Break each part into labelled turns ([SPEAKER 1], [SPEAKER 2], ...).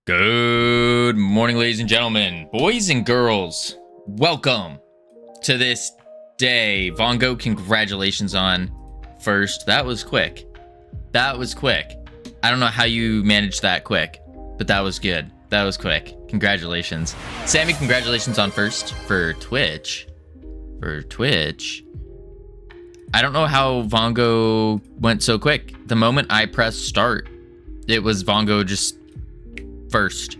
[SPEAKER 1] Good morning, ladies and gentlemen, boys and girls. Welcome to this day. Vongo, congratulations on first. That was quick. That was quick. I don't know how you managed that quick, but that was good. That was quick. Congratulations. Sammy, congratulations on first for Twitch. For Twitch. I don't know how Vongo went so quick. The moment I pressed start, it was Vongo just first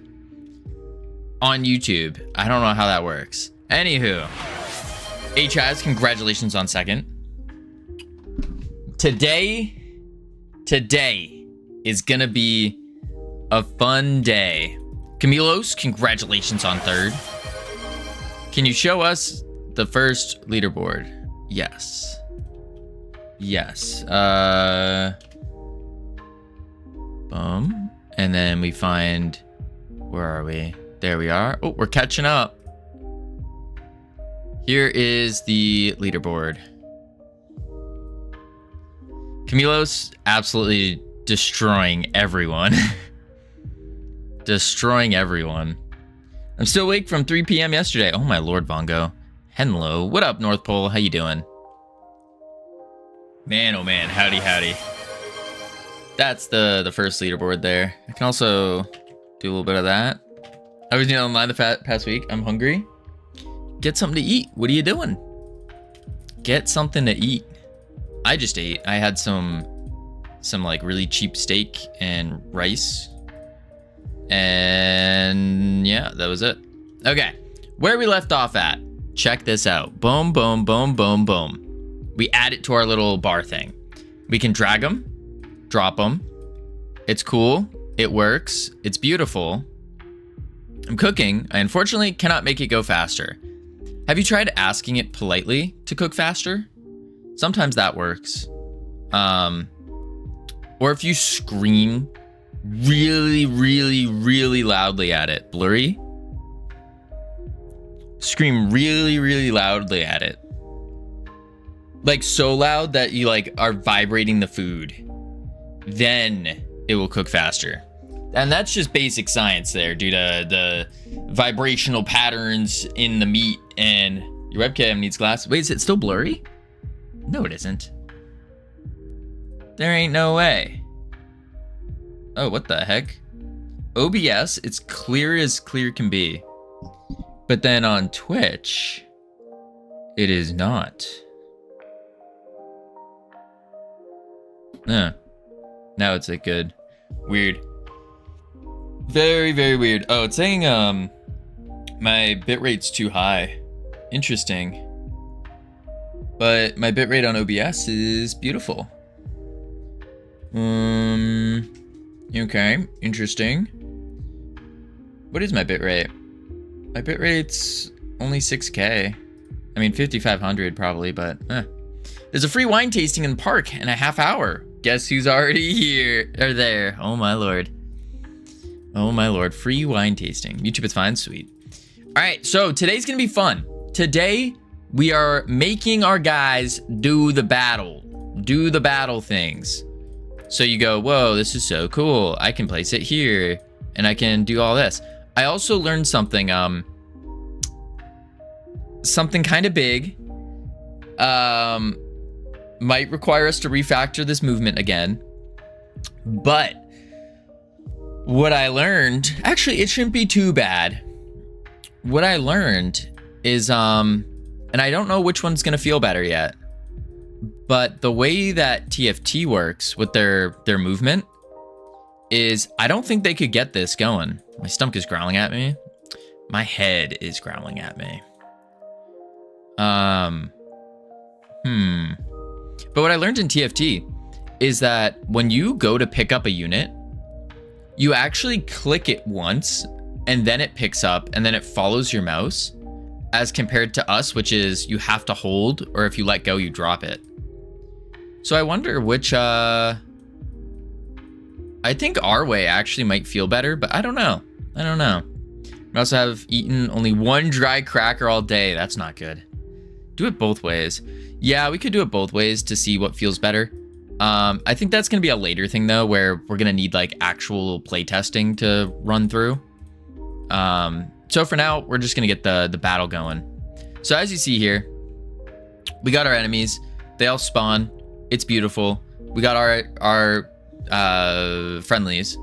[SPEAKER 1] on YouTube. I don't know how that works. Anywho, Chaz, congratulations on second. Today is gonna be a fun day. Camilos, congratulations on third. Can you show us the first leaderboard? Yes. Boom. And then we find, where are we? There we are. Oh, we're catching up. Here is the leaderboard. Camilos absolutely destroying everyone. Destroying everyone. I'm still awake from 3 p.m. yesterday. Oh my lord, Vongo. Hello. What up, North Pole? How you doing? Man, oh man. Howdy, howdy. That's the first leaderboard there. I can also do a little bit of that. I was online the past week. I'm hungry. Get something to eat. What are you doing? Get something to eat. I just ate. I had some like really cheap steak and rice. And yeah, that was it. Okay, where we left off at. Check this out. Boom, boom, boom, boom, boom. We add it to our little bar thing. We can drag them. Drop them. It's cool. It works. It's beautiful. I'm cooking. I unfortunately cannot make it go faster. Have you tried asking it politely to cook faster? Sometimes that works. Or if you scream really, really, really loudly at it. Blurry. Scream really, really loudly at it. Like so loud that you like are vibrating the food. Then it will cook faster. And that's just basic science there due to the vibrational patterns in the meat. And your webcam needs glass. Wait, is it still blurry? No, it isn't. There ain't no way. Oh, what the heck? OBS, it's clear as clear can be. But then on Twitch, it is not. Now it's like good. Weird. Very, very weird. Oh, it's saying my bitrate's too high. Interesting. But my bitrate on OBS is beautiful. Okay, interesting. What is my bitrate? My bitrate's only 6K. I mean 5500 probably, but There's a free wine tasting in the park in a half hour. Guess who's already here or there? Oh my lord. Oh my lord. Free wine tasting. YouTube is fine. Sweet. All right. So today's going to be fun. Today we are making our guys do the battle. Do the battle things. So you go, whoa, this is so cool. I can place it here and I can do all this. I also learned something, something kind of big. Might require us to refactor this movement again. But what I learned, actually, it shouldn't be too bad. What I learned is, and I don't know which one's gonna feel better yet, but the way that TFT works with their movement is I don't think they could get this going. My stomach is growling at me. My head is growling at me. But what I learned in TFT is that when you go to pick up a unit, you actually click it once and then it picks up and then it follows your mouse, as compared to us, which is you have to hold, or if you let go, you drop it. So I wonder which, I think our way actually might feel better, but I don't know. I don't know. We also have eaten only one dry cracker all day. That's not good. Do it both ways. Yeah, we could do it both ways to see what feels better. I think that's going to be a later thing, though, where we're going to need like actual playtesting to run through. So for now, we're just going to get the battle going. So as you see here, we got our enemies. They all spawn. It's beautiful. We got our friendlies.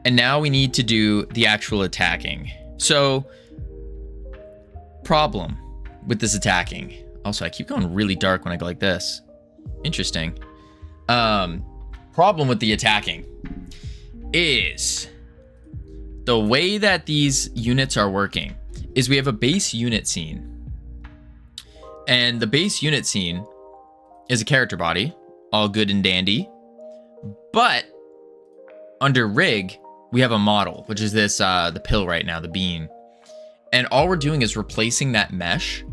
[SPEAKER 1] And now we need to do the actual attacking. So, problem with this attacking. Also, I keep going really dark when I go like this. Interesting. Problem with the attacking is the way that these units are working is we have a base unit scene. And the base unit scene is a character body, all good and dandy. But under rig, we have a model, which is this, the pill right now, the beam. And all we're doing is replacing that mesh.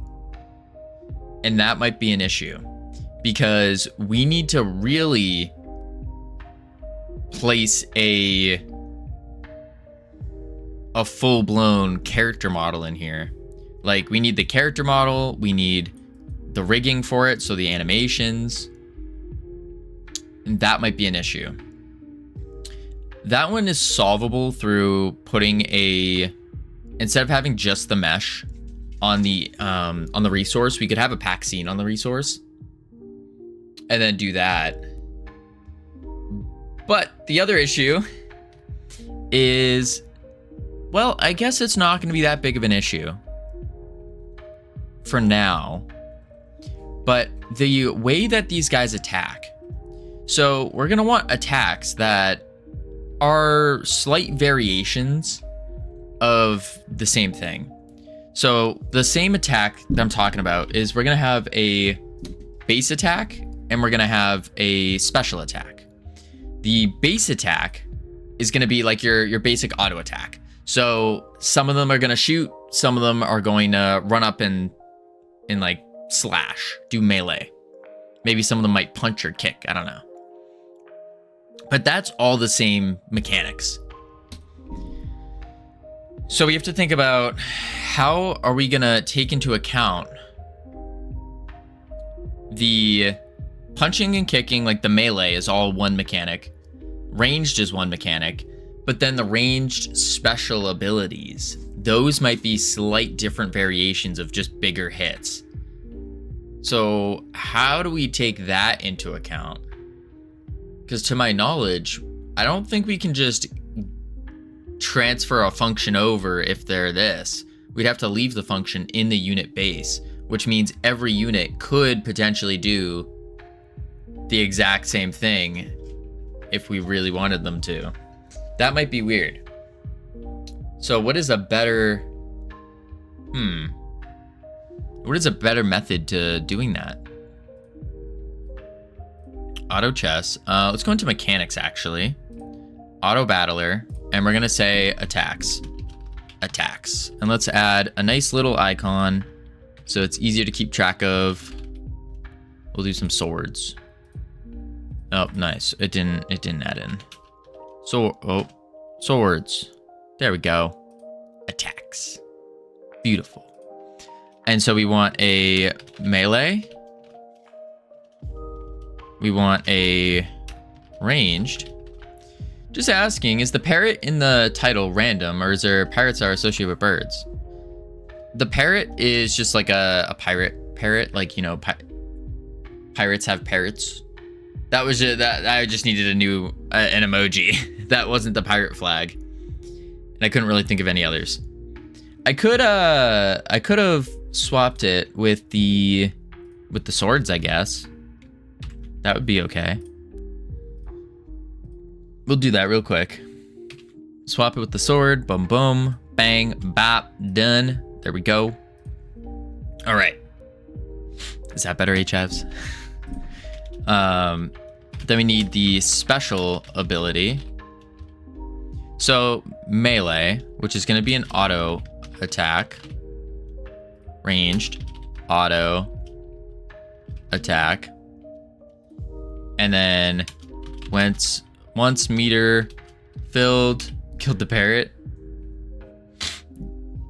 [SPEAKER 1] And that might be an issue because we need to really place a full-blown character model in here. Like, we need the character model, we need the rigging for it, so the animations. And that might be an issue. That one is solvable through putting instead of having just the mesh on the resource, we could have a pack scene on the resource and then do that. But the other issue is, well, I guess it's not going to be that big of an issue for now. But the way that these guys attack, so we're going to want attacks that are slight variations of the same thing. So the same attack that I'm talking about is we're going to have a base attack and we're going to have a special attack. The base attack is going to be like your basic auto attack. So some of them are going to shoot, some of them are going to run up and like slash, do melee. Maybe some of them might punch or kick, I don't know. But that's all the same mechanics. So we have to think about how are we gonna take into account the punching and kicking, like the melee is all one mechanic, ranged is one mechanic, but then the ranged special abilities, those might be slight different variations of just bigger hits. So how do we take that into account? Because to my knowledge, I don't think we can just transfer a function over if they're this. We'd have to leave the function in the unit base, which means every unit could potentially do the exact same thing if we really wanted them to. That might be weird. So what is a better... What is a better method to doing that? Auto chess. Let's go into mechanics, actually. Auto battler. And we're going to say attacks. Attacks. And let's add a nice little icon so it's easier to keep track of. We'll do some swords. Oh, nice. It didn't add in. So, swords. There we go. Attacks. Beautiful. And so we want a melee. We want a ranged. Just asking, is the parrot in the title random, or is there parrots that are associated with birds? The parrot is just like a pirate parrot, like, you know, pirates have parrots. That was just, that I just needed an emoji. That wasn't the pirate flag, and I couldn't really think of any others. I could have swapped it with the swords, I guess. That would be okay. We'll do that real quick. Swap it with the sword. Boom, boom, bang, bop, done. There we go. All right. Is that better, HFs? Then we need the special ability. So melee, which is going to be an auto attack. Ranged, auto attack. And then once meter filled, killed the parrot.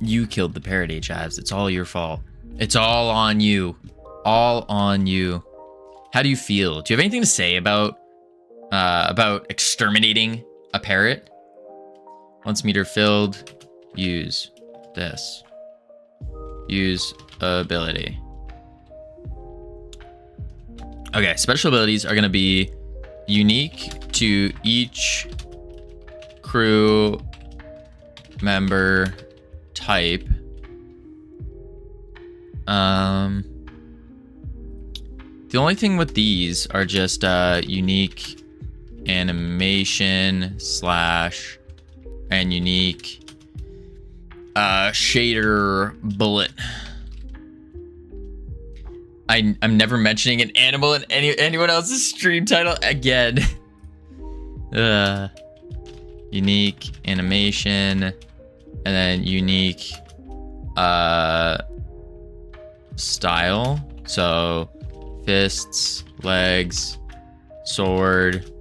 [SPEAKER 1] You killed the parrot, HIVs. It's all your fault. It's all on you. All on you. How do you feel? Do you have anything to say about exterminating a parrot? Once meter filled, use this. Use ability. Okay, special abilities are going to be unique to each crew member type. The only thing with these are just unique animation slash and unique shader bullet. I'm never mentioning an animal in anyone else's stream title again. Unique animation and then unique style. So fists, legs, sword,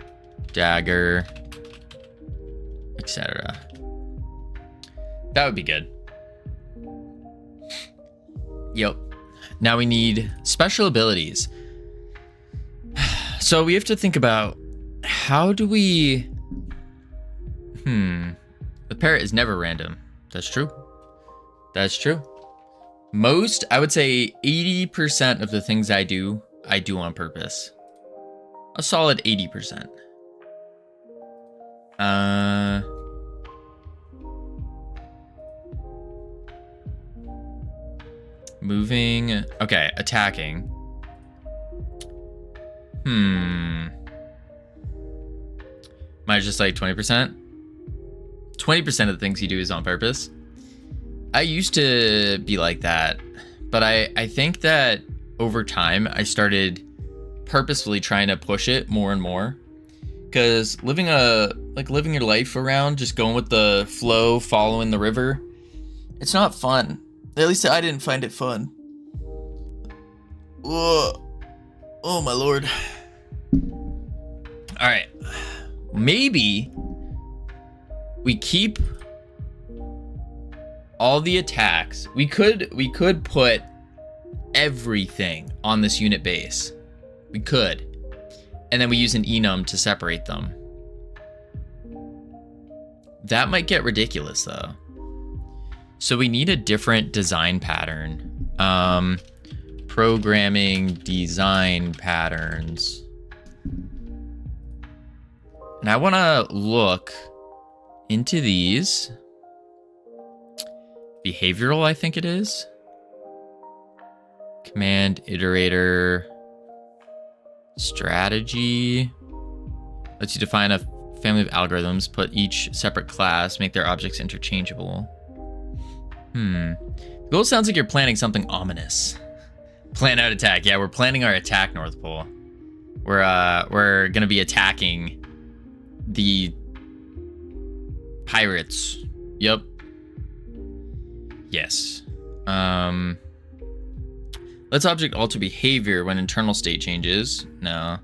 [SPEAKER 1] dagger, etc. That would be good. Yep. Now we need special abilities. So we have to think about how do we... The parrot is never random. That's true. That's true. Most, I would say 80% of the things I do on purpose. A solid 80%. Moving. Okay, attacking. Might just like 20%. 20% of the things you do is on purpose. I used to be like that, but I think that over time I started purposefully trying to push it more and more. Because living your life around, just going with the flow, following the river, it's not fun. At least I didn't find it fun. Ugh. Oh my lord. All right. Maybe we keep all the attacks. We could put everything on this unit base. We could. And then we use an enum to separate them. That might get ridiculous though. So we need a different design pattern. Programming design patterns. And I want to look into these. Behavioral, I think it is. Command iterator. Strategy. Lets you define a family of algorithms, put each separate class, make their objects interchangeable. The goal sounds like you're planning something ominous. Plan out attack. Yeah, we're planning our attack, North Pole. We're gonna be attacking the pirates. Yep. Yes. Let's object alter behavior when internal state changes. No.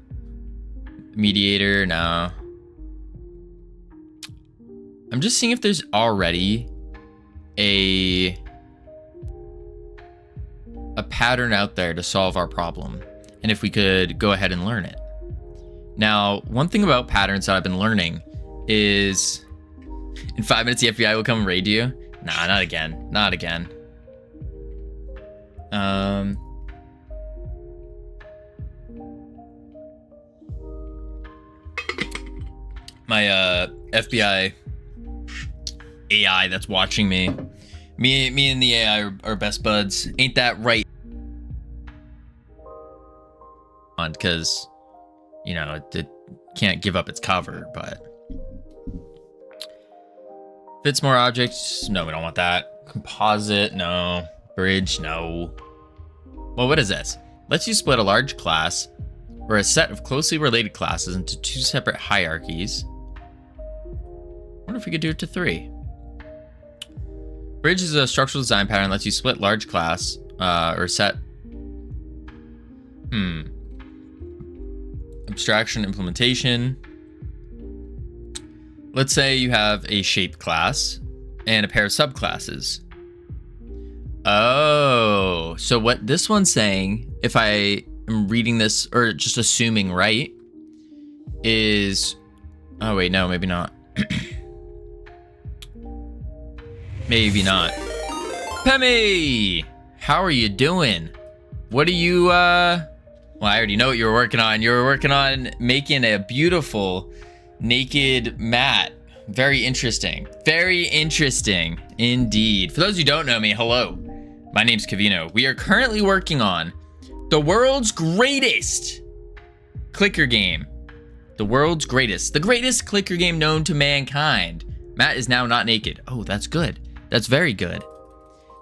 [SPEAKER 1] Mediator, no. I'm just seeing if there's already a pattern out there to solve our problem, and if we could go ahead and learn it. Now, one thing about patterns that I've been learning is in 5 minutes the FBI will come and raid you. Nah, not again. Not again. My FBI AI that's watching me. Me and the AI are best buds. Ain't that right? Because, you know, it can't give up its cover, but... Fits more objects. No, we don't want that. Composite, no. Bridge, no. Well, what is this? Lets you split a large class or a set of closely related classes into 2 separate hierarchies. I wonder if we could do it to 3. Bridge is a structural design pattern that lets you split large class or set. Abstraction implementation. Let's say you have a shape class and a pair of subclasses. Oh, so what this one's saying, if I am reading this or just assuming right is, oh wait, no, maybe not. Maybe not. Pemi, how are you doing? What are you, well, I already know what you were working on. You were working on making a beautiful naked mat. Very interesting. Very interesting indeed. For those who don't know me, hello. My name's Covino. We are currently working on the world's greatest clicker game. The world's greatest. The greatest clicker game known to mankind. Matt is now not naked. Oh, that's good. That's very good.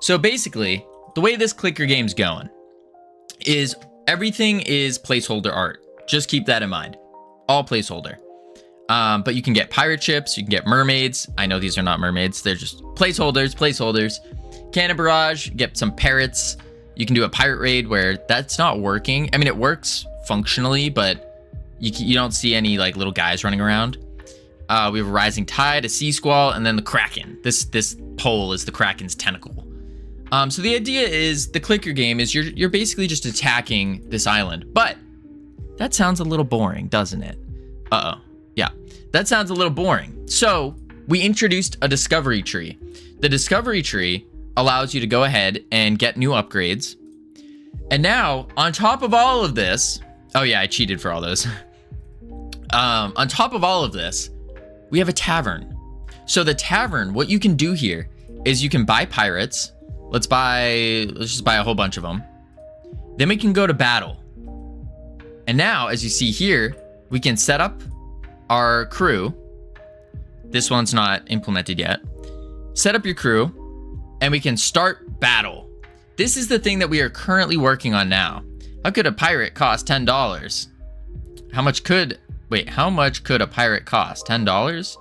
[SPEAKER 1] So basically, the way this clicker game's going is everything is placeholder art. Just keep that in mind. All placeholder. But you can get pirate ships, you can get mermaids. I know these are not mermaids, they're just placeholders. Cannon barrage, get some parrots. You can do a pirate raid where that's not working. I mean, it works functionally, but you don't see any like little guys running around. We have a rising tide, a sea squall, and then the kraken. This pole is the kraken's tentacle. So the idea is the clicker game is you're basically just attacking this island, but that sounds a little boring, doesn't it? Uh-oh. Yeah, that sounds a little boring. So we introduced a discovery tree. The discovery tree allows you to go ahead and get new upgrades. And now on top of all of this, oh yeah, I cheated for all those. On top of all of this, we have a tavern. So the tavern, what you can do here is you can buy pirates. Let's just buy a whole bunch of them. Then we can go to battle. And now, as you see here, we can set up our crew. This one's not implemented yet. Set up your crew, and we can start battle. This is the thing that we are currently working on now. How could a pirate cost $10? How much could a pirate cost? $10?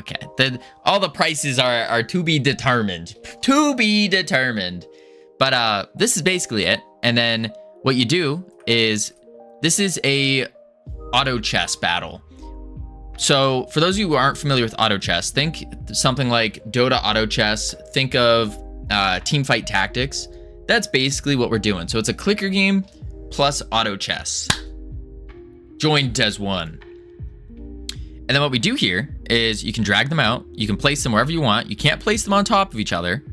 [SPEAKER 1] Okay, all the prices are to be determined. To be determined. But this is basically it. And then what you do is, this is a auto chess battle. So for those of you who aren't familiar with auto chess, think something like Dota auto chess. Think of team fight tactics. That's basically what we're doing. So it's a clicker game plus auto chess. Joined as one. And then what we do here is you can drag them out. You can place them wherever you want. You can't place them on top of each other,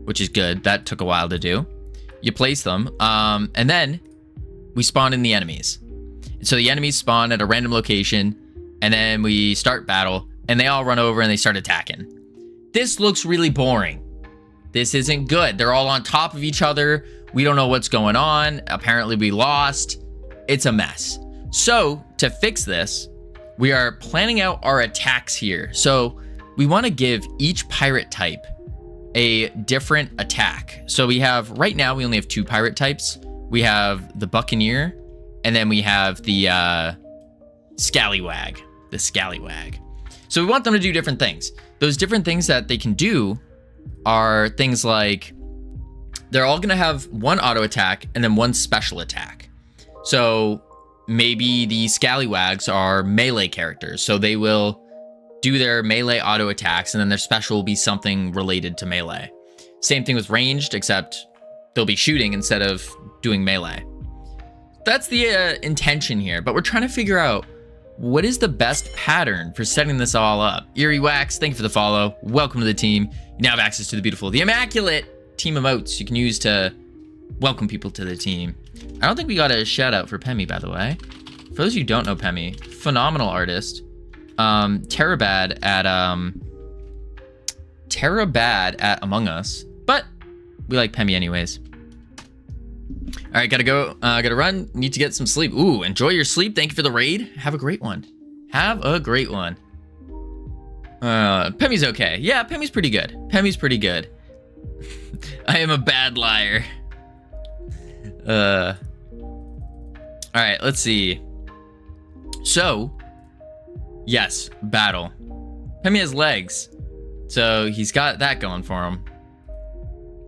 [SPEAKER 1] which is good. That took a while to do. You place them, and then we spawn in the enemies. So the enemies spawn at a random location, and then we start battle, and they all run over and they start attacking. This looks really boring. This isn't good. They're all on top of each other. We don't know what's going on. Apparently we lost. It's a mess. So to fix this, we are planning out our attacks here. So we want to give each pirate type a different attack. So we have, right now, we only have 2 pirate types. We have the Buccaneer, and then we have the Scallywag. The Scallywag. So we want them to do different things. Those different things that they can do are things like, they're all going to have 1 auto attack and then 1 special attack. So maybe the Scallywags are melee characters, so they will do their melee auto attacks, and then their special will be something related to melee. Same thing with ranged, except they'll be shooting instead of doing melee. That's the intention here, but we're trying to figure out what is the best pattern for setting this all up. Eerie Wax, thank you for the follow. Welcome to the team. You now have access to the beautiful, the immaculate team emotes you can use to welcome people to the team. I don't think we got a shout out for Pemi, by the way. For those of you who don't know Pemi, phenomenal artist. Terabad at Among Us, but we like Pemi anyways. All right, gotta go, gotta run, need to get some sleep. Ooh, enjoy your sleep. Thank you for the raid. Have a great one. Have a great one. Pemi's okay. Yeah, Pemi's pretty good. Pemi's pretty good. I am a bad liar. All right, let's see. So, yes, battle. Pemi has legs, so he's got that going for him.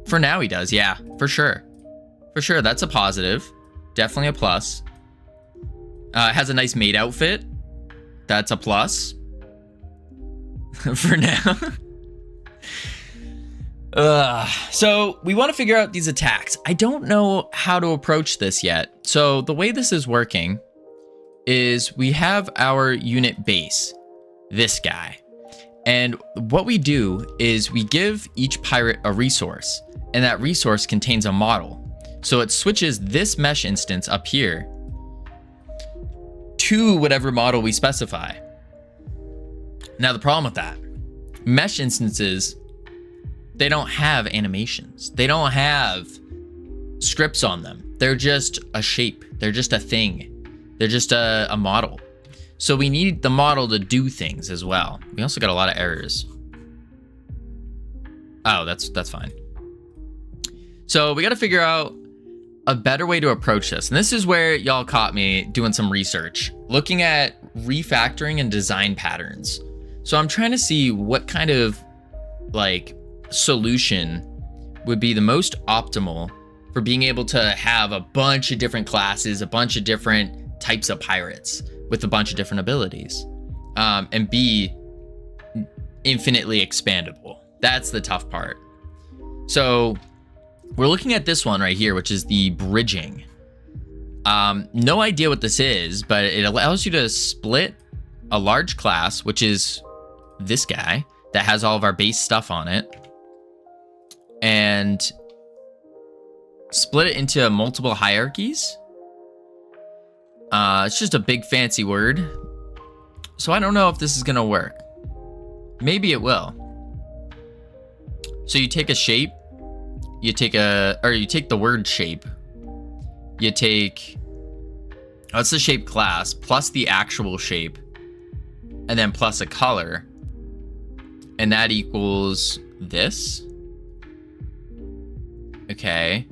[SPEAKER 1] For now he does, yeah, for sure. For sure, that's a positive. Definitely a plus. Has a nice maid outfit. That's a plus. For now. So we want to figure out these attacks. I don't know how to approach this yet. So the way this is working is we have our unit base, this guy. And what we do is we give each pirate a resource, and that resource contains a model. So it switches this mesh instance up here to whatever model we specify. Now the problem with that, mesh instances, they don't have animations. They don't have scripts on them. They're just a shape. They're just a thing. They're just a model. So we need the model to do things as well. We also got a lot of errors. Oh, that's fine. So we got to figure out a better way to approach this. And this is where y'all caught me doing some research, looking at refactoring and design patterns. So I'm trying to see what kind of like solution would be the most optimal for being able to have a bunch of different classes, a bunch of different types of pirates with a bunch of different abilities, and be infinitely expandable. That's the tough part. So we're looking at this one right here, which is the bridging. No idea what this is, but it allows you to split a large class, which is this guy that has all of our base stuff on it, and split it into multiple hierarchies. It's just a big fancy word. So I don't know if this is gonna work. Maybe it will. So you take a shape, you take the word shape, you take, it's the shape class plus the actual shape, and then plus a color, and that equals this. Okay.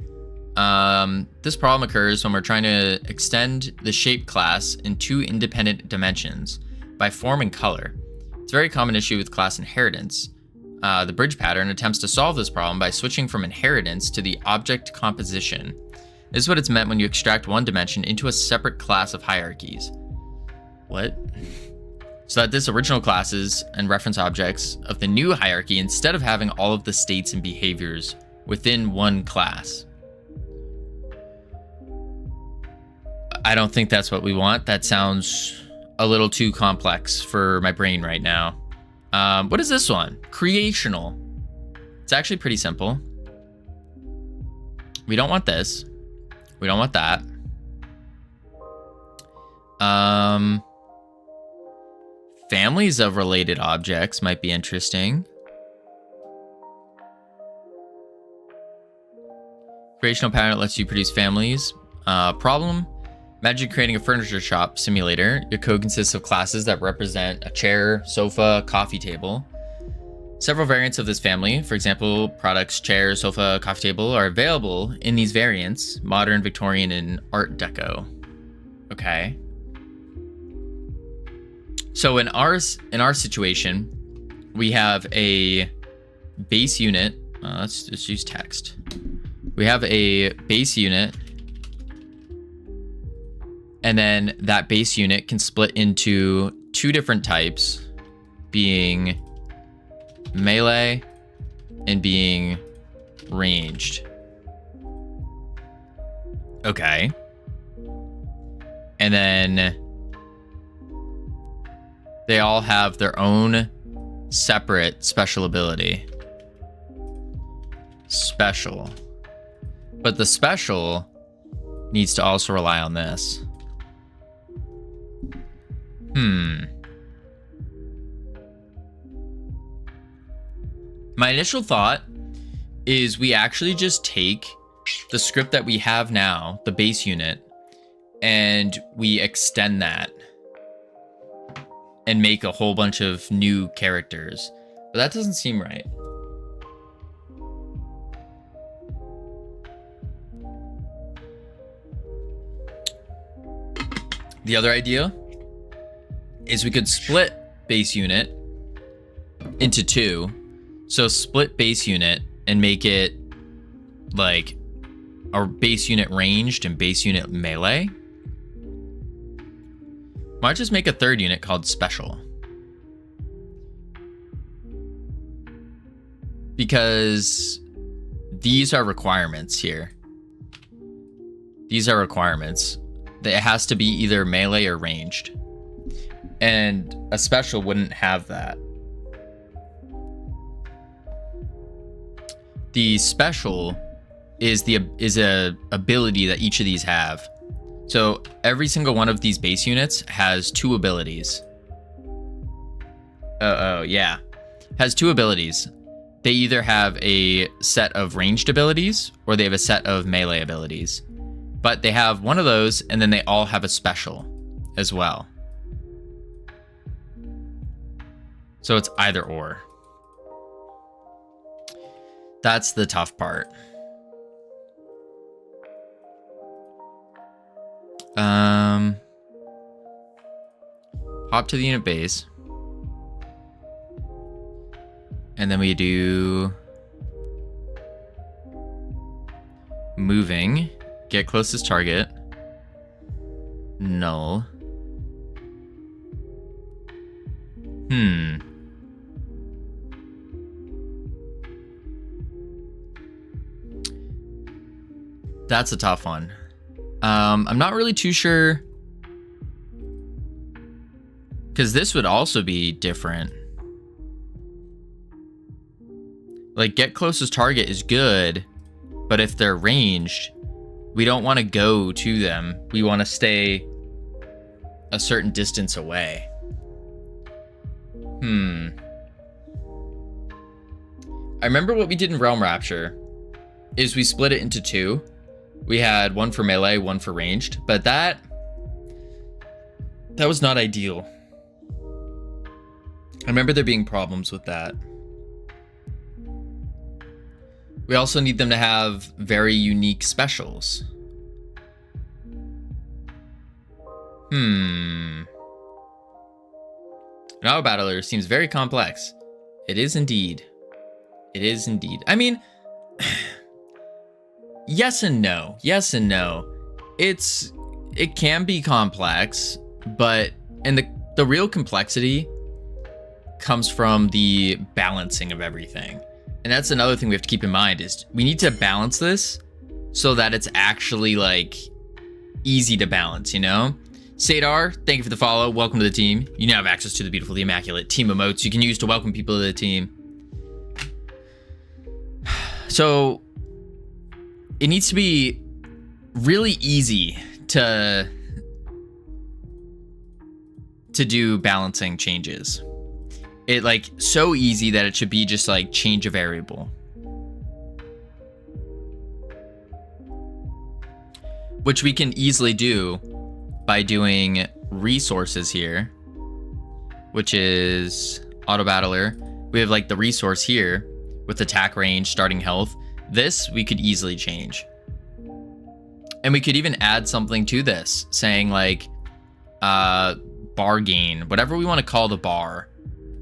[SPEAKER 1] This problem occurs when we're trying to extend the shape class in two independent dimensions by form and color. It's a very common issue with class inheritance. The bridge pattern attempts to solve this problem by switching from inheritance to the object composition. This is what it's meant when you extract one dimension into a separate class of hierarchies. What? So that this original classes and reference objects of the new hierarchy instead of having all of the states and behaviors within one class. I don't think that's what we want. That sounds a little too complex for my brain right now. What is this one? Creational. It's actually pretty simple. We don't want this. We don't want that. Families of related objects might be interesting. Creational pattern lets you produce families. Problem. Imagine creating a furniture shop simulator. Your code consists of classes that represent a chair, sofa, coffee table. Several variants of this family, for example, products, chair, sofa, coffee table, are available in these variants, modern, Victorian, and Art Deco. Okay. So in our situation, we have a base unit. Let's just use text. We have a base unit. And then that base unit can split into two different types, being melee and being ranged. Okay. And then they all have their own separate special ability. Special. But the special needs to also rely on this. My initial thought is we actually just take the script that we have now, the base unit, and we extend that and make a whole bunch of new characters. But that doesn't seem right. The other idea is we could split base unit into two. So split base unit and make it like our base unit ranged and base unit melee. Might just make a third unit called special. because these are requirements here. These are requirements. It has to be either melee or ranged. And a special wouldn't have that. The special is a ability that each of these have. So every single one of these base units has 2 abilities. Yeah. Has 2 abilities. They either have a set of ranged abilities or they have a set of melee abilities. But they have one of those, and then they all have a special as well. So it's either or. That's the tough part. Hop to the unit base. And then we do moving. Get closest target. Null. That's a tough one. I'm not really too sure. Because this would also be different. Like, get closest target is good. But if they're ranged, we don't want to go to them. We want to stay a certain distance away. I remember what we did in Realm Rapture is we split it into 2. We had one for melee, one for ranged, but that was not ideal. I remember there being problems with that. We also need them to have very unique specials. An auto battler seems very complex. It is indeed. It is indeed. I mean, yes and no. Yes and no. It can be complex, but the real complexity comes from the balancing of everything. And that's another thing we have to keep in mind is we need to balance this so that it's actually like easy to balance, you know? Sadar, thank you for the follow. Welcome to the team. You now have access to the beautiful, the immaculate team emotes you can use to welcome people to the team. So it needs to be really easy to do balancing changes. It like so easy that it should be just like change a variable. Which we can easily do by doing resources here, which is auto battler. We have like the resource here with attack range, starting health. This we could easily change. And we could even add something to this saying like bar gain, whatever we want to call the bar.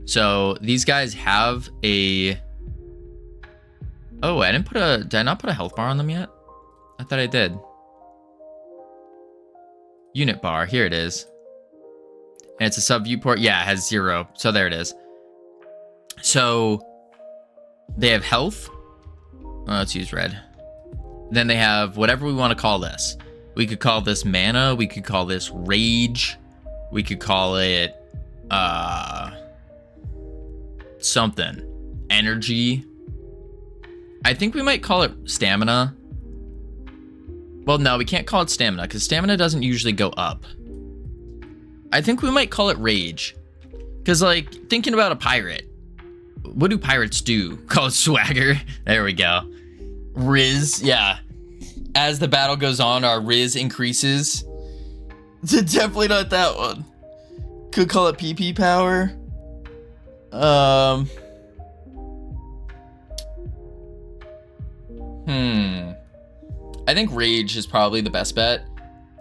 [SPEAKER 1] So these guys have a... Oh, did I not put a health bar on them yet? I thought I did. Unit bar, here it is. And it's a sub viewport. Yeah, it has 0. So there it is. So they have health. Oh, let's use red. Then they have whatever we want to call this. We could call this mana. We could call this rage. We could call it something. Energy. I think we might call it stamina. Well, no, we can't call it stamina because stamina doesn't usually go up. I think we might call it rage. Because, like, thinking about a pirate. What do pirates do? Call it swagger. There we go. Riz, yeah. As the battle goes on, our Riz increases. Definitely not that one. Could call it PP power. I think rage is probably the best bet.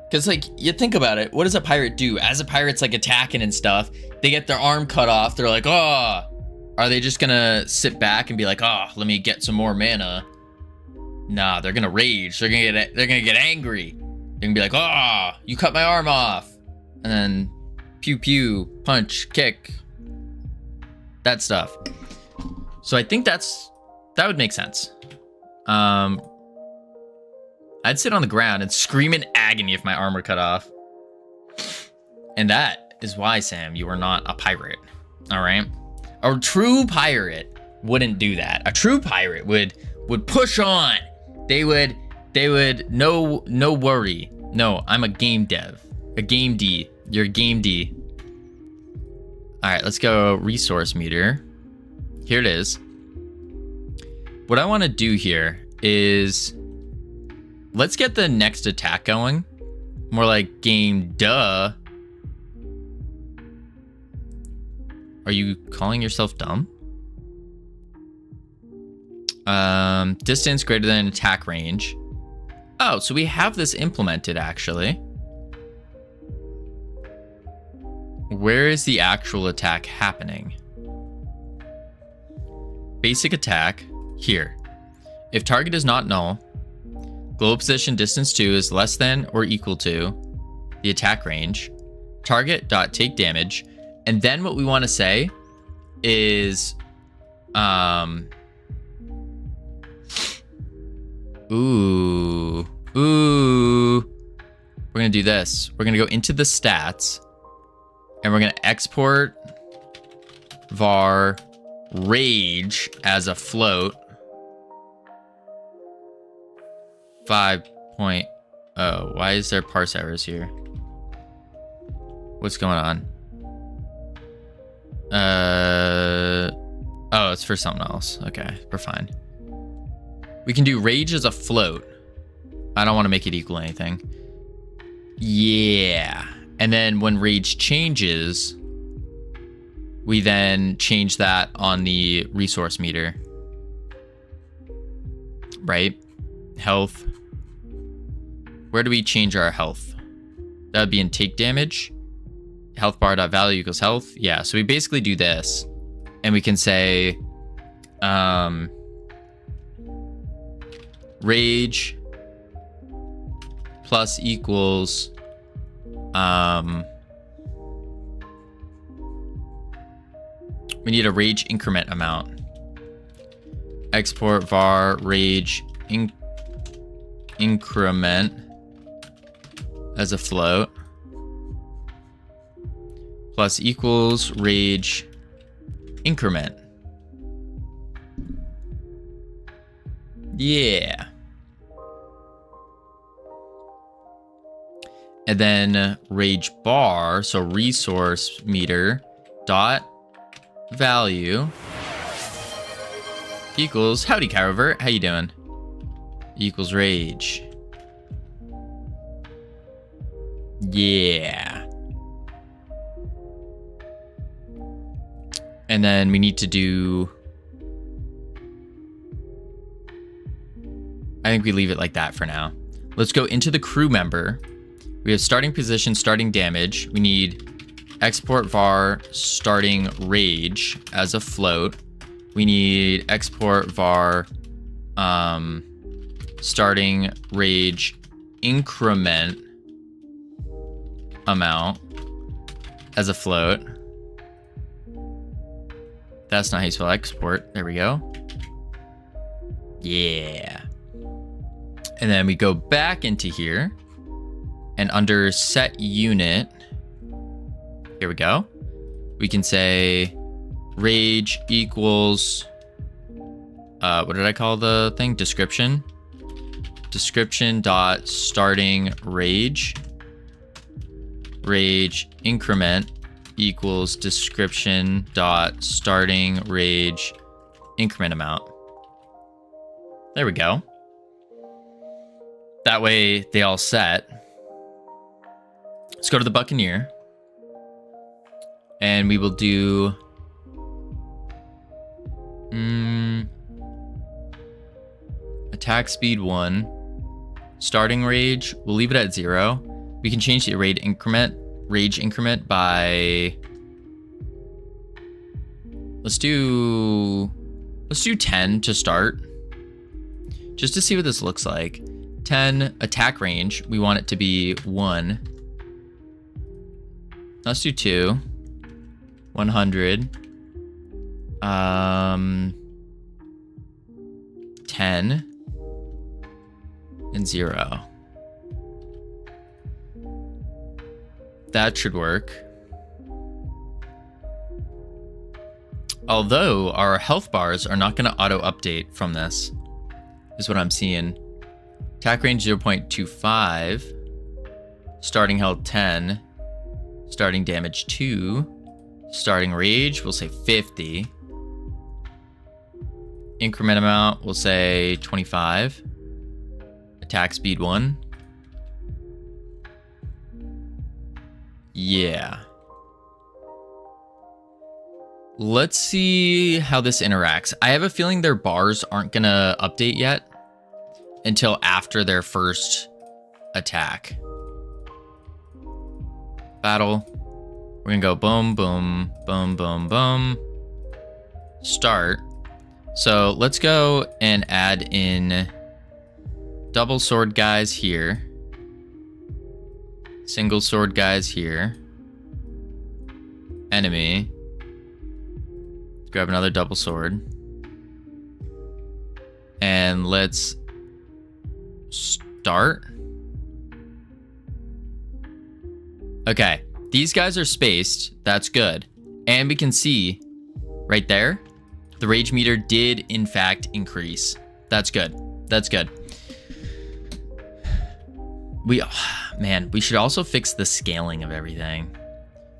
[SPEAKER 1] Because, like, you think about it. What does a pirate do? As a pirate's, like, attacking and stuff, they get their arm cut off. They're like, oh. Are they just gonna sit back and be like, oh, let me get some more mana? Nah, they're gonna rage. They're gonna get angry. They're gonna be like, oh, you cut my arm off. And then pew pew, punch, kick. That stuff. So I think that's That would make sense. I'd sit on the ground and scream in agony if my arm were cut off. And that is why, Sam, you are not a pirate. All right? A true pirate wouldn't do that. A true pirate would push on. They would no worry. No, I'm a game dev. A game D. You're a game D. All right, let's go resource meter. Here it is. What I want to do here is let's get the next attack going. More like game duh. Are you calling yourself dumb? Distance greater than attack range. Oh, so we have this implemented actually. Where is the actual attack happening? Basic attack here. If target is not null, global position distance 2 is less than or equal to the attack range. Target dot take damage. And then what we want to say is, ooh. We're going to do this. We're going to go into the stats and we're going to export var rage as a float 5.0. Why is there parse errors here? What's going on? Oh, it's for something else. Okay, we're fine. We can do rage as a float. I don't want to make it equal anything. Yeah. And then when rage changes, we then change that on the resource meter. Right? Health. Where do we change our health? That would be in take damage. Health bar dot value equals health. Yeah, so we basically do this. And we can say rage plus equals we need a rage increment amount. Export var rage increment as a float plus equals rage increment. Yeah. And then rage bar, so resource meter dot value equals howdy Carver, how you doing? Equals rage. Yeah. And then we need to do, I think we leave it like that for now. Let's go into the crew member. We have starting position, starting damage. We need export var starting rage as a float. We need export var starting rage increment amount as a float. That's not how you spell export. There we go. Yeah. And then we go back into here. And under set unit, here we go. We can say rage equals, what did I call the thing? Description. Description dot starting rage. Rage increment equals description dot starting rage increment amount. There we go. That way they all set. Let's go to the Buccaneer. And we will do attack speed 1. Starting rage, we'll leave it at 0. We can change the rage increment by, let's do 10 to start. Just to see what this looks like. 10 attack range, we want it to be 1. Let's do 2. 100. 10 and 0. That should work. Although our health bars are not going to auto update from this, is what I'm seeing. Attack range 0.25, starting health 10, starting damage 2, starting rage, we'll say 50. Increment amount, we'll say 25. Attack speed 1. Yeah. Let's see how this interacts. I have a feeling their bars aren't gonna update yet until after their first attack. Battle. We're gonna go boom, boom, boom, boom, boom. Start. So let's go and add in double sword guys here. Single sword guys here. Enemy. Grab another double sword. And let's start. Okay, these guys are spaced. That's good. And we can see right there, the rage meter did in fact increase. That's good. That's good. Man, we should also fix the scaling of everything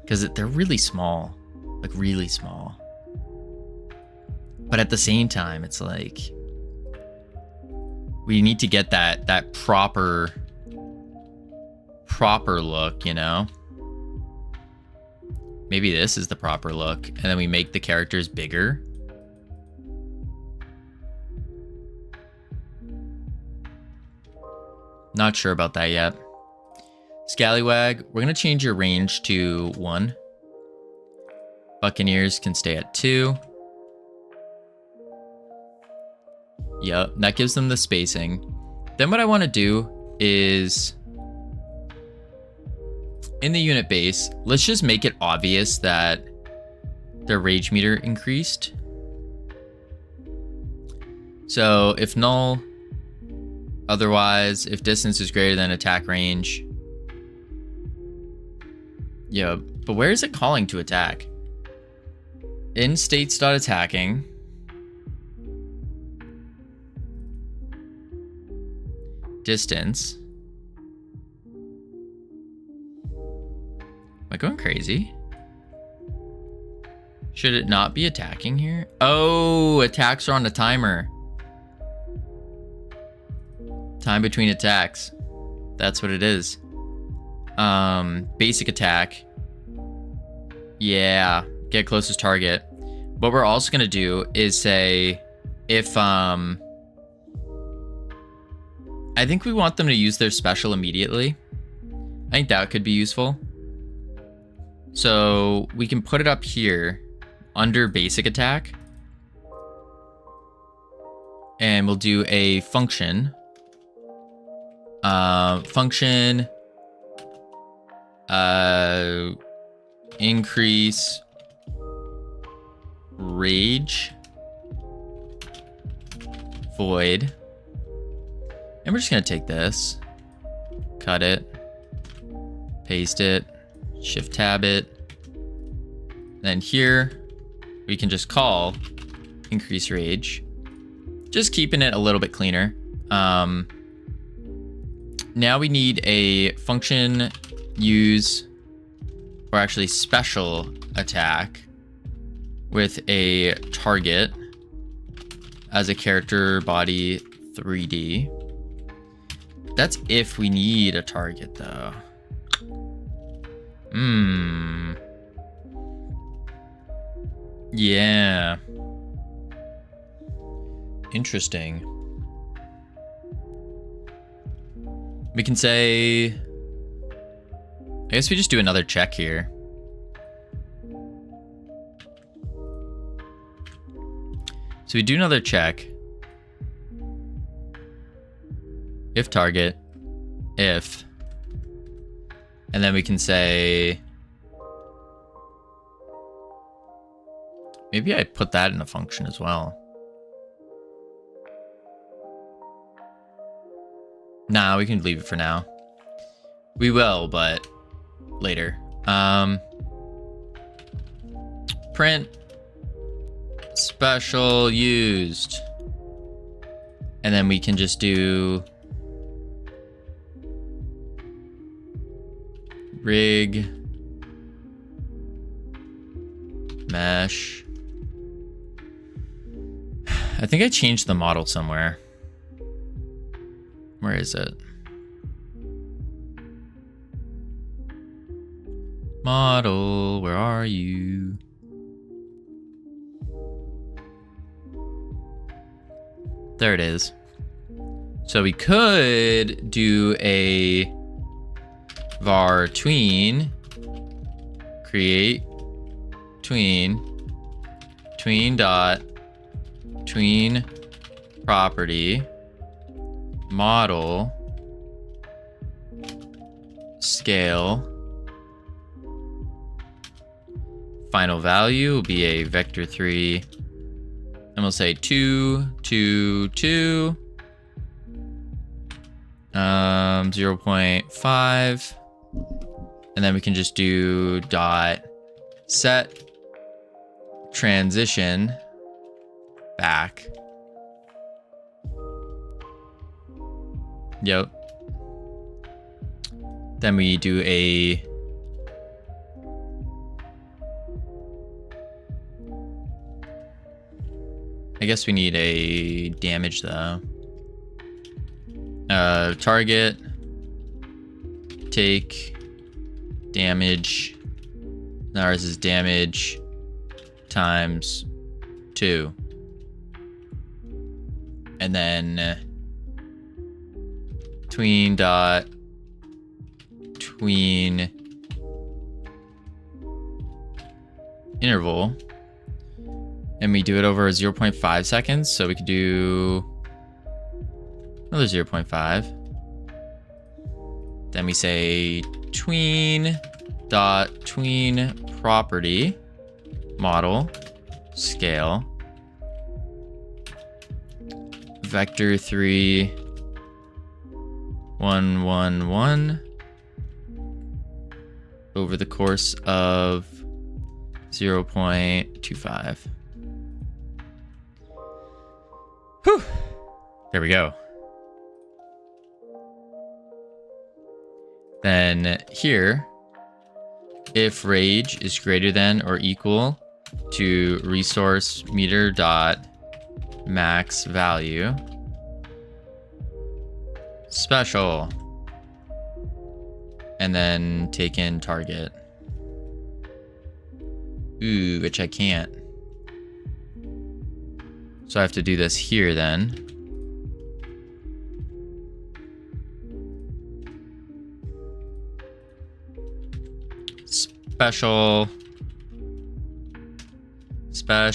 [SPEAKER 1] because they're really small, like really small. But at the same time, it's like we need to get that proper look, you know? Maybe this is the proper look, and then we make the characters bigger. Not sure about that yet. Scallywag, we're gonna change your range to 1. Buccaneers can stay at 2. Yep, that gives them the spacing. Then what I want to do is, in the unit base, let's just make it obvious that their rage meter increased. So if null, otherwise, if distance is greater than attack range. Yeah, but where is it calling to attack? In states.attacking. Distance. Am I going crazy? Should it not be attacking here? Oh, attacks are on the timer. Time between attacks. That's what it is. Basic attack. Yeah, get closest target. What we're also gonna do is say if I think we want them to use their special immediately. I think that could be useful. So we can put it up here under basic attack. And we'll do a function. Function increase rage void. And we're just going to take this, cut it, paste it, shift tab it. Then here we can just call increase rage, just keeping it a little bit cleaner. Now we need a function use, or actually special attack with a target as a character body 3D. That's if we need a target, though. Yeah. Interesting. We can say... I guess we just do another check here. So we do another check. If target, if, and then we can say, maybe I put that in a function as well. Nah, we can leave it for now. We will, but later. Print special used. And then we can just do rig mesh. I think I changed the model somewhere. Where is it? Model, where are you? There it is. So we could do a var tween create tween dot tween property model scale. Final value will be a vector 3, and we'll say 2, 2, 2, 0.5, and then we can just do dot set transition back. Yep. Then we do a I guess we need a damage though. Target, take, damage. Ours is damage times 2. And then tween dot tween interval. And we do it over 0.5 seconds, so we could do another 0.5. Then we say tween dot tween property model scale vector 3 1 1 1 over the course of 0.25. Whew. There we go. Then here, if rage is greater than or equal to resource meter dot max value special, and then take in target. Ooh, which I can't. So I have to do this here then. Special. Am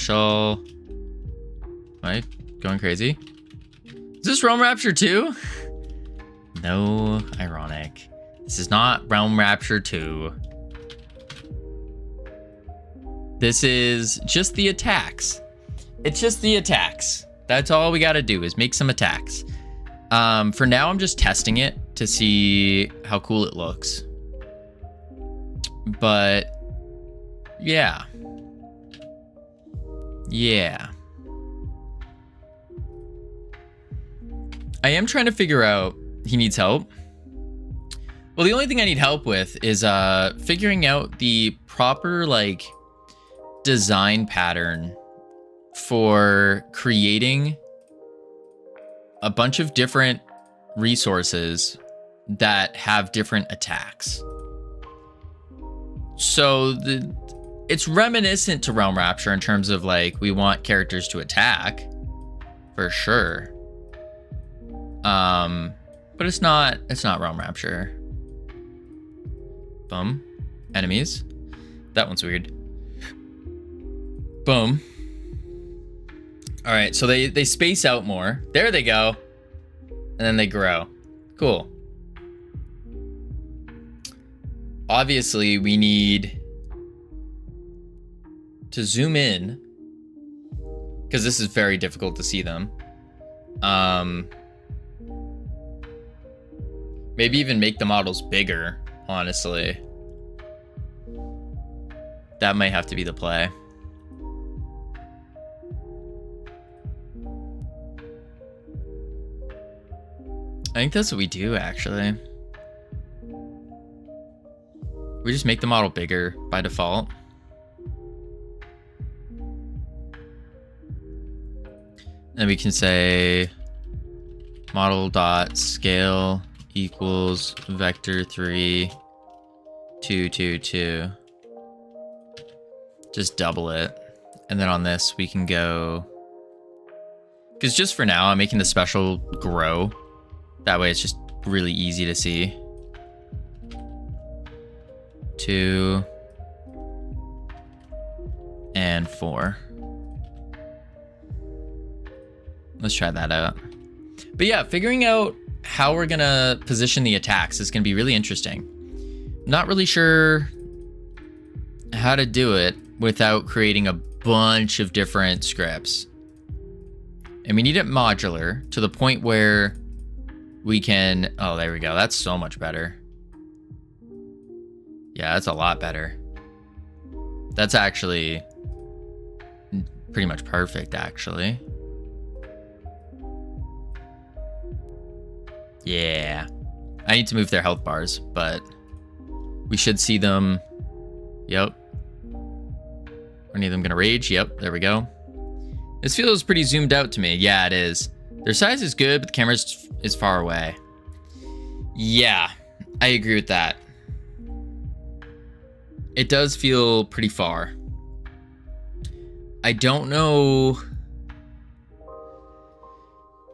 [SPEAKER 1] I going crazy? Is this Realm Rapture 2? No, ironic. This is not Realm Rapture 2. This is just the attacks. It's just the attacks. That's all we gotta do is make some attacks. For now, I'm just testing it to see how cool it looks. But yeah. Yeah. I am trying to figure out, he needs help. Well, the only thing I need help with is figuring out the proper like design pattern for creating a bunch of different resources that have different attacks. So it's reminiscent to Realm Rapture in terms of like we want characters to attack for sure. But it's not Realm Rapture. Boom. Enemies. That one's weird. Boom. All right, so they space out more. There they go. And then they grow. Cool. Obviously, we need to zoom in because this is very difficult to see them. Maybe even make the models bigger, honestly. That might have to be the play. I think that's what we do, actually. We just make the model bigger by default. Then we can say model dot scale equals vector 3 2 2 2. Just double it. And then on this we can go, because just for now I'm making the special grow. That way it's just really easy to see. 2 and 4. Let's try that out. But yeah, figuring out how we're gonna position the attacks is gonna be really interesting. Not really sure how to do it without creating a bunch of different scripts. And we need it modular to the point where we can, oh, there we go. That's so much better. Yeah, that's a lot better. That's actually pretty much perfect, actually. Yeah. I need to move their health bars, but we should see them. Yep. Are any of them gonna rage? Yep, there we go. This feels pretty zoomed out to me. Yeah, it is. Their size is good, but the camera is far away. Yeah, I agree with that. It does feel pretty far. I don't know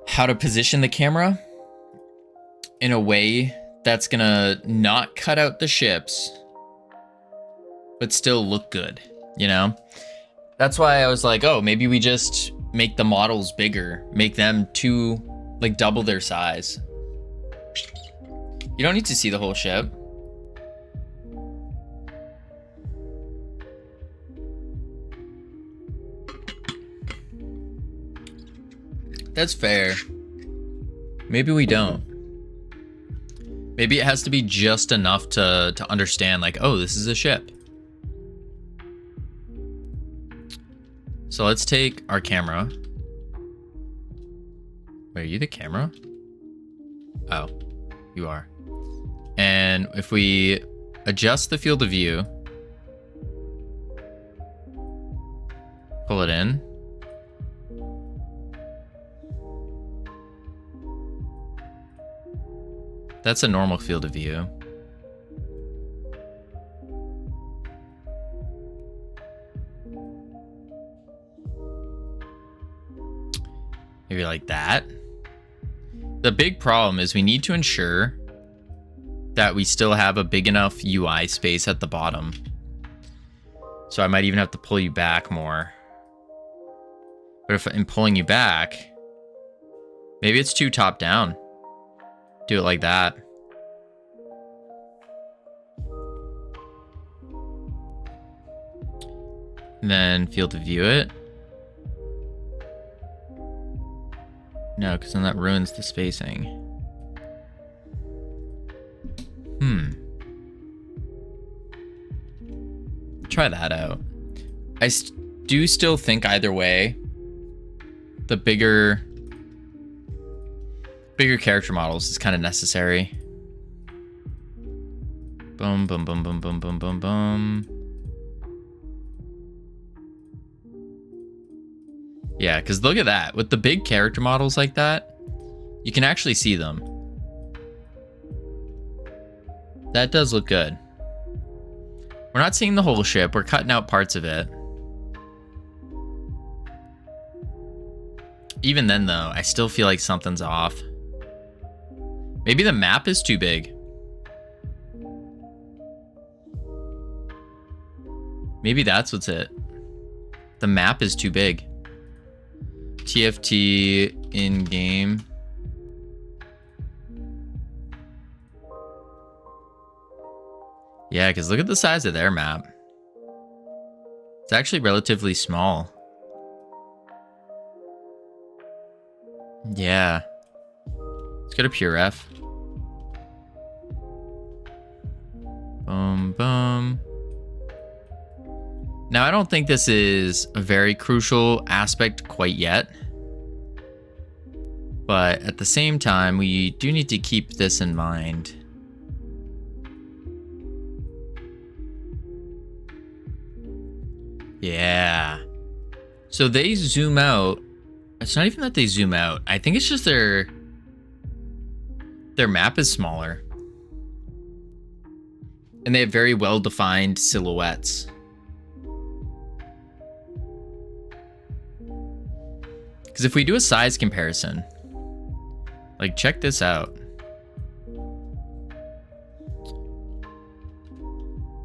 [SPEAKER 1] how to position the camera in a way that's gonna not cut out the ships, but still look good, you know? That's why I was like, oh, maybe we just make the models bigger, make them like double their size. You don't need to see the whole ship. That's fair. Maybe we don't. Maybe it has to be just enough to understand, like, oh, this is a ship. So let's take our camera. Wait, are you the camera? Oh, you are. And if we adjust the field of view, pull it in. That's a normal field of view. Maybe like that. The big problem is we need to ensure that we still have a big enough UI space at the bottom. So I might even have to pull you back more. But if I'm pulling you back, maybe it's too top down. Do it like that. And then field of view it. No, because then that ruins the spacing. Try that out. I do still think either way, the bigger character models is kind of necessary. Boom, boom, boom, boom, boom, boom, boom, boom. Yeah, because look at that. With the big character models like that, you can actually see them. That does look good. We're not seeing the whole ship. We're cutting out parts of it. Even then, though, I still feel like something's off. Maybe the map is too big. Maybe that's what's it. The map is too big. TFT in game. Yeah, because look at the size of their map. It's actually relatively small. Yeah. Let's go to pure F. Boom, boom. Now, I don't think this is a very crucial aspect quite yet. But at the same time, we do need to keep this in mind. Yeah. So they zoom out. It's not even that they zoom out. I think it's just their map is smaller. And they have very well-defined silhouettes. Because if we do a size comparison, like, check this out.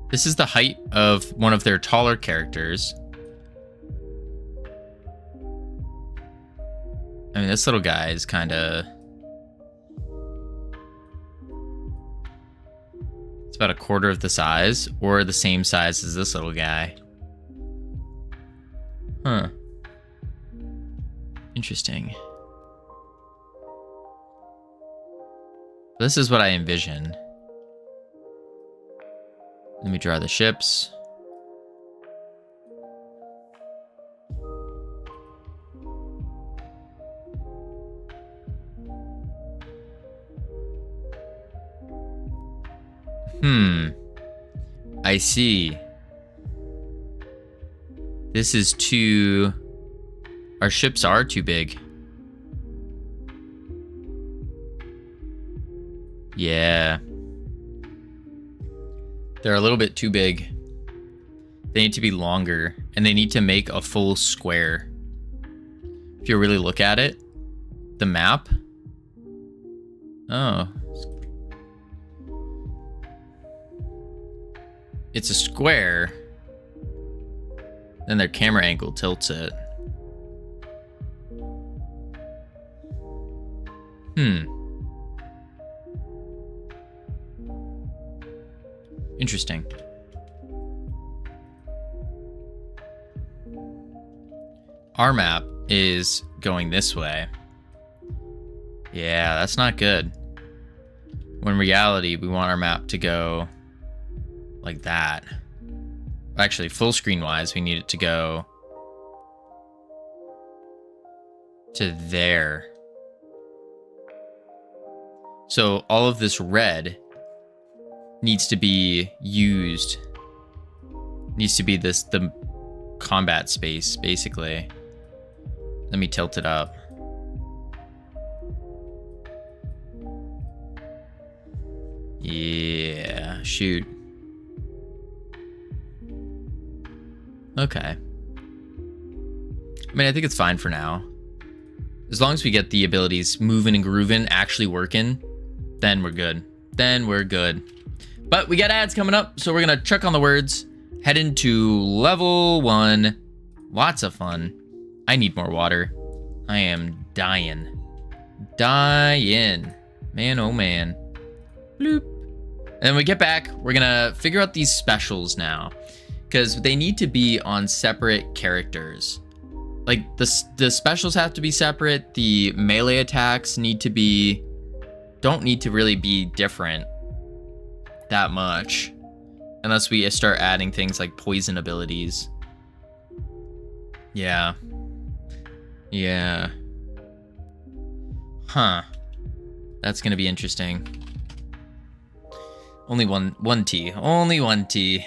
[SPEAKER 1] This is the height of one of their taller characters. I mean, this little guy is kind of... It's about a quarter of the size, or the same size as this little guy. Huh. Interesting. This is what I envision. Let me draw the ships. I see. This is too... Our ships are too big. Yeah. They're a little bit too big. They need to be longer, and they need to make a full square. If you really look at it, the map. Oh. It's a square. Then their camera angle tilts it. Interesting. Our map is going this way. Yeah, that's not good. When in reality, we want our map to go like that. Actually, full screen wise, we need it to go to there. So all of this red needs to be used. Needs to be the combat space, basically. Let me tilt it up. Yeah, shoot. Okay. I mean, I think it's fine for now. As long as we get the abilities moving and grooving, actually working, then we're good. Then we're good. But we got ads coming up, so we're gonna check on the words, head into level 1. Lots of fun. I need more water. I am dying. Dying. Man, oh man. Bloop. And then we get back, we're gonna figure out these specials now, because they need to be on separate characters. Like, the specials have to be separate, the melee attacks don't need to really be different that much, unless we start adding things like poison abilities. Yeah. Huh. That's gonna be interesting. Only one T. Only one T.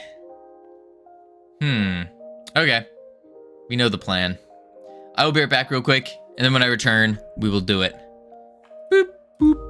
[SPEAKER 1] Okay. We know the plan. I will be right back real quick, and then when I return, we will do it. Boop, boop.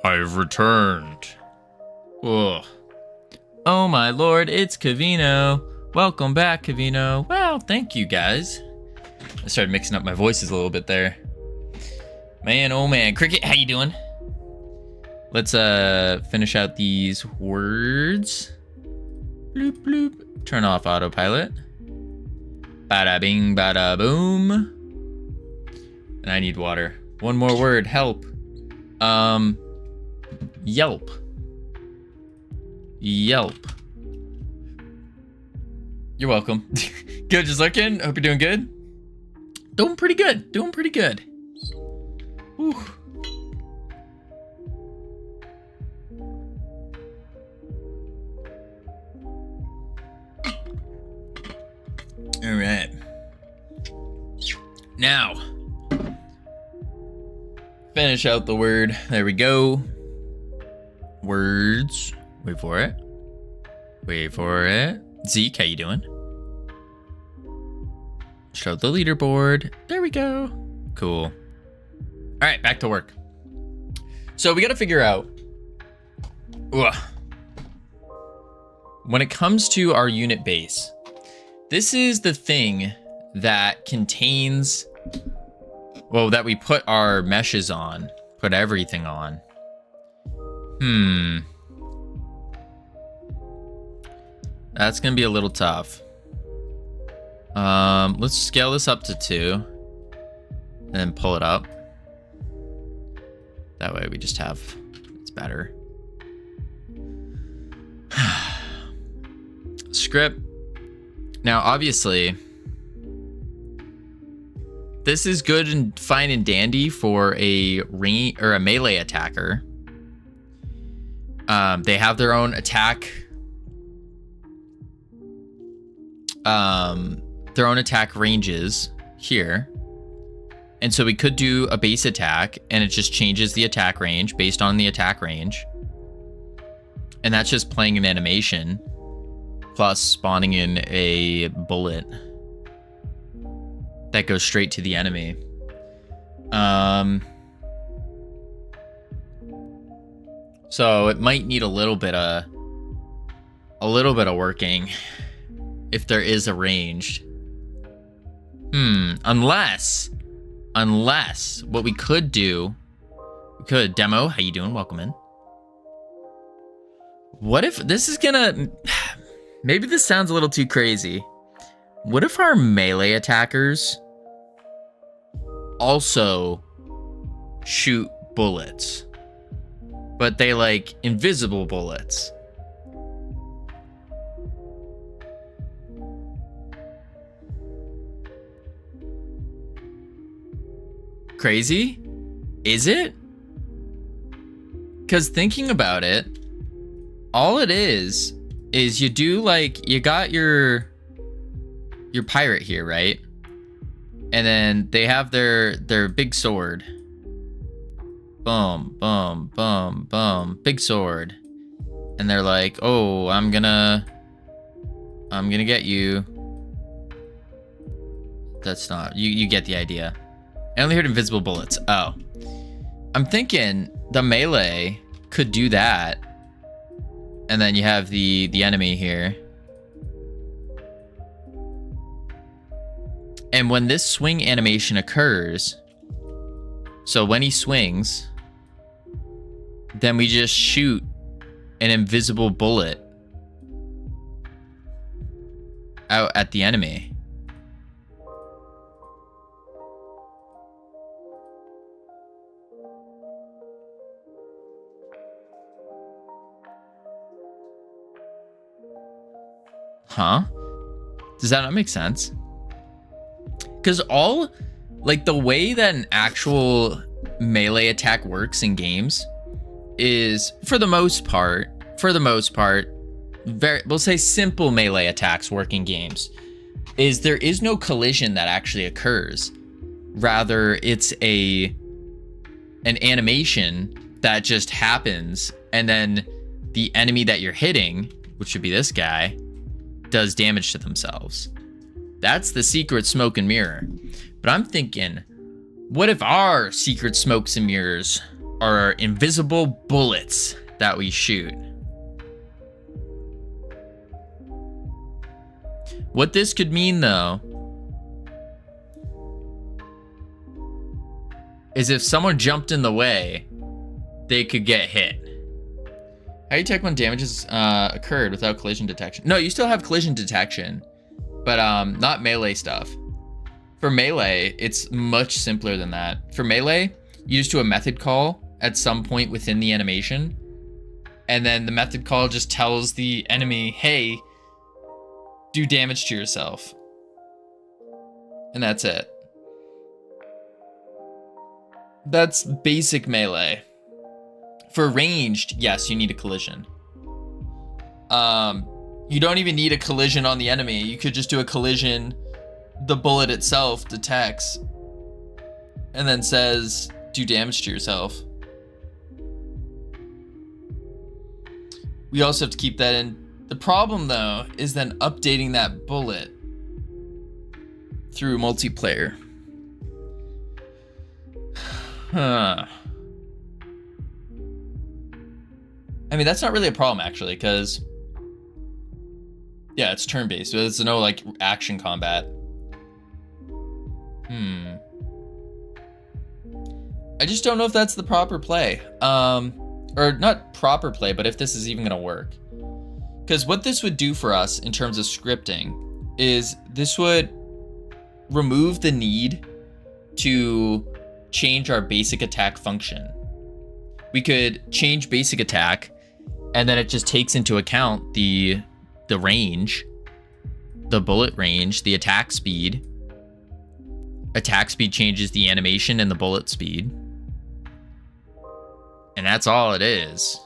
[SPEAKER 1] I've returned. Ugh. Oh my lord, it's Covino. Welcome back, Covino. Wow, thank you guys. I started mixing up my voices a little bit there. Man, oh man. Cricket, how you doing? Let's finish out these words. Bloop bloop. Turn off autopilot. Bada bing, bada boom. And I need water. One more word, help. Yelp. Yelp. You're welcome. Good, just looking. Hope you're doing good. Doing pretty good. Doing pretty good. Whew. All right. Now, finish out the word. There we go. Words. Wait for it. Wait for it. Zeke, how you doing? Show the leaderboard. There we go. Cool. All right, back to work. So we got to figure out. When it comes to our unit base, this is the thing that contains, well, that we put our meshes on, put everything on. That's gonna be a little tough. Let's scale this up to 2 and then pull it up. That way we just have, it's better. Script. Now, obviously, this is good and fine and dandy for a ring or a melee attacker. They have their own attack. Their own attack ranges here. And so we could do a base attack and it just changes the attack range based on the attack range. And that's just playing an animation plus spawning in a bullet that goes straight to the enemy. So it might need a little bit of working if there is a ranged. Unless what we could do, we could demo. How you doing? Welcome in. What if this is gonna, maybe this sounds a little too crazy. What if our melee attackers also shoot bullets, but they like invisible bullets? Crazy? Is it? Because thinking about it, all it is you do like, you got your pirate here, right? And then they have their big sword. Boom, boom, boom, boom, big sword. And they're like, oh, I'm gonna get you. That's not, you get the idea. I only heard invisible bullets. Oh. I'm thinking the melee could do that. And then you have the enemy here. And when this swing animation occurs, so when he swings, then we just shoot an invisible bullet out at the enemy. Huh? Does that not make sense? Because all, like, the way that an actual melee attack works in games is, for the most part, we'll say simple melee attacks work in games, is there is no collision that actually occurs. Rather, it's an animation that just happens, and then the enemy that you're hitting, which should be this guy, does damage to themselves. That's the secret smoke and mirror. But I'm thinking, what if our secret smokes and mirrors are invisible bullets that we shoot. What this could mean, though, is if someone jumped in the way, they could get hit. How do you detect when damage has occurred without collision detection? No, you still have collision detection, but not melee stuff. For melee, it's much simpler than that. For melee, you just do a method call at some point within the animation, and then the method call just tells the enemy, hey, do damage to yourself. And that's it. That's basic melee. For ranged, yes, you need a collision. You don't even need a collision on the enemy. You could just do a collision. The bullet itself detects and then says, do damage to yourself. We also have to keep that in. The problem, though, is then updating that bullet through multiplayer. Huh. I mean, that's not really a problem, actually, because, yeah, it's turn-based. So there's no, like, action combat. I just don't know if that's the proper play. Or not proper play, but if this is even going to work. Because what this would do for us in terms of scripting is this would remove the need to change our basic attack function. We could change basic attack, and then it just takes into account the range, the bullet range, the attack speed. Attack speed changes the animation and the bullet speed. And that's all it is.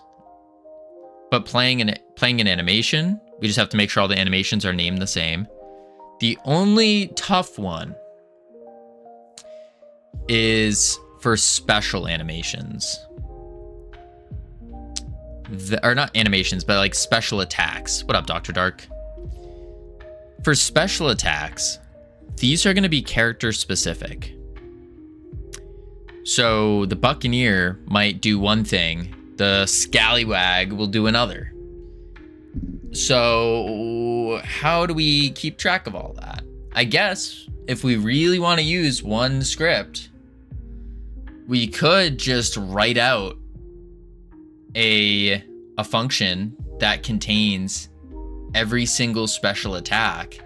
[SPEAKER 1] But playing an animation, we just have to make sure all the animations are named the same. The only tough one is for special animations. Or not animations, but like special attacks. What up, Dr. Dark? For special attacks, these are going to be character specific. So the Buccaneer might do one thing, the Scallywag will do another. So how do we keep track of all that? I guess if we really want to use one script, we could just write out a function that contains every single special attack,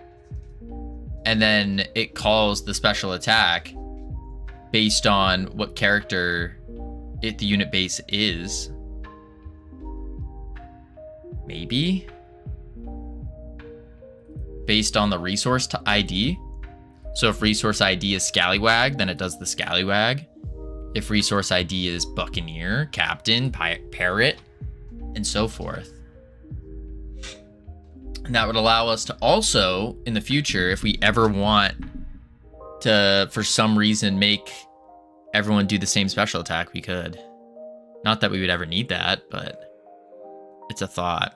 [SPEAKER 1] and then it calls the special attack based on what character the unit base is. Maybe based on the resource ID. So if resource ID is Scallywag, then it does the Scallywag. If resource ID is Buccaneer, Captain, Parrot, and so forth. And that would allow us to also, in the future, if we ever want to, for some reason, make everyone do the same special attack, we could. Not that we would ever need that, but it's a thought.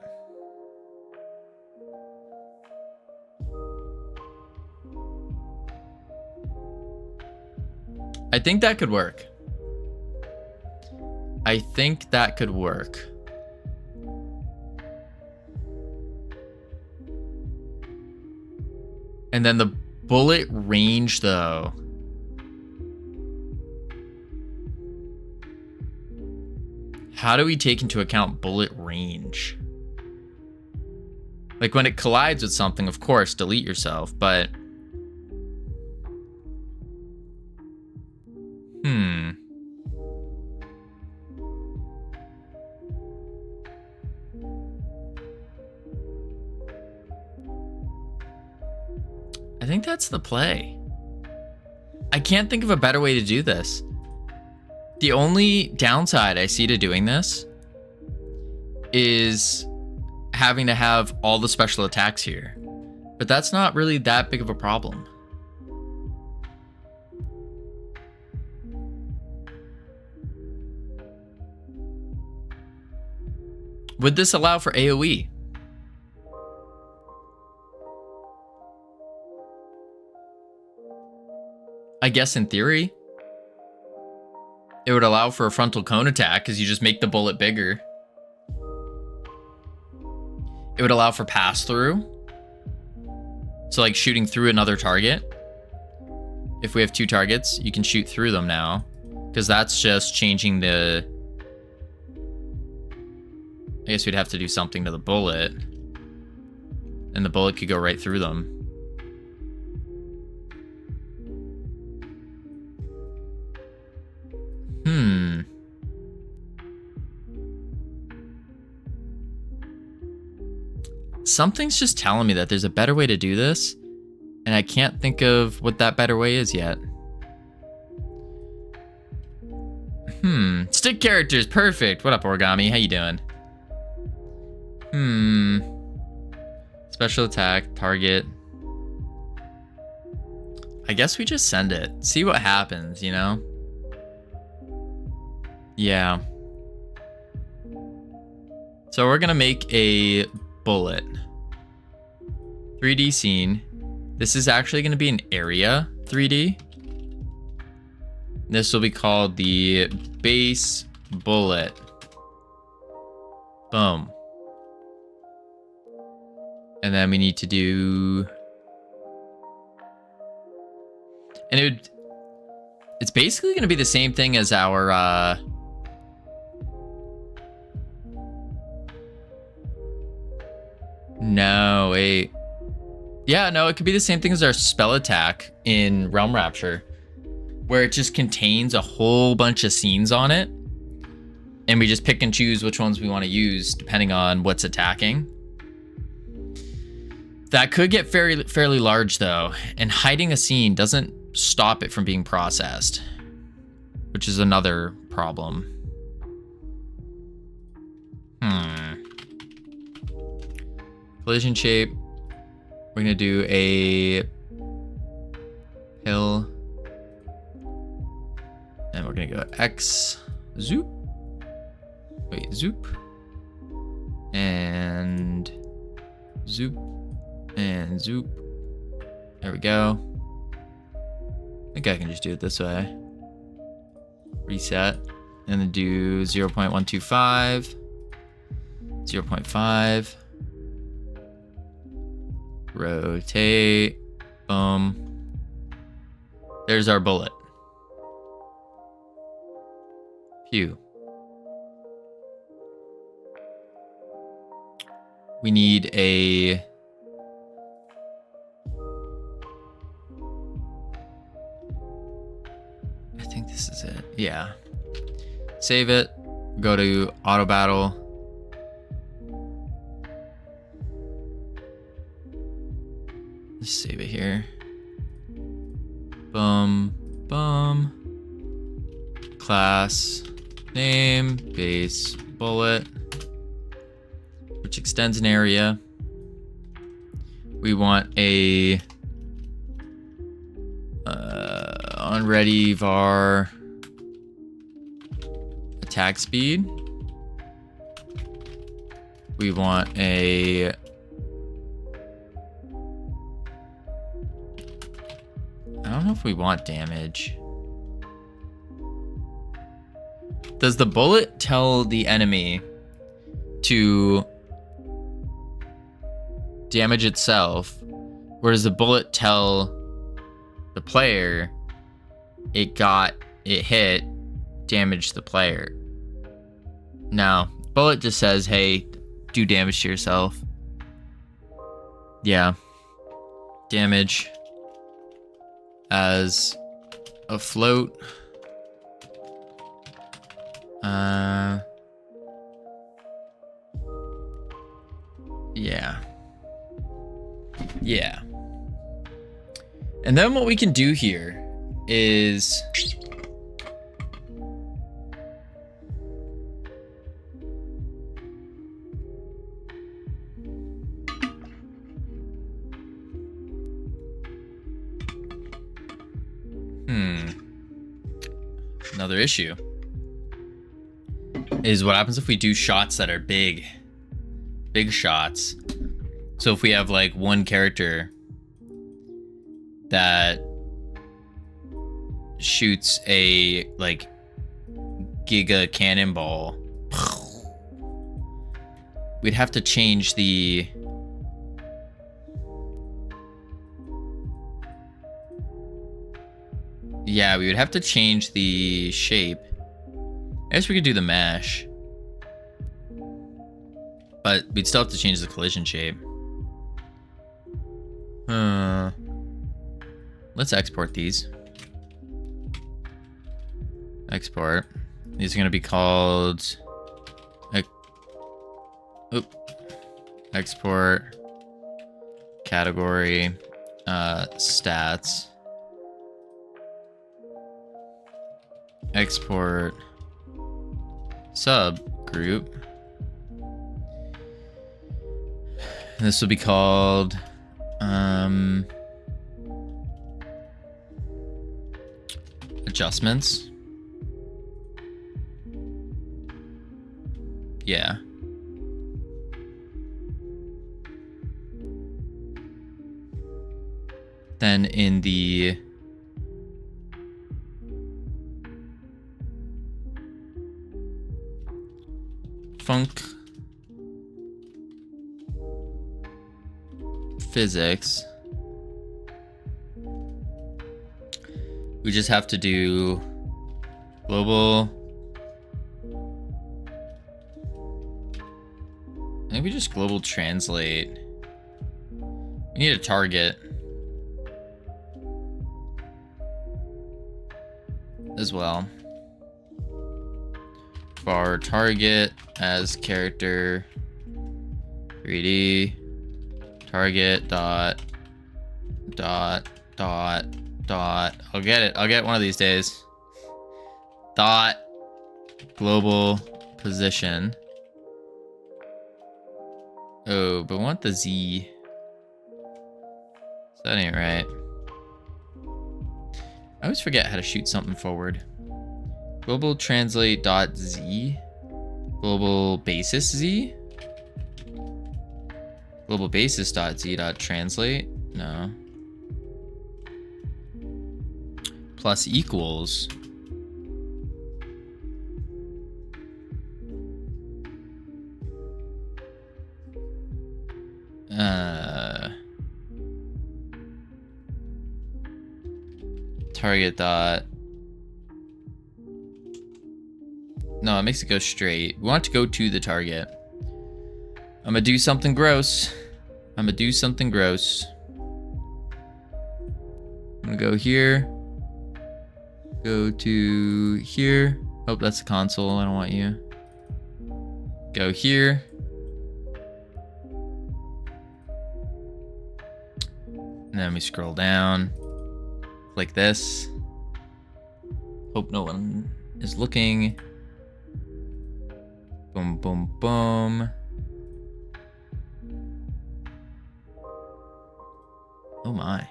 [SPEAKER 1] I think that could work. I think that could work. And then the bullet range, though. How do we take into account bullet range? Like when it collides with something, of course, delete yourself, but... I think that's the play. I can't think of a better way to do this. The only downside I see to doing this is having to have all the special attacks here. But that's not really that big of a problem. Would this allow for AoE? I guess in theory. It would allow for a frontal cone attack because you just make the bullet bigger. It would allow for pass through. So like shooting through another target. If we have 2 targets, you can shoot through them now. Because that's just changing the... I guess we'd have to do something to the bullet. And the bullet could go right through them. Something's just telling me that there's a better way to do this, and I can't think of what that better way is yet. Stick characters, perfect. What up, Origami? How you doing? Special attack, target. I guess we just send it. See what happens, you know? Yeah. So we're gonna make a bullet. 3D scene. This is actually gonna be an area 3D. This will be called the base bullet. Boom. And then we need to do... And it's basically going to be the same thing as our... No, wait. Yeah, no, it could be the same thing as our spell attack in Realm Rapture, where it just contains a whole bunch of scenes on it. And we just pick and choose which ones we want to use depending on what's attacking. That could get fairly large though, and hiding a scene doesn't stop it from being processed, which is another problem. Collision shape. We're gonna do a hill, and we're gonna go X, zoop. Wait, zoop, and zoop, and zoop. There we go. I think I can just do it this way. Reset, and then do 0.125, 0.5. Rotate. Boom. There's our bullet. Pew. We need a... I think this is it. Yeah. Save it. Go to auto battle. Let's save it here. Boom, boom. Class name, base bullet, which extends an area. We want a onReady var attack speed. We want a I don't know if we want damage. Does the bullet tell the enemy to damage itself, or does the bullet tell the player it hit, damage the player? No, bullet just says, hey, do damage to yourself. Yeah. Damage as a float. Yeah. And then what we can do here is another issue is what happens if we do shots that are big shots. So if we have like one character that shoots a like Giga Cannonball. We'd have to change the... Yeah, we would have to change the shape. I guess we could do the mash. But we'd still have to change the collision shape. Let's export these. Export. These are going to be called... Export. Category. Stats. Export. Subgroup. This will be called... adjustments. Yeah. Then in the func physics, we just have to do global. Maybe just global translate. We need a target as well. Bar target as character 3D target dot. I'll get it. I'll get one of these days. Dot global position. Oh, but I want the Z. So that ain't right. I always forget how to shoot something forward. Global translate dot Z. Global basis Z. Global basis dot Z dot translate. No. Plus equals. Target dot. No, it makes it go straight. We want it to go to the target. I'm gonna do something gross. I'm gonna do something gross. I'm gonna go here. Go to here. Oh, that's the console. I don't want you. Go here. And then we scroll down. Like this. Hope no one is looking. Boom, boom, boom. Oh my.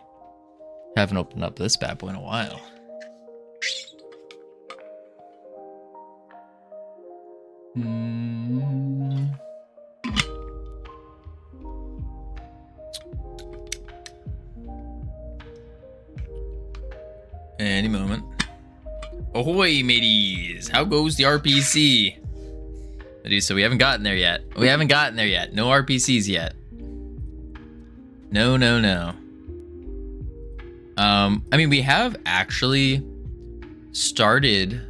[SPEAKER 1] Haven't opened up this bad boy in a while. Any moment. Ahoy, mateys! How goes the RPC? Dude, so we haven't gotten there yet. We haven't gotten there yet. No RPCs yet. No, no, no. I mean, we have actually started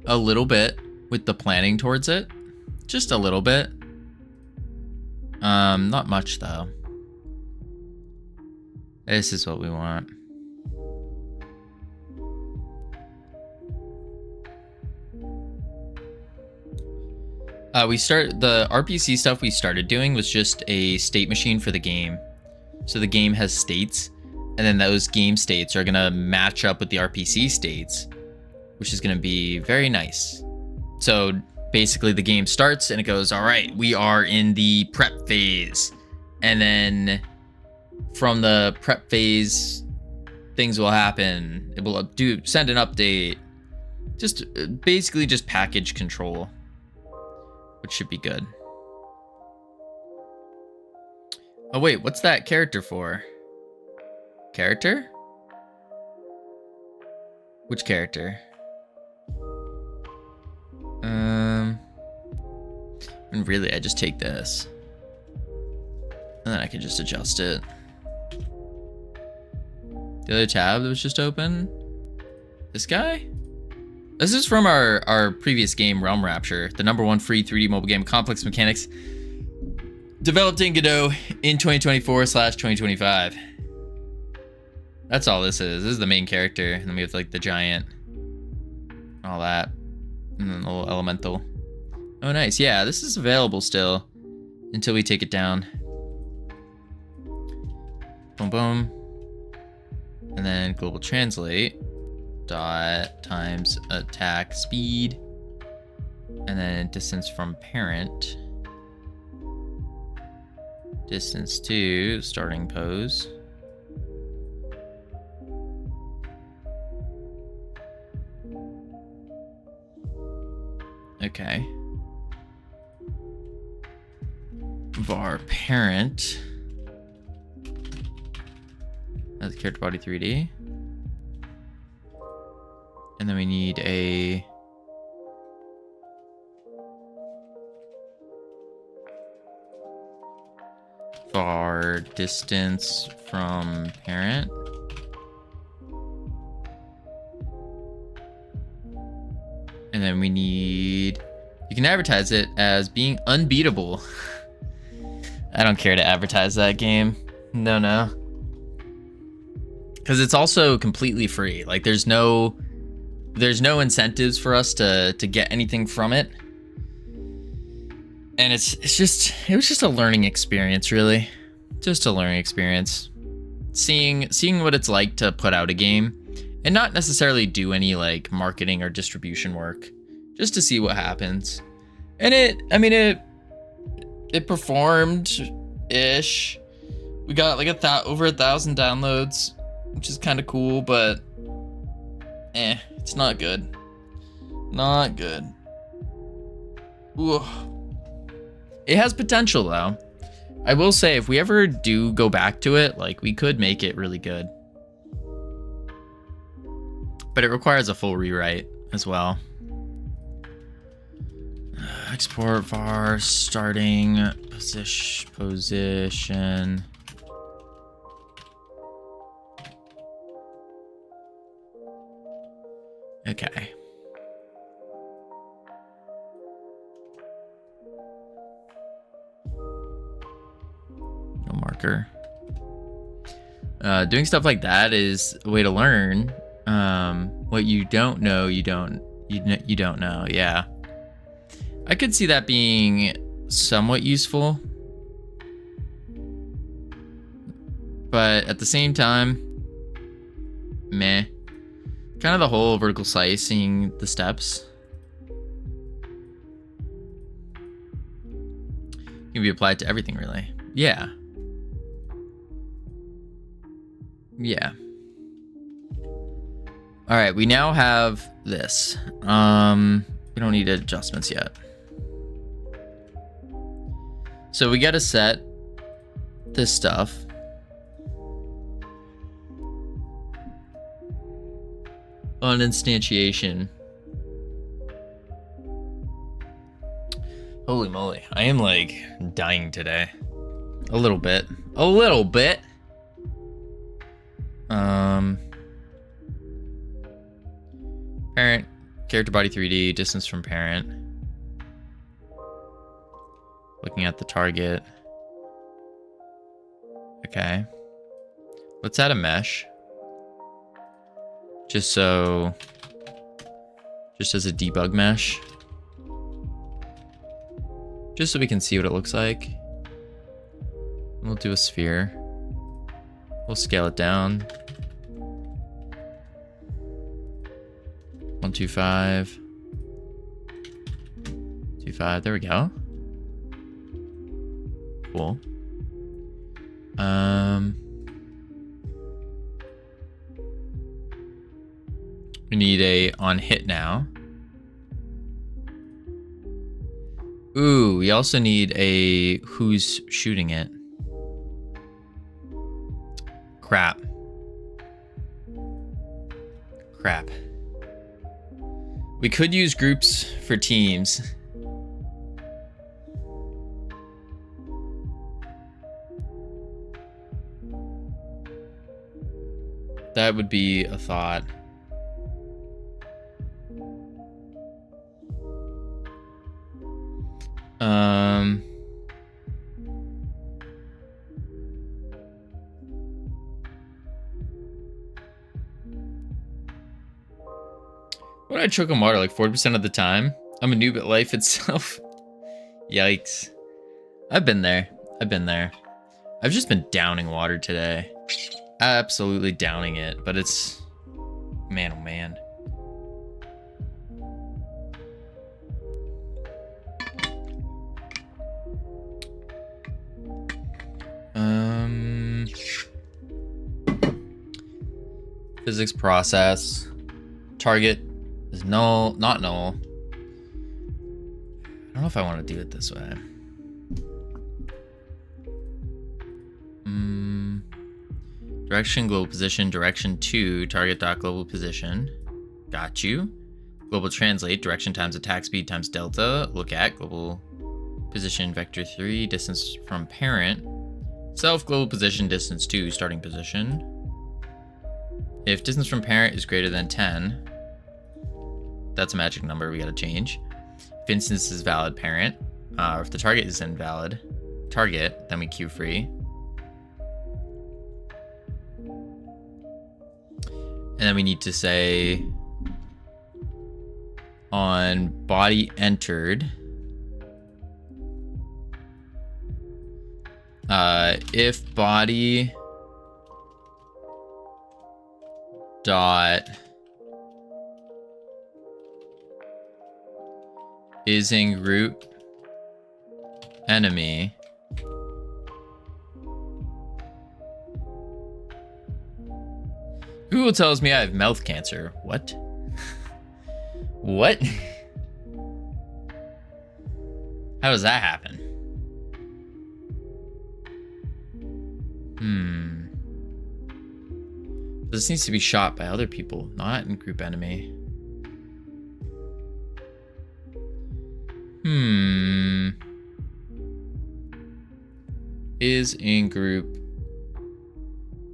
[SPEAKER 1] a little bit with the planning towards it. Just a little bit. Not much though. This is what we want. The RPC stuff we started doing was just a state machine for the game. So the game has states, and then those game states are gonna match up with the RPC states, which is gonna be very nice. So basically the game starts and it goes, all right, we are in the prep phase. And then from the prep phase, things will happen. It will send an update. Just basically just package control, which should be good. Oh wait, what's that character for? Character? Which character? then really I just take this. And then I can just adjust it. The other tab that was just open. This guy? This is from our previous game, Realm Rapture, the #1 free 3D mobile game, complex mechanics, developed in Godot in 2024/2025. That's all this is. This is the main character, and then we have like the giant, all that, and then the little elemental. Oh, nice. Yeah, this is available still until we take it down. Boom, boom. And then global translate. Dot times attack speed. And then distance from parent. Distance to starting pose. Okay. Var parent. That's character body 3D. And then we need a var distance from parent. And then we need, you can advertise it as being unbeatable. I don't care to advertise that game. No. Because it's also completely free. Like there's no incentives for us to get anything from it. And it was just a learning experience, really. Just a learning experience. Seeing what it's like to put out a game and not necessarily do any like marketing or distribution work, just to see what happens. And it performed ish. We got like over 1,000 downloads, which is kind of cool, but it's not good. Not good. Ooh. It has potential though. I will say if we ever do go back to it, like we could make it really good. But it requires a full rewrite as well. Export var starting position. Okay. No marker. Doing stuff like that is a way to learn. What you don't know, you don't know. Yeah. I could see that being somewhat useful. But at the same time, meh. Kind of the whole vertical slicing the steps can be applied to everything, really. Yeah. All right, we now have this. We don't need adjustments yet. So we got to set this stuff. On instantiation. Holy moly. I am like dying today. A little bit. Parent, character body 3D, distance from parent. Looking at the target. Okay. Let's add a mesh. Just as a debug mesh. Just so we can see what it looks like. We'll do a sphere. We'll scale it down. 125. 25. There we go. Cool. We need a on hit now. Ooh, we also need a who's shooting it. Crap. We could use groups for teams. That would be a thought. What did I choke on water like 40% of the time? I'm a noob at life itself. Yikes. I've been there. I've been there. I've just been downing water today. Absolutely downing it, but it's... Man, oh man. Physics process. Target is null, not null. I don't know if I want to do it this way. Direction, global position, direction to target dot global position. Got you. Global translate, direction times attack speed times delta. Look at global position, vector 3, distance from parent. Self, global position, distance to starting position. If distance from parent is greater than 10, that's a magic number we gotta change. If instance is valid parent, or if the target is invalid target, then we queue free. And then we need to say on body entered, if body dot is in group enemy, Google tells me I have mouth cancer. What? What? How does that happen? This needs to be shot by other people, not in group enemy. Is in group.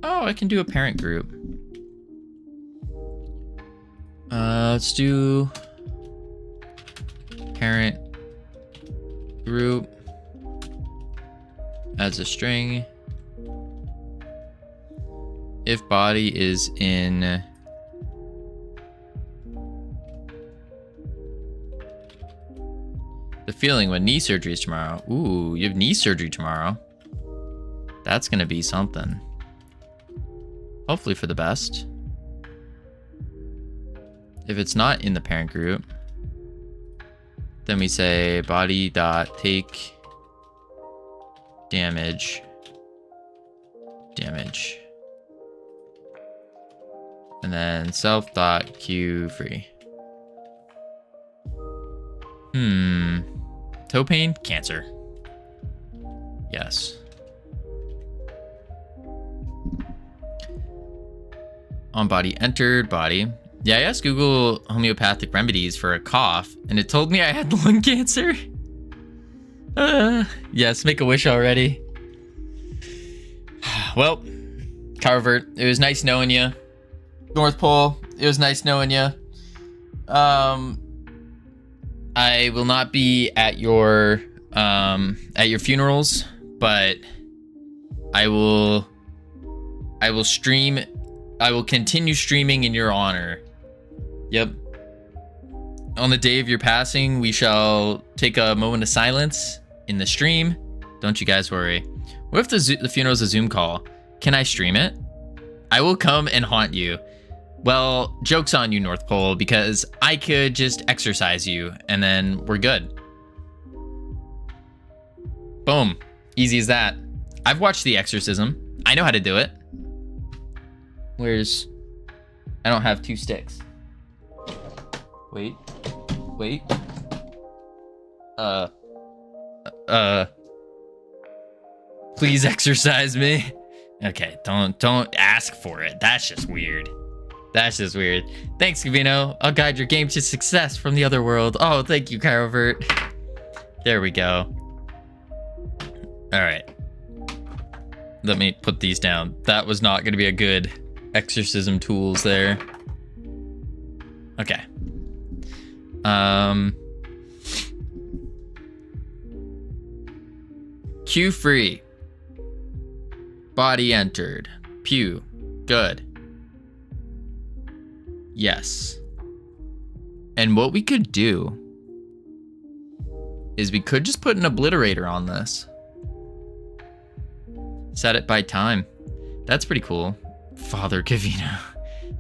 [SPEAKER 1] Oh, I can do a parent group. Let's do parent group as a string. If body is in the feeling when knee surgery is tomorrow. Ooh, you have knee surgery tomorrow. That's gonna be something. Hopefully for the best. If it's not in the parent group, then we say body dot take damage. And then self dot queue free. Toe pain, cancer. Yes. On body entered, body. Yeah, I asked Google homeopathic remedies for a cough, and it told me I had lung cancer. Yes, make a wish already. Well, Carvert, it was nice knowing you. North Pole, it was nice knowing you. I will not be at your funerals, but I will stream. I will continue streaming in your honor. Yep. On the day of your passing, we shall take a moment of silence in the stream. Don't you guys worry. What if the funeral is a Zoom call? Can I stream it? I will come and haunt you. Well, joke's on you, North Pole, because I could just exorcise you and then we're good. Boom. Easy as that. I've watched The Exorcism. I know how to do it. I don't have 2 sticks. Wait. Please exercise me. Okay, don't ask for it. That's just weird. Thanks, Covino. I'll guide your game to success from the other world. Oh, thank you, Kyrovert. There we go. All right. Let me put these down. That was not going to be a good exorcism tools there. Okay. Q free. Body entered. Pew. Good. Yes. And what we could do is we could just put an obliterator on this. Set it by time. That's pretty cool. Father Covino.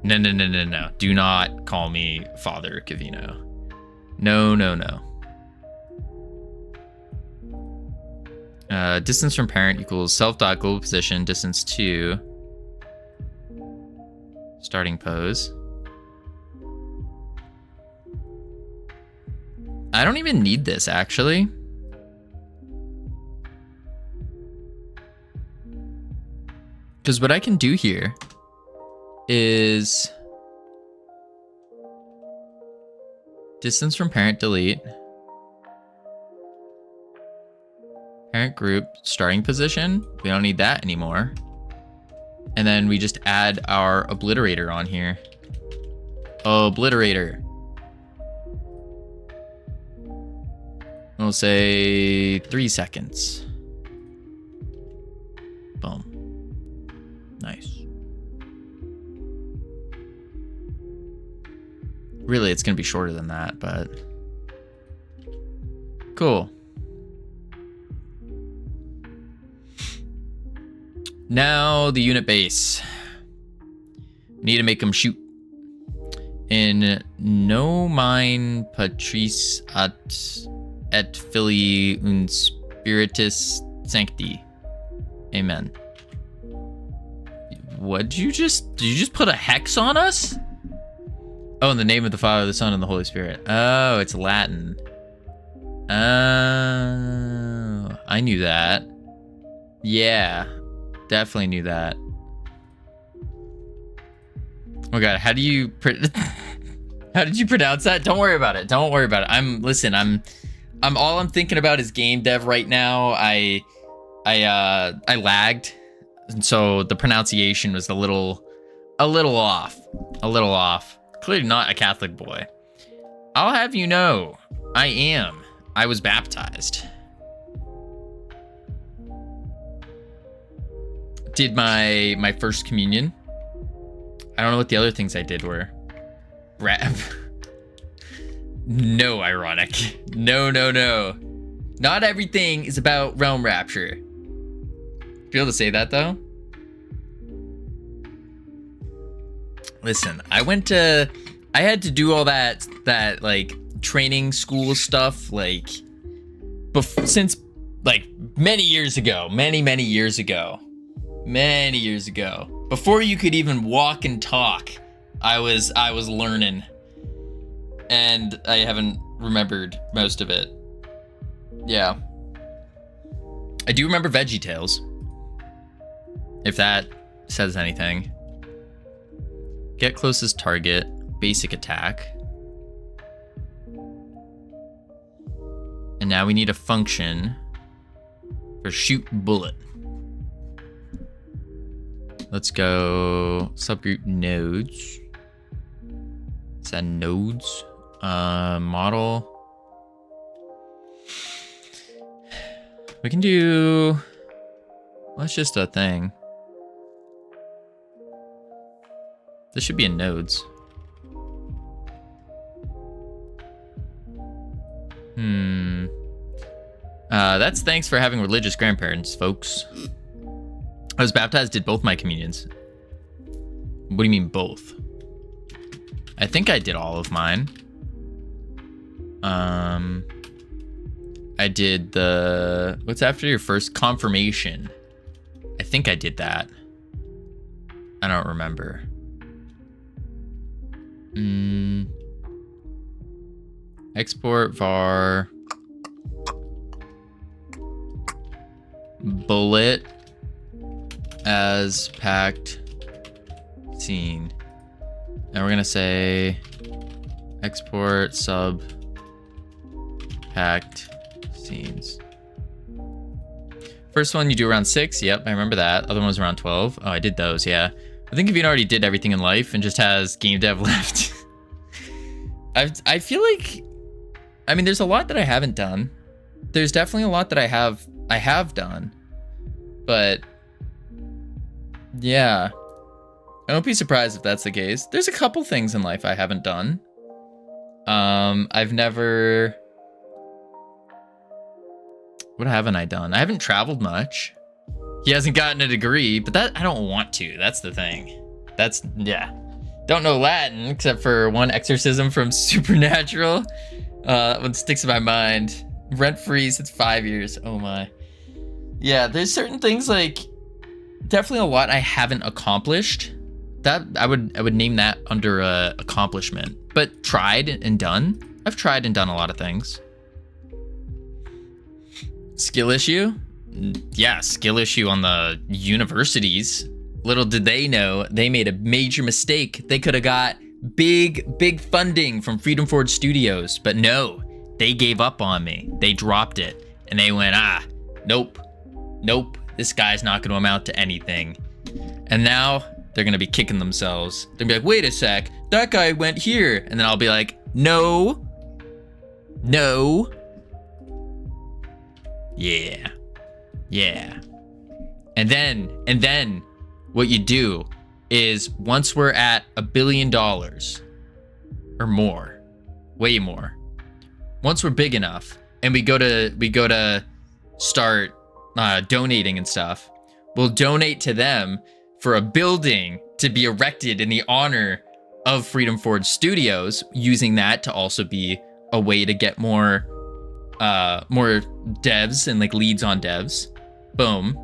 [SPEAKER 1] No. Do not call me Father Covino. No. Distance from parent equals self-dot global position, distance to starting pose. I don't even need this, actually. Because what I can do here is distance from parent, delete. Parent group, starting position. We don't need that anymore. And then we just add our obliterator on here. Obliterator. We'll say 3 seconds. Boom. Nice. Really, it's going to be shorter than that, but cool. Now the unit base. Need to make them shoot. In no mine Patrice et Filii un Spiritus Sancti. Amen. Did you just put a hex on us? Oh, in the name of the Father, the Son, and the Holy Spirit. Oh, it's Latin. Oh, I knew that. Yeah, definitely knew that. Oh god, how did you pronounce that? Don't worry about it. Don't worry about it. I'm all I'm thinking about is game dev right now. I lagged, and so the pronunciation was a little off. Clearly not a Catholic boy. I'll have you know, I was baptized. Did my first communion. I don't know what the other things I did were. Rap. No, ironic. No. Not everything is about realm rapture. Be able to say that though? Listen, I had to do all that like training school stuff like since like many years ago. Before you could even walk and talk, I was learning, and I haven't remembered most of it. Yeah, I do remember VeggieTales, if that says anything. Get closest target, basic attack, and now we need a function for shoot bullet. Let's go subgroup nodes. Is that nodes? Model. We can do, that's just a thing. This should be in nodes. That's thanks for having religious grandparents, folks. I was baptized, did both my communions. What do you mean both? I think I did all of mine. I did the, what's after your first confirmation? I think I did that. I don't remember. Export var bullet as packed scene, and we're gonna say export sub packed scenes. First one you do around 6. Yep, I remember that. Other one was around 12. Oh, I did those. Yeah. I think Covino already did everything in life and just has game dev left. I feel like, I mean, there's a lot that I haven't done. There's definitely a lot that I have done, but yeah, I won't be surprised if that's the case. There's a couple things in life I haven't done. I've never, what haven't I done? I haven't traveled much. He hasn't gotten a degree, but that I don't want to. That's the thing. That's, yeah. Don't know Latin except for one exorcism from Supernatural. That one sticks in my mind. Rent free since 5 years. Oh my. Yeah, there's certain things like, definitely a lot I haven't accomplished. That I would name that under accomplishment. But tried and done. I've tried and done a lot of things. Skill issue? Yeah, skill issue on the universities. Little did they know, they made a major mistake. They could have got big funding from Freedom Forge Studios, but no, they gave up on me. They dropped it, and they went, nope, this guy's not going to amount to anything. And now they're going to be kicking themselves. They're going to be like, wait a sec, that guy went here. And then I'll be like, no. Yeah. And then what you do is once we're at $1 billion or more, way more, once we're big enough and we go to start donating and stuff, we'll donate to them for a building to be erected in the honor of Freedom Forge Studios, using that to also be a way to get more devs and like leads on devs. Boom.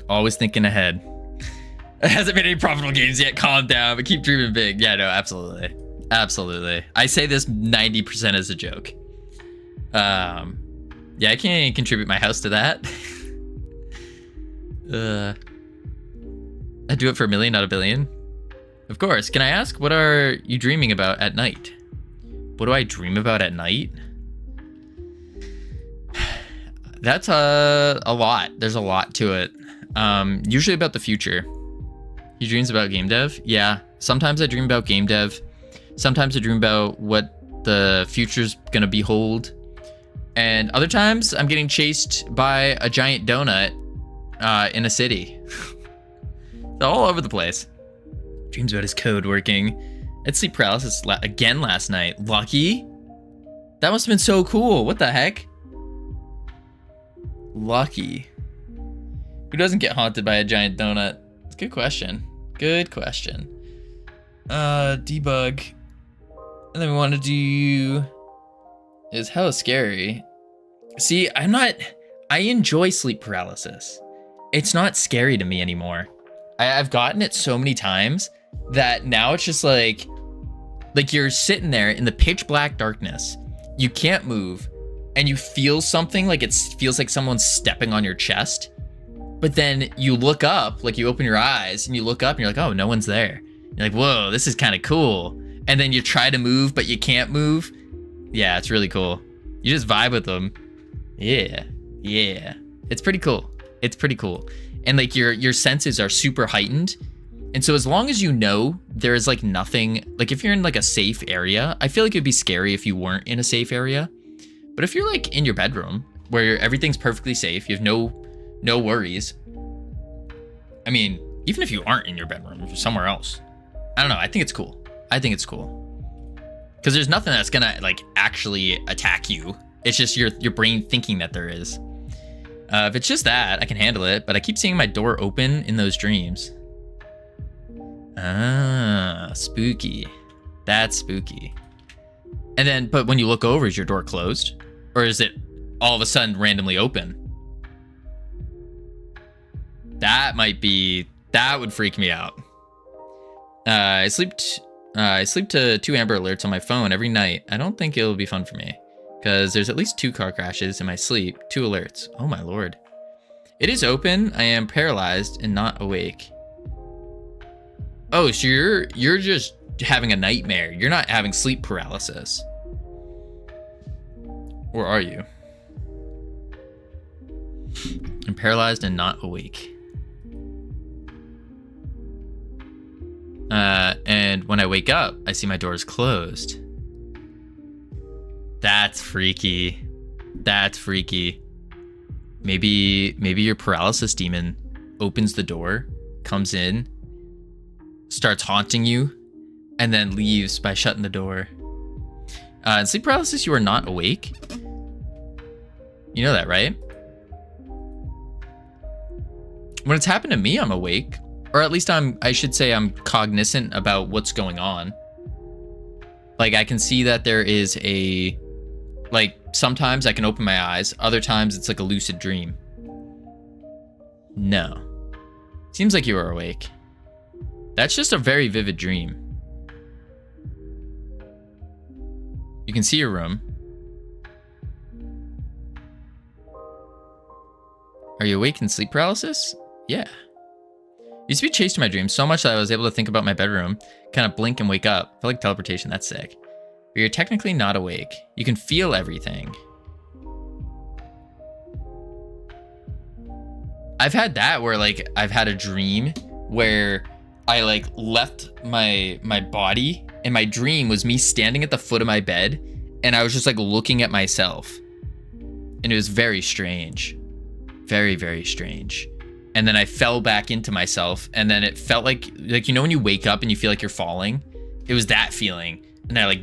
[SPEAKER 1] Always thinking ahead. It hasn't made any profitable games yet. Calm down, but keep dreaming big. Yeah, no, absolutely. I say this 90% as a joke. Yeah, I can't contribute my house to that. I'd do it for $1 million, not $1 billion. Of course. Can I ask, what are you dreaming about at night? What do I dream about at night? That's a lot. There's a lot to it. Usually about the future. He dreams about game dev? Yeah. Sometimes I dream about game dev. Sometimes I dream about what the future's gonna behold. And other times I'm getting chased by a giant donut in a city. It's all over the place. Dreams about his code working. I had sleep paralysis again last night. Lucky? That must have been so cool. What the heck? Lucky. Who doesn't get haunted by a giant donut? It's a good question. Debug. And then we want to do is hella scary. See, I enjoy sleep paralysis. It's not scary to me anymore. I've gotten it so many times that now it's just like you're sitting there in the pitch black darkness. You can't move and you feel something, like it feels like someone's stepping on your chest. But then you look up, like you open your eyes and you look up and you're like, oh, no one's there. You're like, whoa, this is kind of cool. And then you try to move, but you can't move. Yeah, it's really cool. You just vibe with them. Yeah. It's pretty cool. And like your senses are super heightened. And so as long as you know there is like nothing, like if you're in like a safe area, I feel like it'd be scary if you weren't in a safe area. But if you're like in your bedroom where everything's perfectly safe, you have no worries. I mean, even if you aren't in your bedroom, if you're somewhere else, I don't know. I think it's cool. Because there's nothing that's gonna like actually attack you. It's just your brain thinking that there is. If it's just that, I can handle it. But I keep seeing my door open in those dreams. Ah, spooky. That's spooky. And then, but when you look over, is your door closed? Or is it all of a sudden randomly open? That would freak me out. I sleep to 2 Amber Alerts on my phone every night. I don't think it'll be fun for me, because there's at least 2 car crashes in my sleep, 2 alerts. Oh my lord. It is open. I am paralyzed and not awake. Oh, so you're just having a nightmare. You're not having sleep paralysis. Or are you? I'm paralyzed and not awake. And when I wake up, I see my doors closed. That's freaky. That's freaky. Maybe your paralysis demon opens the door, comes in, starts haunting you, and then leaves by shutting the door. In sleep paralysis, you are not awake. You know that, right? When it's happened to me, I'm awake. Or at least I should say I'm cognizant about what's going on. Like, I can see that there is like, sometimes I can open my eyes. Other times it's like a lucid dream. No. Seems like you are awake. That's just a very vivid dream. You can see your room. Are you awake in sleep paralysis? Yeah. Used to be chased in my dreams so much that I was able to think about my bedroom, kind of blink and wake up. I feel like teleportation, that's sick. But you're technically not awake. You can feel everything. I've had that where like I've had a dream where I like left my body and my dream was me standing at the foot of my bed and I was just like looking at myself. And it was very strange. Very, very strange. And then I fell back into myself and then it felt like, you know, when you wake up and you feel like you're falling, it was that feeling. And I like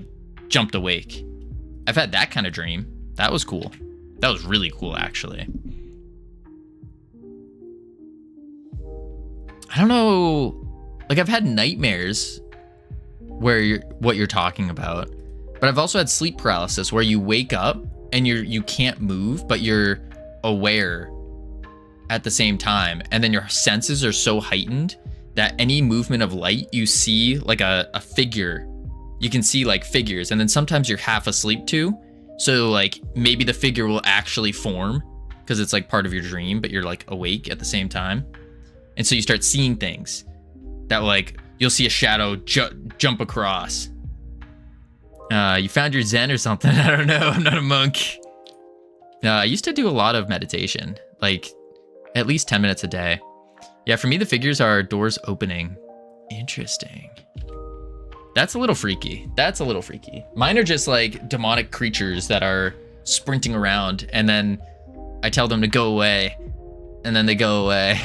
[SPEAKER 1] jumped awake. I've had that kind of dream. That was cool. That was really cool, actually. I don't know. Like, I've had nightmares where what you're talking about, but I've also had sleep paralysis where you wake up and you can't move, but you're aware at the same time, and then your senses are so heightened that any movement of light you see like a figure. You can see like figures, and then sometimes you're half asleep too, so like maybe the figure will actually form because it's like part of your dream, but you're like awake at the same time, and so you start seeing things that like you'll see a shadow jump across. You found your Zen or something. I don't know. I'm not a monk. I used to do a lot of meditation, like at least 10 minutes a day. Yeah, for me, the figures are doors opening. Interesting. That's a little freaky. That's a little freaky. Mine are just like demonic creatures that are sprinting around, and then I tell them to go away, and then they go away.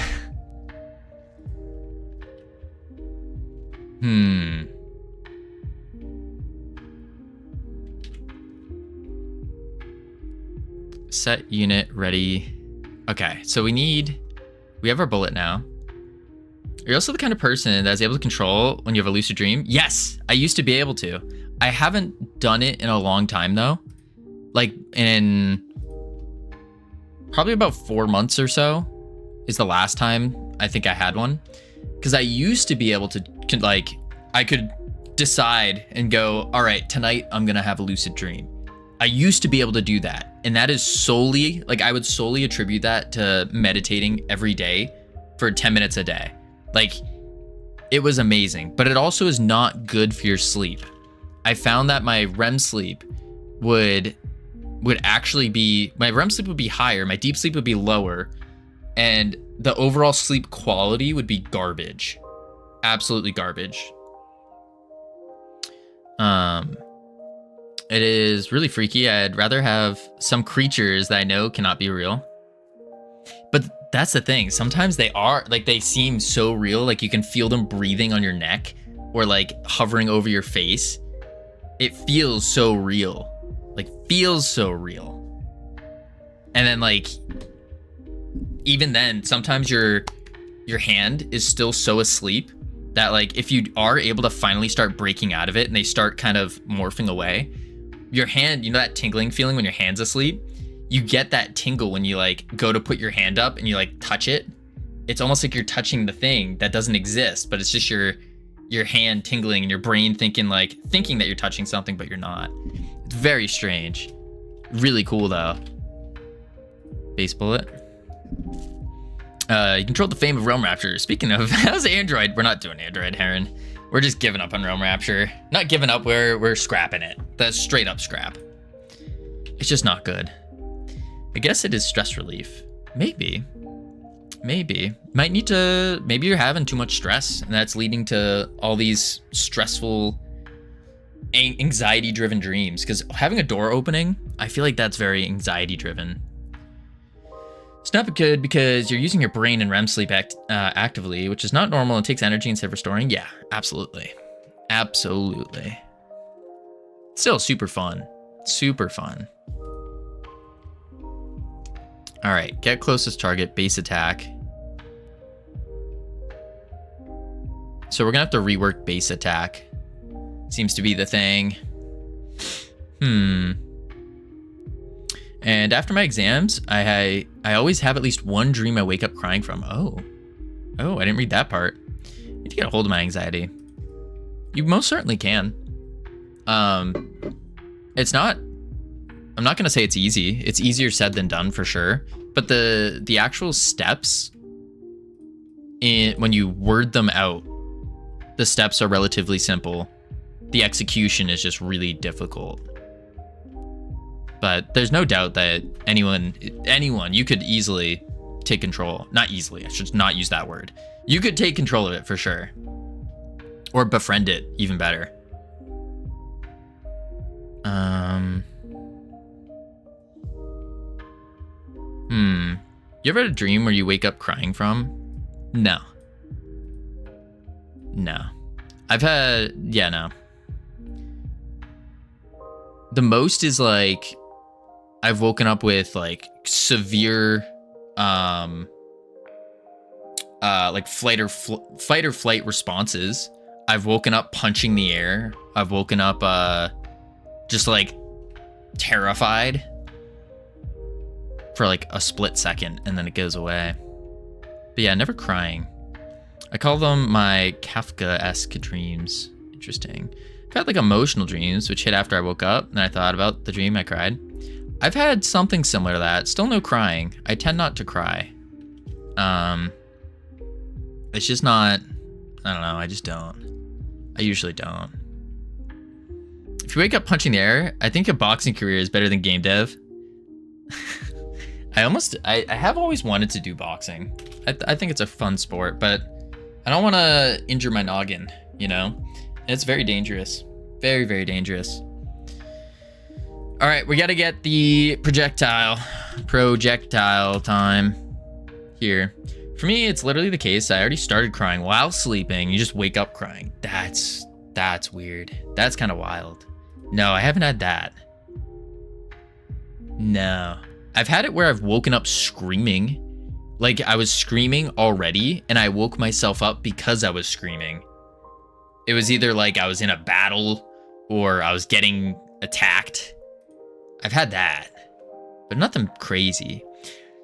[SPEAKER 1] Set unit ready. Okay, so we have our bullet now. You're also the kind of person that's able to control when you have a lucid dream. Yes, I used to be able to. I haven't done it in a long time though. Like in probably about 4 months or so is the last time I think I had one. Because I used to be able to, like, I could decide and go, all right, tonight I'm gonna have a lucid dream. I used to be able to do that. And that is solely, like, I would solely attribute that to meditating every day for 10 minutes a day. Like, it was amazing, but it also is not good for your sleep. I found that my REM sleep would actually be, my REM sleep would be higher, my deep sleep would be lower, and the overall sleep quality would be garbage. Absolutely garbage. It is really freaky. I'd rather have some creatures that I know cannot be real. But that's the thing. Sometimes they are, like, they seem so real. Like, you can feel them breathing on your neck or, like, hovering over your face. It feels so real. Like, feels so real. And then, like, even then, sometimes your hand is still so asleep that, like, if you are able to finally start breaking out of it and they start kind of morphing away, your hand, you know that tingling feeling when your hand's asleep? You get that tingle when you like go to put your hand up and you like touch it. It's almost like you're touching the thing that doesn't exist, but it's just your hand tingling and your brain thinking that you're touching something, but you're not. It's very strange. Really cool though. Base bullet. You controlled the fame of Realm Rapture. Speaking of, how's Android? We're not doing Android, Heron. We're just giving up on Realm Rapture. Not giving up, we're scrapping it. That's straight up scrap. It's just not good. I guess it is stress relief. Maybe. Maybe. Might need to... Maybe you're having too much stress, and that's leading to all these stressful, anxiety-driven dreams. Because having a door opening, I feel like that's very anxiety-driven. It's not good because you're using your brain in REM sleep actively, which is not normal and takes energy instead of restoring. Yeah, absolutely. Absolutely. Still super fun. Super fun. All right, get closest target, base attack. So we're gonna have to rework base attack. Seems to be the thing. And after my exams, I always have at least one dream I wake up crying from. Oh, I didn't read that part. I need to get a hold of my anxiety. You most certainly can. It's not, I'm not gonna say it's easy. It's easier said than done for sure. But the actual steps when you word them out, the steps are relatively simple. The execution is just really difficult. But there's no doubt that anyone, you could easily take control. Not easily, I should not use that word. You could take control of it for sure. Or befriend it, even better. You ever had a dream where you wake up crying from? No. No. I've had, yeah, no. The most is like, I've woken up with like severe, like fight or flight responses. I've woken up punching the air. I've woken up, just like terrified for like a split second and then it goes away. But yeah, never crying. I call them my Kafka-esque dreams. Interesting. I've had like emotional dreams, which hit after I woke up and I thought about the dream, I cried. I've had something similar to that. Still no crying. I tend not to cry. It's just not, I don't know, I just don't. I usually don't. If you wake up punching the air, I think a boxing career is better than game dev. I have always wanted to do boxing. I think it's a fun sport, but I don't want to injure my noggin, you know? And it's very dangerous. Very, very dangerous. All right, we got to get the projectile time here. For me, it's literally the case. I already started crying while sleeping. You just wake up crying. That's weird. That's kind of wild. No, I haven't had that. No. I've had it where I've woken up screaming. Like I was screaming already and I woke myself up because I was screaming. It was either like I was in a battle or I was getting attacked. I've had that, but nothing crazy.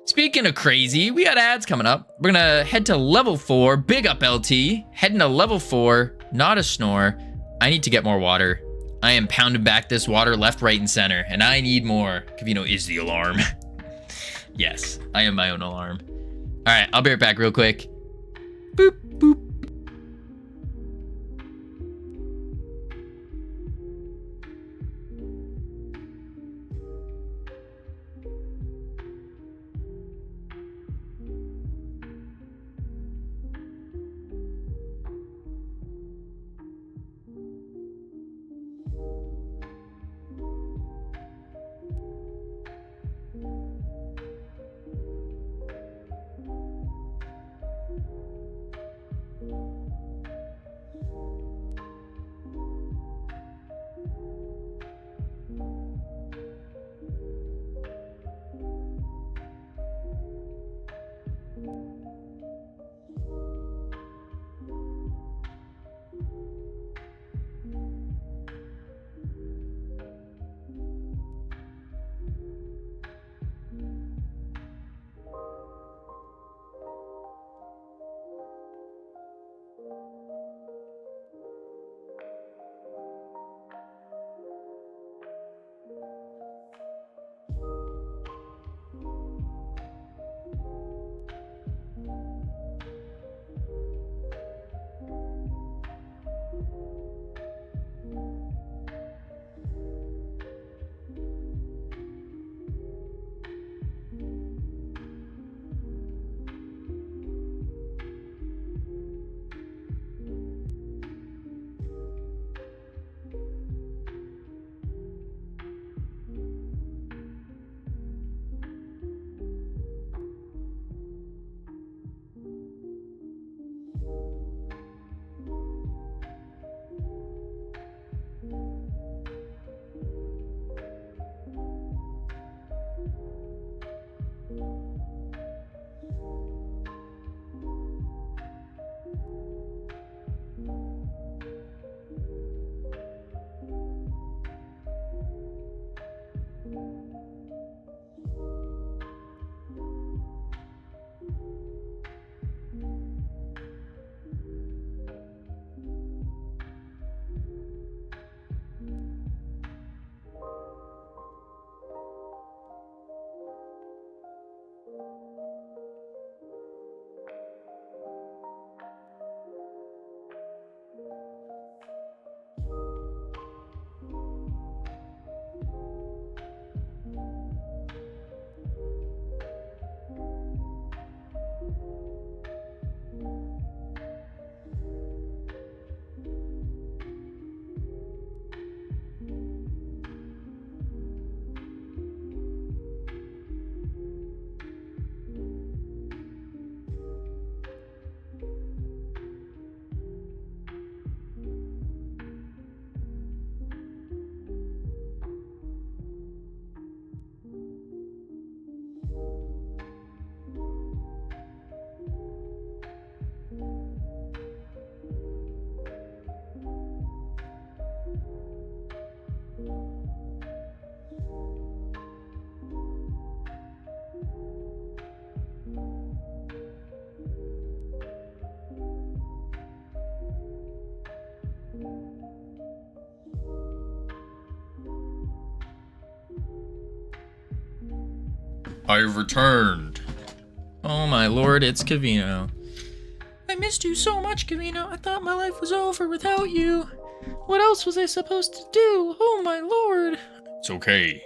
[SPEAKER 1] Speaking of crazy, we got ads coming up. We're gonna head to level 4, big up LT, heading to level 4, not a snore. I need to get more water. I am pounding back this water left, right, and center, and I need more. Covino is the alarm. Yes, I am my own alarm. All right, I'll be right back real quick. Boop, boop. I've returned. Oh my lord, it's Covino. I missed you so much, Covino. I thought my life was over without you. What else was I supposed to do? Oh my lord. It's okay.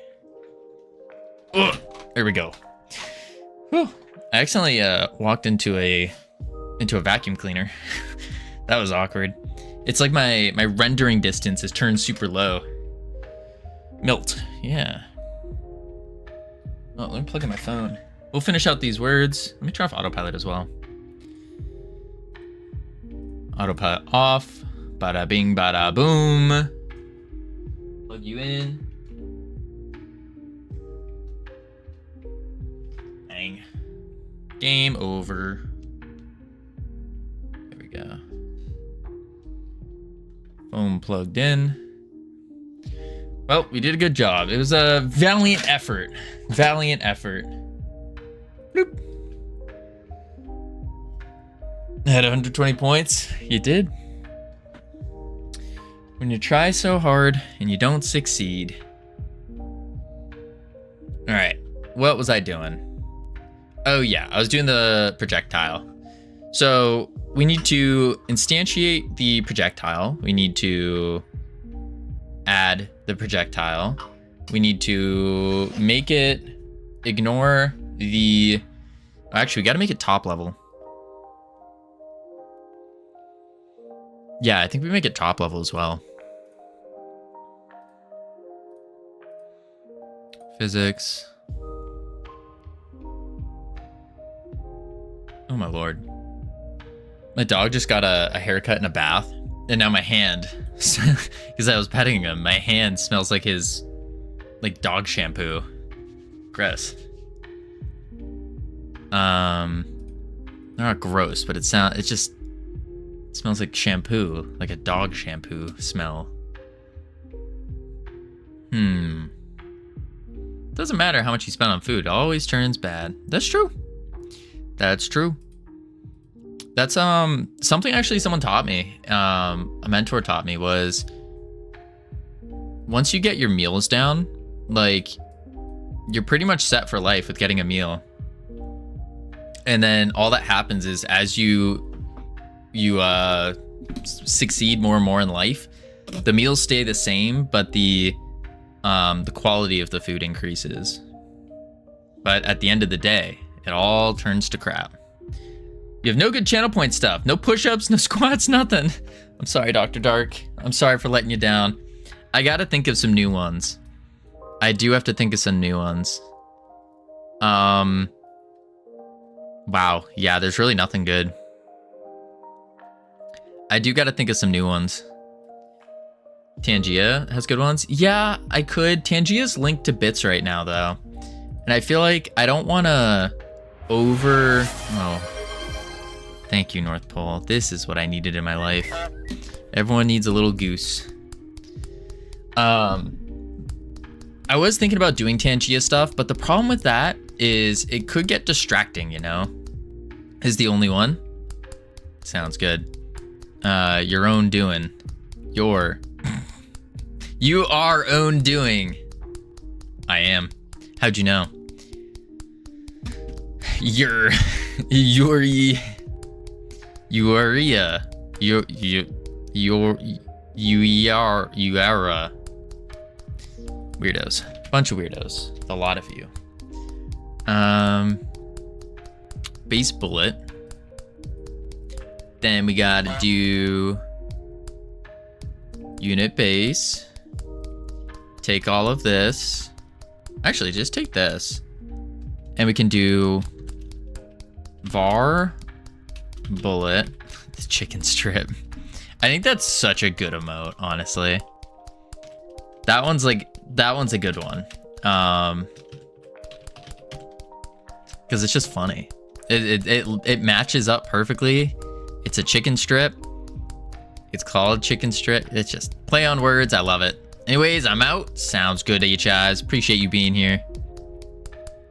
[SPEAKER 1] Ugh. There we go. Whew. I accidentally walked into a vacuum cleaner. That was awkward. It's like my rendering distance is turned super low. Milt, yeah. Oh, let me plug in my phone. We'll finish out these words. Let me turn off autopilot as well. Autopilot off. Bada bing, bada boom. Plug you in. Bang. Game over. There we go. Phone plugged in. Well, we did a good job. It was a valiant effort. Valiant effort. Bloop. I had 120 points. You did. When you try so hard and you don't succeed. All right, what was I doing? Oh yeah, I was doing the projectile. So we need to instantiate the projectile. We need to add the projectile. We need to make it ignore the... Actually, we got to make it top level. Yeah, I think we make it top level as well. Physics. Oh my lord. My dog just got a haircut and a bath. And now my hand, because I was petting him, my hand smells like his, like, dog shampoo. Gross. Not gross, but it just smells like shampoo, like a dog shampoo smell. Doesn't matter how much you spend on food, it always turns bad. That's true. That's true. That's something actually someone taught me, a mentor taught me, was once you get your meals down, like, you're pretty much set for life with getting a meal. And then all that happens is as you succeed more and more in life, the meals stay the same, but the quality of the food increases. But at the end of the day, it all turns to crap. You have no good channel point stuff. No push-ups, no squats, nothing. I'm sorry, Dr. Dark. I'm sorry for letting you down. I gotta think of some new ones. I do have to think of some new ones. Wow. Yeah, there's really nothing good. I do gotta think of some new ones. Tangia has good ones. Yeah, I could. Tangia's linked to bits right now, though. And I feel like I don't want to Oh. Thank you, North Pole. This is what I needed in my life. Everyone needs a little goose. I was thinking about doing Tangia stuff, but the problem with that is it could get distracting, you know? Is the only one? Sounds good. Your own doing. You are own doing. I am. How'd you know? You are weirdos. Bunch of weirdos. A lot of you. Base bullet. Then we gotta do unit base. Take all of this. Actually, just take this. And we can do var bullet. The chicken strip. I think that's such a good emote, honestly. That one's a good one. Because it's just funny. It matches up perfectly. It's a chicken strip. It's called chicken strip. It's just play on words. I love it. Anyways, I'm out. Sounds good, H-Ives. Appreciate you being here.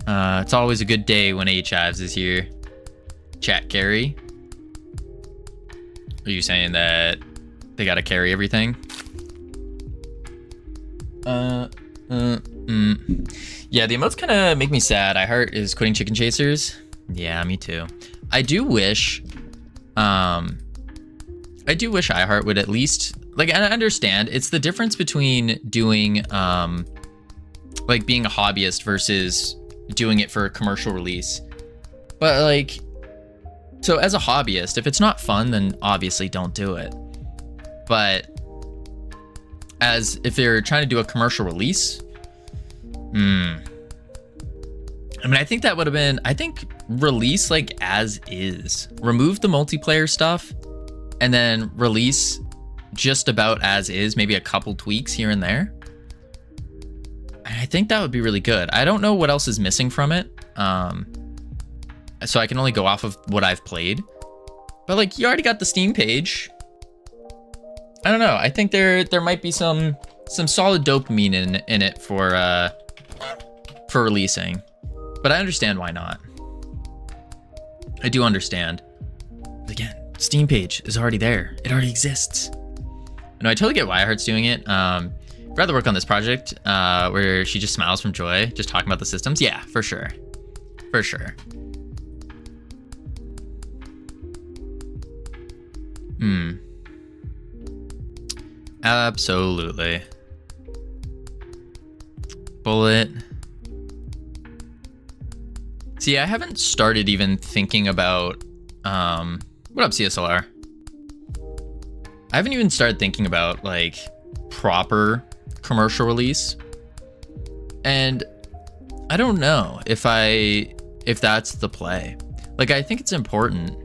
[SPEAKER 1] It's always a good day when H-Ives is here. Chat carry. Are you saying that they gotta carry everything? Yeah, the emotes kind of make me sad. iHeart is quitting Chicken Chasers. Yeah, me too. I do wish iHeart would at least, like, I understand it's the difference between doing like being a hobbyist versus doing it for a commercial release. But like, so as a hobbyist, if it's not fun, then obviously don't do it. But as if they're trying to do a commercial release, I mean, I think that would have been, I think release like as is, remove the multiplayer stuff and then release just about as is, maybe a couple tweaks here and there. And I think that would be really good. I don't know what else is missing from it. So I can only go off of what I've played, but like, you already got the Steam page. I don't know. I think there might be some solid dopamine in it for releasing, but I understand why not. I do understand. But again, Steam page is already there. It already exists. No, I totally get why iHeart's doing it. I'd rather work on this project where she just smiles from joy, just talking about the systems. Yeah, for sure. For sure. Absolutely. Bullet. See, I haven't started even thinking about, what up, CSLR? I haven't even started thinking about like proper commercial release. And I don't know if that's the play. Like, I think it's important,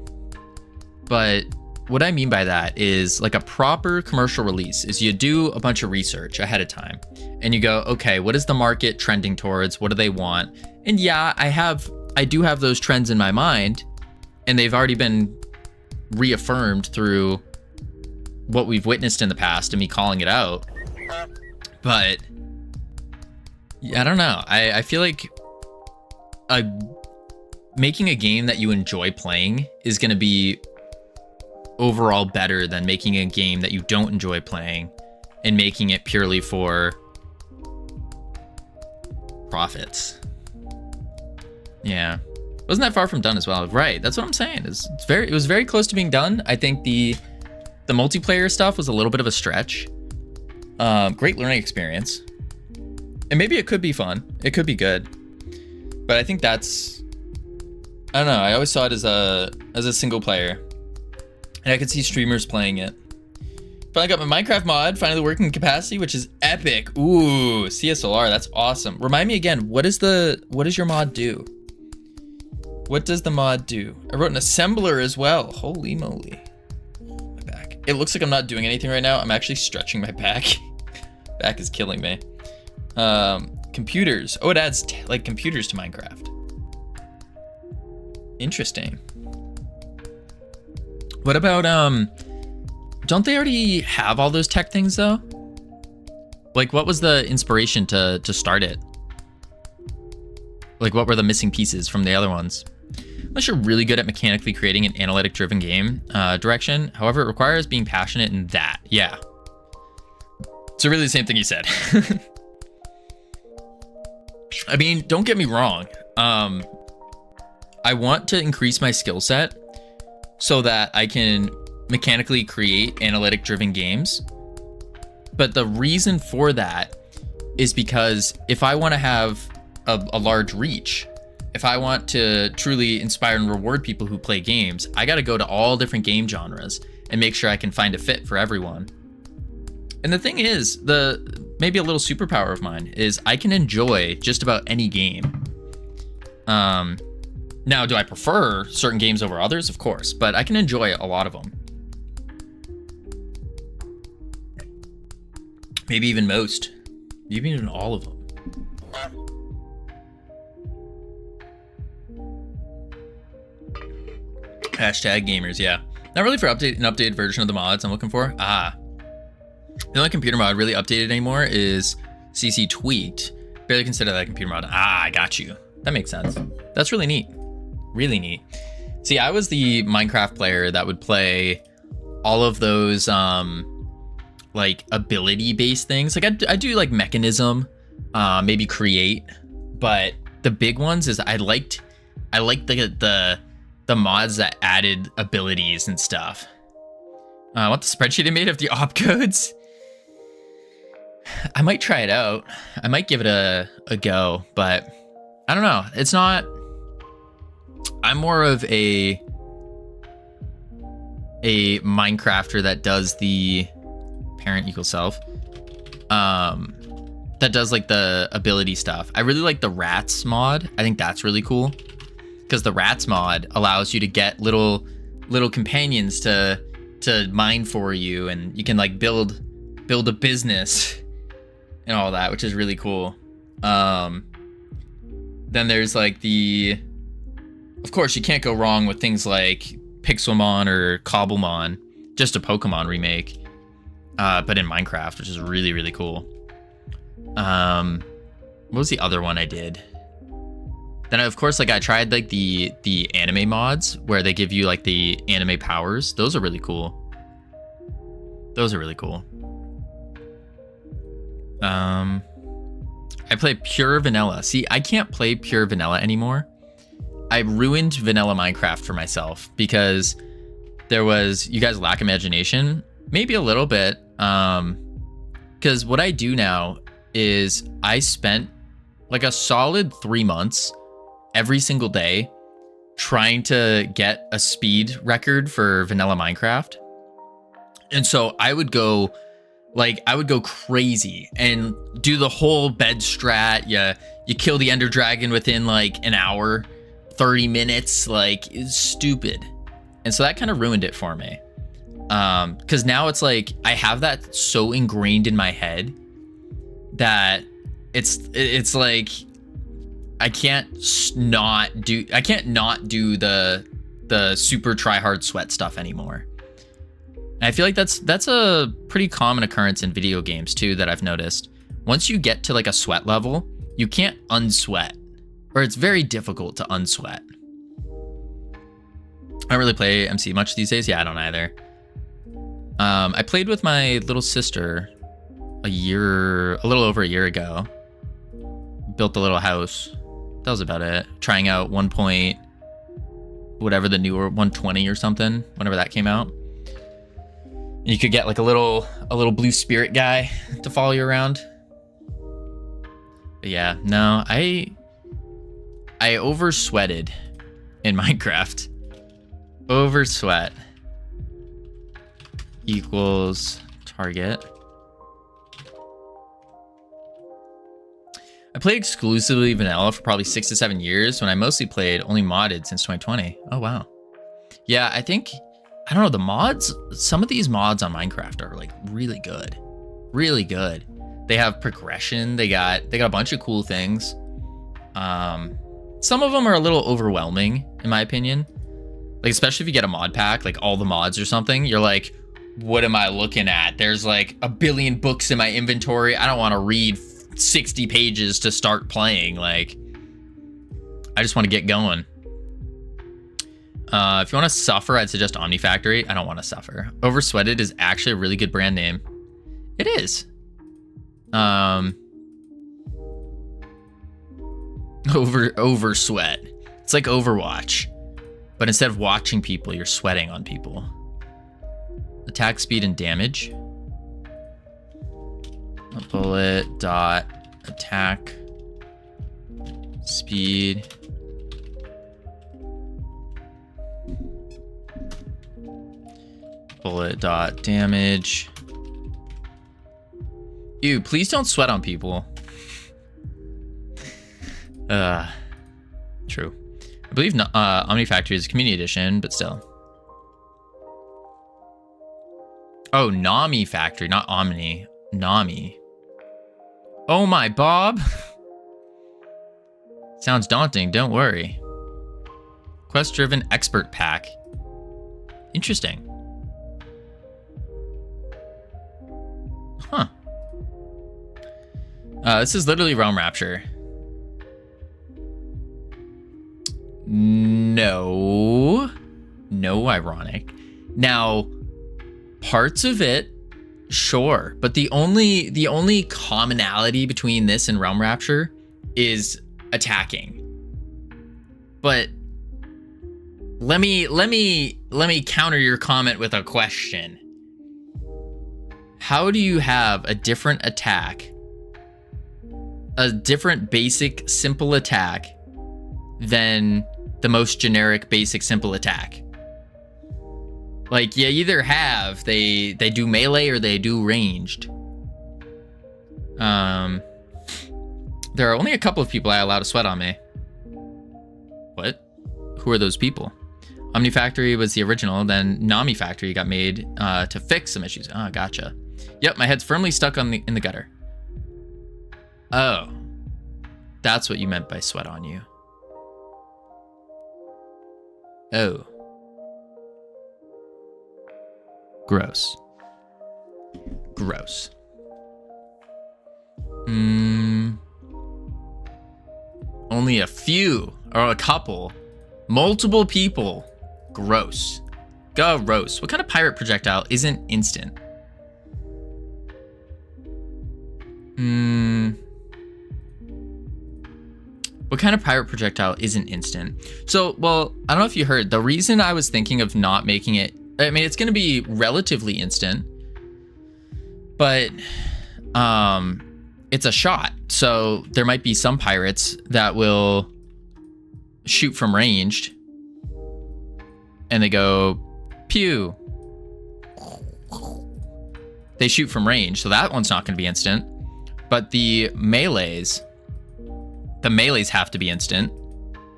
[SPEAKER 1] but what I mean by that is like a proper commercial release is you do a bunch of research ahead of time and you go, okay, what is the market trending towards? What do they want? And yeah, I do have those trends in my mind, and they've already been reaffirmed through what we've witnessed in the past and me calling it out. But yeah, I don't know. I feel like making a game that you enjoy playing is going to be overall better than making a game that you don't enjoy playing and making it purely for profits. Yeah, wasn't that far from done as well, right? That's what I'm saying. It was very close to being done. I think the multiplayer stuff was a little bit of a stretch. Great learning experience, and maybe it could be fun, it could be good, but I think that's, I don't know, I always saw it as a single player. And I could see streamers playing it. Finally got my Minecraft mod finally working in capacity, which is epic. Ooh, CSLR, that's awesome. Remind me again, what does your mod do? What does the mod do? I wrote an assembler as well. Holy moly. My back. It looks like I'm not doing anything right now. I'm actually stretching my back. Back is killing me. Computers. Oh, it adds like computers to Minecraft. Interesting. What about, don't they already have all those tech things though? Like, what was the inspiration to start it? Like, what were the missing pieces from the other ones? Unless you're really good at mechanically creating an analytic driven game direction. However, it requires being passionate in that. Yeah. So really the same thing you said. I mean, don't get me wrong. I want to increase my skill set so that I can mechanically create analytic driven games. But the reason for that is because if I want to have a large reach, if I want to truly inspire and reward people who play games, I got to go to all different game genres and make sure I can find a fit for everyone. And the thing is, maybe a little superpower of mine is I can enjoy just about any game. Now, do I prefer certain games over others? Of course, but I can enjoy a lot of them. Maybe even most. Maybe even all of them. Hashtag gamers, yeah. Not really for an updated version of the mods I'm looking for. The only computer mod really updated anymore is CC Tweaked. Barely consider that a computer mod. I got you. That makes sense. That's really neat. Really neat. See, I was the Minecraft player that would play all of those like ability based things. Like I do like mechanism maybe create. But the big ones is I liked the mods that added abilities and stuff. What the spreadsheet I made of the opcodes? I might try it out. I might give it a go, but I don't know. It's not. I'm more of a Minecrafter that does the parent equals self. That does like the ability stuff. I really like the rats mod. I think that's really cool because the rats mod allows you to get little companions to mine for you, and you can like build a business and all that, which is really cool. Then there's like of course you can't go wrong with things like Pixelmon or Cobblemon, just a Pokemon remake, but in Minecraft, which is really, really cool. What was the other one I did? Then of course, like I tried like the anime mods where they give you like the anime powers. Those are really cool. Those are really cool. I play pure vanilla. See, I can't play pure vanilla anymore. I ruined vanilla Minecraft for myself because you guys lack imagination, maybe a little bit. Because what I do now is I spent like a solid 3 months every single day trying to get a speed record for vanilla Minecraft. And so I would go crazy and do the whole bed strat. You kill the Ender Dragon within like an hour, 30 minutes, like it's stupid. And so that kind of ruined it for me. Because now it's like I have that so ingrained in my head that it's like I can't not do the super try hard sweat stuff anymore. And I feel like that's a pretty common occurrence in video games too that I've noticed. Once you get to like a sweat level, you can't unsweat, or it's very difficult to unsweat. I don't really play MC much these days. Yeah, I don't either. I played with my little sister a little over a year ago. Built a little house. That was about it. Trying out whatever the newer 120 or something, whenever that came out. You could get like a little blue spirit guy to follow you around. But yeah, no, I over sweated in Minecraft. Over sweat equals target. I played exclusively vanilla for probably 6 to 7 years when I mostly played only modded since 2020. Oh, wow. Yeah, I don't know, the mods, some of these mods on Minecraft are like really good. Really good. They have progression. They got a bunch of cool things. Some of them are a little overwhelming, in my opinion. Like, especially if you get a mod pack, like all the mods or something, you're like, what am I looking at? There's like a billion books in my inventory. I don't want to read 60 pages to start playing. Like, I just want to get going. If you want to suffer, I'd suggest Omnifactory. I don't want to suffer. Oversweated is actually a really good brand name. It is. Oversweat. It's like Overwatch, but instead of watching people, you're sweating on people. Attack speed and damage. A bullet dot attack speed. Bullet dot damage. Ew, please don't sweat on people. True. I believe Omnifactory is a community edition, but still. Oh, Nami Factory, not Omni. Nami. Oh my, Bob. Sounds daunting, don't worry. Quest-driven expert pack. Interesting. Huh. This is literally Realm Rapture. No ironic. Now, parts of it Sure, but the only commonality between this and Realm Rapture is attacking. But let me counter your comment with a question. How do you have a different attack, a different basic simple attack than the most generic basic simple attack? Like, you either have they do melee or they do ranged. There are only a couple of people I allow to sweat on me. What? Who are those people? Omni Factory was the original, then Nami Factory got made to fix some issues. Ah, gotcha. Yep, my head's firmly stuck in the gutter. Oh, that's what you meant by sweat on you. Oh. Gross. Gross. Only a few, or a couple. Multiple people. Gross. Gross. What kind of pirate projectile isn't instant? What kind of pirate projectile isn't instant? So, well, I don't know if you heard. The reason I was thinking of not making it, I mean, it's going to be relatively instant, but it's a shot. So there might be some pirates that will shoot from ranged and they go pew. They shoot from range, so that one's not going to be instant. But the melees have to be instant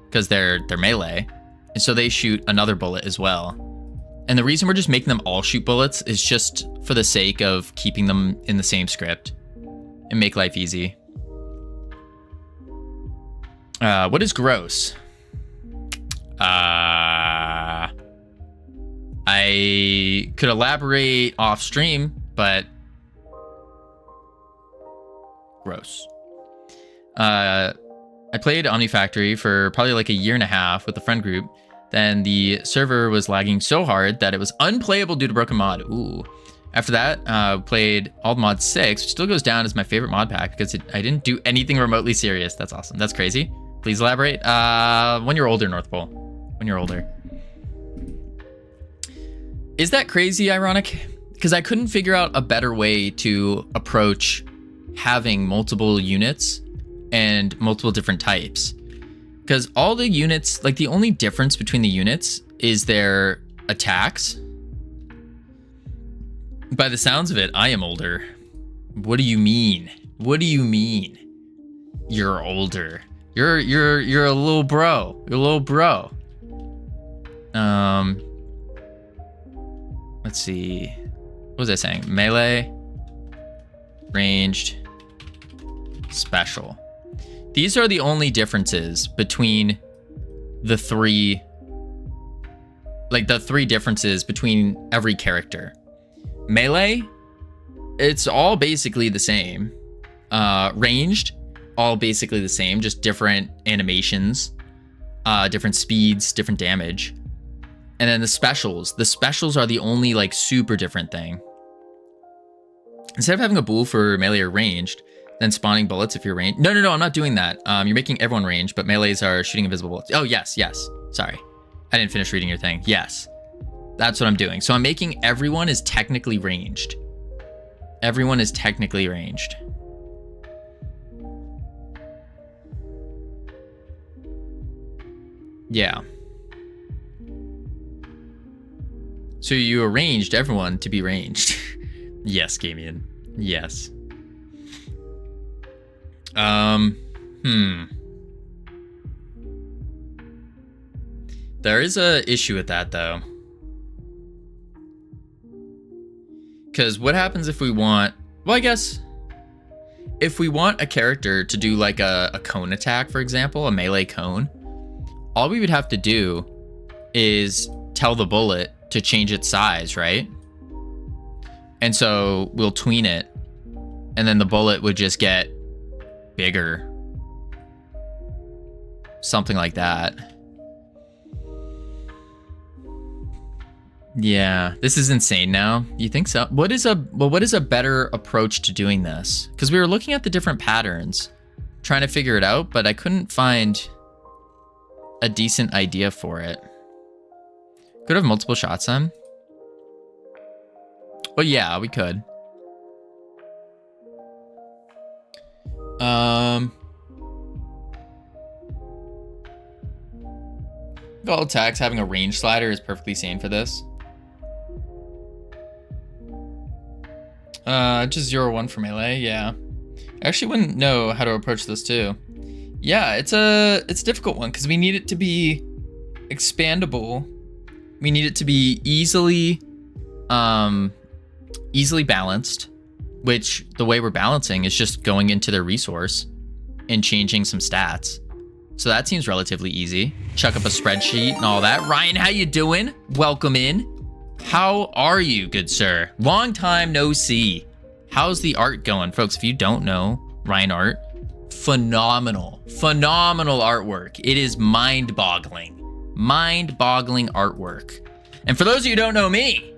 [SPEAKER 1] because they're melee, and so they shoot another bullet as well. And the reason we're just making them all shoot bullets is just for the sake of keeping them in the same script and make life easy. What is gross? I could elaborate off stream, but gross. I played Omni Factory for probably like a year and a half with a friend group. Then the server was lagging so hard that it was unplayable due to broken mod. Ooh. After that, played All Mod 6, which still goes down as my favorite mod pack because I didn't do anything remotely serious. That's awesome. That's crazy. Please elaborate. When you're older, North Pole. When you're older. Is that crazy ironic? Because I couldn't figure out a better way to approach having multiple units and multiple different types. Because all the units, like the only difference between the units is their attacks. By the sounds of it, I am older. What do you mean? What do you mean? You're older. You're a little bro. You're a little bro. Let's see. What was I saying? Melee, ranged, special. These are the only differences between the three, like the three differences between every character. Melee, it's all basically the same. Ranged, all basically the same, just different animations, different speeds, different damage. And then the specials are the only like super different thing. Instead of having a bool for melee or ranged, then spawning bullets if you're ranged. No, I'm not doing that. You're making everyone ranged, but melees are shooting invisible bullets. Oh, yes. Sorry. I didn't finish reading your thing. Yes. That's what I'm doing. So I'm making everyone is technically ranged. Everyone is technically ranged. Yeah. So you arranged everyone to be ranged. Yes, Gamian. Yes. There is a issue with that though. Because what happens if we want, well, I guess if we want a character to do like a cone attack, for example, a melee cone, all we would have to do is tell the bullet to change its size, right? And so we'll tween it, and then the bullet would just get bigger. Something like that. Yeah, this is insane now. You think so? What is a better approach to doing this? Because we were looking at the different patterns, trying to figure it out, but I couldn't find a decent idea for it. Could have multiple shots on. Well, yeah, we could. All attacks having a range slider is perfectly sane for this. Just 0-1 for melee, yeah. I actually wouldn't know how to approach this too. Yeah, it's a difficult one because we need it to be expandable. We need it to be easily balanced, which the way we're balancing is just going into their resource and changing some stats. So that seems relatively easy. Chuck up a spreadsheet and all that. Ryan, how you doing? Welcome in. How are you, good sir? Long time no see. How's the art going? Folks, if you don't know Ryan art, phenomenal artwork. It is mind-boggling artwork. And for those of you who don't know me,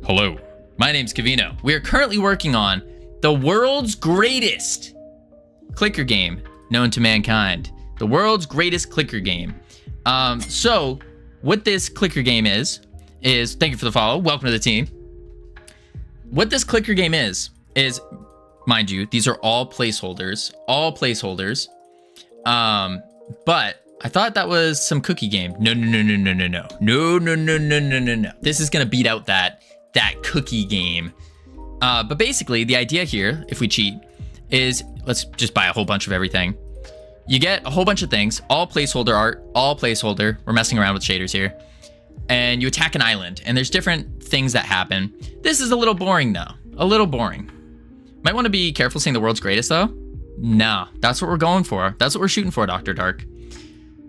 [SPEAKER 1] hello, my name's Covino. We are currently working on the world's greatest clicker game known to mankind. The world's greatest clicker game. So what this clicker game is thank you for the follow. Welcome to the team. What this clicker game is, mind you, these are all placeholders. But I thought that was some cookie game. No. This is gonna beat out that cookie game. But basically the idea here, if we cheat, is let's just buy a whole bunch of everything. You get a whole bunch of things, all placeholder art, all placeholder. We're messing around with shaders here. And you attack an island, and there's different things that happen. This is a little boring, though. A little boring. Might want to be careful saying the world's greatest, though. No, that's what we're going for. That's what we're shooting for, Dr. Dark.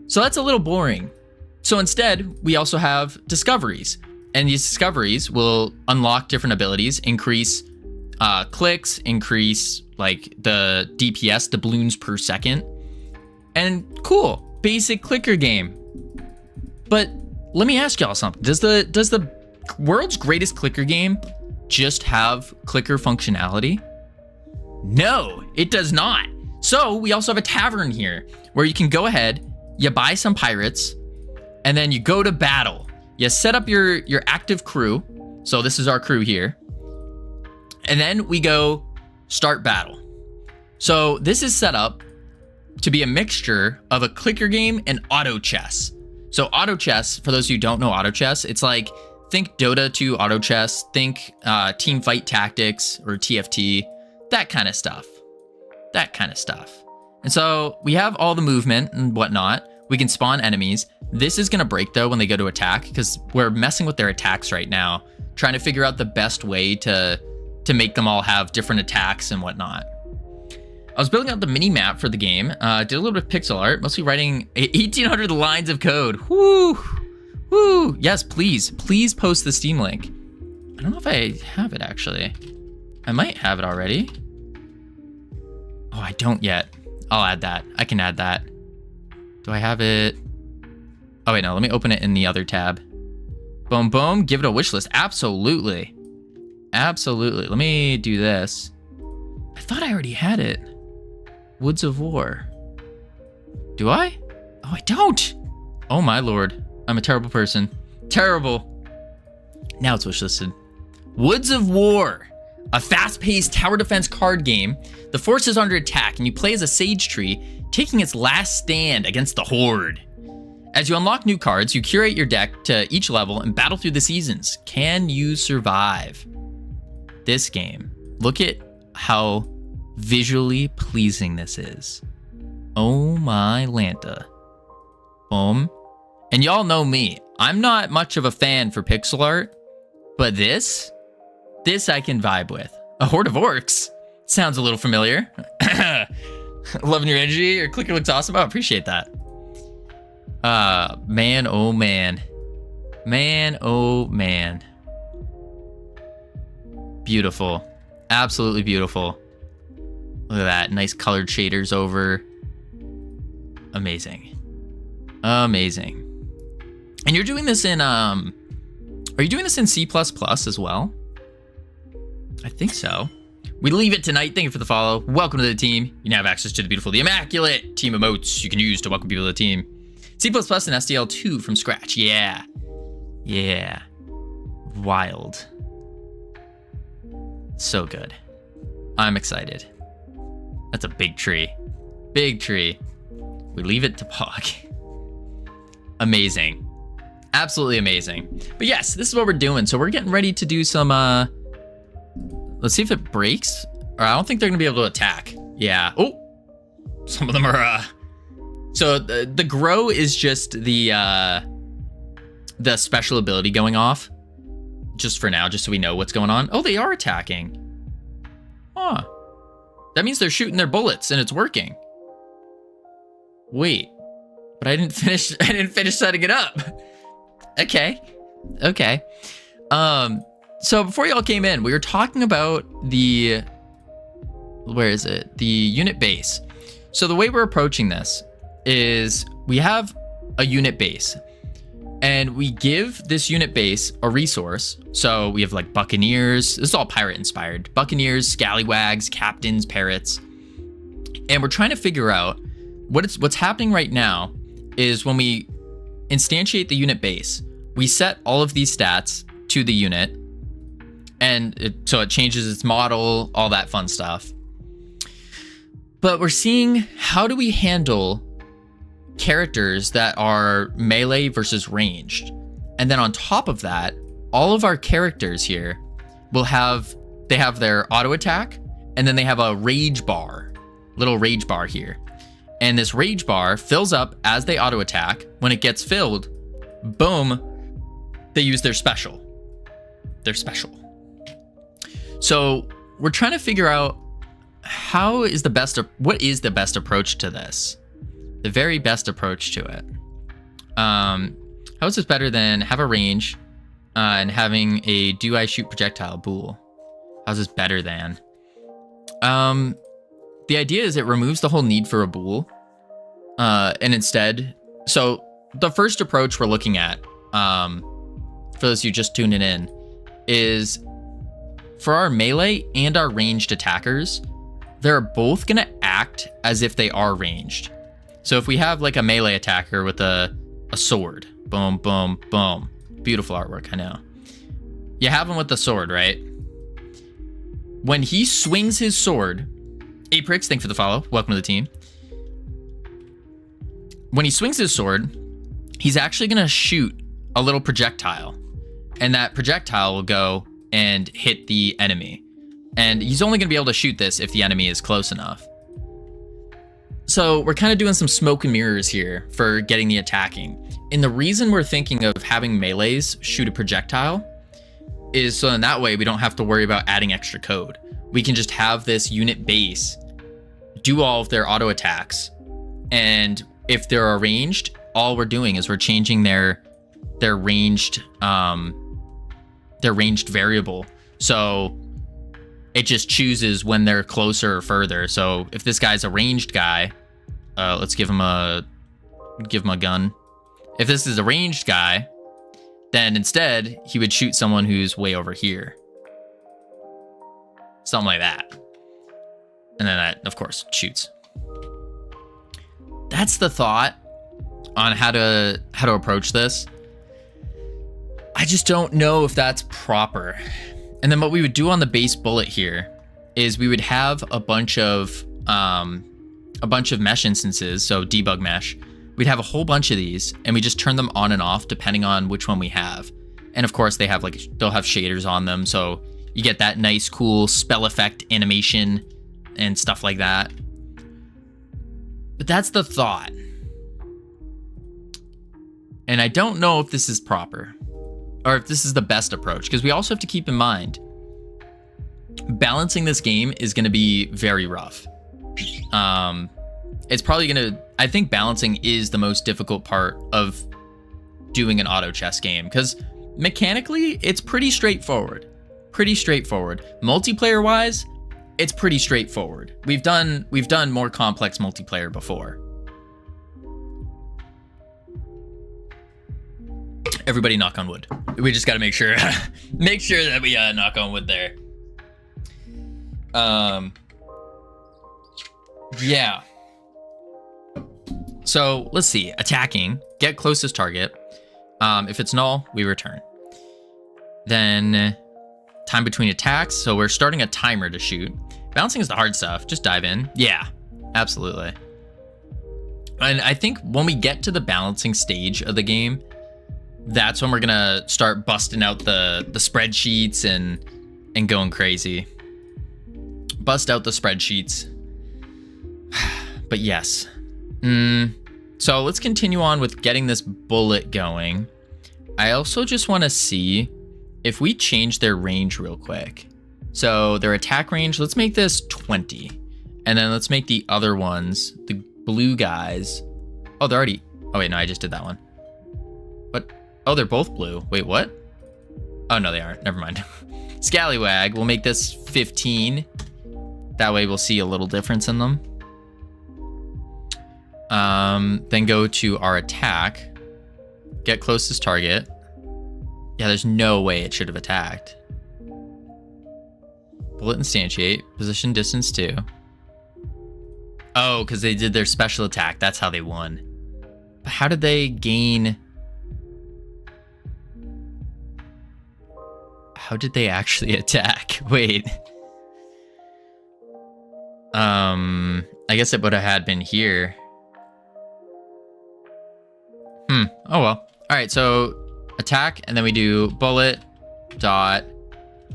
[SPEAKER 1] So that's a little boring. So instead, we also have discoveries. And these discoveries will unlock different abilities, increase clicks, increase like the DPS, doubloons per second. And cool, basic clicker game. But let me ask y'all something. Does the world's greatest clicker game just have clicker functionality? No, it does not. So we also have a tavern here where you can go ahead, you buy some pirates, and then you go to battle. You set up your active crew. So this is our crew here. And then we go start battle. So this is set up to be a mixture of a clicker game and auto chess. So auto chess, for those who don't know auto chess, it's like, think Dota 2 auto chess, think team fight tactics or TFT, that kind of stuff. And so we have all the movement and whatnot. We can spawn enemies. This is gonna break though when they go to attack because we're messing with their attacks right now, trying to figure out the best way to make them all have different attacks and whatnot. I was building out the mini map for the game. Did a little bit of pixel art, mostly writing 1,800 lines of code. Woo! Yes, please post the Steam link. I don't know if I have it actually. I might have it already. Oh, I don't yet. I'll add that. I can add that. Do I have it? Oh wait, no, let me open it in the other tab. Boom, give it a wish list. Absolutely. Let me do this. I thought I already had it. Woods of War. Do I? Oh, I don't. Oh my lord. I'm a terrible person. Terrible. Now it's wishlisted. Woods of War. A fast-paced tower defense card game. The force is under attack and you play as a sage tree, taking its last stand against the horde. As you unlock new cards, you curate your deck to each level and battle through the seasons. Can you survive this game? Look at how visually pleasing this is. Oh my Lanta. Boom. And y'all know me. I'm not much of a fan for pixel art, but this I can vibe with. A horde of orcs. Sounds a little familiar. Loving your energy. Your clicker looks awesome. I appreciate that. Man, oh man. Man, oh man. Beautiful. Absolutely beautiful. Look at that. Nice colored shaders over. Amazing. And you're doing this in Are you doing this in C++ as well? I think so. We leave it tonight. Thank you for the follow. Welcome to the team. You now have access to the beautiful, the immaculate team emotes you can use to welcome people to the team. C++ and SDL2 from scratch. Yeah. Yeah. Wild. So good. I'm excited. That's a big tree. Big tree. We leave it to Pog. Amazing. Absolutely amazing. But yes, this is what we're doing. So we're getting ready to do some, let's see if it breaks. Or I don't think they're going to be able to attack. Yeah. Oh, some of them are, so the grow is just the special ability going off. Just for now, just so we know what's going on. Oh, they are attacking. Huh. That means they're shooting their bullets and it's working. Wait, but I didn't finish setting it up. Okay. So before y'all came in, we were talking about where is it? The unit base. So the way we're approaching this is we have a unit base and we give this unit base a resource. So we have like Buccaneers. This is all pirate inspired. Buccaneers, scallywags, captains, parrots. And we're trying to figure out what's happening right now is when we instantiate the unit base, we set all of these stats to the unit. And so it changes its model, all that fun stuff. But we're seeing, how do we handle characters that are melee versus ranged? And then on top of that, all of our characters here will have their auto attack, and then they have a rage bar, little rage bar here. And this rage bar fills up as they auto attack. When it gets filled, boom, they use their special. So we're trying to figure out what is the best approach to this? The very best approach to it. How is this better than have a range and having a do I shoot projectile bool? How's this better than? The idea is it removes the whole need for a bool. And instead, so the first approach we're looking at, for those of you just tuning in, is for our melee and our ranged attackers, they're both gonna act as if they are ranged. So if we have like a melee attacker with a sword, boom, boom, boom. Beautiful artwork, I know. You have him with the sword, right? When he swings his sword, Aprix, thanks for the follow. Welcome to the team. When he swings his sword, he's actually gonna shoot a little projectile, and that projectile will go and hit the enemy. And he's only gonna be able to shoot this if the enemy is close enough. So we're kind of doing some smoke and mirrors here for getting the attacking. And the reason we're thinking of having melees shoot a projectile is so in that way we don't have to worry about adding extra code. We can just have this unit base do all of their auto attacks. And if they're ranged, all we're doing is we're changing their ranged variable. So it just chooses when they're closer or further. So if this guy's a ranged guy, let's give him a gun. If this is a ranged guy, then instead he would shoot someone who's way over here. Something like that. And then that, of course, shoots. That's the thought on how to approach this. I just don't know if that's proper. And then what we would do on the base bullet here is we would have a bunch of mesh instances, so debug mesh. We'd have a whole bunch of these, and we just turn them on and off depending on which one we have. And of course, they'll have shaders on them, so you get that nice, cool spell effect animation and stuff like that. But that's the thought. And I don't know if this is proper, or if this is the best approach, because we also have to keep in mind, balancing this game is going to be very rough. It's probably going to, I think balancing is the most difficult part of doing an auto chess game, because mechanically, it's pretty straightforward. Multiplayer wise, it's pretty straightforward. We've done more complex multiplayer before. Everybody knock on wood. We just got to make sure make sure that we knock on wood there. Yeah. So let's see. Attacking. Get closest target. If it's null, we return. Then time between attacks. So we're starting a timer to shoot. Bouncing is the hard stuff. Just dive in. Yeah, absolutely. And I think when we get to the balancing stage of the game, that's when we're gonna start busting out the spreadsheets and going crazy. Bust out the spreadsheets. But yes. So let's continue on with getting this bullet going. I also just want to see if we change their range real quick. So their attack range, let's make this 20. And then let's make the other ones, the blue guys. Oh, they're already, oh wait, no, I just did that one. What? Oh, they're both blue. Wait, what? Oh, no, they aren't. Never mind. Scallywag, we'll make this 15. That way we'll see a little difference in them. Then go to our attack. Get closest target. Yeah, there's no way it should have attacked. Bullet instantiate. Position distance 2. Oh, because they did their special attack. That's how they won. But how did they gain... How did they actually attack? Wait. I guess it would have had been here. Oh well. All right, so attack, and then we do bullet dot,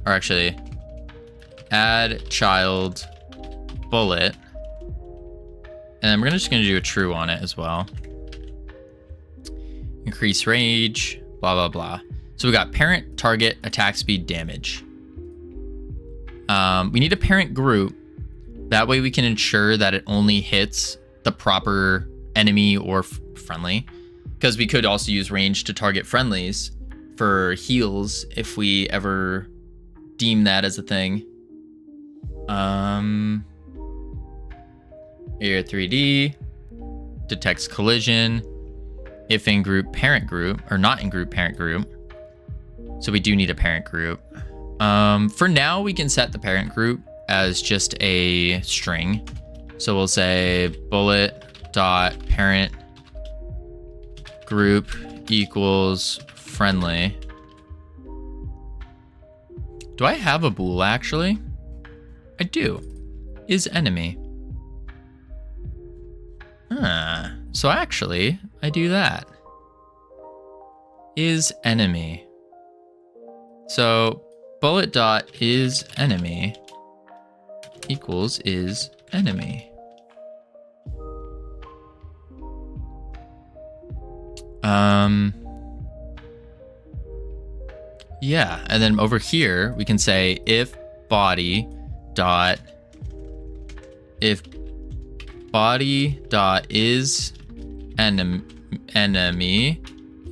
[SPEAKER 1] or actually add child bullet, and then we're just gonna do a true on it as well. Increase range, blah blah blah. So we got parent, target, attack speed, damage. We need a parent group. That way we can ensure that it only hits the proper enemy or friendly. Because we could also use range to target friendlies for heals if we ever deem that as a thing. Here 3D detects collision if in group parent group, or not in group parent group. So we do need a parent group. For now, we can set the parent group as just a string. So we'll say bullet dot parent group equals friendly. Do I have a bool actually? I do. Is enemy. So actually, I do that. Is enemy. So bullet dot is enemy equals is enemy. Yeah, and then over here we can say if body dot is enemy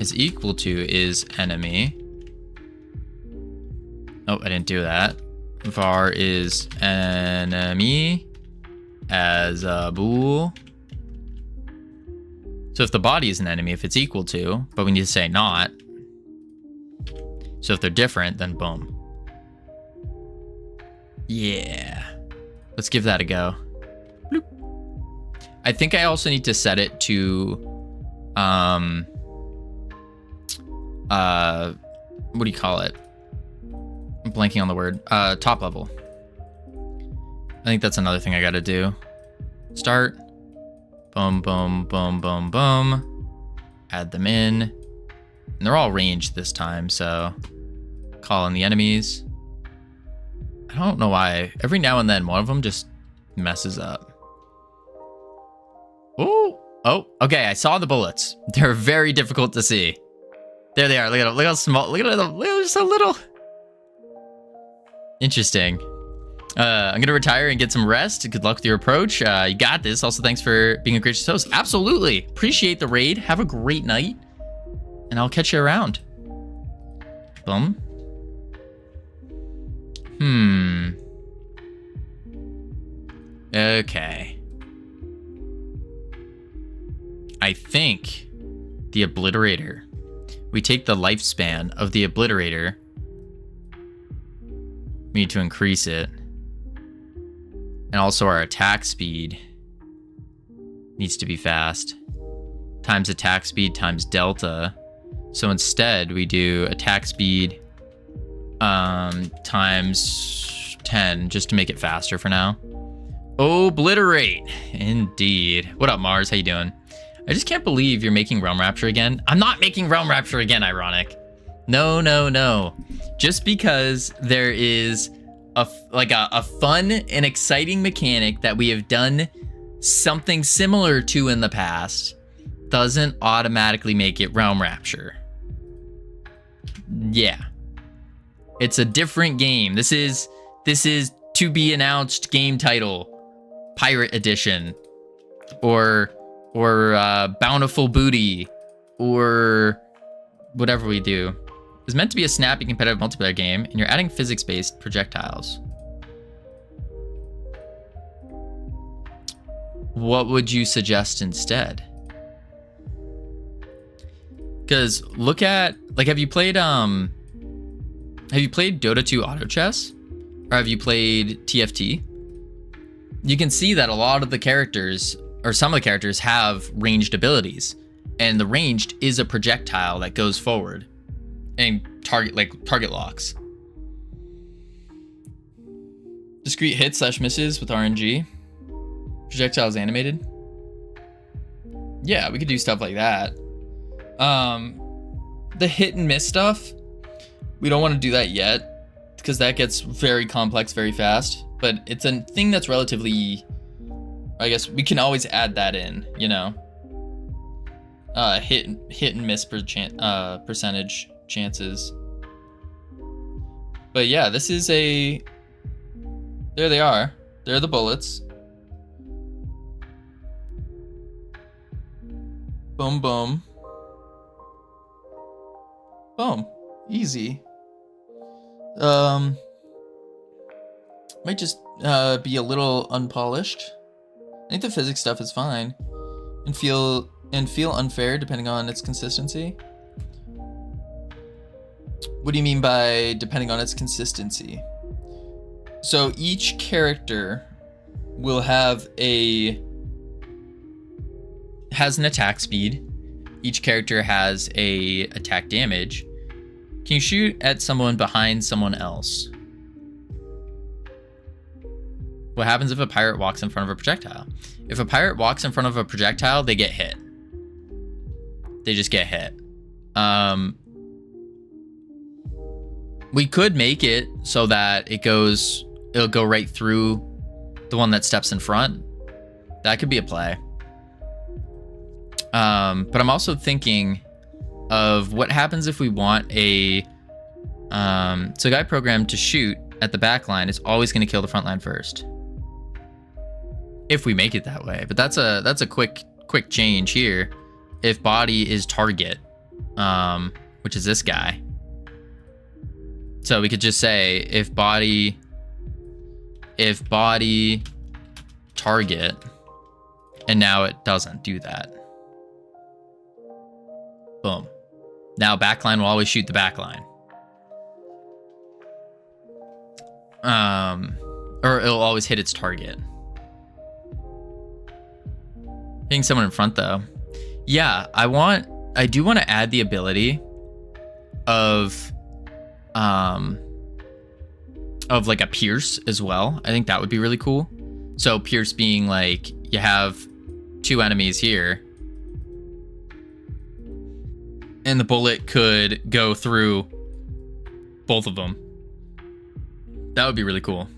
[SPEAKER 1] is equal to is enemy. Oh, I didn't do that. Var is enemy as a bool. So if the body is an enemy, if it's equal to, but we need to say not. So if they're different, then boom. Yeah. Let's give that a go. Bloop. I think I also need to set it to, what do you call it? I'm blanking on the word. Top level. I think that's another thing I gotta do. Start. Boom, boom, boom, boom, boom. Add them in. And they're all ranged this time, so call in the enemies. I don't know why. Every now and then, one of them just messes up. Oh, okay. I saw the bullets. They're very difficult to see. There they are. Look at them. Look how small. Look at them. They're so little. Interesting. I'm gonna retire and get some rest. Good luck with your approach. You got this. Also, thanks for being a gracious host. Absolutely. Appreciate the raid. Have a great night. And I'll catch you around. Boom. Okay. I think the obliterator. we take the lifespan of the obliterator. We need to increase it. And also our attack speed needs to be fast. Times attack speed times delta. So instead we do attack speed times 10 just to make it faster for now. Obliterate. Indeed. What up, Mars? How you doing? I just can't believe you're making Realm Rapture again. I'm not making Realm Rapture again, ironic. No, no, no. Just because there is a fun and exciting mechanic that we have done something similar to in the past doesn't automatically make it Realm Rapture. Yeah. It's a different game. This is to be announced game title, Pirate Edition, or Bountiful Booty, or whatever we do. It's meant to be a snappy competitive multiplayer game, and you're adding physics-based projectiles. What would you suggest instead? Because look at, like, have you played Dota 2 Auto Chess? Or have you played TFT? You can see that a lot of the characters, or some of the characters, have ranged abilities. And the ranged is a projectile that goes forward and target locks. Discrete hits / misses with RNG. Projectiles animated. Yeah, we could do stuff like that. The hit and miss stuff, we don't want to do that yet because that gets very complex very fast. But it's a thing that's relatively, I guess we can always add that in, you know. Hit and miss percentage chances. But yeah, this is a, there they are. There are the bullets. Boom, boom. Boom. Easy. Might just be a little unpolished. I think the physics stuff is fine. And feel unfair depending on its consistency. What do you mean by depending on its consistency? So each character will has an attack speed. Each character has a attack damage. Can you shoot at someone behind someone else? What happens if a pirate walks in front of a projectile? If a pirate walks in front of a projectile, they get hit. They just get hit. We could make it so that it'll go right through the one that steps in front. That could be a play. But I'm also thinking of what happens if we want so a guy programmed to shoot at the back line is always going to kill the front line first. If we make it that way. But that's a quick change here. If body is target, which is this guy. So we could just say if body target, and now it doesn't do that. Boom. Now backline will always shoot the backline. Or it'll always hit its target. Hitting someone in front though. Yeah, I do want to add the ability of like a pierce as well. I think that would be really cool. So pierce being like you have two enemies here and the bullet could go through both of them. That would be really cool.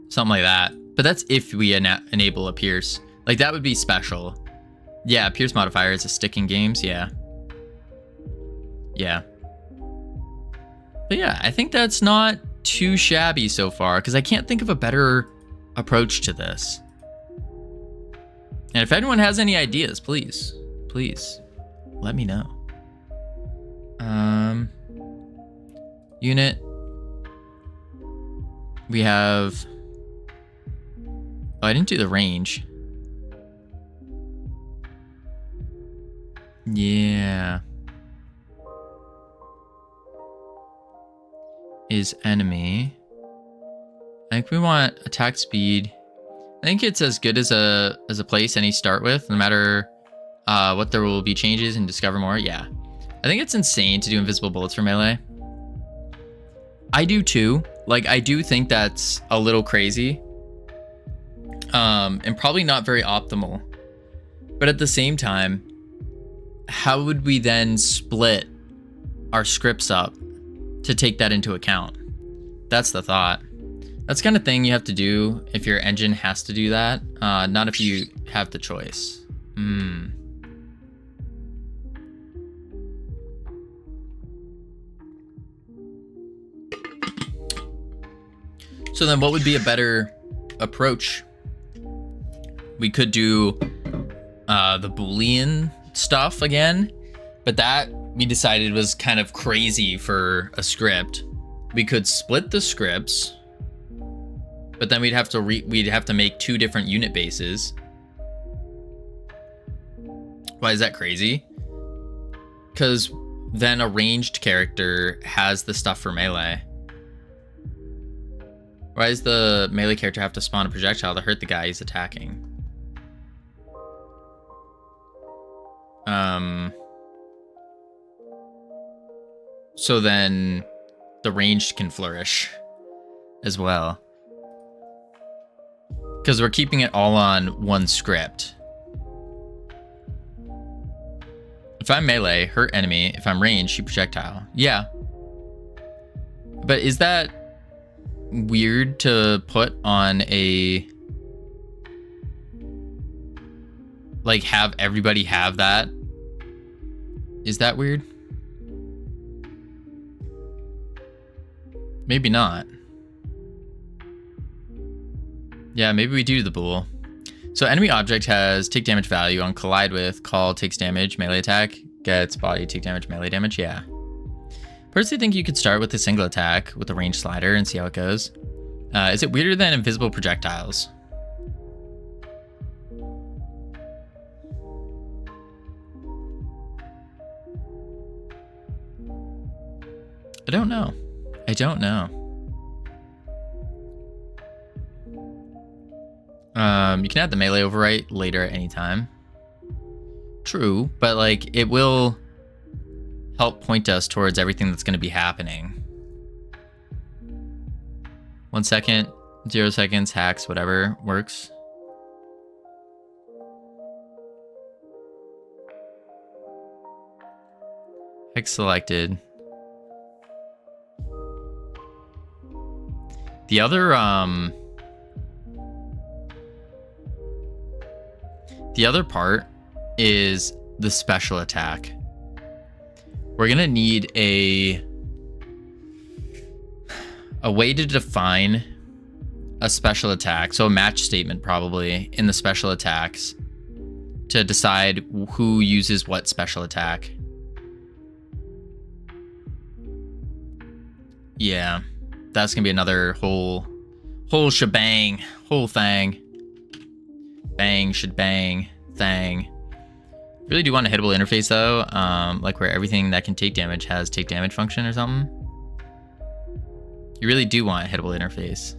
[SPEAKER 1] Something like that. But that's if we enable a pierce. Like that would be special. Yeah, pierce modifier is a stick in games. Yeah. Yeah. But yeah, I think that's not too shabby so far because I can't think of a better approach to this. And if anyone has any ideas, please let me know. Unit. We have, oh, I didn't do the range. Yeah. Is enemy. I think we want attack speed. I think it's as good as a place any start with, no matter what there will be changes and discover more. Yeah. I think it's insane to do invisible bullets for melee. I do too. Like, I do think that's a little crazy. And probably not very optimal. But at the same time, how would we then split our scripts up to take that into account? That's the thought. That's the kind of thing you have to do if your engine has to do that, not if you have the choice. So then what would be a better approach? We could do the Boolean stuff again, but that we decided was kind of crazy for a script. We could split the scripts, but then we'd have to make 2 different unit bases. Why is that crazy? Because then a ranged character has the stuff for melee. Why does the melee character have to spawn a projectile to hurt the guy he's attacking? So then the ranged can flourish as well. Because we're keeping it all on one script. If I'm melee, hurt enemy. If I'm ranged, shoot projectile. Yeah. But is that weird to put on a... Like, have everybody have that? Is that weird? Maybe not. Yeah, maybe we do the bool. So enemy object has take damage value on collide with, call takes damage, melee attack, gets body take damage, melee damage, yeah. Personally think you could start with a single attack with a range slider and see how it goes. Is it weirder than invisible projectiles? I don't know. I don't know. You can add the melee overwrite later at any time. True, but like it will help point us towards everything that's going to be happening. 1 second, 0 seconds, hacks, whatever works. Hex selected. The other part is the special attack. We're gonna need a way to define a special attack, so a match statement probably in the special attacks to decide who uses what special attack. Yeah, that's gonna be another whole shebang, whole thing. Bang, should bang, thang. Really do want a hittable interface though, like where everything that can take damage has take damage function or something. You really do want a hittable interface.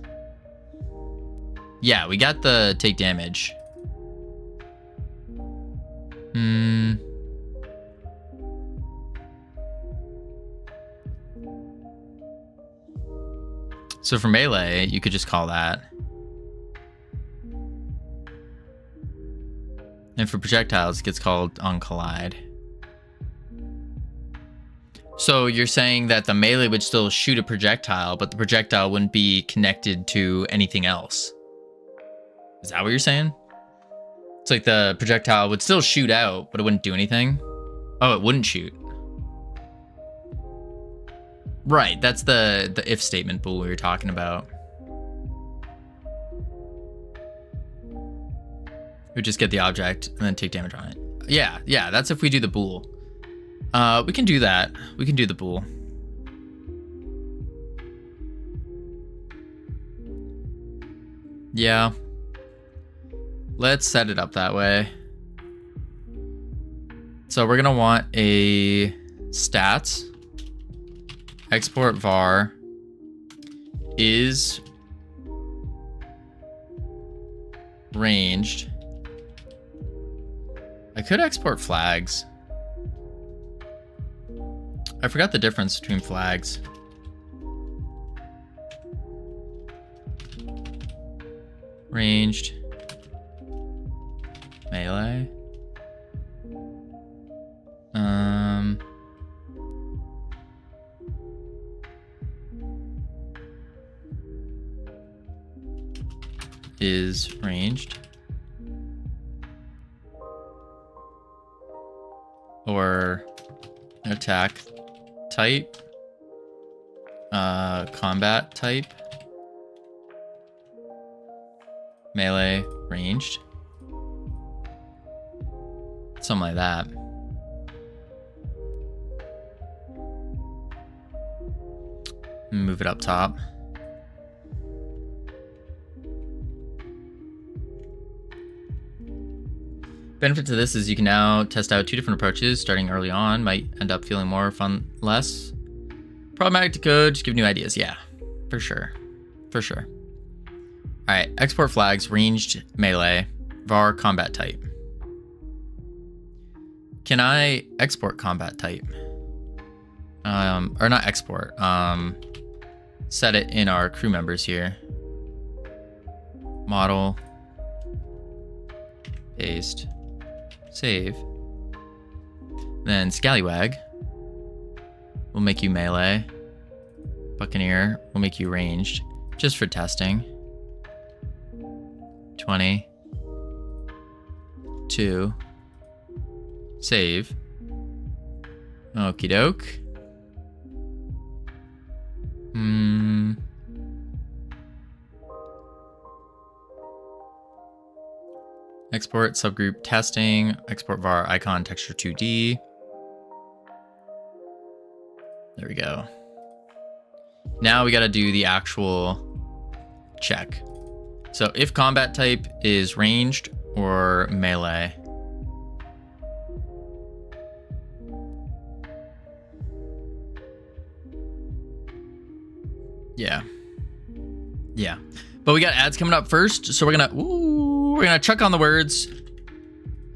[SPEAKER 1] Yeah, we got the take damage. So for melee, you could just call that. And for projectiles, it gets called on collide. So you're saying that the melee would still shoot a projectile, but the projectile wouldn't be connected to anything else. Is that what you're saying? It's like the projectile would still shoot out, but it wouldn't do anything? Oh, it wouldn't shoot. Right, that's the if statement bool we were talking about. We just get the object and then take damage on it. Yeah, that's if we do the bool. We can do that. We can do the bool. Yeah. Let's set it up that way. So we're gonna want a stats export var is ranged. I could export flags. I forgot the difference between flags. Ranged. Melee. Is ranged. Or attack type. Combat type. Melee ranged. Something like that. Move it up top. Benefit to this is you can now test out 2 different approaches starting early on. Might end up feeling more fun, less. Problematic to code, just give new ideas. Yeah, for sure. For sure. All right, export flags, ranged melee, var combat type. Can I export combat type? Or not export, set it in our crew members here. Model, paste, save. Then Scallywag will make you melee. Buccaneer will make you ranged, just for testing. 20. 2. Save. Okie doke. Export subgroup testing. Export var icon texture 2D. There we go. Now we got to do the actual check. So if combat type is ranged or melee. Yeah. But we got ads coming up first, so we're gonna chuck on the words.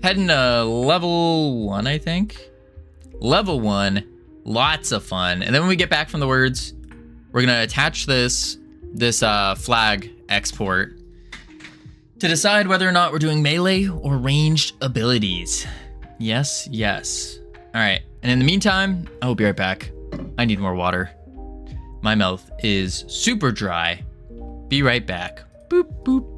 [SPEAKER 1] Heading to level 1, I think. Level 1, lots of fun. And then when we get back from the words, we're gonna attach this flag export to decide whether or not we're doing melee or ranged abilities. Yes. All right. And in the meantime, I will be right back. I need more water. My mouth is super dry. Be right back. Boop, boop.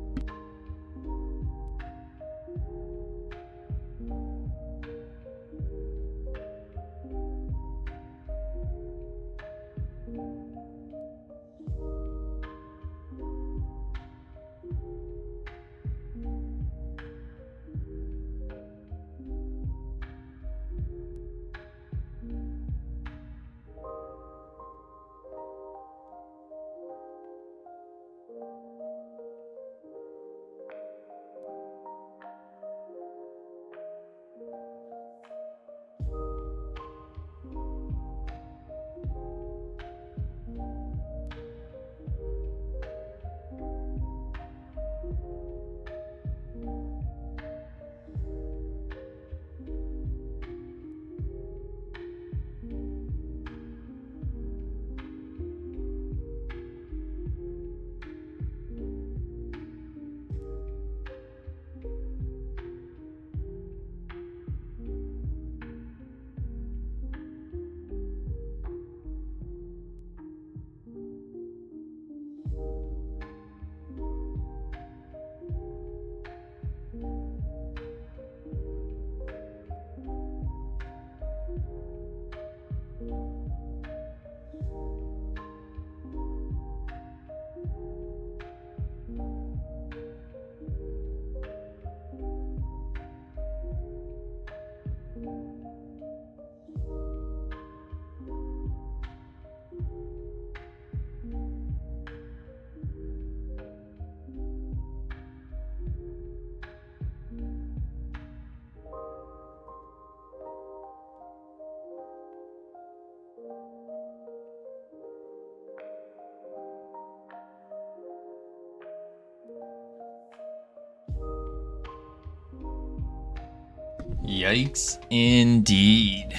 [SPEAKER 1] Yikes, indeed.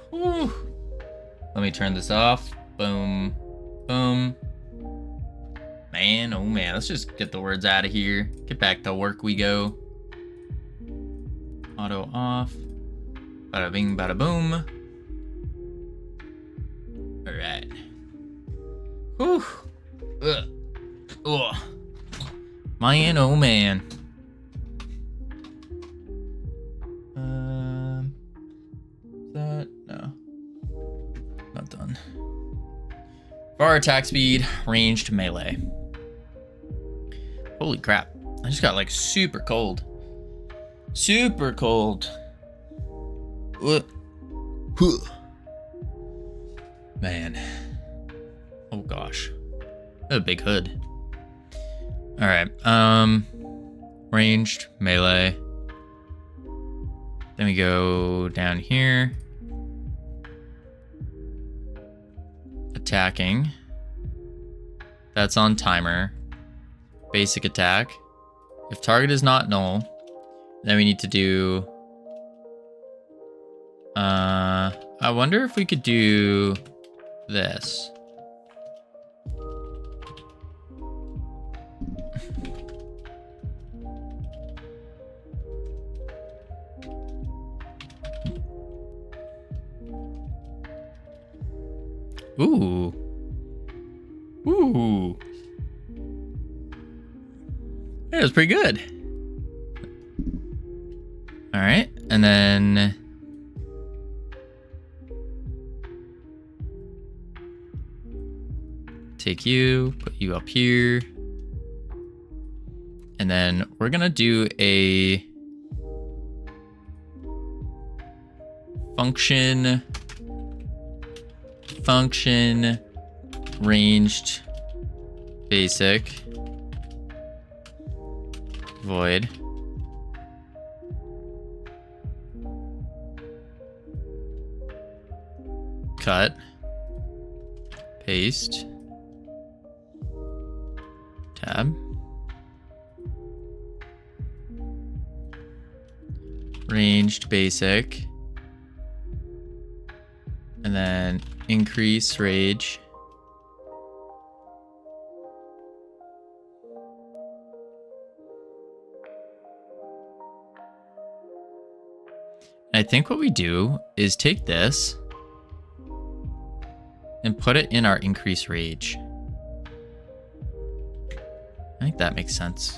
[SPEAKER 1] Whew. Let me turn this off. Boom, boom. Man, oh man, let's just get the words out of here. Get back to work we go. Auto off. Bada bing, bada boom. All right. Whew. Ugh. Ugh. Man, oh man. That no, not done. Bar attack speed, ranged melee. Holy crap! I just got like super cold. Super cold. Man. Oh gosh. A big hood. All right. Ranged melee. Then we go down here. Attacking. That's on timer. Basic attack. If target is not null, then we need to do... I wonder if we could do this. Ooh. Ooh. That was pretty good. All right, and then take you, put you up here. And then we're gonna do a function ranged basic void cut paste tab ranged basic and then increase rage. I think what we do is take this and put it in our increase rage. I think that makes sense.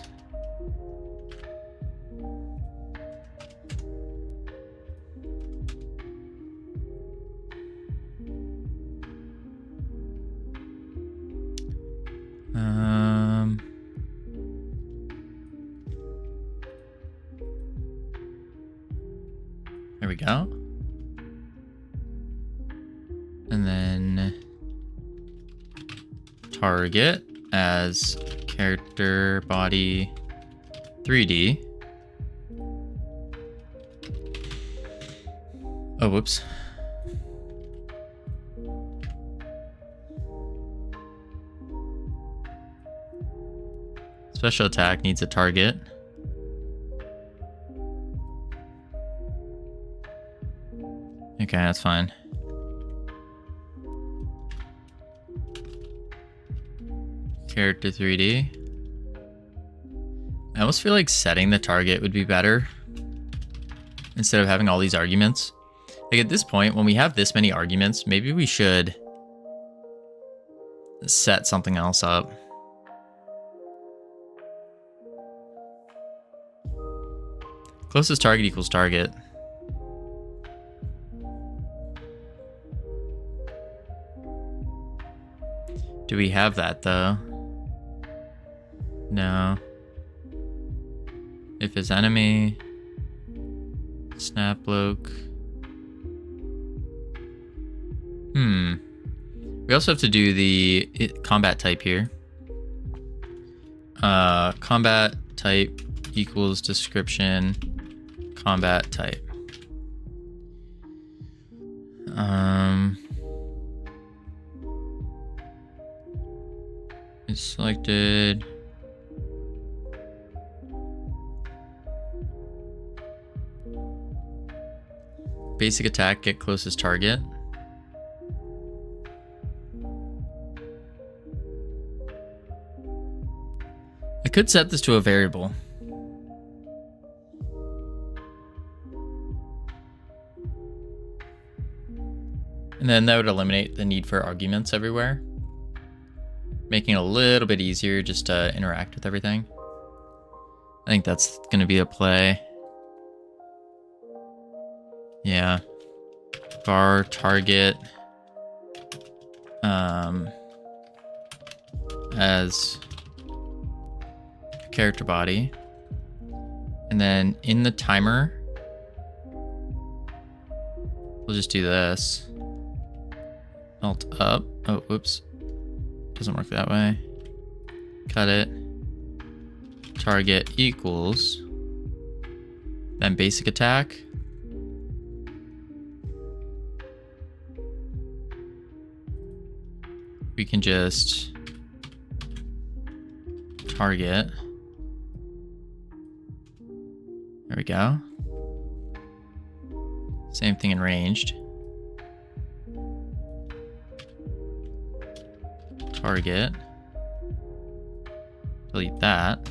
[SPEAKER 1] There we go. And then target as character body 3D. Oh, whoops. Special attack needs a target. Okay, that's fine. Character 3D. I almost feel like setting the target would be better instead of having all these arguments. Like at this point, when we have this many arguments, maybe we should set something else up. Closest target equals target. Do we have that though? No. If it's enemy, snap bloke. We also have to do the combat type here. Combat type equals description combat type. It's selected. basic attack, get closest target. I could set this to a variable. And then that would eliminate the need for arguments everywhere, making it a little bit easier just to interact with everything. I think that's going to be a play. Yeah. Var target as character body. And then in the timer, we'll just do this. Alt up. Oh, whoops. Doesn't work that way. Cut it. Target equals. Then basic attack. We can just target. There we go. Same thing in ranged. Target. Delete that.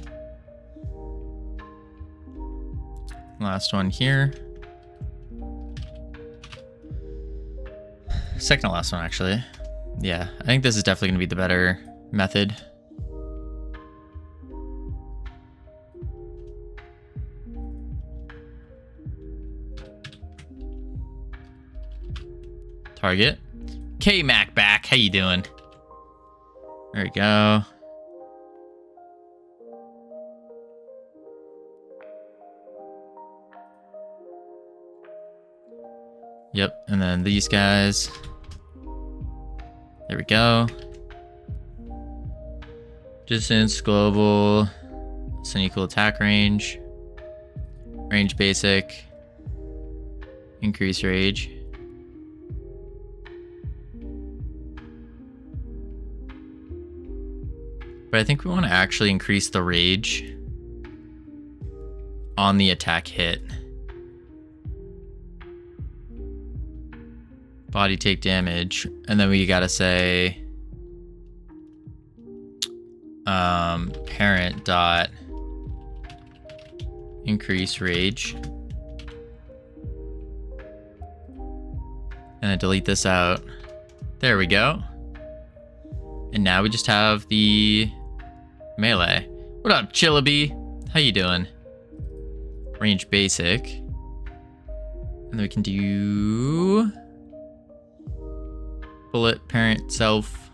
[SPEAKER 1] Last one here. Second to last one, actually. Yeah, I think this is definitely going to be the better method. Target. K-Mac back. How you doing? There we go. Yep, and then these guys. There we go. Distance, global, unequal attack range, range basic, increase rage. But I think we want to actually increase the rage on the attack hit. Body take damage, and then we gotta say parent dot increase rage, and then delete this out. There we go. And now we just have the melee. What up, Chillaby? How you doing? Range basic, and then we can do bullet, parent, self.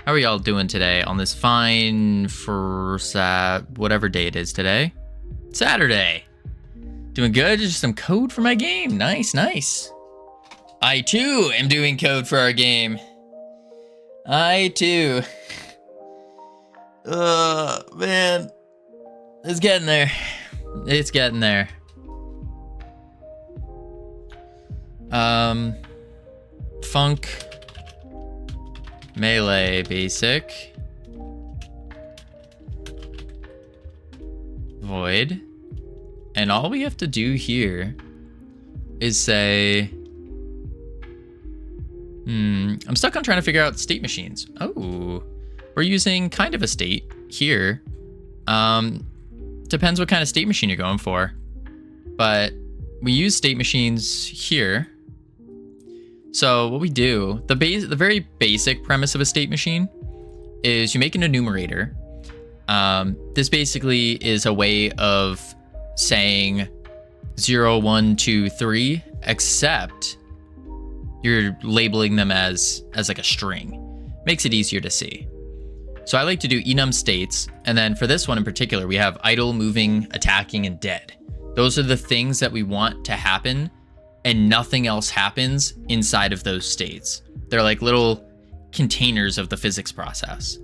[SPEAKER 1] How are y'all doing today on this fine for whatever day it is today? Saturday. Doing good? Just some code for my game. Nice, nice. I too am doing code for our game. I too. Man. It's getting there. It's getting there. Funk melee basic void, and all we have to do here is say I'm stuck on trying to figure out state machines. Oh, we're using kind of a state here. Depends what kind of state machine you're going for, but we use state machines here. So what we do, the very basic premise of a state machine is you make an enumerator. This basically is a way of saying 0, 1, 2, 3, except you're labeling them as like a string. Makes it easier to see. So I like to do enum states, and then for this one in particular, we have idle, moving, attacking, and dead. Those are the things that we want to happen, and nothing else happens inside of those states. They're like little containers of the physics process.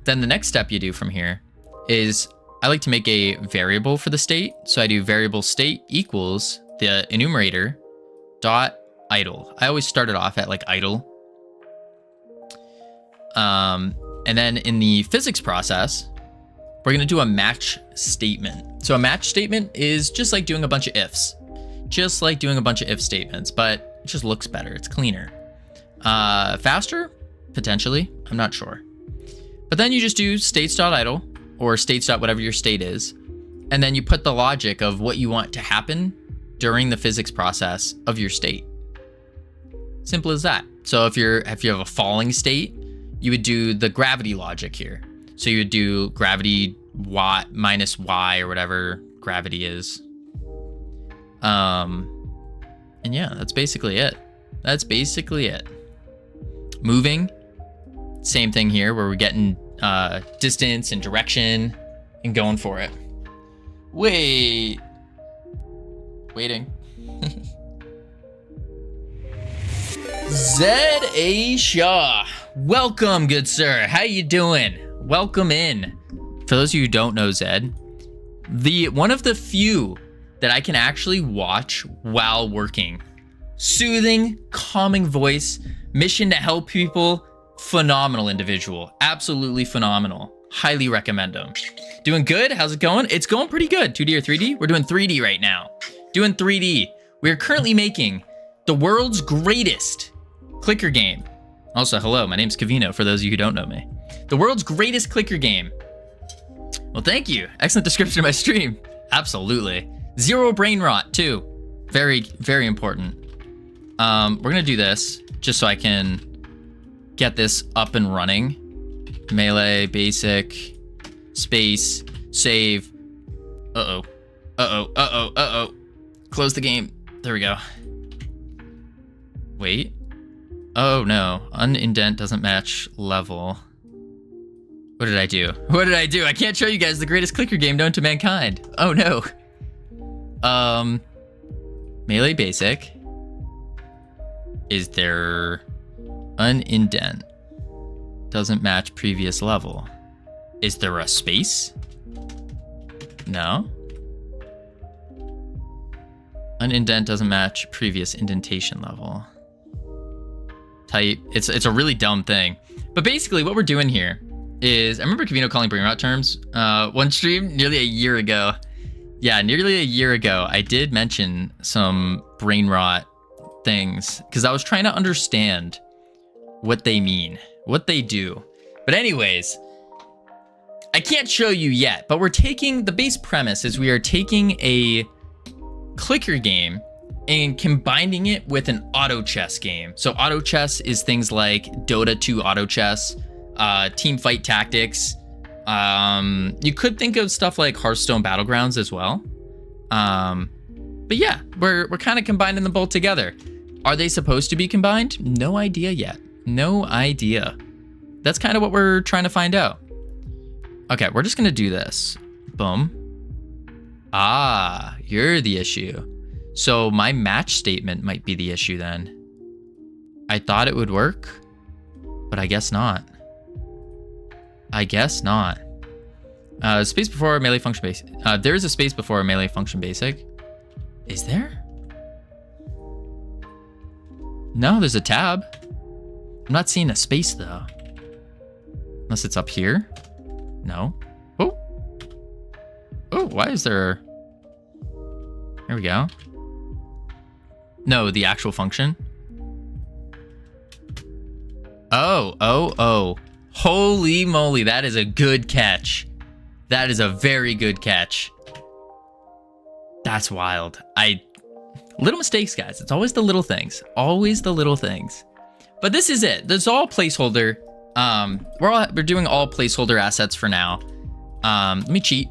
[SPEAKER 1] Then the next step you do from here is I like to make a variable for the state. So I do variable state equals the enumerator dot idle. I always start it off at like idle. And then in the physics process, we're going to do a match statement. So a match statement is just like doing a bunch of ifs. just like doing a bunch of if statements, but it just looks better. It's cleaner. Faster? Potentially. I'm not sure. But then you just do states.idle or states.whatever your state is. And then you put the logic of what you want to happen during the physics process of your state. Simple as that. So if you have a falling state, you would do the gravity logic here. So you would do gravity y minus y or whatever gravity is. And yeah, that's basically it. That's basically it. Moving, same thing here where we're getting distance and direction and going for it. Waiting. Z.A. Shaw. Welcome, good sir. How you doing? Welcome in. For those of you who don't know Zed, one of the few that I can actually watch while working. Soothing, calming voice, mission to help people. Phenomenal individual. Absolutely phenomenal. Highly recommend him. Doing good? How's it going? It's going pretty good. 2D or 3D? We're doing 3D right now. Doing 3D. We're currently making the world's greatest clicker game. Also, hello, my name's Covino, for those of you who don't know me. The world's greatest clicker game. Well, thank you. Excellent description of my stream. Absolutely. Zero brain rot, too. Very, very important. We're gonna do this just so I can get this up and running. Melee, basic, space, save. Uh-oh. Uh-oh, uh-oh, uh-oh. Close the game. There we go. Wait. Oh, no. Unindent doesn't match level. What did I do? What did I do? I can't show you guys the greatest clicker game known to mankind. Oh, no. Melee basic. Is there unindent? Doesn't match previous level. Is there a space? No. Unindent doesn't match previous indentation level. Type. It's a really dumb thing. But basically what we're doing here is, I remember Covino calling brain rot terms. One stream nearly a year ago. Yeah, nearly a year ago, I did mention some brain rot things because I was trying to understand what they mean, what they do. But anyways, I can't show you yet, but we're taking, the base premise is we are taking a clicker game and combining it with an auto chess game. So auto chess is things like Dota 2 auto chess, team fight tactics. You could think of stuff like Hearthstone Battlegrounds as well. But yeah, we're kind of combining them both together. Are they supposed to be combined? No idea yet. No idea. That's kind of what we're trying to find out. Okay, we're just gonna do this. Boom. Ah, you're the issue. So my match statement might be the issue then. I thought it would work, but I guess not. I guess not. Space before melee function basic. There is a space before a melee function basic. Is there? No, there's a tab. I'm not seeing a space though. Unless it's up here. No. Oh. Oh, why is there... There we go. No, the actual function. Oh. Holy moly, that is a good catch. That is a very good catch. That's wild. Little mistakes, guys. It's always the little things. Always the little things. But this is it. This is all placeholder. We're doing all placeholder assets for now. Let me cheat.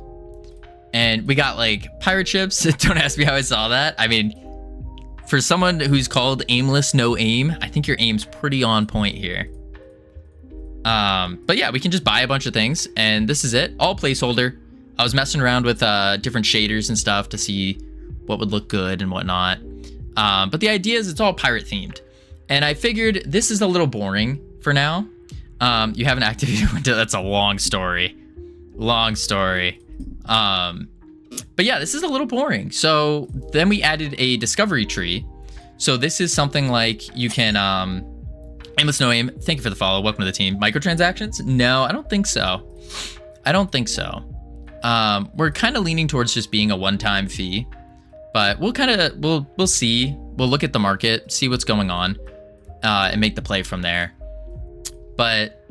[SPEAKER 1] And we got like pirate ships. Don't ask me how I saw that. I mean, for someone who's called aimless, no aim, I think your aim's pretty on point here. But yeah, we can just buy a bunch of things and this is it. All placeholder. I was messing around with different shaders and stuff to see what would look good and whatnot. But the idea is it's all pirate themed. And I figured this is a little boring for now. You have an activity window. That's a long story. Long story. But yeah, this is a little boring. So then we added a discovery tree. So this is something like you can, aimless no aim. Thank you for the follow. Welcome to the team. Microtransactions? No, I don't think so. I don't think so. We're kind of leaning towards just being a one-time fee. But we'll see. We'll look at the market, see what's going on, and make the play from there. But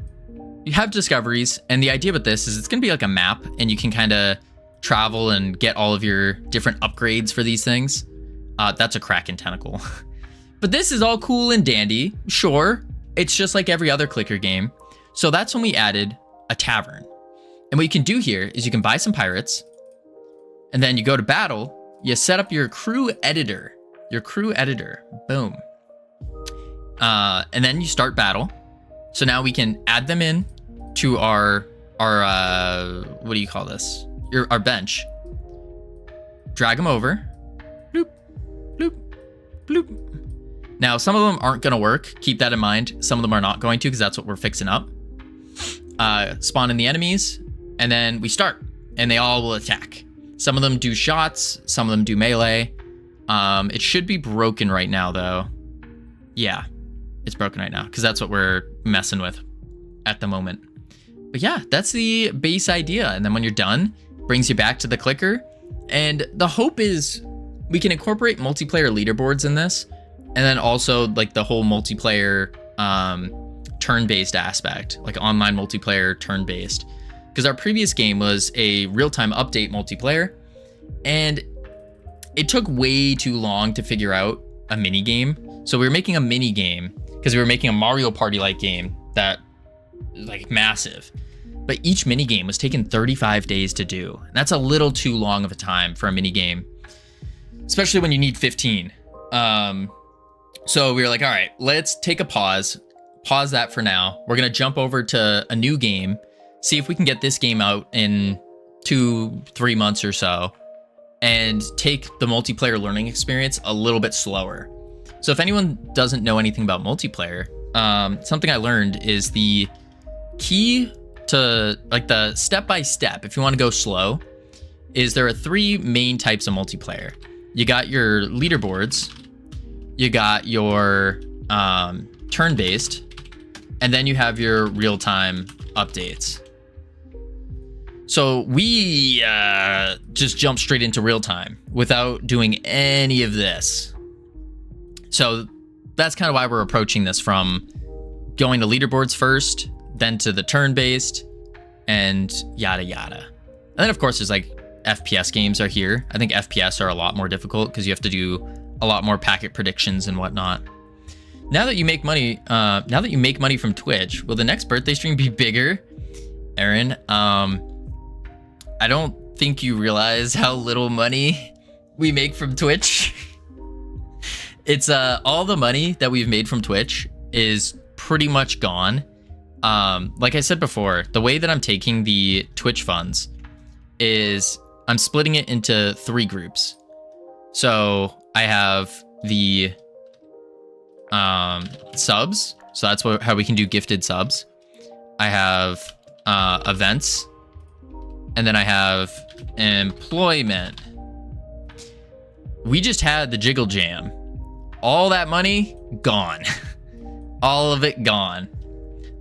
[SPEAKER 1] you have discoveries, and the idea with this is it's going to be like a map, and you can kind of travel and get all of your different upgrades for these things. That's a Kraken tentacle. But this is all cool and dandy. Sure, it's just like every other clicker game. So that's when we added a tavern. And what you can do here is you can buy some pirates, and then you go to battle. You set up your crew editor. Boom. And then you start battle. So now we can add them in to our what do you call this? Our bench. Drag them over. Bloop, bloop, bloop. Now, some of them aren't going to work. Keep that in mind. Some of them are not going to, because that's what we're fixing up. Spawn in the enemies, and then we start, and they all will attack. Some of them do shots, some of them do melee. It should be broken right now, though. Yeah, it's broken right now, because that's what we're messing with at the moment. But yeah, that's the base idea. And then when you're done, brings you back to the clicker. And the hope is we can incorporate multiplayer leaderboards in this, and then also like the whole multiplayer turn-based aspect, like online multiplayer turn-based. Because our previous game was a real-time update multiplayer, and it took way too long to figure out a mini game. So we were making a mini game because we were making a Mario Party-like game that like massive, but each mini game was taking 35 days to do. And that's a little too long of a time for a mini game, especially when you need 15. So we were like, all right, let's take a pause that for now. We're gonna jump over to a new game, see if we can get this game out in 2-3 months or so, and take the multiplayer learning experience a little bit slower. So if anyone doesn't know anything about multiplayer, something I learned is the key to like the step-by-step, if you want to go slow, is there are 3 main types of multiplayer. You got your leaderboards, you got your turn-based, and then you have your real-time updates. So we just jumped straight into real-time without doing any of this. So that's kind of why we're approaching this, from going to leaderboards first, then to the turn-based, and yada yada. And then of course there's like FPS games are here. I think FPS are a lot more difficult because you have to do a lot more packet predictions and whatnot. Now that you make money, from Twitch, will the next birthday stream be bigger? Aaron, I don't think you realize how little money we make from Twitch. It's all the money that we've made from Twitch is pretty much gone. Like I said before, the way that I'm taking the Twitch funds is I'm splitting it into 3 groups. So I have the subs, so that's how we can do gifted subs. I have events, and then I have employment. We just had the Jiggle Jam. All that money gone. All of it gone.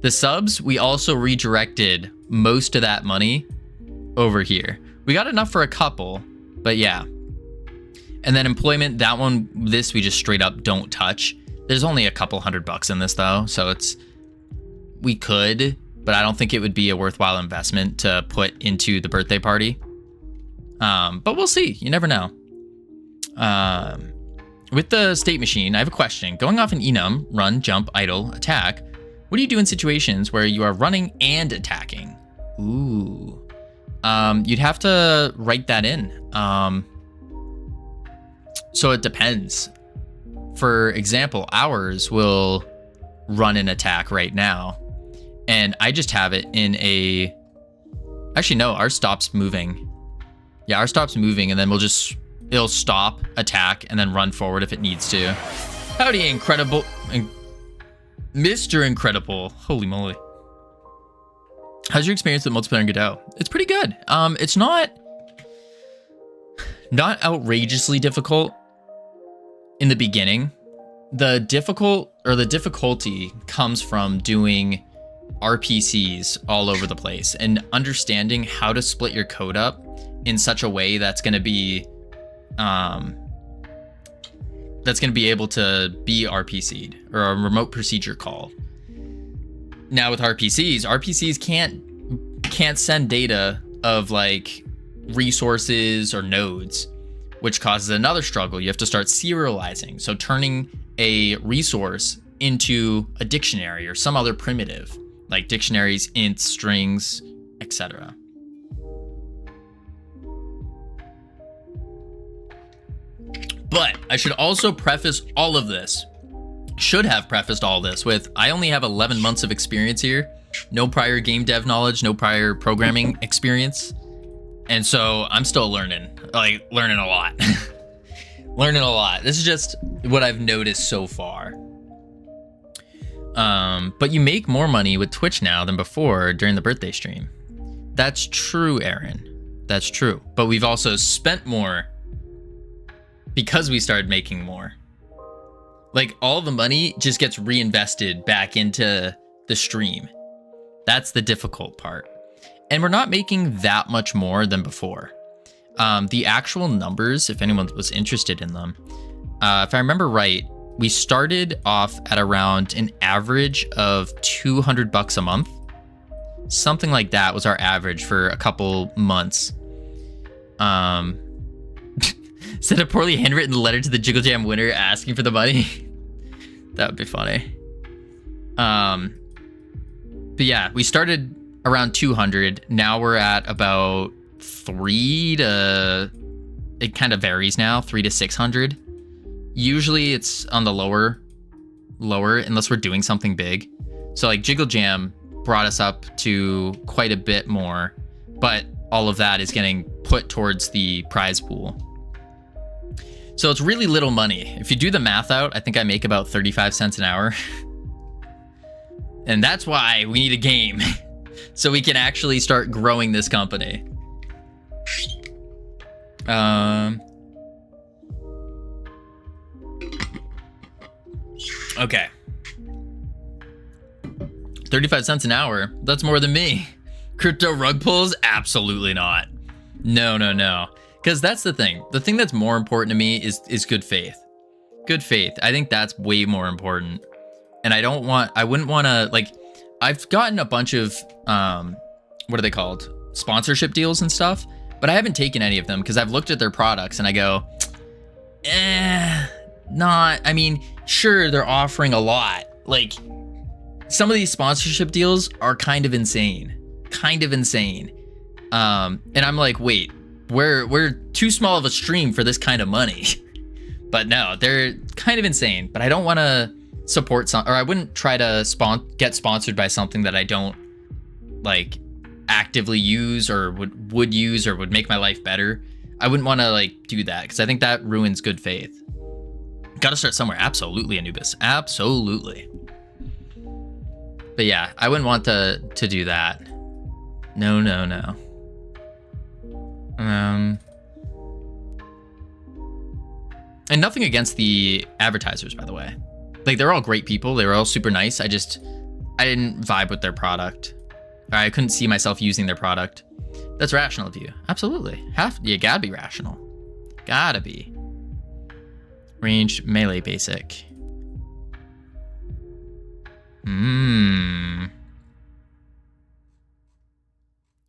[SPEAKER 1] The subs, we also redirected most of that money over here. We got enough for a couple, but yeah. And then employment, that one, this we just straight up don't touch. There's only a couple $100 in this though, so we could, but I don't think it would be a worthwhile investment to put into the birthday party. But we'll see, you never know. With the state machine, I have a question. Going off an enum, run, jump, idle, attack, what do you do in situations where you are running and attacking? Ooh. You'd have to write that in. So it depends. For example, ours will run an attack right now, and I just have it in a... Actually, no, ours stops moving. Yeah, ours stops moving, and then it'll stop, attack, and then run forward if it needs to. Howdy, Incredible... Mr. Incredible. Holy moly. How's your experience with multiplayer in Godot? It's pretty good. It's not outrageously difficult in the beginning. The difficulty comes from doing RPCs all over the place and understanding how to split your code up in such a way that's going to be that's going to be able to be RPC'd, or a remote procedure call. Now with RPCs can't send data of like resources or nodes, which causes another struggle. You have to start serializing. So turning a resource into a dictionary or some other primitive, like dictionaries, ints, strings, etc. But I should also preface all of this, should have prefaced all this with, I only have 11 months of experience here, no prior game dev knowledge, no prior programming experience. And so I'm still learning a lot. Learning a lot. This is just what I've noticed so far. But you make more money with Twitch now than before during the birthday stream. That's true, Aaron. That's true. But we've also spent more because we started making more. Like, all the money just gets reinvested back into the stream. That's the difficult part. And we're not making that much more than before. The actual numbers, if anyone was interested in them, if I remember right, we started off at around an average of $200 a month. Something like that was our average for a couple months. Sent a poorly handwritten letter to the Jiggle Jam winner asking for the money. That would be funny. But yeah, we started around 200. Now we're at about 3 to, it kind of varies now, 3 to 600. Usually it's on the lower, unless we're doing something big. So like Jiggle Jam brought us up to quite a bit more, but all of that is getting put towards the prize pool. So it's really little money. If you do the math out, I think I make about 35 cents an hour. And that's why we need a game. So we can actually start growing this company. Okay. 35 cents an hour. That's more than me. Crypto rug pulls? Absolutely not. No. Because that's the thing. The thing that's more important to me is good faith. Good faith. I think that's way more important. And I wouldn't want to, like, I've gotten a bunch of, what are they called? Sponsorship deals and stuff, but I haven't taken any of them because I've looked at their products and I go, not, I mean, sure, they're offering a lot. Like, some of these sponsorship deals are kind of insane. And I'm like, wait, we're too small of a stream for this kind of money. But no, they're kind of insane, but I don't want to support some, or I wouldn't try to get sponsored by something that I don't like actively use or would use or would make my life better. I wouldn't want to like do that because I think that ruins good faith. Got to start somewhere. Absolutely, Anubis. Absolutely. But yeah, I wouldn't want to do that. No. And nothing against the advertisers, by the way. Like, they're all great people. They were all super nice. I didn't vibe with their product. Or I couldn't see myself using their product. That's rational of you. Absolutely. You gotta be rational. Gotta be. Range melee basic.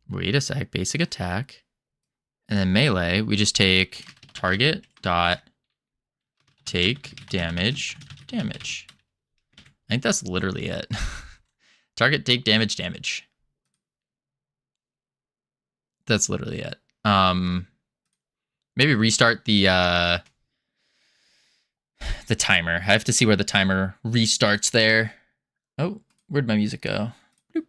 [SPEAKER 1] Wait a sec. Basic attack. And then melee, we just take target dot take damage. I think that's literally it. Target take damage. That's literally it. Maybe restart the timer. I have to see where the timer restarts there. Oh, where'd my music go? Bloop.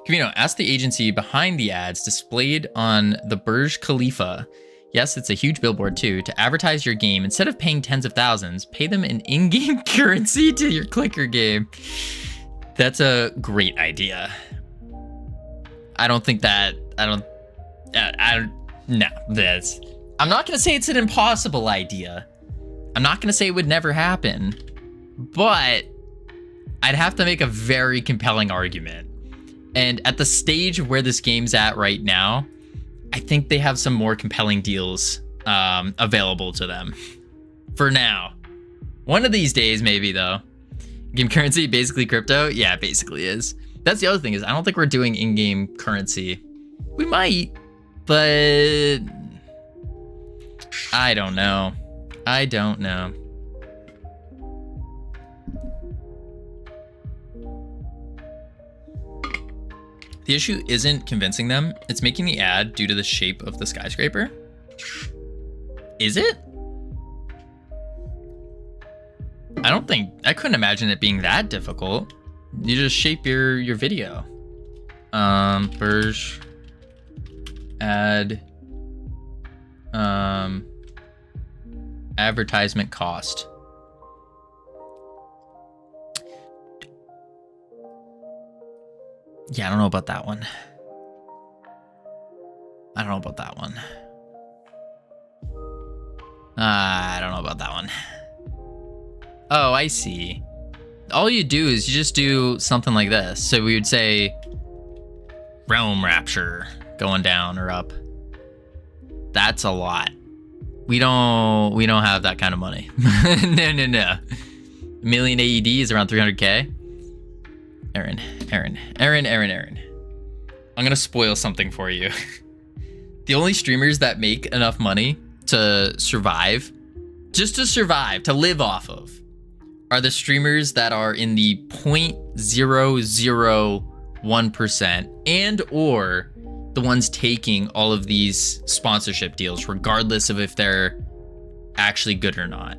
[SPEAKER 1] Covino, ask the agency behind the ads displayed on the Burj Khalifa. Yes, it's a huge billboard too. To advertise your game, instead of paying tens of thousands, pay them in in-game currency to your clicker game. That's a great idea. I don't think that, no, I'm not going to say it's an impossible idea. I'm not going to say it would never happen, but I'd have to make a very compelling argument. And at the stage of where this game's at right now, I think they have some more compelling deals available to them. For now. One of these days, maybe, though. Game currency, basically crypto? Yeah, it basically is. That's the other thing is I don't think we're doing in-game currency. We might, but I don't know. I don't know. The issue isn't convincing them. It's making the ad due to the shape of the skyscraper. Is it? I couldn't imagine it being that difficult. You just shape your video. Burj ad advertisement cost. Yeah, I don't know about that one. I don't know about that one. I don't know about that one. Oh, I see. All you do is you just do something like this. So we would say Realm Rapture going down or up. That's a lot. We don't have that kind of money. No. A million AED is around 300K. Aaron. I'm gonna spoil something for you. The only streamers that make enough money to survive, just to survive, to live off of, are the streamers that are in the 0.001% and or the ones taking all of these sponsorship deals, regardless of if they're actually good or not.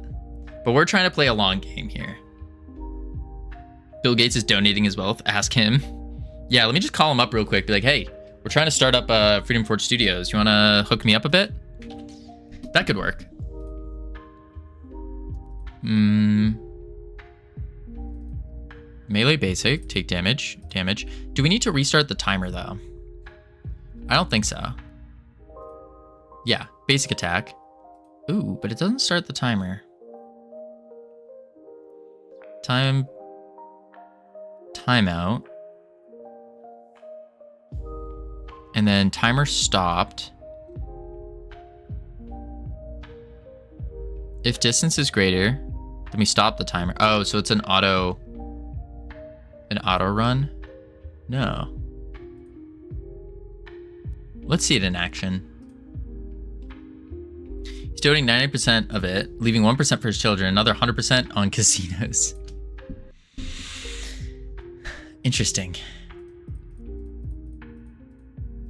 [SPEAKER 1] But we're trying to play a long game here. Bill Gates is donating his wealth. Ask him. Yeah, let me just call him up real quick. Be like, hey, we're trying to start up Freedom Forge Studios. You want to hook me up a bit? That could work. Melee basic, take damage. Do we need to restart the timer though? I don't think so. Yeah, basic attack. Ooh, but it doesn't start the timer. Timeout. And then timer stopped. If distance is greater, then we stop the timer. Oh, so it's an auto run? No. Let's see it in action. He's donating 90% of it, leaving 1% for his children, another 100% on casinos. Interesting.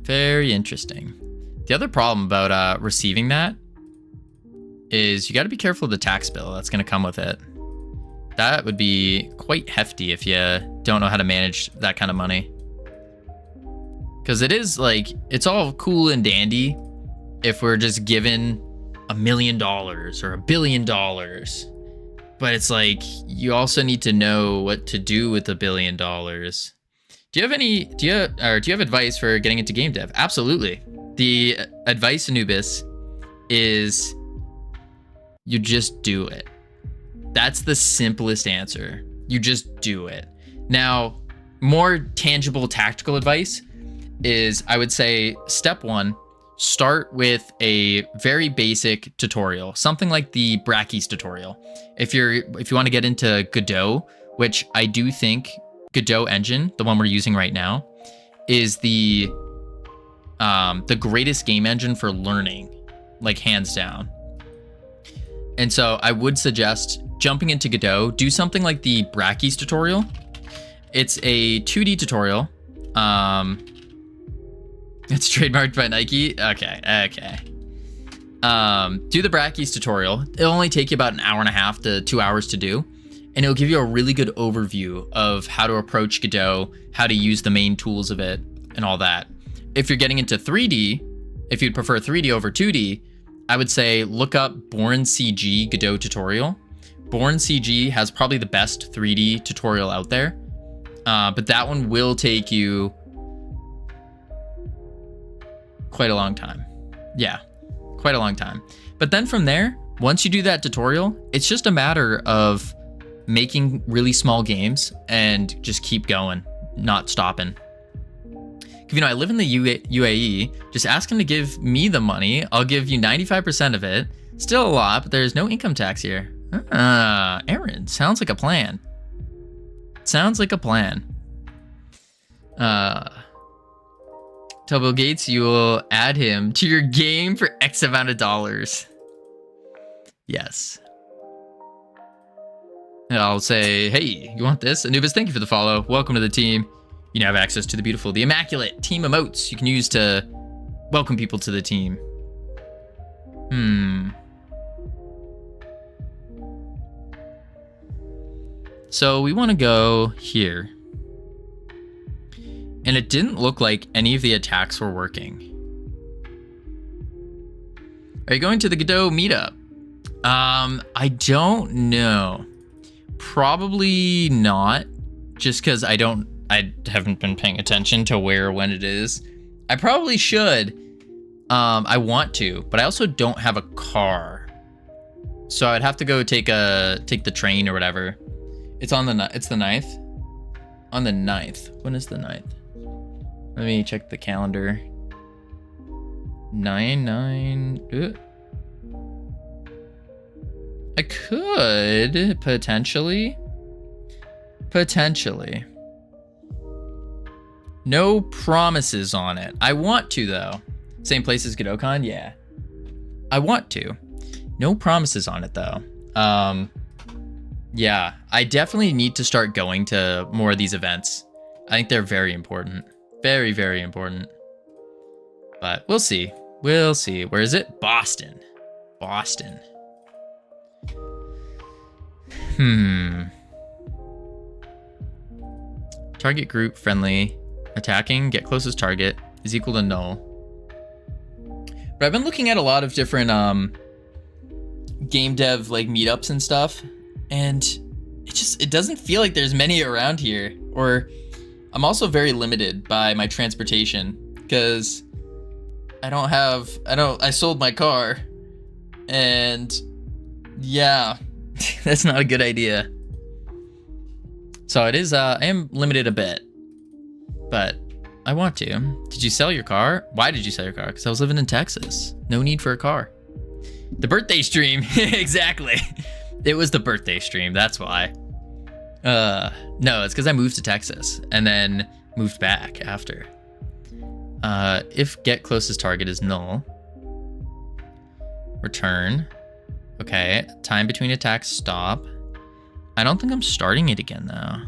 [SPEAKER 1] Very interesting. The other problem about receiving that is you got to be careful of the tax bill that's going to come with it. That would be quite hefty if you don't know how to manage that kind of money. Because it is like, it's all cool and dandy if we're just given $1 million or $1 billion. But it's like, you also need to know what to do with $1 billion. Do you have advice for getting into game dev? Absolutely. The advice, Anubis, is you just do it. That's the simplest answer. You just do it. Now, more tangible tactical advice is, I would say, step one, start with a very basic tutorial, something like the Brackeys tutorial. If you want to get into Godot, which I do think Godot engine, the one we're using right now, is the greatest game engine for learning, like hands down. And so I would suggest jumping into Godot, do something like the Brackeys tutorial. It's a 2D tutorial. It's trademarked by Nike. Okay. Do the Brackeys tutorial. It'll only take you about an hour and a half to 2 hours to do. And it'll give you a really good overview of how to approach Godot, how to use the main tools of it, and all that. If you're getting into 3D, if you'd prefer 3D over 2D, I would say look up Born CG Godot tutorial. Born CG has probably the best 3D tutorial out there, but that one will take you quite a long time. Yeah, quite a long time. But then from there, once you do that tutorial, it's just a matter of making really small games and just keep going, not stopping. Covino, I live in the UAE. Just ask him to give me the money. I'll give you 95% of it. Still a lot, but there's no income tax here. Aaron, sounds like a plan. Sounds like a plan. Tell Bill Gates you will add him to your game for X amount of dollars. Yes. And I'll say, hey, you want this? Anubis, thank you for the follow. Welcome to the team. You now have access to the beautiful, the immaculate team emotes you can use to welcome people to the team. So we want to go here. And it didn't look like any of the attacks were working. Are you going to the Godot meetup? I don't know. Probably not. Just because I haven't been paying attention to where or when it is. I probably should. I want to, but I also don't have a car. So I'd have to go take the train or whatever. It's the 9th. On the 9th. When is the 9th? Let me check the calendar. 9. I could potentially. No promises on it. I want to though. Same place as GodotCon? Yeah. I want to. No promises on it though. Yeah, I definitely need to start going to more of these events. I think they're very important. Very, very important. But we'll see. We'll see. Where is it? Boston. Target group friendly. Attacking, get closest target is equal to null. But I've been looking at a lot of different game dev like meetups and stuff, and it doesn't feel like there's many around here. Or I'm also very limited by my transportation because I sold my car, and yeah, that's not a good idea. So it is, I am limited a bit, but I want to. Did you sell your car? Why did you sell your car? Because I was living in Texas. No need for a car. The birthday stream. Exactly. It was the birthday stream. That's why. No, it's because I moved to Texas and then moved back after. If get closest target is null. Return. Okay. Time between attacks, stop. I don't think I'm starting it again though.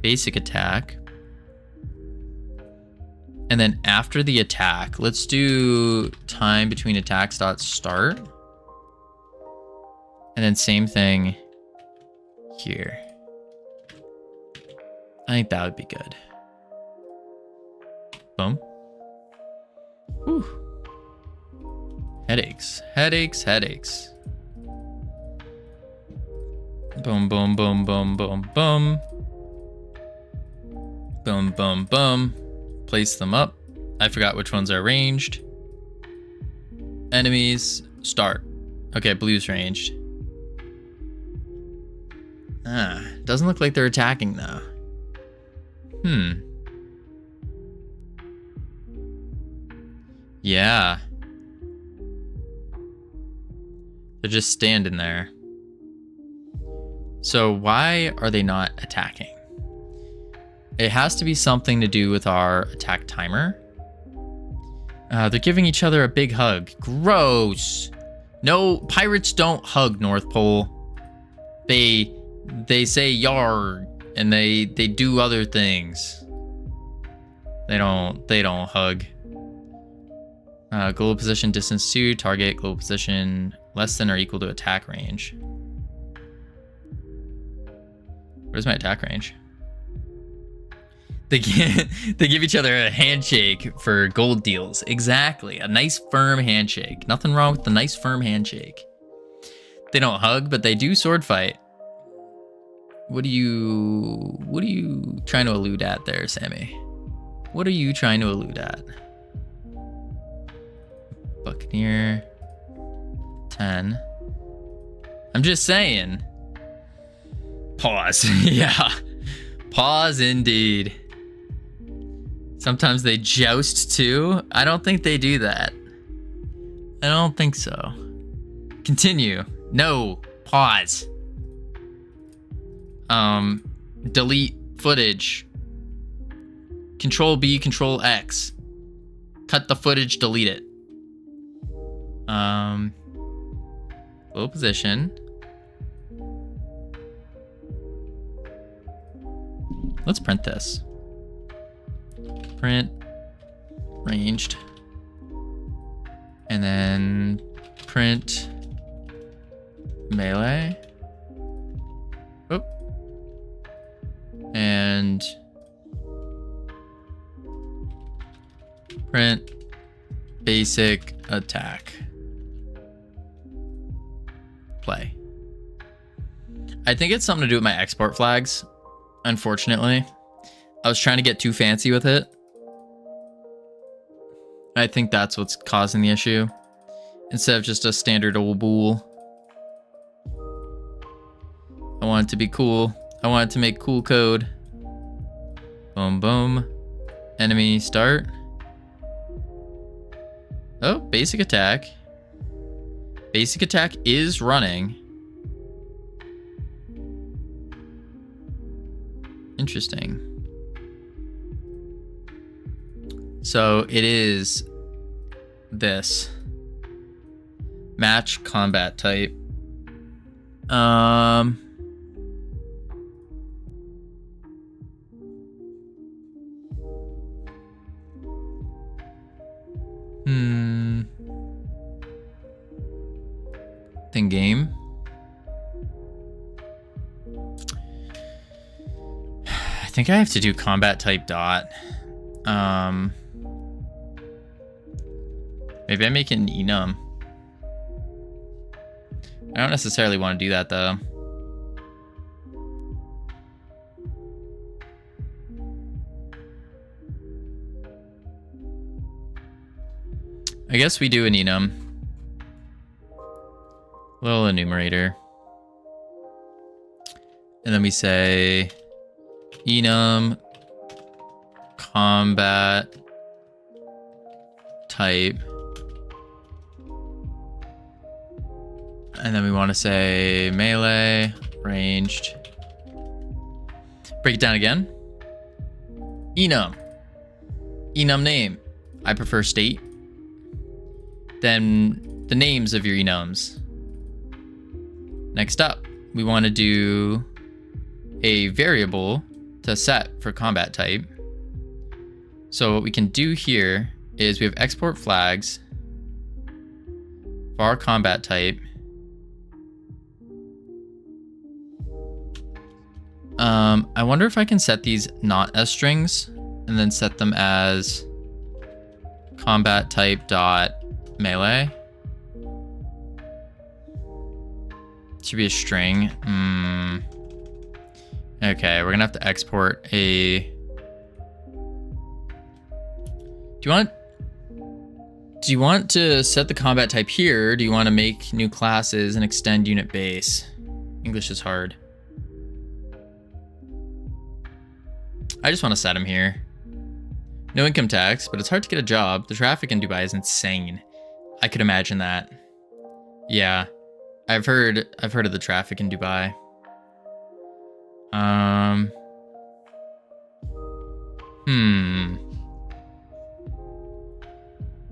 [SPEAKER 1] Basic attack. And then after the attack, let's do time between attacks dot start. And then same thing here. I think that would be good. Boom. Whew. Headaches. Boom, boom, boom, boom, boom, boom. Boom, boom, boom. Place them up. I forgot which ones are ranged. Enemies, start. Okay, blue's ranged. Doesn't look like they're attacking though. Yeah. They're just standing there. So why are they not attacking? It has to be something to do with our attack timer. They're giving each other a big hug. Gross. No, pirates don't hug, North Pole. They say yar and they do other things. They don't hug. Global position distance 2, target global position less than or equal to attack range. Where's my attack range? They give each other a handshake for gold deals. Exactly. A nice firm handshake. Nothing wrong with the nice firm handshake. They don't hug, but they do sword fight. What are you trying to allude at there, Sammy? What are you trying to allude at? Buccaneer 10. I'm just saying. Pause. Yeah. Pause indeed. Sometimes they joust too. I don't think they do that. I don't think so. Continue. No. Pause. Delete footage. Control B, Control X. Cut the footage, delete it. Low position. Let's print this. Print. Ranged. And then print melee. Oh. And print basic attack. Play. I think it's something to do with my export flags, unfortunately. I was trying to get too fancy with it. I think that's what's causing the issue. Instead of just a standard old bool. I want it to be cool. I want it to make cool code. Boom, boom. Enemy start. Oh, basic attack. Basic attack is running. Interesting. So it is this. Match combat type. Thing game. I think I have to do combat type dot. Maybe I make it an enum. I don't necessarily want to do that though. I guess we do an enum. Little enumerator. And then we say enum combat type. And then we want to say melee, ranged. Break it down again. Enum. Enum name. I prefer state. Then the names of your enums. Next up, we want to do a variable to set for combat type. So what we can do here is we have export flags, var combat type. I wonder if I can set these not as strings and then set them as combat type dot melee. Should be a string. Okay, we're gonna have to export a. Do you want to set the combat type here? Or do you want to make new classes and extend unit base? English is hard. I just want to set them here. No income tax, but it's hard to get a job. The traffic in Dubai is insane. I could imagine that. Yeah, I've heard of the traffic in Dubai.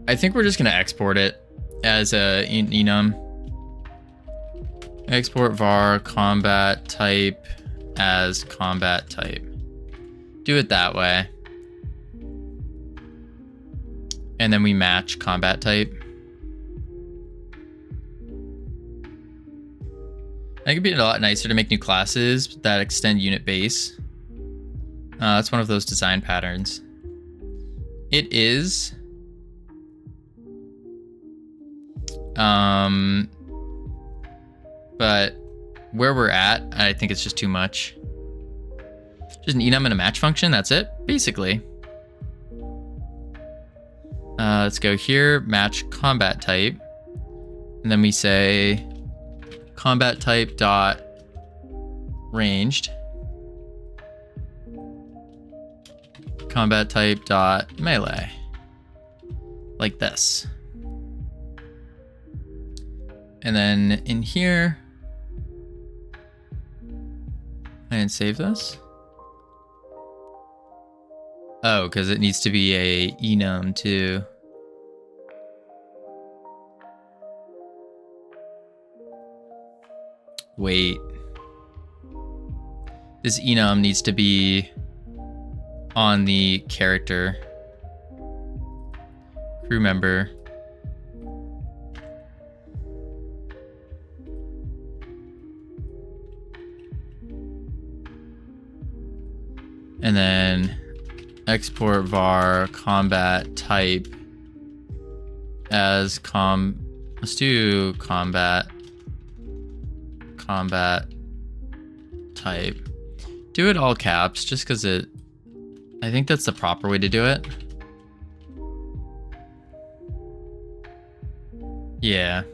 [SPEAKER 1] I think we're just gonna export it as a enum. Export var combat type as combat type. Do it that way. And then we match combat type. I think it'd be a lot nicer to make new classes that extend unit base. That's one of those design patterns. It is. But where we're at, I think it's just too much. Just an enum and a match function, that's it, basically. Let's go here, match combat type. And then we say combat type dot ranged. Combat type dot melee. Like this. And then in here, and save this. Oh, because it needs to be a enum too. Wait. This enum needs to be on the character. Crew member. And then export var combat type as let's do combat type. Do it all caps just because I think that's the proper way to do it. Yeah.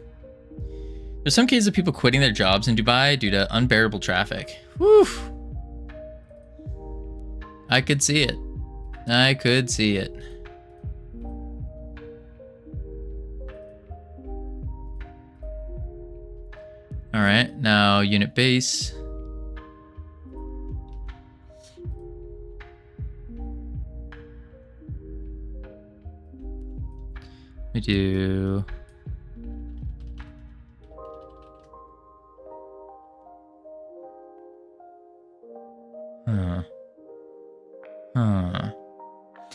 [SPEAKER 1] There's some cases of people quitting their jobs in Dubai due to unbearable traffic. Whew. I could see it. I could see it. All right, now unit base. We do.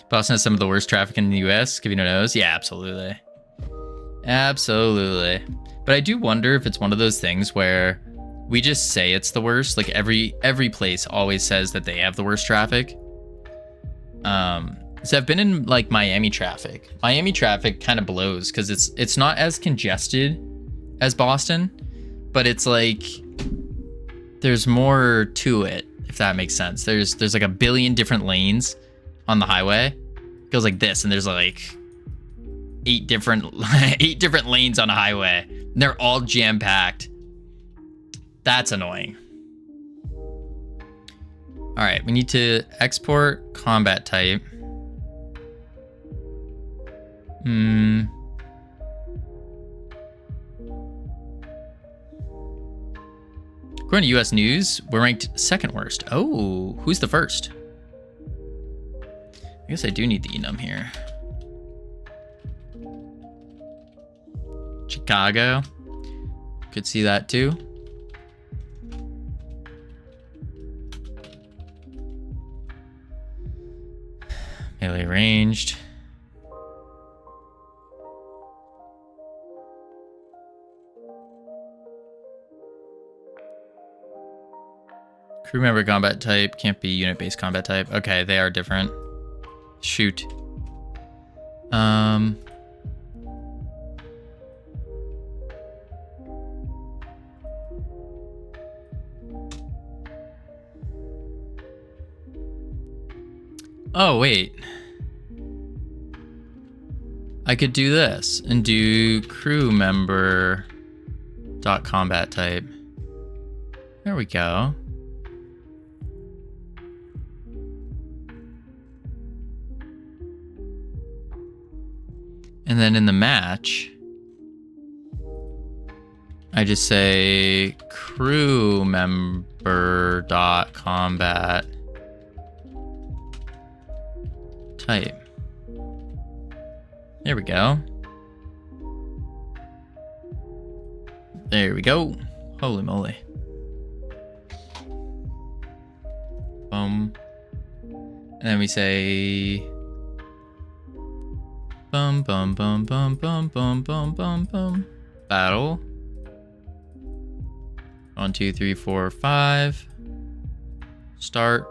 [SPEAKER 1] Boston has some of the worst traffic in the US. Covino knows. Yeah, absolutely. Absolutely. But I do wonder if it's one of those things where we just say it's the worst. Like every place always says that they have the worst traffic. So I've been in like Miami traffic. Miami traffic kind of blows because it's not as congested as Boston, but it's like there's more to it, if that makes sense. There's like a billion different lanes on the highway. It goes like this, and there's like 8 different lanes on a highway. And they're all jam-packed. That's annoying. All right, we need to export combat type. According to US News, we're ranked 2nd worst. Oh, who's the first? I guess I do need the enum here. Chicago. Could see that too. Melee ranged. Crew member combat type can't be unit-based combat type. Okay, they are different. Shoot. Oh, wait. I could do this and do crew member dot combat type. There we go. And then in the match, I just say crew member dot combat type. There we go. There we go. Holy moly. Boom. And then we say bum bum bum bum bum bum bum bum bum. Battle. 1, 2, 3, 4, 5. Start.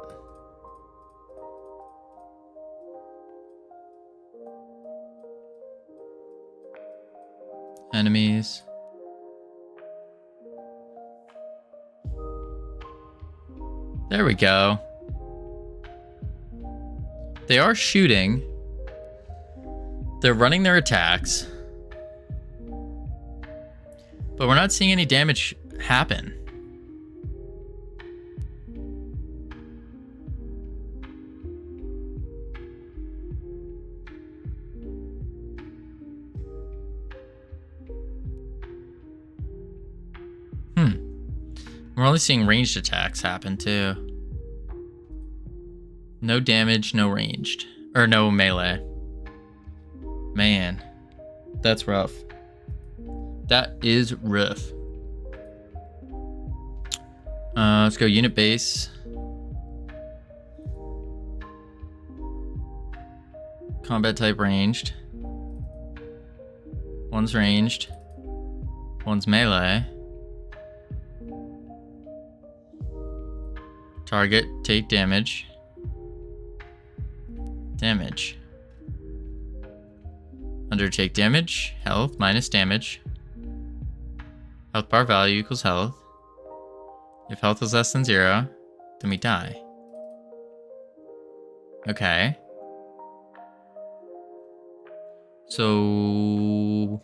[SPEAKER 1] Enemies. There we go. They are shooting. They're running their attacks. But we're not seeing any damage happen. We're only seeing ranged attacks happen too. No damage, no ranged. Or no melee. Man, that's rough. That is rough. Let's go unit base. Combat type ranged. One's ranged. One's melee. Target, take damage. Damage. Under take damage, health minus damage. Health bar value equals health. If health is less than 0, then we die. Okay. So...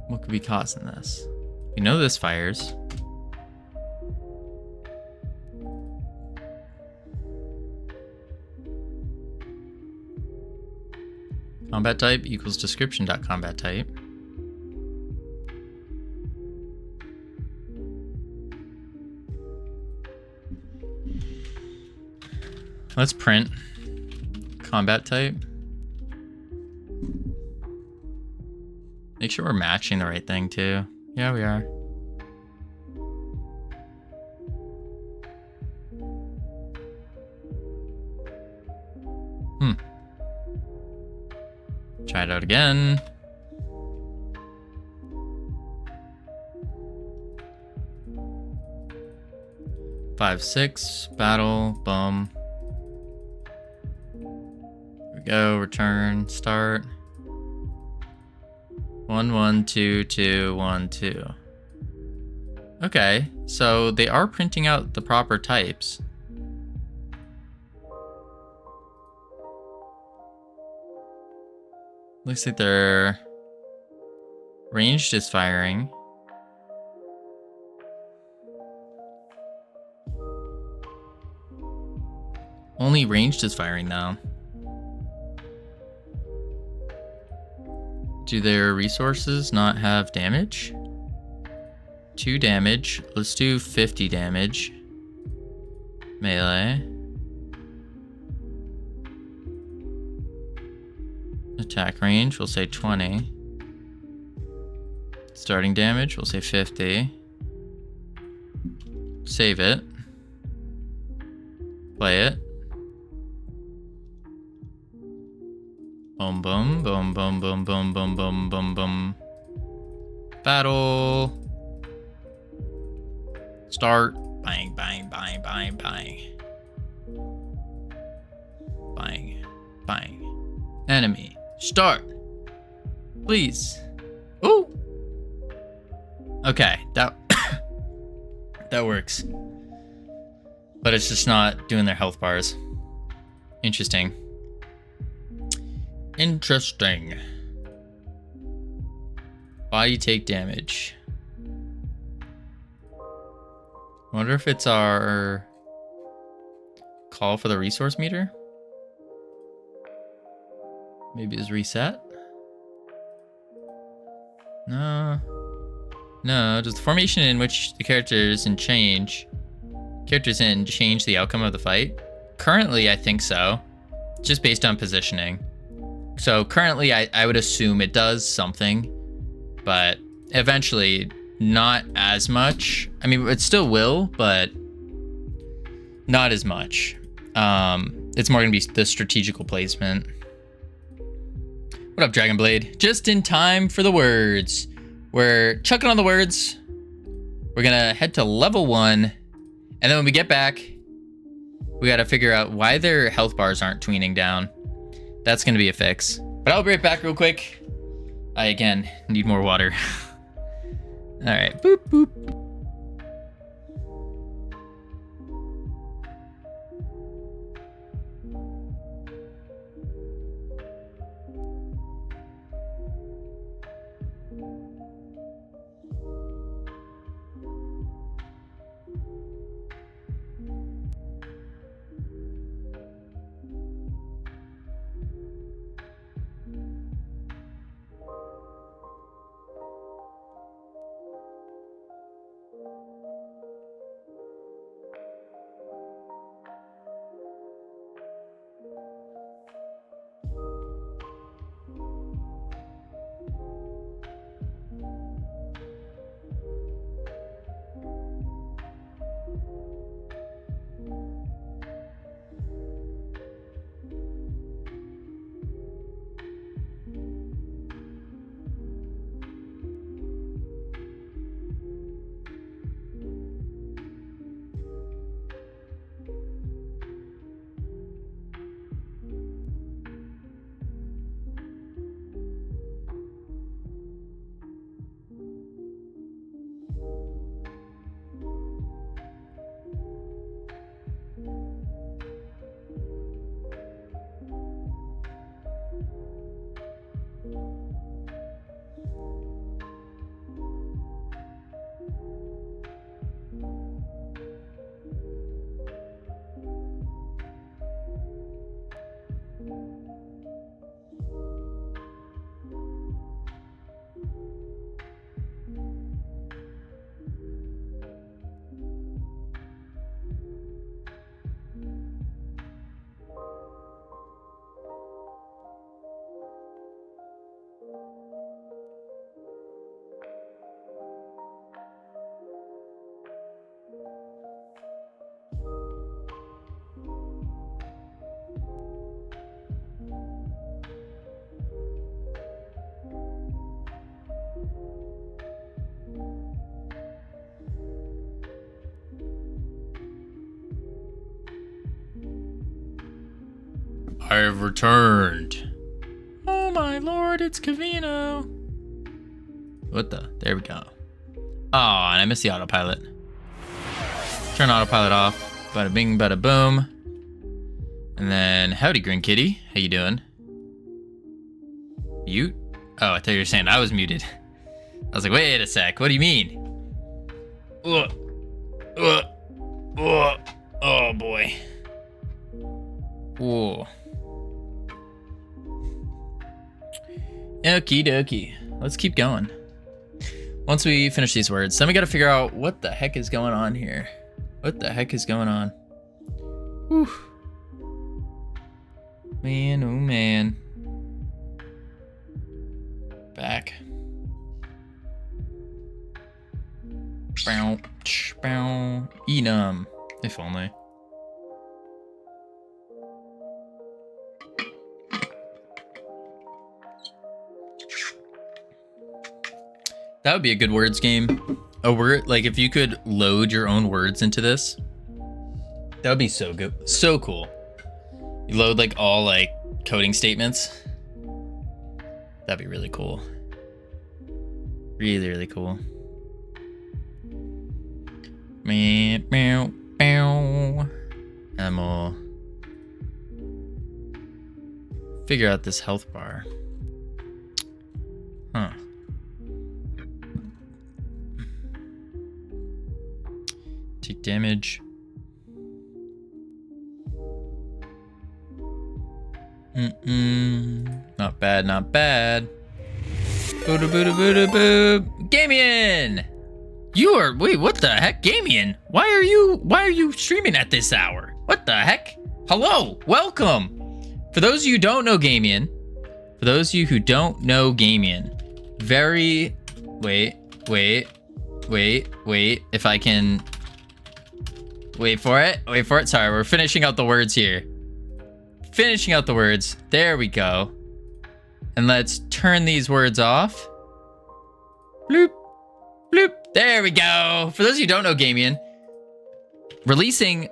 [SPEAKER 1] what could be causing this? We know this fires. Combat type equals description.combat type. Let's print combat type. Make sure we're matching the right thing too. Yeah, we are. Try it out again. Five, 6, battle, boom. Here we go, return, start. 1, 1, 2, 2, 1, 2. Okay, so they are printing out the proper types. Looks like their ranged is firing. Only ranged is firing now. Do their resources not have damage? 2 damage. Let's do 50 damage. Melee. Attack range, we'll say 20. Starting damage, we'll say 50. Save it. Play it. Boom, boom, boom, boom, boom, boom, boom, boom, boom, boom. Battle. Start. Bang, bang, bang, bang, bang. Bang, bang. Enemy. Start. Please. Ooh. Okay, that that works. But it's just not doing their health bars. Interesting. Interesting. Body take damage. Wonder if it's our call for the resource meter? Maybe it's reset? No. No, does the formation in which the characters in change the outcome of the fight? Currently, I think so. Just based on positioning. So currently, I would assume it does something, but eventually not as much. I mean, it still will, but not as much. It's more gonna be the strategical placement. What up, Dragon Blade? Just in time for the words. We're chucking on the words. We're gonna head to level 1, and then when we get back, we gotta figure out why their health bars aren't tweening down. That's gonna be a fix. But I'll be right back real quick. I, again, need more water. All right, boop, boop. I have returned. Oh my lord, it's Covino. What the? There we go. Oh, and I missed the autopilot. Turn autopilot off. Bada bing, bada boom. And then, howdy, Green Kitty. How you doing? Mute? Oh, I thought you were saying I was muted. I was like, wait a sec. What do you mean? Oh boy. Whoa. Okie dokie. Let's keep going. Once we finish these words, then we gotta figure out what the heck is going on here. What the heck is going on? Whew. Man, oh man. Back. Bow, bow. Enum. If only. That would be a good words game. A word, like if you could load your own words into this, that would be so good. So cool. You load like all like coding statements. That'd be really cool. Really, really cool. Meow, meow, meow. And we'll figure out this health bar. Huh. Take damage. Not bad, not bad. Booda booda booda boo. Gamian! You are, wait, what the heck? Gamian? Why are you streaming at this hour? What the heck? Hello, welcome. For those of you who don't know Gamian, wait, if I can, wait for it. Sorry, we're finishing out the words here. Finishing out the words. There we go. And let's turn these words off. Bloop, bloop. There we go. For those of you who don't know Gamian, releasing,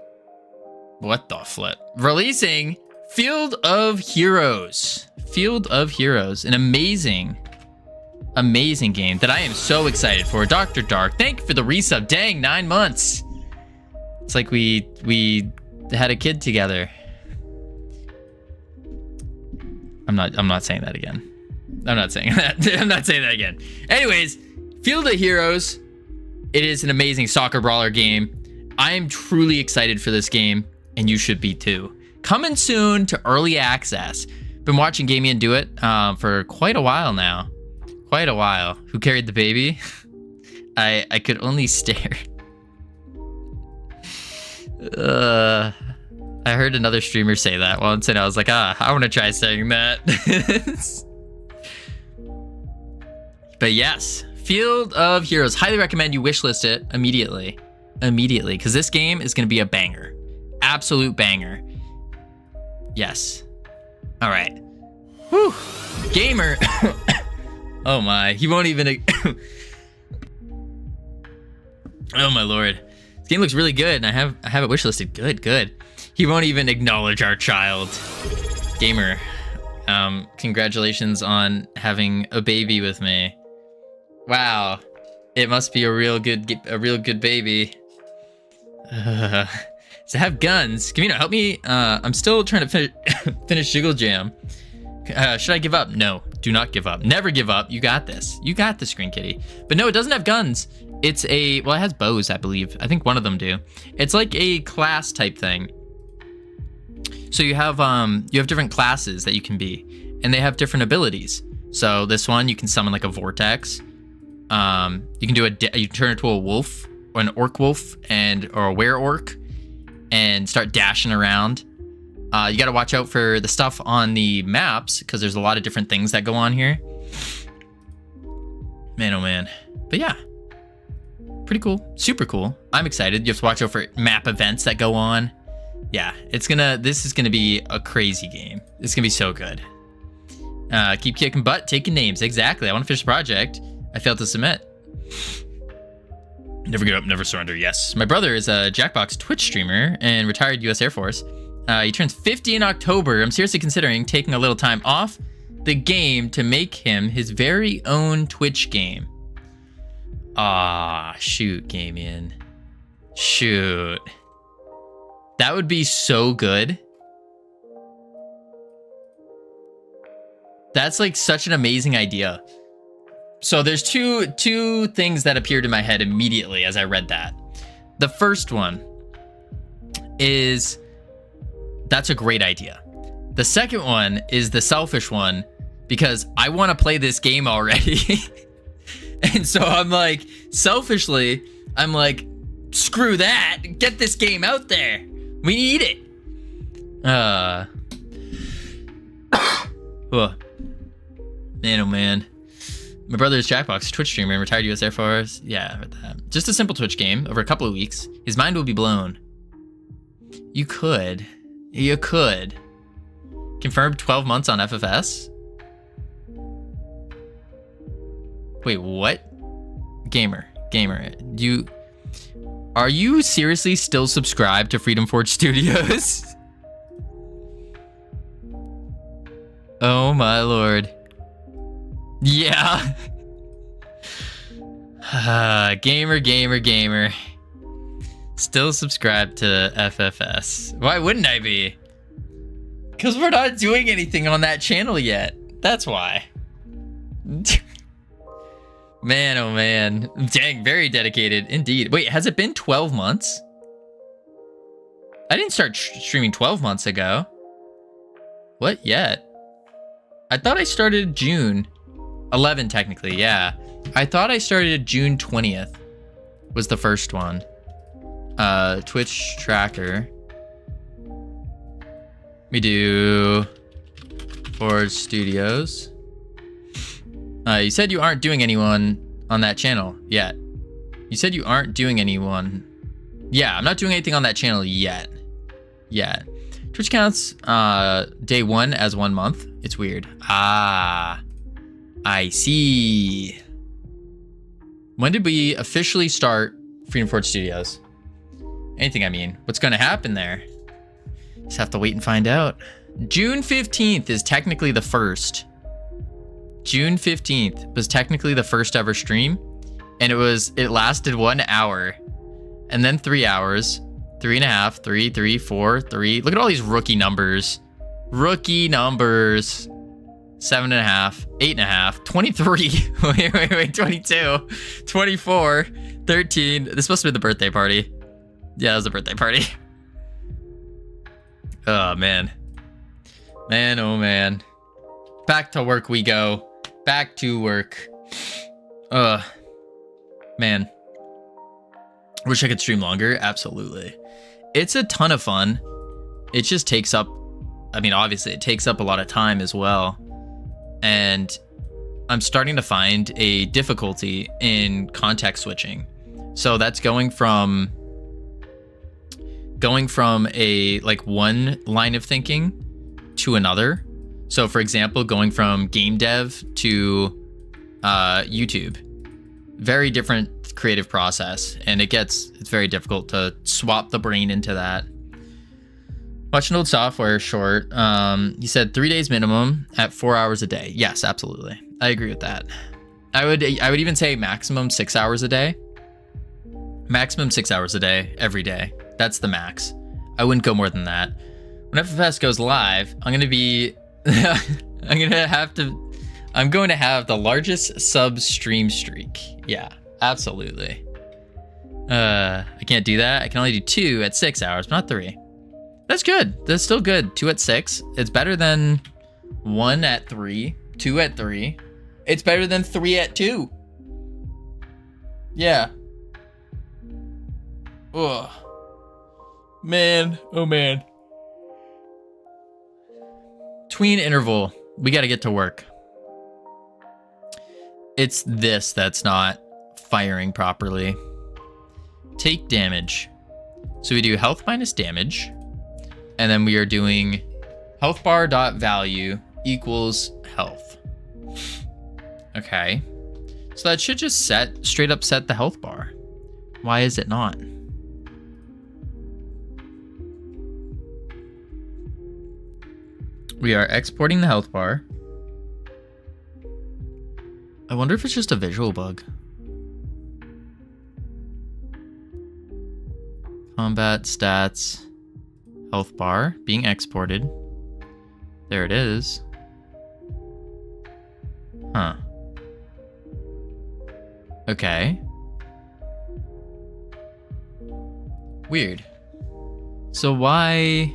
[SPEAKER 1] what the flip? Releasing Field of Heroes. Field of Heroes, an amazing game that I am so excited for. Dr. Dark, thank you for the resub. Dang, 9 months. It's like we had a kid together. I'm not saying that again. I'm not saying that again. Anyways, Field of Heroes. It is an amazing soccer brawler game. I am truly excited for this game, and you should be too. Coming soon to early access. Been watching Gamian do it for quite a while now. Quite a while. Who carried the baby? I could only stare. I heard another streamer say that once, and I was like, I want to try saying that. But yes, Field of Heroes. Highly recommend you wishlist it immediately. Because this game is going to be a banger. Absolute banger. Yes. All right. Whew. Gamer. Oh my, he won't even. Oh my lord. This game looks really good, and I have it wishlisted. Good. He won't even acknowledge our child. Gamer, congratulations on having a baby with me. Wow, it must be a real good baby. To have guns. Covino, help me. I'm still trying to finish Jiggle Jam. Should I give up? No, do not give up. Never give up. You got this. You got this, Green Kitty. But no, it doesn't have guns. It's it has bows, I believe. I think one of them do. It's like a class type thing. So you have different classes that you can be, and they have different abilities. So this one, you can summon like a vortex. You can do you turn into a wolf, or an orc wolf, or a were orc, and start dashing around. You got to watch out for the stuff on the maps, because there's a lot of different things that go on here. Man, oh man. But yeah, pretty cool, super cool. I'm excited. You have to watch out for map events that go on. Yeah, this is gonna be a crazy game. It's gonna be so good. Keep kicking butt, taking names. Exactly. I want to finish the project. I failed to submit. Never give up, never surrender. Yes. My brother is a Jackbox Twitch streamer and retired U.S. Air Force. He turns 50 in October. I'm seriously considering taking a little time off the game to make him his very own Twitch game. Ah, shoot, Gamian. Shoot. That would be so good. That's like such an amazing idea. So there's two things that appeared in my head immediately as I read that. The first one is that's a great idea. The second one is the selfish one because I want to play this game already. And so I'm like, selfishly, I'm like, screw that. Get this game out there. We need it. Oh. Man, oh man. My brother's Jackbox, Twitch streamer, retired US Air Force. Yeah, I heard that. Just a simple Twitch game over a couple of weeks. His mind will be blown. You could. You could. Confirmed 12 months on FFS? Wait, what? Gamer. Are you seriously still subscribed to Freedom Forge Studios? Oh my lord. Yeah. Gamer. Still subscribed to FFS. Why wouldn't I be? Because we're not doing anything on that channel yet. That's why. Man, oh man. Dang, very dedicated indeed. Wait, has it been 12 months? I didn't start streaming 12 months ago. What yet? I thought I started June 11 technically, yeah. I thought I started June 20th was the first one. Twitch tracker. We do Forge Studios. You said you aren't doing anyone on that channel yet. You said you aren't doing anyone. Yeah, I'm not doing anything on that channel yet. Twitch counts day 1 as 1 month. It's weird. Ah, I see. When did we officially start Freedom Forge Studios? Anything, I mean. What's going to happen there? Just have to wait and find out. June 15th is technically the first. June 15th was technically the first ever stream. And it lasted 1 hour. And then 3 hours. 3.5, 3, 4, 3. Look at all these rookie numbers. Rookie numbers. 7.5, 8.5, 23. wait, 22, 24, 13. This must have been the birthday party. Yeah, it was the birthday party. Oh, man. Man, oh, man. Back to work we go. Back to work. Man. Wish I could stream longer. Absolutely. It's a ton of fun. It just takes up, I mean, obviously it takes up a lot of time as well. And I'm starting to find a difficulty in context switching. So that's going from a like one line of thinking to another. So for example, going from game dev to YouTube, very different creative process. And it's very difficult to swap the brain into that. Watch an old software short. You said 3 days minimum at 4 hours a day. Yes, absolutely. I agree with that. I would even say maximum 6 hours a day. Maximum 6 hours a day, every day. That's the max. I wouldn't go more than that. When FFS goes live, I'm going to have the largest sub stream streak. Yeah, absolutely. I can't do that. I can only do 2 at 6 hours, but not 3. That's good. That's still good. 2 at 6. It's better than 1 at 3, 2 at 3. It's better than 3 at 2. Yeah. Ugh. Man. Oh, man. Tween interval. We got to get to work. It's this that's not firing properly. Take damage. So we do health minus damage. And then we are doing health bar dot value equals health. Okay. So that should just straight up set the health bar. Why is it not? We are exporting the health bar. I wonder if it's just a visual bug. Combat stats, health bar being exported. There it is. Huh. Okay. Weird. So why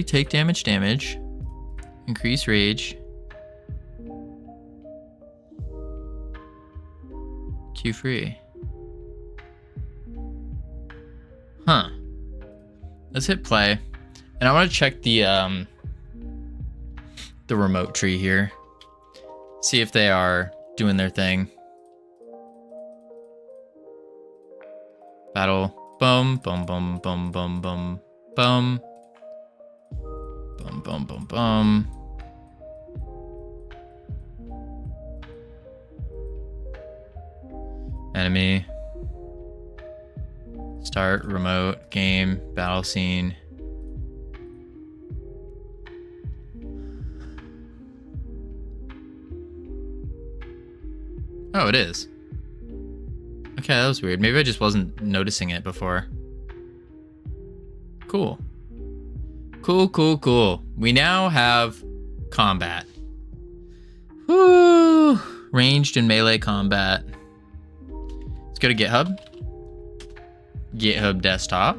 [SPEAKER 1] take damage, increase rage, Q free. Huh. Let's hit play. And I want to check the remote tree here. See if they are doing their thing. Battle. Boom, boom, boom, boom, boom, boom, boom. Boom, boom, boom, boom. Enemy. Start, remote, game, battle scene. Oh, it is. Okay, that was weird. Maybe I just wasn't noticing it before. Cool. Cool, cool, cool. We now have combat. Woo! Ranged and melee combat. Let's go to GitHub. GitHub desktop.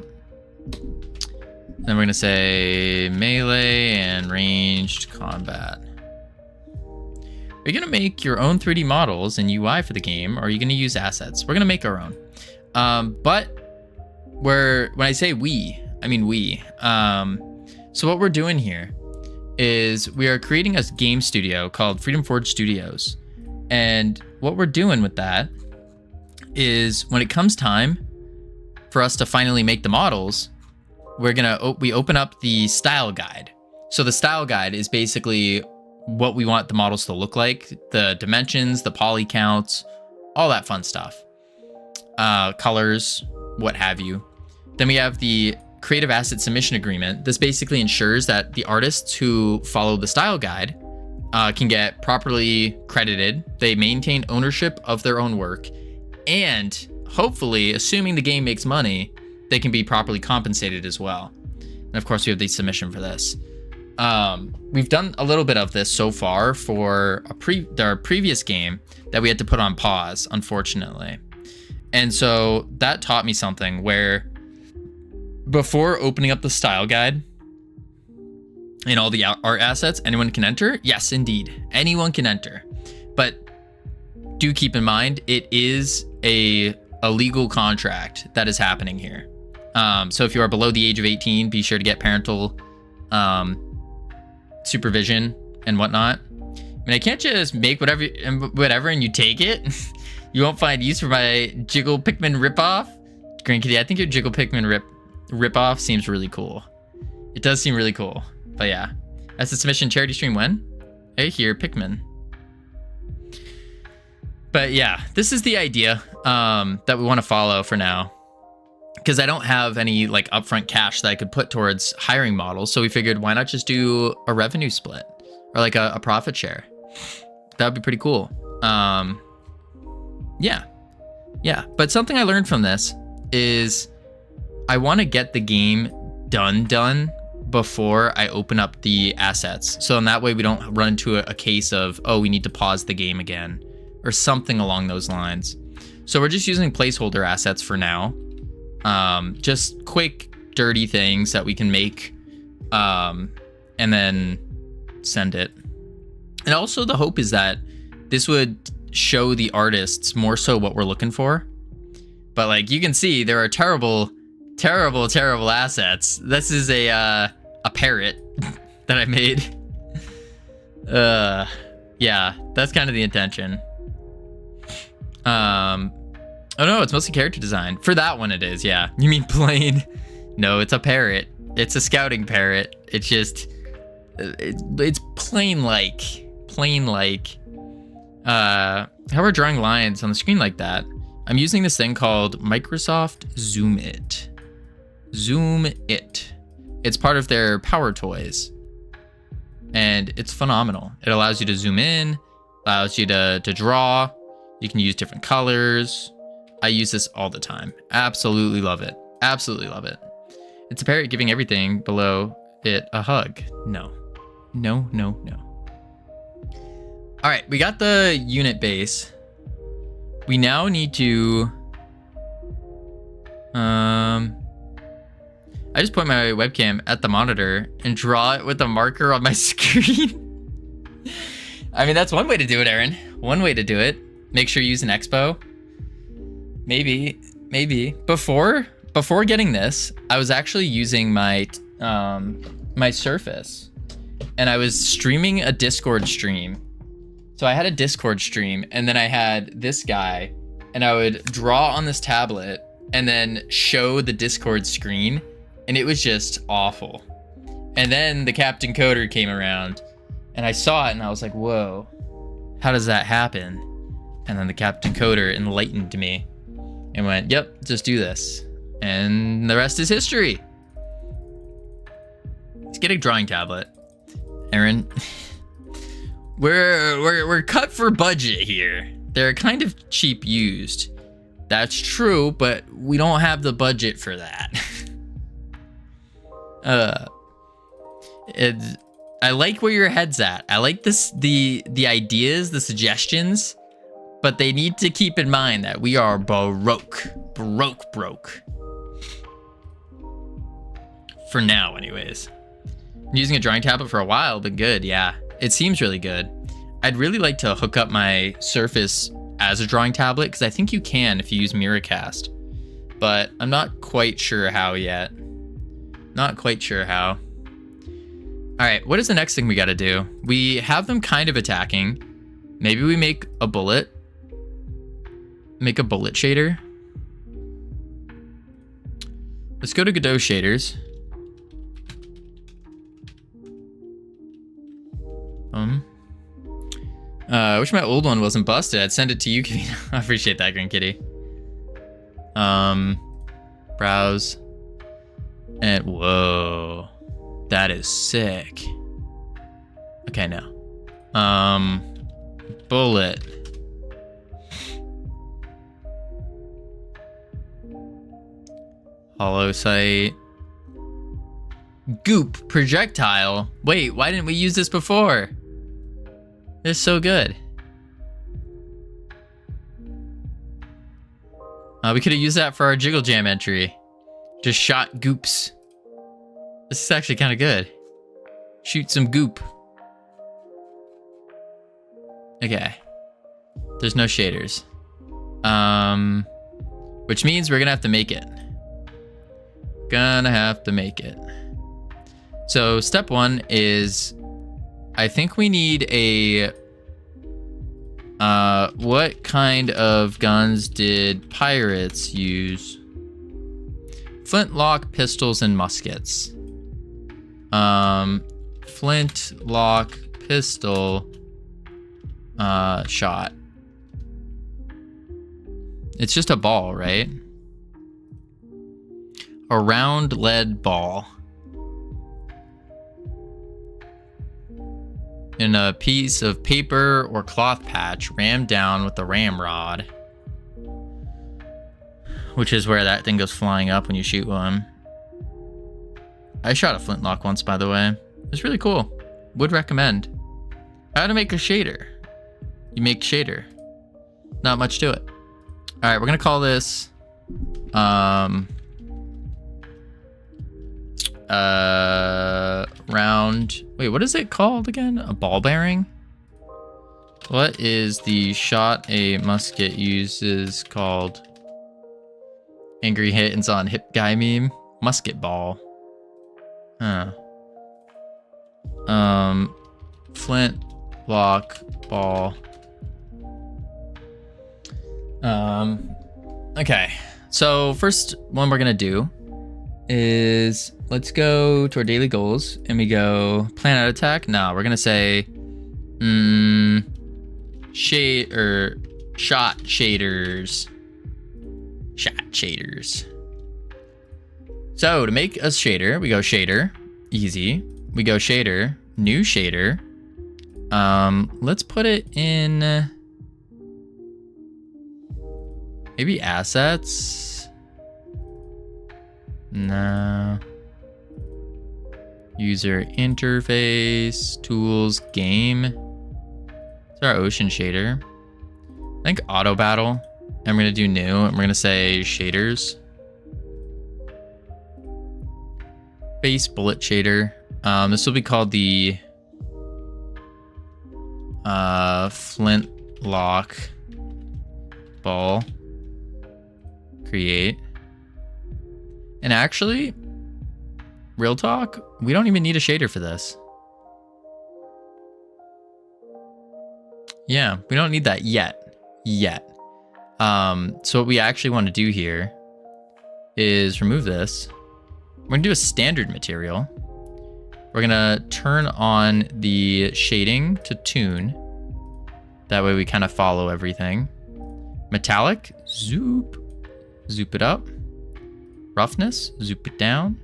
[SPEAKER 1] Then we're gonna say melee and ranged combat. Are you gonna make your own 3D models and UI for the game, or are you gonna use assets? We're gonna make our own. But when I say we, I mean we. So what we're doing here is we are creating a game studio called Freedom Forge Studios. And what we're doing with that is when it comes time for us to finally make the models, we open up the style guide. So the style guide is basically what we want the models to look like, the dimensions, the poly counts, all that fun stuff. Colors, what have you. Then we have the creative asset submission agreement. This basically ensures that the artists who follow the style guide can get properly credited. They maintain ownership of their own work, and hopefully, assuming the game makes money, they can be properly compensated as well. And of course, we have the submission for this. We've done a little bit of this so far for our previous game that we had to put on pause, unfortunately. And so that taught me something where before opening up the style guide and all the art assets, anyone can enter. Yes, indeed. Anyone can enter. But do keep in mind, it is a legal contract that is happening here. So if you are below the age of 18, be sure to get parental supervision and whatnot. I mean, I can't just make whatever and you take it. You won't find use for my Jiggle Pikmin ripoff. Green Kitty, I think your Jiggle Pikmin ripoff seems really cool. It does seem really cool. But yeah, that's the submission charity stream when? I hear Pikmin. But yeah, this is the idea that we want to follow for now. Because I don't have any like upfront cash that I could put towards hiring models. So we figured, why not just do a revenue split or like a profit share? That would be pretty cool. Yeah. But something I learned from this is I want to get the game done before I open up the assets. So in that way, we don't run into a case of, oh, we need to pause the game again or something along those lines. So we're just using placeholder assets for now. Just quick, dirty things that we can make, and then send it. And also the hope is that this would show the artists more so what we're looking for. But like you can see, there are terrible assets. This is a parrot that I made. Yeah, that's kind of the intention. Oh no, it's mostly character design. For that one it is, yeah. You mean plain? No, it's a parrot. It's a scouting parrot. It's just, it's plain like. How we're drawing lines on the screen like that. I'm using this thing called Microsoft Zoom It. Zoom It. It's part of their power toys. And it's phenomenal. It allows you to zoom in, allows you to draw. You can use different colors. I use this all the time. Absolutely love it. Absolutely love it. It's a parrot giving everything below it a hug. No. No, no, no. All right, we got the unit base. We now need to... I just point my webcam at the monitor and draw it with a marker on my screen. I mean, that's one way to do it, Aaron. One way to do it. Make sure you use an expo. Maybe. Before getting this, I was actually using my my Surface, and I was streaming a Discord stream. So I had a Discord stream, and then I had this guy, and I would draw on this tablet and then show the Discord screen, and it was just awful. And then the Captain Coder came around, and I saw it, and I was like, whoa, how does that happen? And then the Captain Coder enlightened me and went, yep, just do this. And the rest is history. Let's get a drawing tablet. Aaron, we're cut for budget here. They're kind of cheap used. That's true, but we don't have the budget for that. I like where your head's at. I like the ideas, the suggestions, but they need to keep in mind that we are broke. For now, anyways. I'm using a drawing tablet for a while, but good, yeah. It seems really good. I'd really like to hook up my Surface as a drawing tablet, because I think you can if you use Miracast. But I'm not quite sure how yet. Not quite sure how. Alright, what is the next thing we gotta do? We have them kind of attacking. Maybe we make a bullet. Make a bullet shader. Let's go to Godot shaders. I wish my old one wasn't busted. I'd send it to you, Covino. I appreciate that, Green Kitty. Browse. And whoa. That is sick. Okay, now. Bullet. Hollow sight. Goop projectile. Wait, why didn't we use this before? It's so good. We could have used that for our Jiggle Jam entry. Just shot goops. This is actually kind of good. Shoot some goop. Okay. There's no shaders. Which means we're gonna have to make it. Gonna have to make it. So step one is, I think we need a, what kind of guns did pirates use? Flintlock, pistols, and muskets. Flintlock, pistol, shot. It's just a ball, right? A round lead ball. In a piece of paper or cloth patch rammed down with a ramrod. Which is where that thing goes flying up when you shoot one. I shot a flintlock once, by the way. It's really cool. Would recommend. How to make a shader. You make shader. Not much to it. Alright, we're gonna call this round, wait, what is it called again? A ball bearing? What is the shot a musket uses called? Angry Hittens on Hip Guy meme? Musket ball. Huh. Flint lock ball. Okay. So first one we're gonna do is, let's go to our daily goals and we go plan out attack. No, we're gonna say shade or shot shaders. Shot shaders. So to make a shader, we go shader, easy. We go shader, new shader. Let's put it in maybe assets. No. User interface, tools, game. It's our ocean shader. I think auto battle. I'm gonna do new. I'm gonna say shaders. Base bullet shader. This will be called the flintlock ball. Create. And actually, real talk, we don't even need a shader for this. Yeah, we don't need that yet. So what we actually want to do here is remove this. We're gonna do a standard material. We're gonna turn on the shading to tune. That way we kind of follow everything. Metallic, zoop it up. Roughness, zoop it down.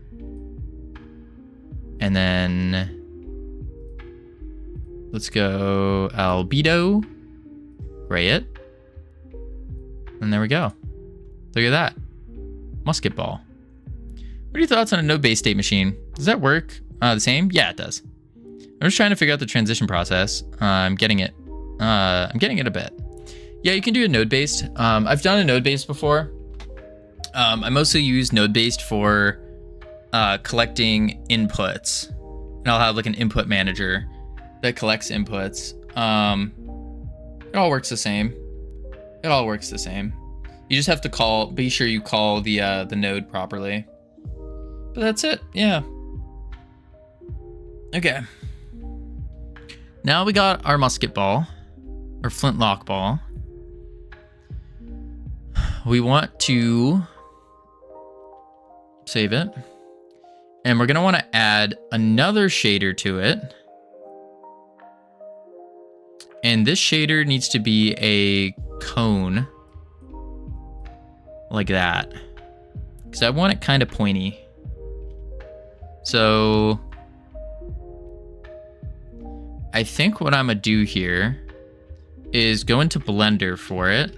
[SPEAKER 1] And then let's go albedo, gray it. And there we go. Look at that. Musket ball. What are your thoughts on a node-based state machine? Does that work the same? Yeah, it does. I'm just trying to figure out the transition process. I'm getting it a bit. Yeah, you can do a node-based. I've done a node-based before. I mostly use node-based for collecting inputs. And I'll have like an input manager that collects inputs. It all works the same. You just have to be sure you call the node properly. But that's it, yeah. Okay. Now we got our musket ball, or flintlock ball. We want to save it. And we're gonna wanna add another shader to it. And this shader needs to be a cone. Like that. Because I want it kind of pointy. So I think what I'm gonna do here is go into Blender for it.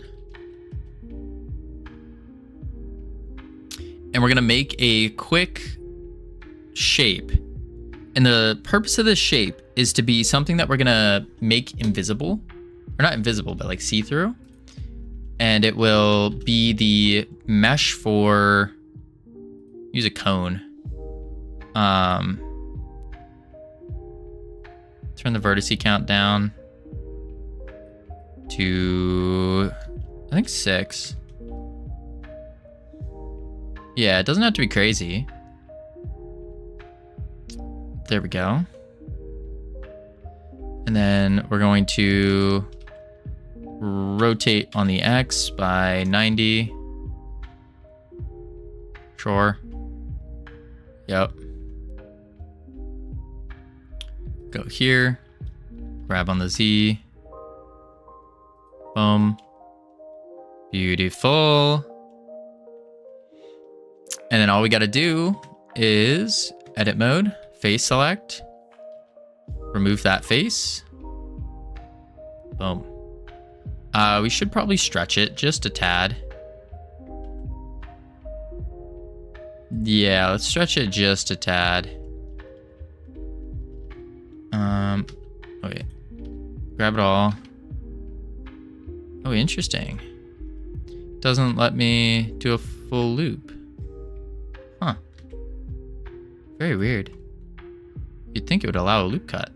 [SPEAKER 1] And we're gonna make a quick shape. And the purpose of this shape is to be something that we're gonna make invisible. Or not invisible, but like see-through. And it will be the mesh for, use a cone. Turn the vertice count down to, I think 6. Yeah, it doesn't have to be crazy. There we go. And then we're going to rotate on the X by 90. Sure. Yep. Go here. Grab on the Z. Boom. Beautiful. And then all we got to do is edit mode, face select, remove that face. Boom. We should probably stretch it just a tad. Yeah, let's stretch it just a tad. Okay. Grab it all. Oh, interesting. Doesn't let me do a full loop. Huh. Very weird. You'd think it would allow a loop cut.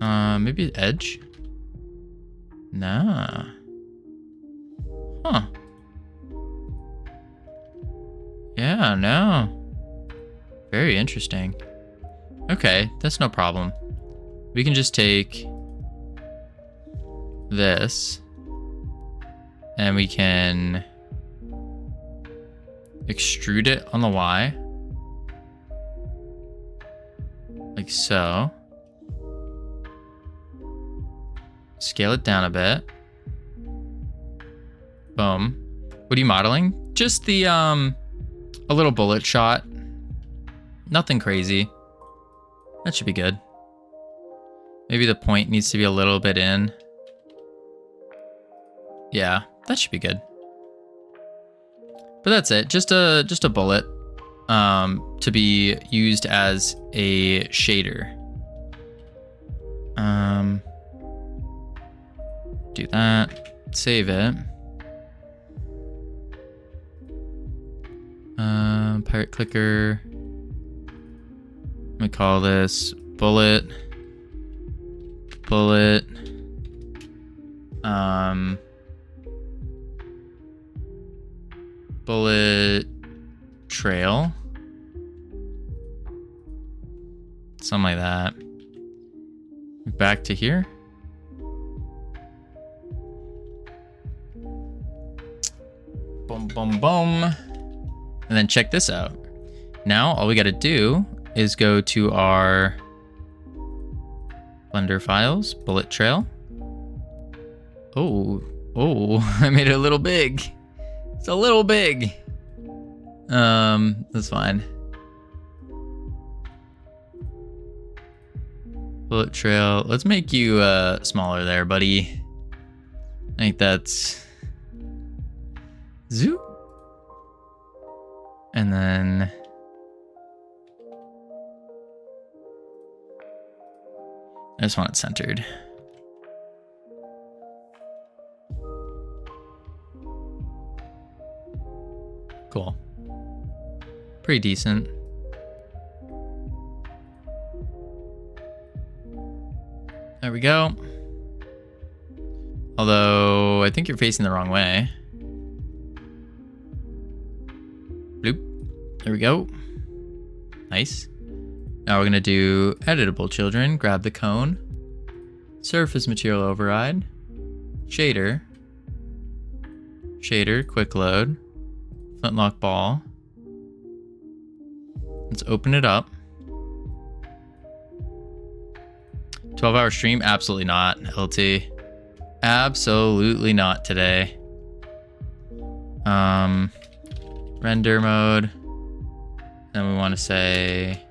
[SPEAKER 1] Maybe edge? Nah. Huh. Yeah, no. Very interesting. Okay, that's no problem. We can just take this and we can extrude it on the Y. Like so. Scale it down a bit. Boom. What are you modeling? Just the a little bullet shot. Nothing crazy. That should be good. Maybe the point needs to be a little bit in. Yeah, that should be good. But that's it. Just a bullet to be used as a shader. Do that. Save it. Pirate clicker. Let me call this bullet. Bullet. Bullet trail. Something like that. Back to here. Boom, boom, boom. And then check this out. Now all we got to do is go to our Blender files, bullet trail. Oh, I made it a little big. It's a little big. That's fine. Bullet trail. Let's make you smaller there, buddy. I think that's zoop. And then I just want it centered. Cool. Pretty decent. There we go. Although, I think you're facing the wrong way. Bloop. There we go. Nice. Now we're going to do editable children. Grab the cone. Surface material override. Shader. Shader, quick load. Flintlock ball. Let's open it up. 12-hour stream? Absolutely not, LT. Absolutely not today. Render mode. Then we want to say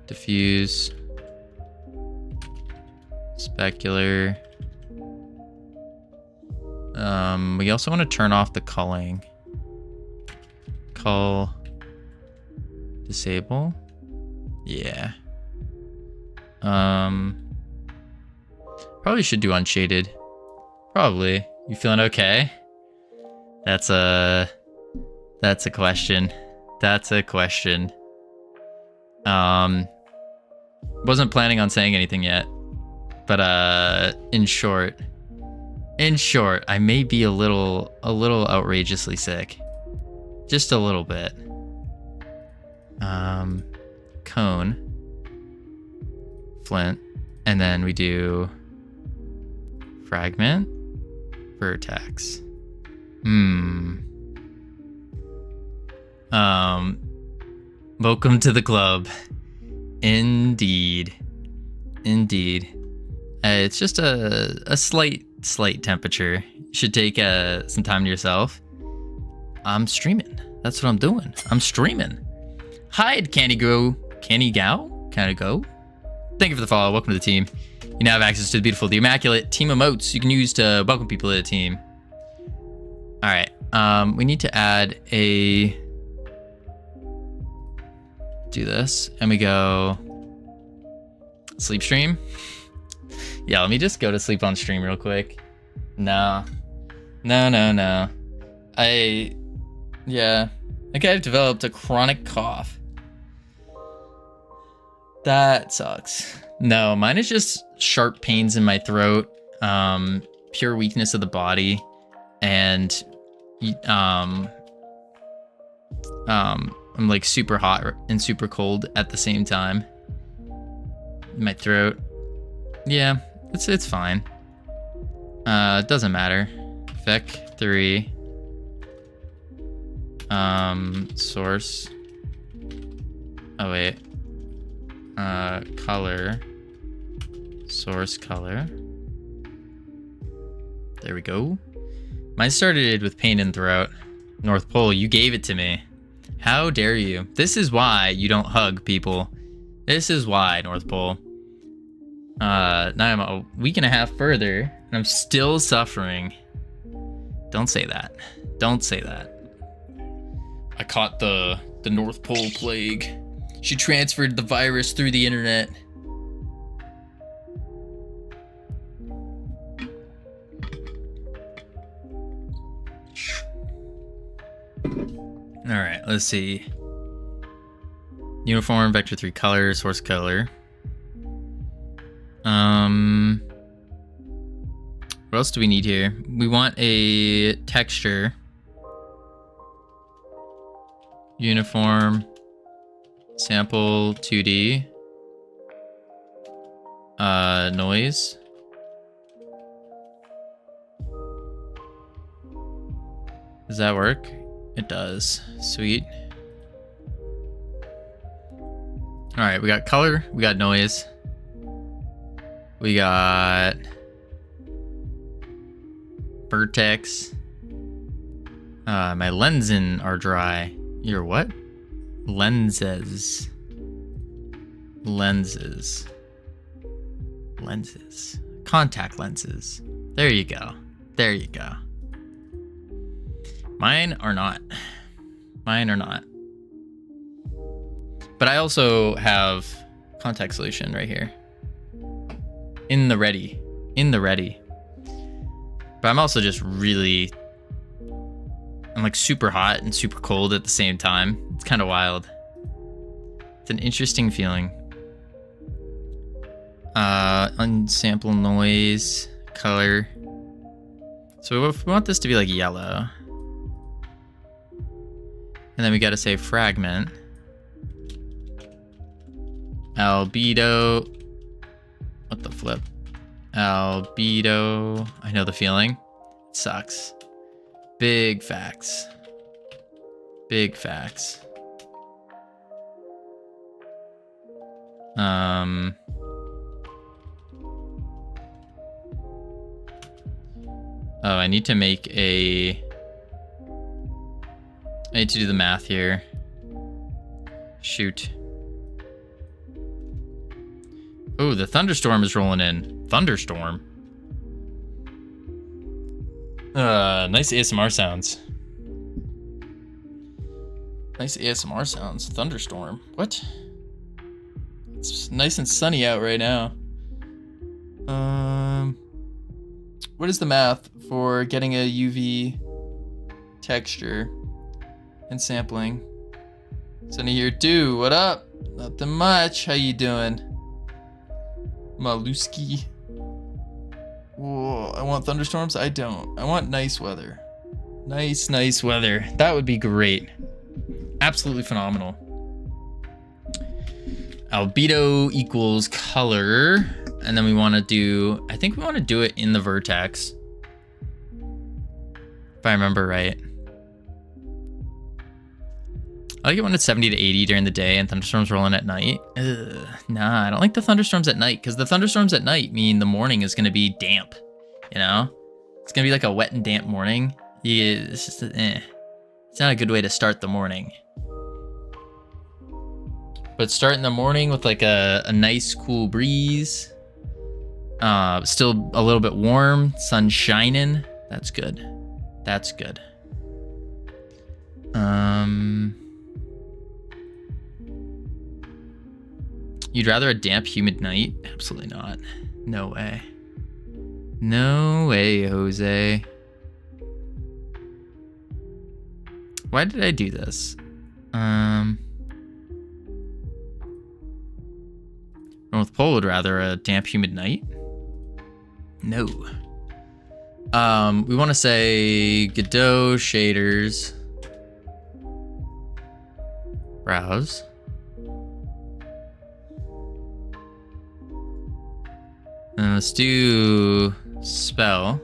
[SPEAKER 1] diffuse, specular. We also want to turn off the culling. Cull disable. Yeah. Probably should do unshaded. Probably. You feeling okay? That's a question. That's a question. Wasn't planning on saying anything yet, but in short, I may be a little outrageously sick. Just a little bit. Cone. Flint. And then we do fragment. Vertex. Welcome to the club. Indeed. It's just a slight temperature. You should take some time to yourself. I'm streaming. That's what I'm doing. I'm streaming. Hide, Candy Go. Candy Go? Thank you for the follow. Welcome to the team. You now have access to the beautiful, the immaculate team emotes you can use to welcome people to the team. All right. We need to add a... Do this. And we go... Sleep stream. Yeah, let me just go to sleep on stream real quick. No. Yeah. I think I've developed a chronic cough. That sucks. No, mine is just sharp pains in my throat, pure weakness of the body, and I'm like super hot and super cold at the same time. My throat. Yeah, it's fine. It doesn't matter. Vec 3. Source. Oh wait. Color. Source color. There we go. Mine started with pain in throat. North Pole, you gave it to me. How dare you? This is why you don't hug people. This is why, North Pole. Now I'm a week and a half further, and I'm still suffering. Don't say that. Don't say that. I caught the North Pole plague. She transferred the virus through the internet. All right, let's see. Uniform, vector 3 color, source color. What else do we need here? We want a texture. Uniform, sample 2D. Noise. Does that work? It does. Sweet. All right, we got color, we got noise. We got vertex. My lenses are dry. Your what? Lenses. Lenses. Lenses. Contact lenses. There you go. There you go. Mine are not. Mine are not. But I also have contact solution right here. In the ready. In the ready. But I'm also just really... I'm like super hot and super cold at the same time. It's kind of wild. It's an interesting feeling. Unsample noise, color. So if we want this to be like yellow. And then we gotta say fragment. Albedo. What the flip? Albedo. I know the feeling. It sucks. Big facts. Big facts. Oh, I need to make a... I need to do the math here. Shoot. Oh, the thunderstorm is rolling in. Thunderstorm. Nice ASMR sounds. Nice ASMR sounds. Thunderstorm. What? It's nice and sunny out right now. What is the math for getting a UV texture and sampling? Sunny here too. What up? Nothing much. How you doing? Maluski. Whoa, I want thunderstorms? I don't. I want nice weather. Nice, nice weather. That would be great. Absolutely phenomenal. Albedo equals color. And then we want to do... I think we want to do it in the vertex. If I remember right. I like it when it's 70 to 80 during the day and thunderstorms rolling at night. Ugh, nah, I don't like the thunderstorms at night because the thunderstorms at night mean the morning is going to be damp. You know? It's going to be like a wet and damp morning. Yeah, it's just, It's not a good way to start the morning. But starting the morning with like a nice cool breeze. Still a little bit warm, sun shining. That's good. That's good. You'd rather a damp, humid night? Absolutely not. No way. No way, Jose. Why did I do this? North Pole would rather a damp, humid night? No. We want to say Godot shaders. Browse. And let's do spell.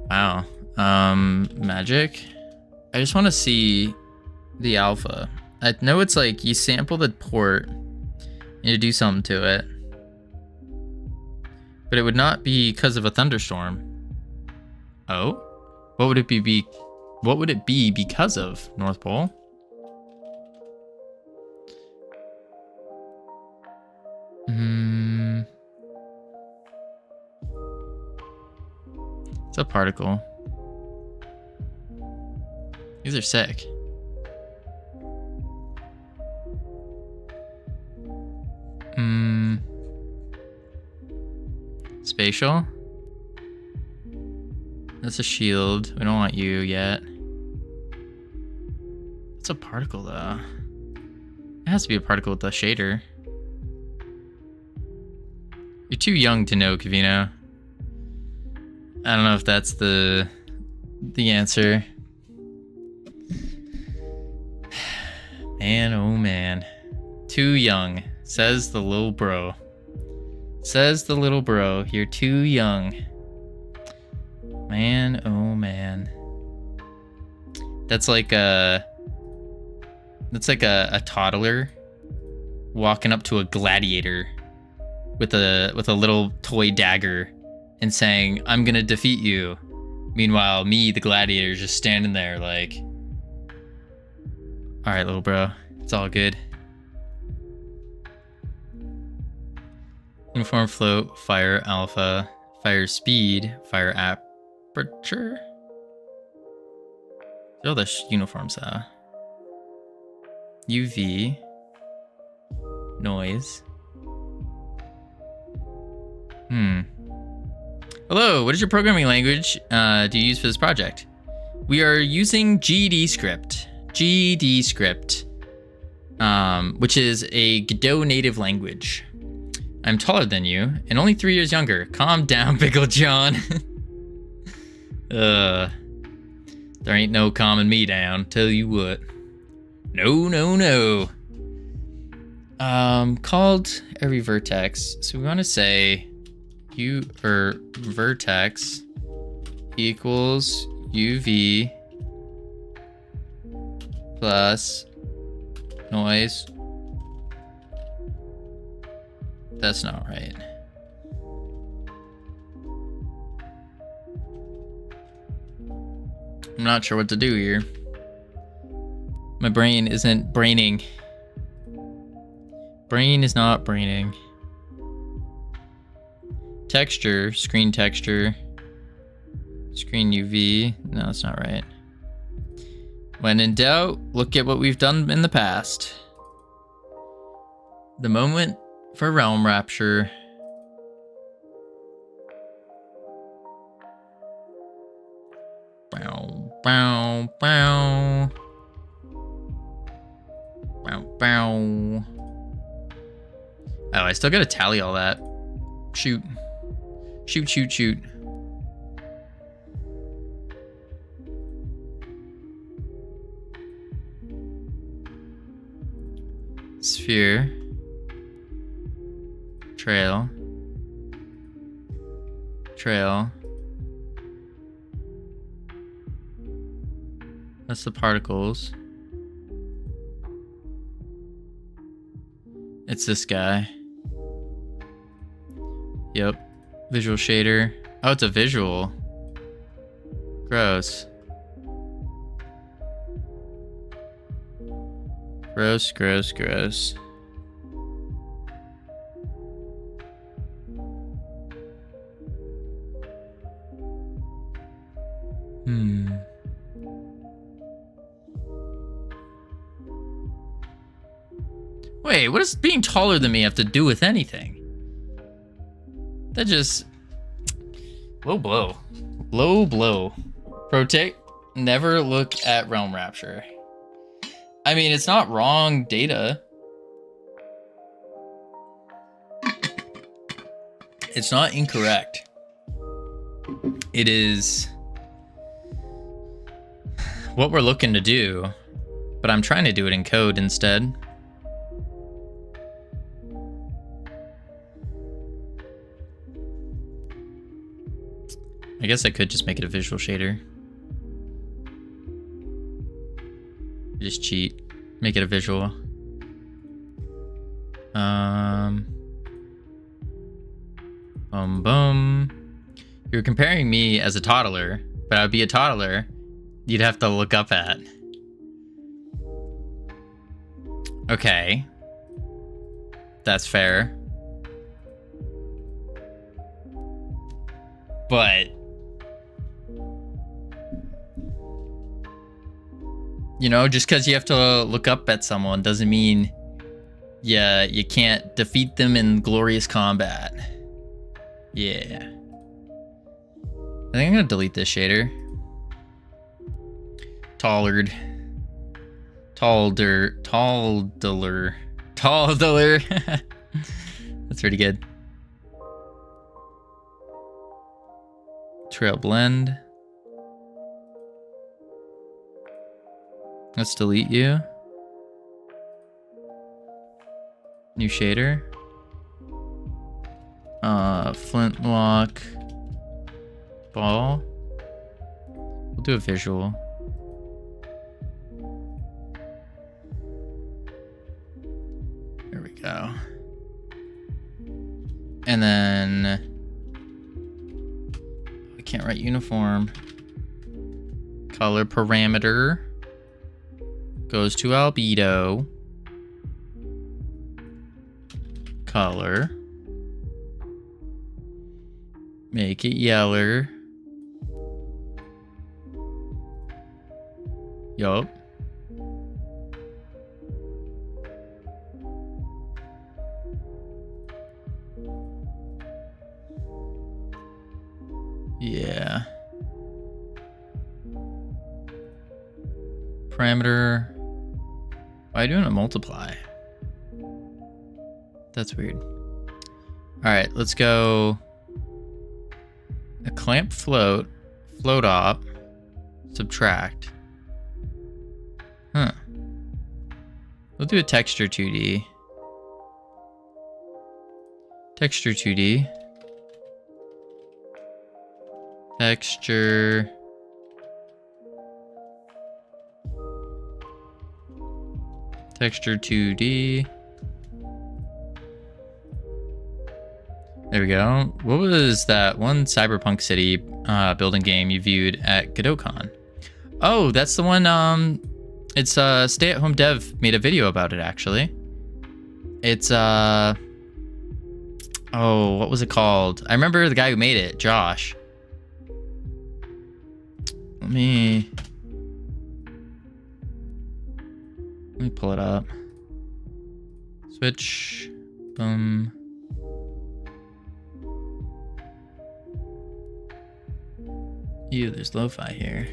[SPEAKER 1] Wow. Magic. I just want to see the alpha. I know it's like you sample the port and you do something to it. But it would not be because of a thunderstorm. Oh? What would it be? What would it be because of North Pole? It's a particle. These are sick. Spatial. That's a shield. We don't want you yet. It's a particle though. It has to be a particle with a shader. You're too young to know, Covino. I don't know if that's the answer. Man, oh man. Too young, says the little bro. Says the little bro, you're too young. Man, oh man. That's like a toddler walking up to a gladiator with a little toy dagger and saying, "I'm gonna defeat you." Meanwhile, me, the gladiator, is just standing there like, "All right, little bro, it's all good." Uniform float, fire alpha, fire speed, fire aperture. All the uniforms are. UV, noise. Hello, what is your programming language do you use for this project? We are using GD script. GD script, which is a Godot native language. I'm taller than you and only 3 years younger. Calm down, Pickle John. There ain't no calming me down. Tell you what. No, no, no. Called every vertex. So we want to say vertex equals UV plus noise. That's not right. I'm not sure what to do here. My brain isn't braining. Brain is not braining. Texture, screen texture. Screen UV. No, that's not right. When in doubt, look at what we've done in the past. The moment for realm rapture. Bow, bow, bow. Bow, bow. Oh, I still gotta tally all that. Shoot. Shoot, shoot, shoot. Sphere. Trail. Trail. That's the particles. It's this guy. Yep. Visual shader. Oh, it's a visual. Gross. Gross, gross, gross. Wait, what does being taller than me have to do with anything? That just... Low blow. Low blow. Pro tip, never look at Realm Rapture. I mean, it's not wrong data. It's not incorrect. It is what we're looking to do, but I'm trying to do it in code instead. I guess I could just make it a visual shader. Just cheat. Make it a visual. Boom. You're comparing me as a toddler but I would be a toddler. You'd have to look up at. Okay. That's fair. But you know, just because you have to look up at someone doesn't mean you can't defeat them in glorious combat. Yeah. I think I'm gonna delete this shader. Toddler. That's pretty good. Trail blend. Let's delete you. New shader. Flintlock. Ball. We'll do a visual. There we go. And then I can't write uniform. Color parameter goes to albedo. Color. Make it yeller. Yup. Yeah. Parameter. Why are you doing a multiply? That's weird. All right, let's go. A clamp float, float op, subtract. Huh. We'll do a texture 2D. Texture 2D. Texture. Texture 2D. There we go. What was that one Cyberpunk City building game you viewed at GodotCon? Oh, that's the one. It's Stay at Home Dev made a video about it actually. It's oh, what was it called? I remember the guy who made it, Josh. Let me pull it up. Switch. Boom. Ew, there's lo-fi here.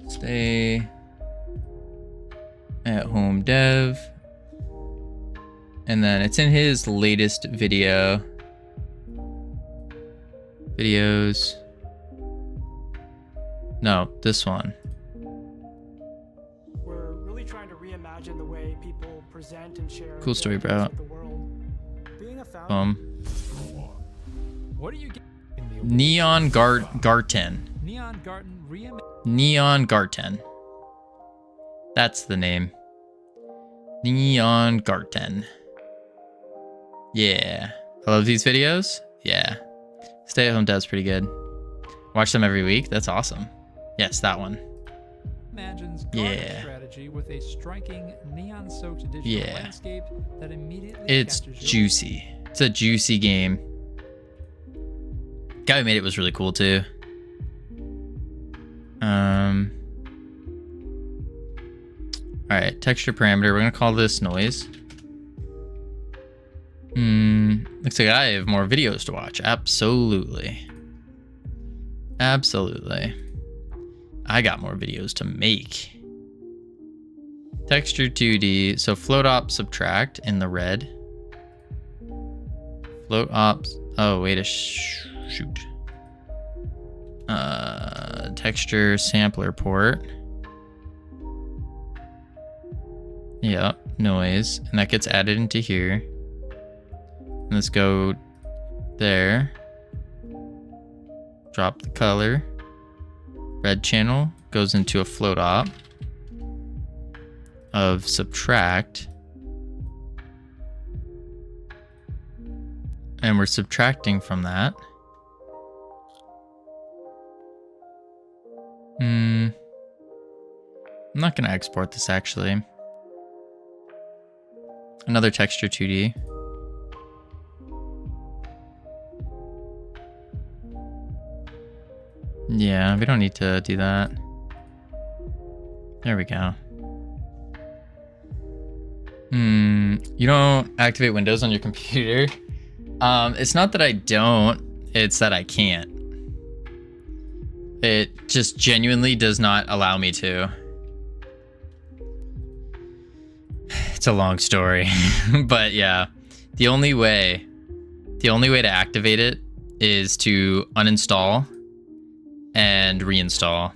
[SPEAKER 1] Stay at Home Dev. And then it's in his latest video. Videos. No, this one.
[SPEAKER 2] We're really trying to reimagine the way people present and share.
[SPEAKER 1] Cool story, bro.
[SPEAKER 2] Being a founder.
[SPEAKER 3] What are you getting?
[SPEAKER 1] Neon Garten.
[SPEAKER 3] Neon Garten
[SPEAKER 1] Neon Garten. That's the name. Neon Garten. Yeah. I love these videos. Yeah. Stay at Home Dev's pretty good. Watch them every week. That's awesome. Yes, that one.
[SPEAKER 3] Imagines garden strategy with a striking neon-soaked digital landscape that immediately
[SPEAKER 1] it's juicy. It's a juicy game. Guy who made it was really cool too. All right, texture parameter. We're gonna call this noise. Looks like I have more videos to watch. Absolutely. Absolutely. I got more videos to make. Texture 2D. So float op subtract in the red. Float ops. Oh, wait a shoot. Texture sampler port. Yep, noise. And that gets added into here. Let's go there. Drop the color. Red channel goes into a float op of subtract. And we're subtracting from that. I'm not gonna export this actually. Another texture 2D. Yeah, we don't need to do that. There we go. You don't activate Windows on your computer? It's not that I don't, it's that I can't. It just genuinely does not allow me to. It's a long story, but yeah, the only way to activate it is to uninstall and reinstall.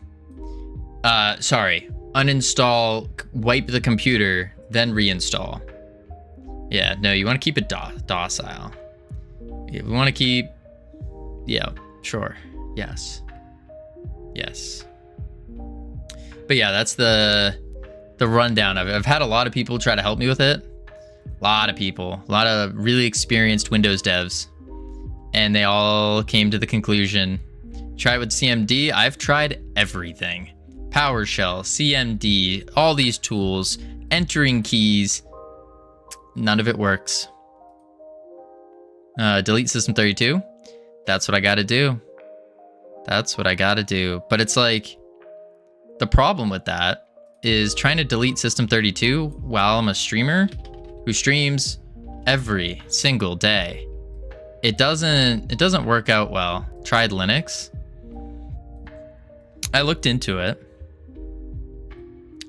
[SPEAKER 1] Sorry, uninstall, wipe the computer, then reinstall. Yeah, no, you want to keep it docile. Yeah, we want to keep, yeah, sure, yes. But yeah, that's the rundown of it. I've had a lot of people try to help me with it. A lot of really experienced Windows devs, and they all came to the conclusion, try it with CMD. I've tried everything. PowerShell, CMD, all these tools, entering keys. None of it works. Delete System32. That's what I gotta do. But it's like, the problem with that is trying to delete System32 while I'm a streamer who streams every single day. It doesn't work out well. Tried Linux. I looked into it,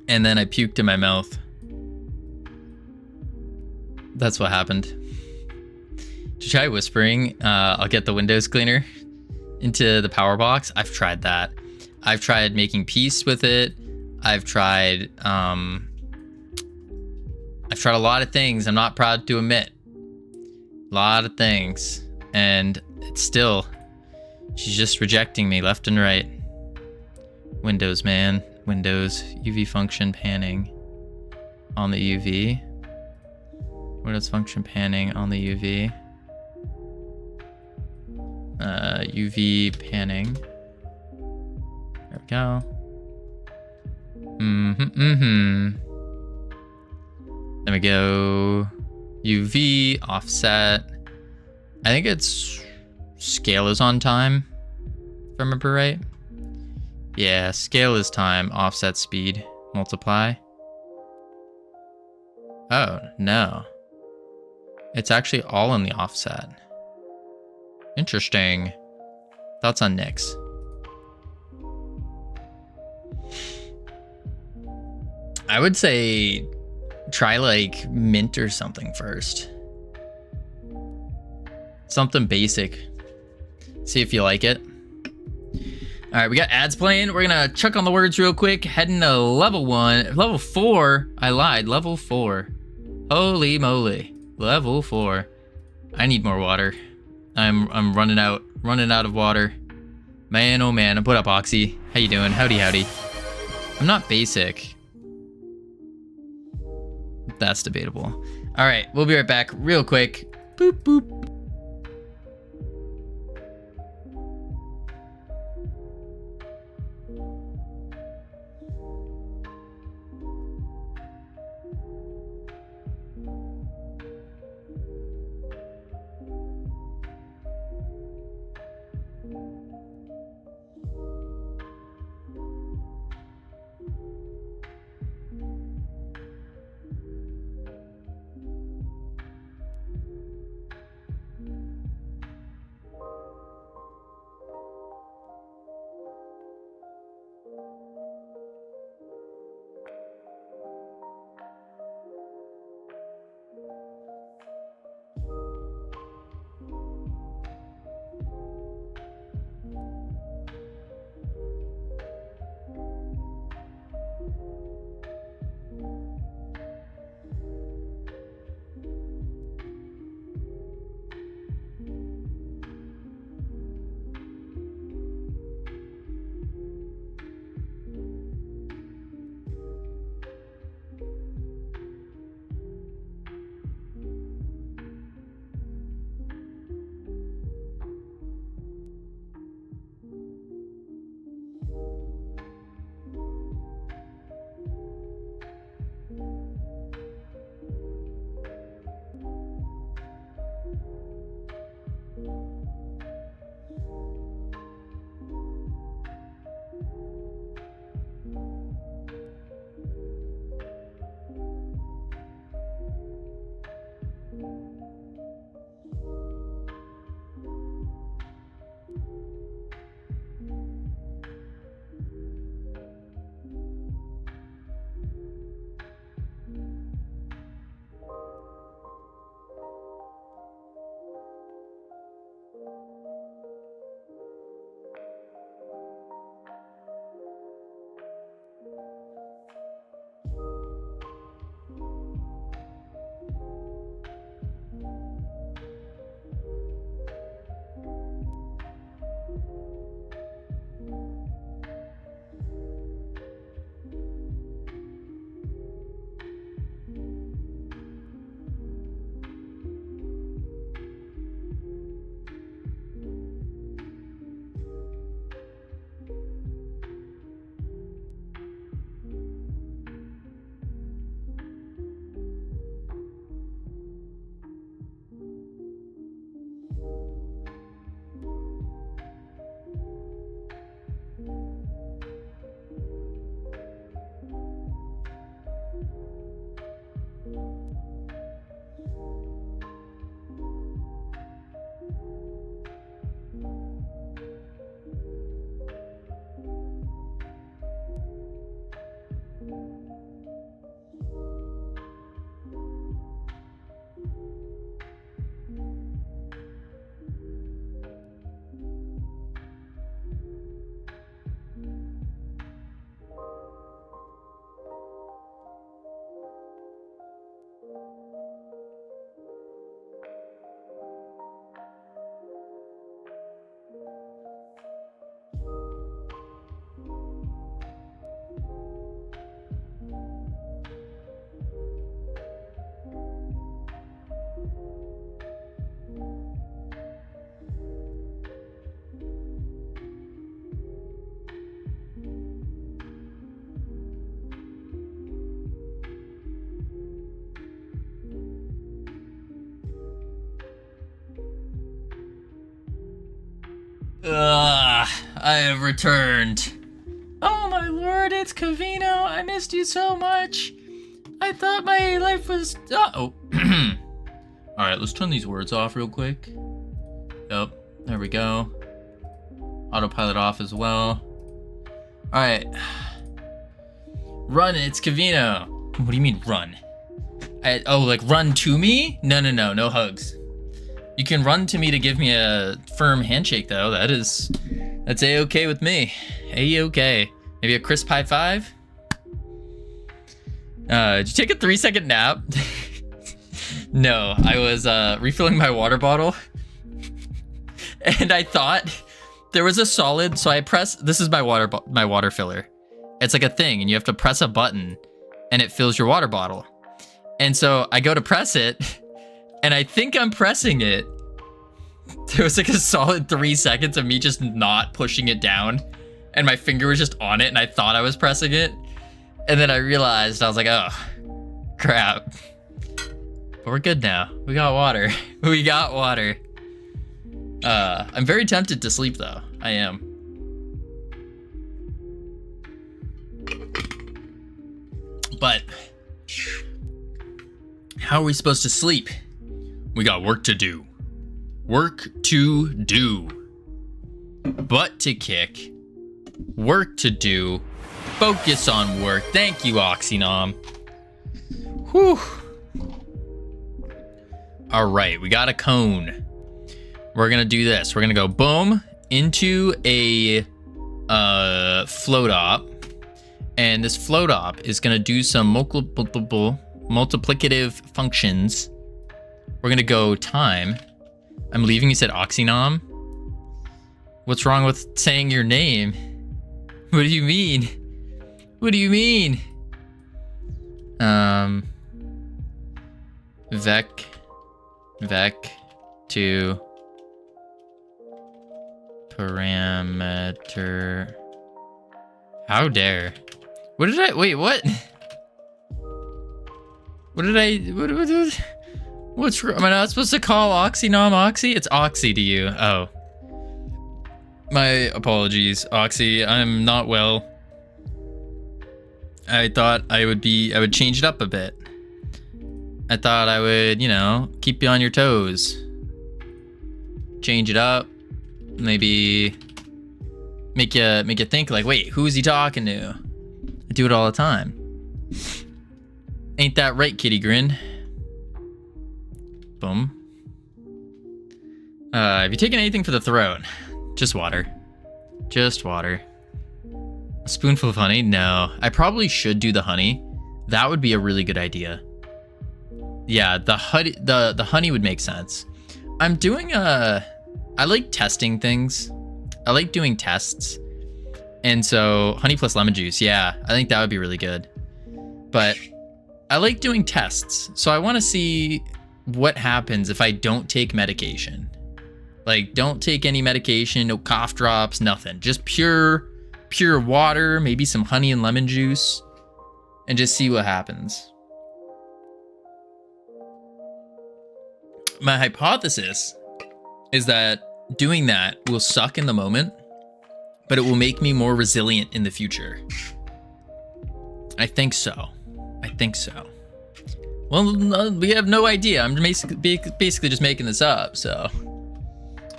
[SPEAKER 1] and then I puked in my mouth. That's what happened. To try whispering, I'll get the Windows cleaner into the power box. I've tried that. I've tried making peace with it. I've tried a lot of things I'm not proud to admit. A lot of things. And it's still, she's just rejecting me left and right. Windows, man. Windows, UV function panning on the UV. What is function panning on the UV? UV panning. There we go. There we go. UV offset. I think it's scale is on time, if I remember right. Yeah, scale is time, offset speed, multiply. Oh, no. It's actually all in the offset. Interesting. Thoughts on Nix? I would say try like Mint or something first. Something basic. See if you like it. All right, we got ads playing. We're gonna chuck on the words real quick. Heading to level 4. I lied, level 4. Holy moly, level 4. I need more water. I'm running out of water. Man, oh man. What up, Oxy? How you doing? Howdy. I'm not basic. That's debatable. All right, we'll be right back real quick. Boop, boop. I have returned. Oh my lord, it's Covino. I missed you so much. I thought my life was... oh. Alright, let's turn these words off real quick. Yep, there we go. Autopilot off as well. Alright. Run, it's Covino. What do you mean, run? Oh, like run to me? No hugs. You can run to me to give me a firm handshake, though. That's A-okay with me. A-okay. Maybe a crisp high five? Did you take a 3-second nap? No, I was refilling my water bottle. And I thought there was a solid, so I pressed, this is my water filler. It's like a thing, and you have to press a button, and it fills your water bottle. And so I go to press it, and I think I'm pressing it. There was like a solid 3 seconds of me just not pushing it down, and my finger was just on it, and I thought I was pressing it. And then I realized, I was like, oh, crap. But we're good now. We got water. We got water. I'm very tempted to sleep, though. I am. But how are we supposed to sleep? We got work to do. Work to do. Butt to kick. Work to do. Focus on work. Thank you, Oxynom. Whew. All right, we got a cone. We're gonna do this. We're gonna go boom into a float op. And this float op is gonna do some multiplicative functions. We're gonna go time. I'm leaving, you said Oxynom. What's wrong with saying your name? What do you mean? What do you mean? Vec to parameter. How dare? What did I, wait, what? What did I, what's wrong? Am I not supposed to call Oxynom Oxy? It's Oxy to you. Oh. My apologies, Oxy. I'm not well. I thought I would change it up a bit. I thought I would, you know, keep you on your toes. Change it up. Maybe make you think like, wait, who is he talking to? I do it all the time. Ain't that right, kitty grin? Boom. Have you taken anything for the throat? Just water. Just water. A spoonful of honey? No. I probably should do the honey. That would be a really good idea. Yeah, the honey would make sense. I'm doing I like testing things. I like doing tests. And so honey plus lemon juice, yeah, I think that would be really good. But I like doing tests. So I want to see what happens if I don't take medication. Like, don't take any medication, no cough drops, nothing. Just pure water, maybe some honey and lemon juice, and just see what happens. My hypothesis is that doing that will suck in the moment, but it will make me more resilient in the future. I think so. I think so. Well, we have no idea. I'm basically just making this up, so.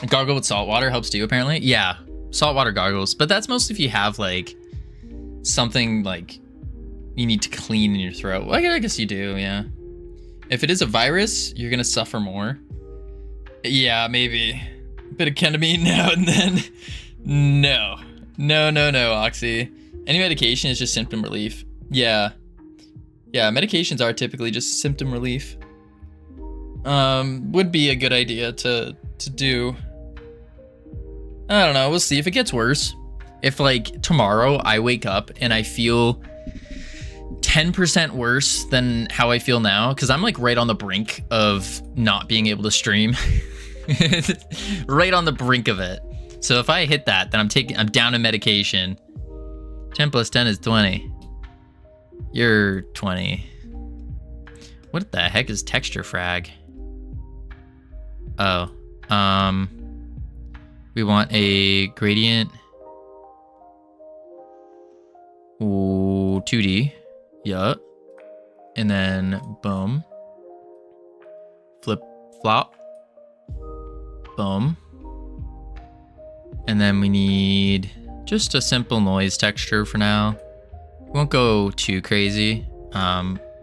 [SPEAKER 1] Gargle with salt water helps too, apparently. Yeah, saltwater gargles, but that's mostly if you have like something like you need to clean in your throat. Well, I guess you do, yeah. If it is a virus, you're gonna suffer more. Yeah, maybe. A bit of ketamine now and then. No, Oxy. Any medication is just symptom relief. Yeah, medications are typically just symptom relief. Would be a good idea to do. I don't know, we'll see if it gets worse. If like tomorrow I wake up and I feel 10% worse than how I feel now, because I'm like right on the brink of not being able to stream. Right on the brink of it. So if I hit that, then I'm down in medication. 10 plus 10 is 20. You're 20. What the heck is texture frag? Oh, We want a gradient. Ooh, 2D. Yup. And then boom. Flip flop. Boom. And then we need just a simple noise texture for now. We won't go too crazy.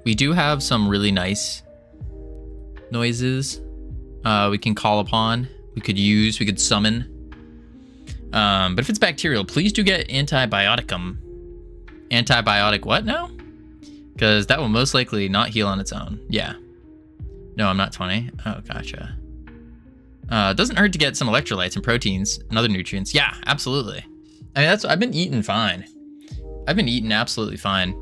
[SPEAKER 1] We do have some really nice noises we can call upon. We could summon. But if it's bacterial, please do get antibioticum. Antibiotic what now? Because that will most likely not heal on its own. Yeah. No, I'm not 20. Oh, gotcha. It doesn't hurt to get some electrolytes and proteins and other nutrients. Yeah, absolutely. I mean, I've been eating fine. I've been eating absolutely fine.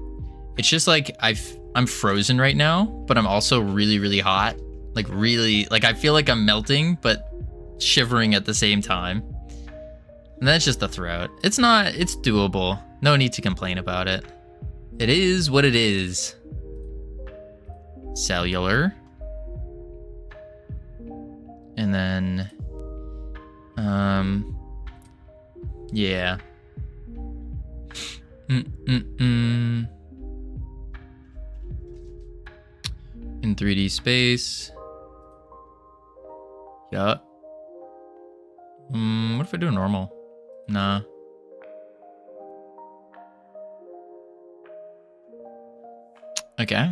[SPEAKER 1] It's just like I'm frozen right now, but I'm also really, really hot. Like really, like I feel like I'm melting, but shivering at the same time. And that's just the throat. It's doable. No need to complain about it. It is what it is. Cellular. And then, yeah. In 3D space. Yeah. What if I do normal? Nah. Okay.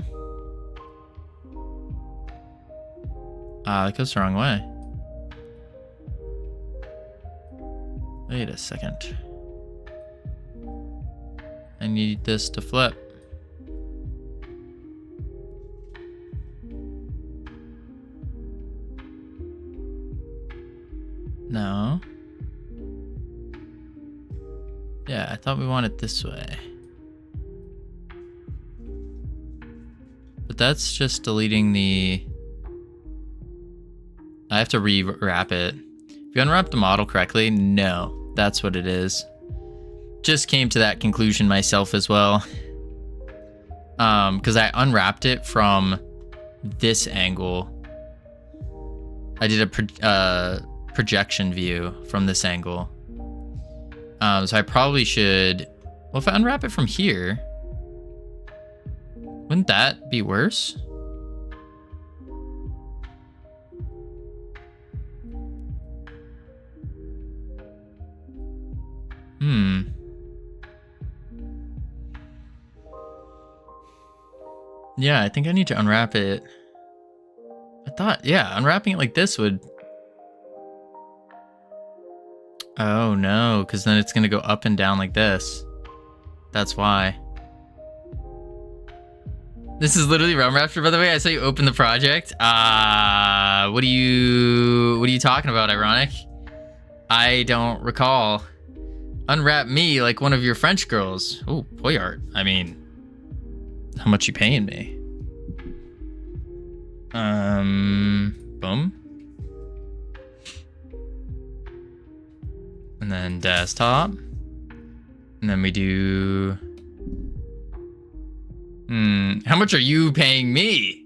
[SPEAKER 1] That goes the wrong way. Wait a second. I need this to flip. No. Yeah, I thought we wanted this way. But that's just deleting the... I have to rewrap it. If you unwrap the model correctly, no. That's what it is. Just came to that conclusion myself as well. Because I unwrapped it from this angle. I did a projection view from this angle. So I probably should... Well, if I unwrap it from here, wouldn't that be worse? Yeah, I think I need to unwrap it. I thought, yeah, unwrapping it like this would... Oh no, because then it's going to go up and down like this. That's why. This is literally Realm Raptor, by the way. I saw you open the project. What are you talking about, Ironic? I don't recall. Unwrap me like one of your French girls. Oh, boy art. I mean, how much you paying me? Boom. And then desktop. And then we do... how much are you paying me?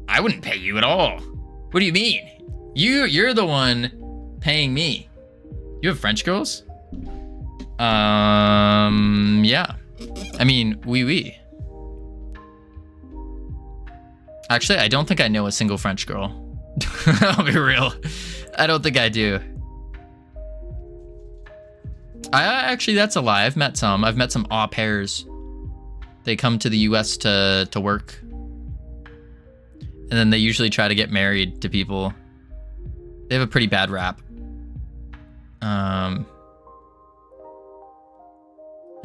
[SPEAKER 1] I wouldn't pay you at all. What do you mean? You're the one paying me. You have French girls? Yeah. I mean, oui. Actually, I don't think I know a single French girl. I'll be real. I don't think I do. Actually, that's a lie. I've met some au pairs. They come to the US to work. And then they usually try to get married to people. They have a pretty bad rap.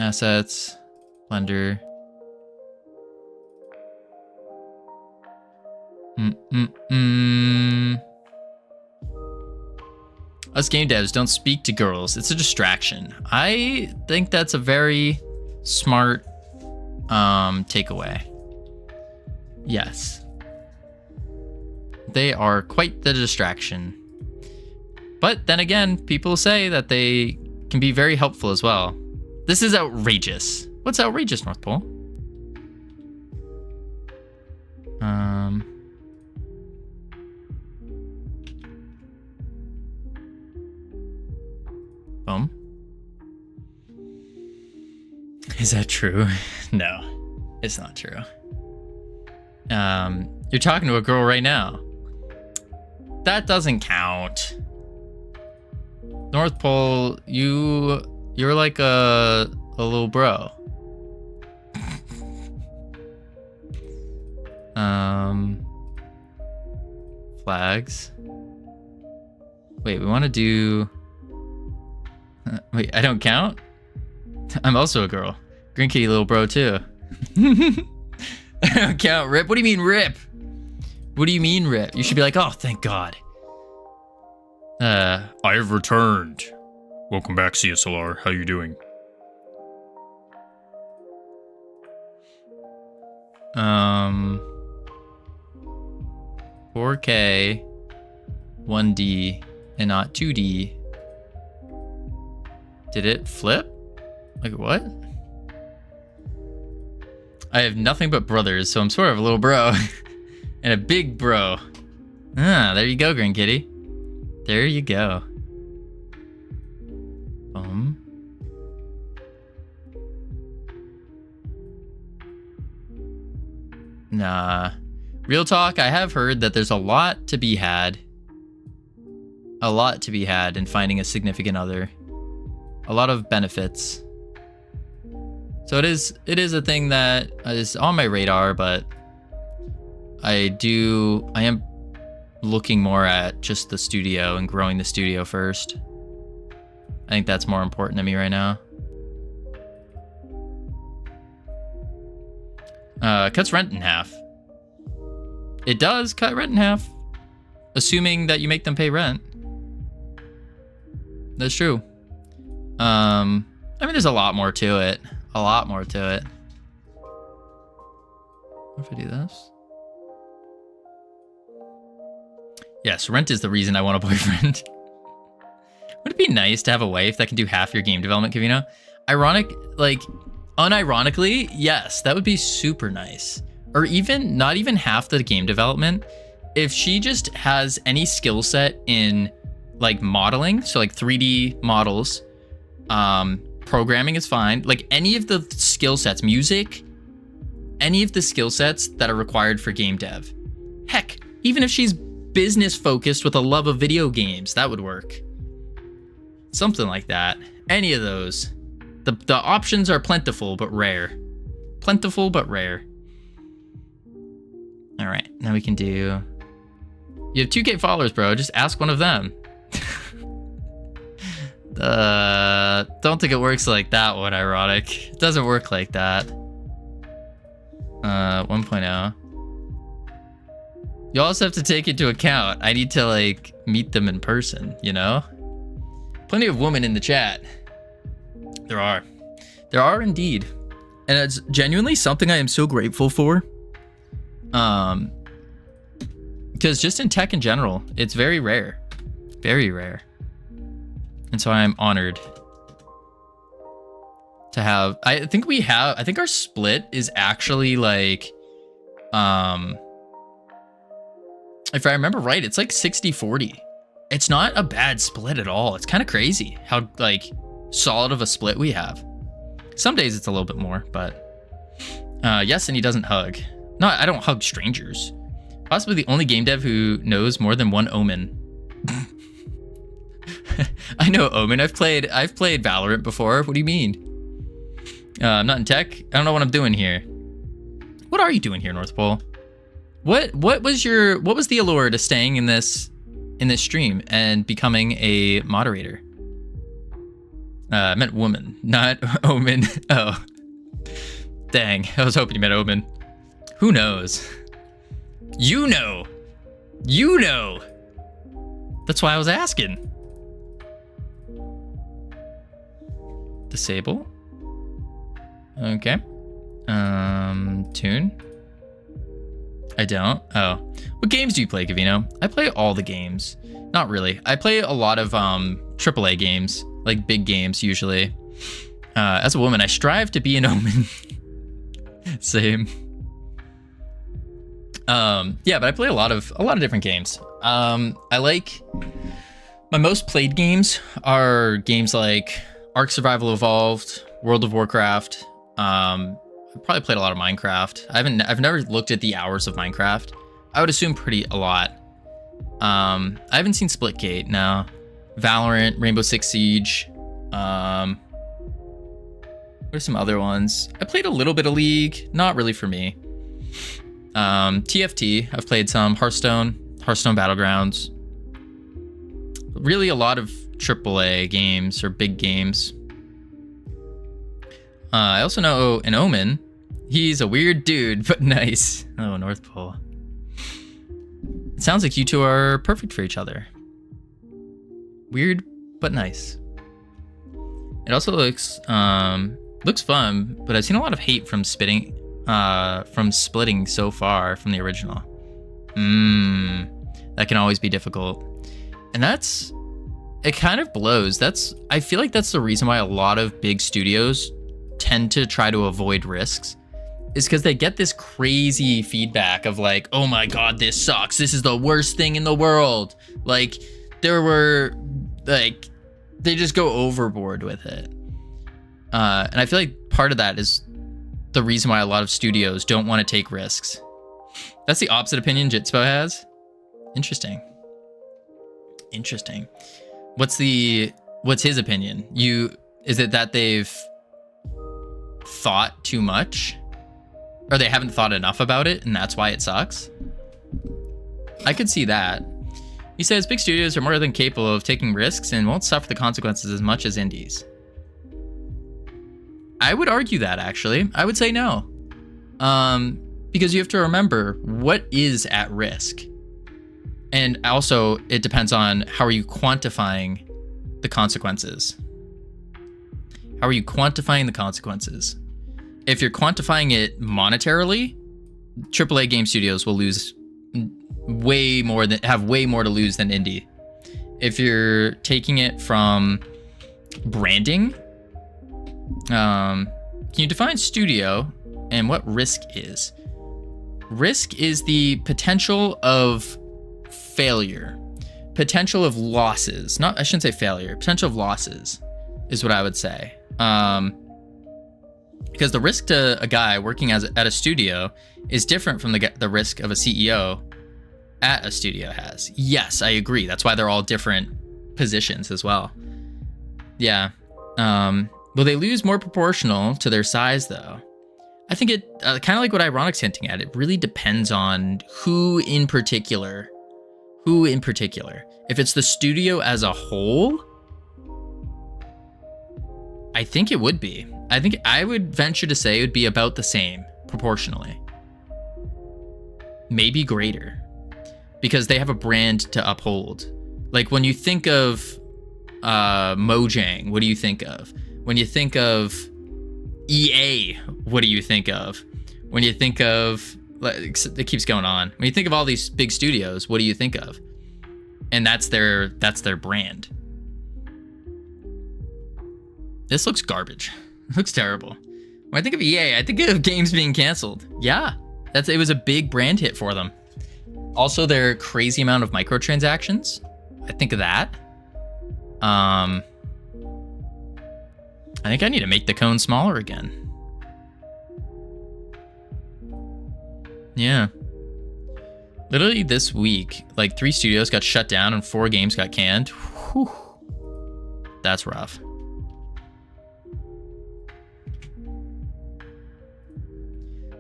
[SPEAKER 1] Assets, Blender. Us game devs don't speak to girls. It's a distraction. I think that's a very smart takeaway. Yes. They are quite the distraction. But then again, people say that they can be very helpful as well. This is outrageous. What's outrageous, North Pole? Is that true? No, it's not true. You're talking to a girl right now. That doesn't count. North Pole, you're like a little bro. Flags. Wait, we want to do... Wait, I don't count? I'm also a girl. Green kitty little bro too. I don't count, Rip. What do you mean, Rip? What do you mean, Rip? You should be like, oh, thank God.
[SPEAKER 4] I have returned. Welcome back, CSLR. How you doing?
[SPEAKER 1] 4K, 1D, and not 2D. Did it flip? Like what? I have nothing but brothers, so I'm sort of a little bro. And a big bro. Ah, there you go, Green Kitty. There you go. Nah. Real talk, I have heard that there's a lot to be had. A lot to be had in finding a significant other. A lot of benefits. So it is a thing that is on my radar, but I am looking more at just the studio and growing the studio first. I think that's more important to me right now. Cuts rent in half. It does cut rent in half, assuming that you make them pay rent. That's true. I mean, there's a lot more to it. A lot more to it. What if I do this? Yes, rent is the reason I want a boyfriend. Would it be nice to have a wife that can do half your game development, Covino? Unironically, yes, that would be super nice. Or even, not even half the game development. If she just has any skill set in like modeling, so like 3D models, programming is fine. Like any of the skill sets, music, any of the skill sets that are required for game dev. Heck, even if she's business focused with a love of video games, that would work. Something like that. Any of those. The options are plentiful but rare. Plentiful but rare. All right, now we can do... You have 2K followers, bro. Just ask one of them. Don't think it works like that one, ironic. It doesn't work like that. 1.0. You also have to take into account, I need to like meet them in person, you know? Plenty of women in the chat. There are. There are indeed. And it's genuinely something I am so grateful for. Because just in tech in general, it's very rare. Very rare. And so I'm honored to have, I think our split is actually like, if I remember right, it's like 60-40. It's not a bad split at all. It's kind of crazy how like solid of a split we have. Some days it's a little bit more, but yes, and he doesn't hug. No, I don't hug strangers. Possibly the only game dev who knows more than one Omen. I know Omen. I've played Valorant before. What do you mean? I'm not in tech. I don't know what I'm doing here. What are you doing here, North Pole? What was the allure to staying in this stream and becoming a moderator? I meant woman, not Omen. Oh, dang! I was hoping you meant Omen. Who knows? You know. That's why I was asking. Disable. Okay. Tune. I don't. Oh. What games do you play, Covino? I play all the games. Not really. I play a lot of AAA games, like big games usually. As a woman, I strive to be an Omen. Same. Yeah, but I play a lot of different games. I like my most played games are games like Ark Survival Evolved, World of Warcraft, I've probably played a lot of Minecraft. I've never looked at the hours of Minecraft. I would assume a lot. I haven't seen Splitgate, no. Valorant, Rainbow Six Siege. What are some other ones? I played a little bit of League, not really for me. TFT, I've played some. Hearthstone Battlegrounds. Really a lot of AAA games or big games. I also know an Omen. He's a weird dude, but nice. Oh, North Pole. It sounds like you two are perfect for each other. Weird, but nice. It also looks fun, but I've seen a lot of hate from splitting so far from the original. That can always be difficult. And it kind of blows. I feel like that's the reason why a lot of big studios tend to try to avoid risks, is because they get this crazy feedback of like, oh my god, this sucks, this is the worst thing in the world. Like, they just go overboard with it. And I feel like part of that is the reason why a lot of studios don't want to take risks. That's the opposite opinion Jitspo has. Interesting. What's his opinion? Is it that they've thought too much? Or they haven't thought enough about it, and that's why it sucks? I could see that. He says big studios are more than capable of taking risks and won't suffer the consequences as much as indies. I would argue that, actually. I would say no. Because you have to remember what is at risk. And also, it depends on how are you quantifying the consequences. How are you quantifying the consequences? If you're quantifying it monetarily, AAA game studios will lose have way more to lose than indie. If you're taking it from branding, can you define studio and what risk is? Risk is the potential of failure, potential of losses. I shouldn't say failure. Potential of losses is what I would say. Because the risk to a guy working at a studio is different from the risk of a CEO at a studio has. Yes, I agree. That's why they're all different positions as well. Yeah. Will they lose more proportional to their size, though? I think it kind of like what Ironic's hinting at. It really depends on who in particular. If it's the studio as a whole, I think it would be. I think I would venture to say it would be about the same proportionally. Maybe greater. Because they have a brand to uphold. Like when you think of Mojang, what do you think of? When you think of EA, what do you think of? When you think of, it keeps going on. When you think of all these big studios, what do you think of? And that's their brand. This looks garbage. It looks terrible. When I think of EA, I think of games being canceled. Yeah, it was a big brand hit for them. Also, their crazy amount of microtransactions. I think of that. I think I need to make the cone smaller again. Yeah. Literally this week, like 3 studios got shut down and 4 games got canned. Whew. That's rough.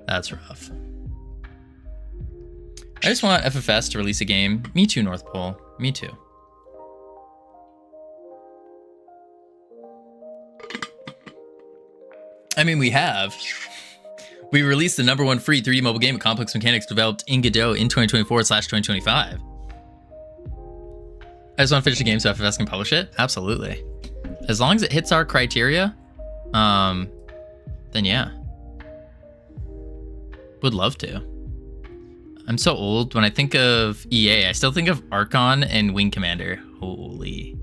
[SPEAKER 1] That's rough. I just want FFS to release a game. Me too, North Pole. Me too. I mean, we have. We released the #1 free 3D mobile game with complex mechanics developed in Godot in 2024/2025. I just want to finish the game so FFS can publish it. Absolutely. As long as it hits our criteria, then yeah. Would love to. I'm so old. When I think of EA, I still think of Archon and Wing Commander. Holy.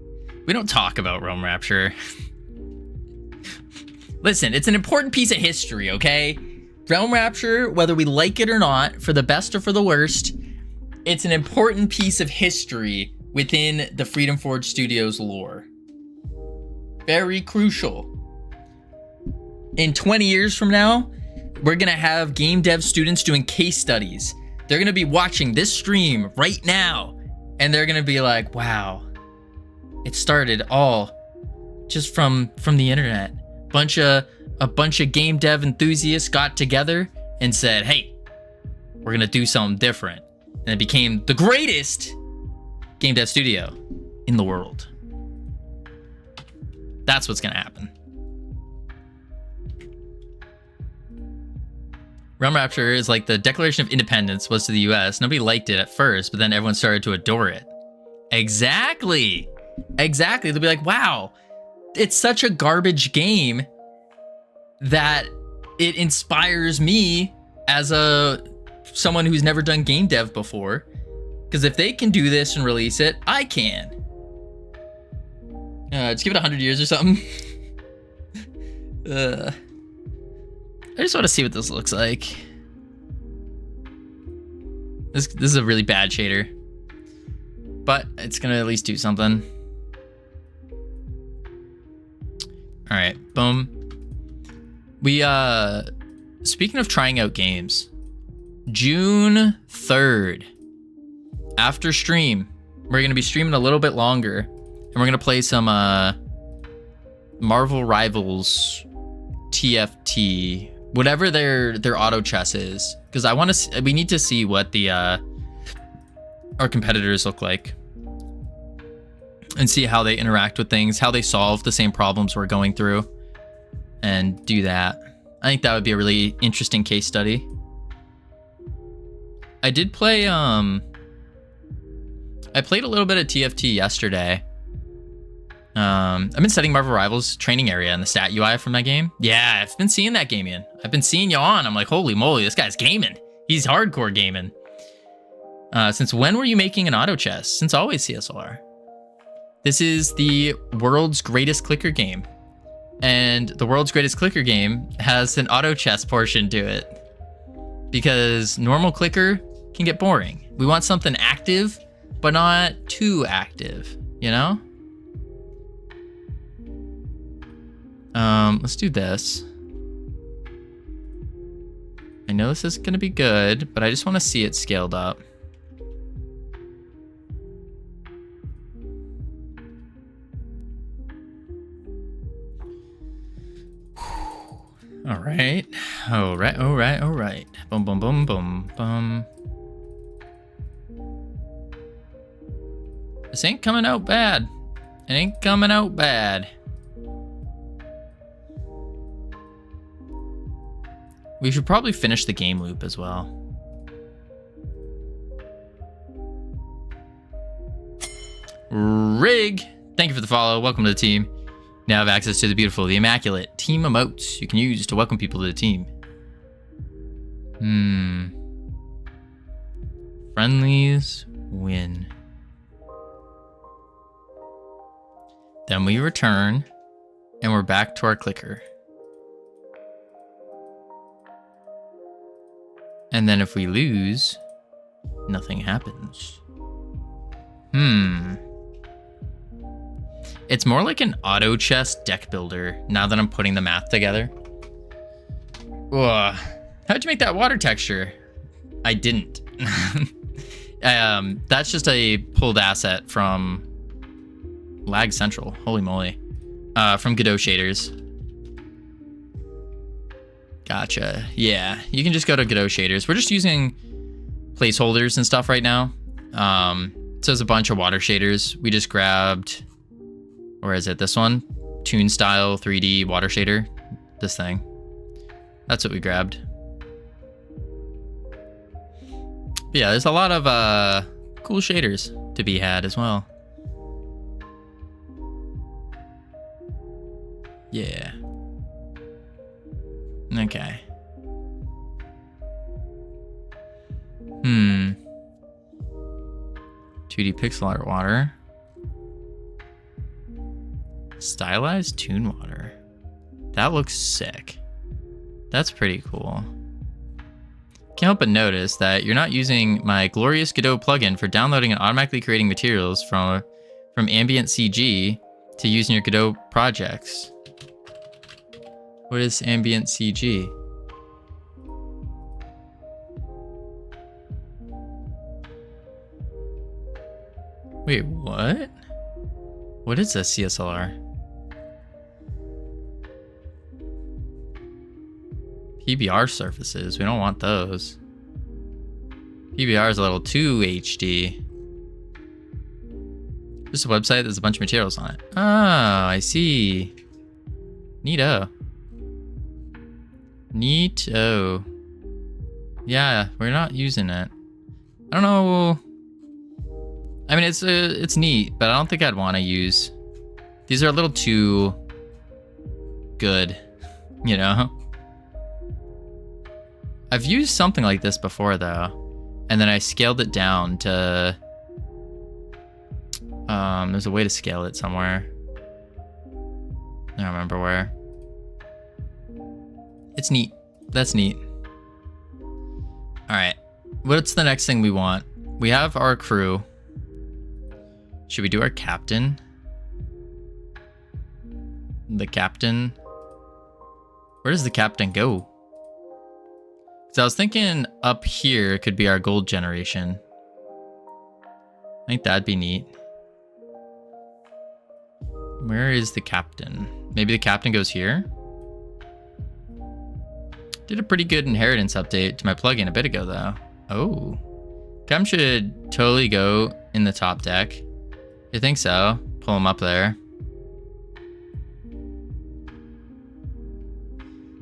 [SPEAKER 1] We don't talk about Realm Rapture. Listen, it's an important piece of history, okay? Realm Rapture, whether we like it or not, for the best or for the worst, it's an important piece of history within the Freedom Forge Studios lore. Very crucial. in 20 years from now, we're gonna have game dev students doing case studies. They're gonna be watching this stream right now, and they're gonna be like, wow, it started all just from the internet. A bunch of game dev enthusiasts got together and said, hey, we're gonna do something different. And it became the greatest game dev studio in the world. That's what's gonna happen. Realm Rapture is like the Declaration of Independence was to the US. Nobody liked it at first, but then everyone started to adore it. Exactly. Exactly. They'll be like, wow, it's such a garbage game that it inspires me as someone who's never done game dev before. Because if they can do this and release it, I can. Just give it 100 years or something. I just want to see what this looks like. This is a really bad shader, but it's gonna at least do something. All right, boom. We speaking of trying out games, June 3rd, after stream, we're gonna be streaming a little bit longer, and we're gonna play some Marvel Rivals TFT, whatever their auto chess is, because we need to see what the our competitors look like and see how they interact with things, how they solve the same problems we're going through, and do that. I think that would be a really interesting case study. I did play I played a little bit of TFT yesterday. I've been studying Marvel Rivals training area and the stat UI from that game. Yeah, I've been seeing that game in. I've been seeing you on. I'm like, holy moly, this guy's gaming. He's hardcore gaming. Since when were you making an auto chess? Since always, CSLR. This is the world's greatest clicker game. And the world's greatest clicker game has an auto chess portion to it. Because normal clicker can get boring. We want something active, but not too active, you know? Let's do this. I know this is gonna be good, but I just want to see it scaled up. All right. All right. All right. All right. Boom, boom, boom, boom, boom. This ain't coming out bad. It ain't coming out bad. We should probably finish the game loop as well. Rig, thank you for the follow. Welcome to the team. Now have access to the beautiful, the immaculate team emotes you can use to welcome people to the team. Friendlies win. Then we return, and we're back to our clicker. And then if we lose, nothing happens. It's more like an auto chess deck builder now that I'm putting the math together. Ugh. How'd you make that water texture? I didn't. That's just a pulled asset from Lag Central. Holy moly. From Godot shaders. Gotcha. Yeah, you can just go to Godot shaders. We're just using placeholders and stuff right now. So there's a bunch of water shaders. We just grabbed, where is it? This one, Toon Style 3D water shader. This thing. That's what we grabbed. But yeah, there's a lot of cool shaders to be had as well. Yeah. Okay. 2D pixel art water. Stylized toon water. That looks sick. That's pretty cool. Can't help but notice that you're not using my glorious Godot plugin for downloading and automatically creating materials from Ambient CG to use in your Godot projects. What is ambient CG? Wait, what? What is a CSLR? PBR surfaces. We don't want those. PBR is a little too HD. Just a website, there's a bunch of materials on it. Oh, I see. Neato. Neato. Yeah, we're not using it. I don't know. I mean, it's neat, but I don't think I'd want to use. These are a little too good, you know? I've used something like this before, though, and then I scaled it down to... there's a way to scale it somewhere. I don't remember where. It's neat. That's neat. All right. What's the next thing we want? We have our crew. Should we do our captain? The captain? Where does the captain go? So I was thinking up here could be our gold generation. I think that'd be neat. Where is the captain? Maybe the captain goes here? Did a pretty good inheritance update to my plugin a bit ago, though. Oh. Captain should totally go in the top deck. You think so? Pull him up there.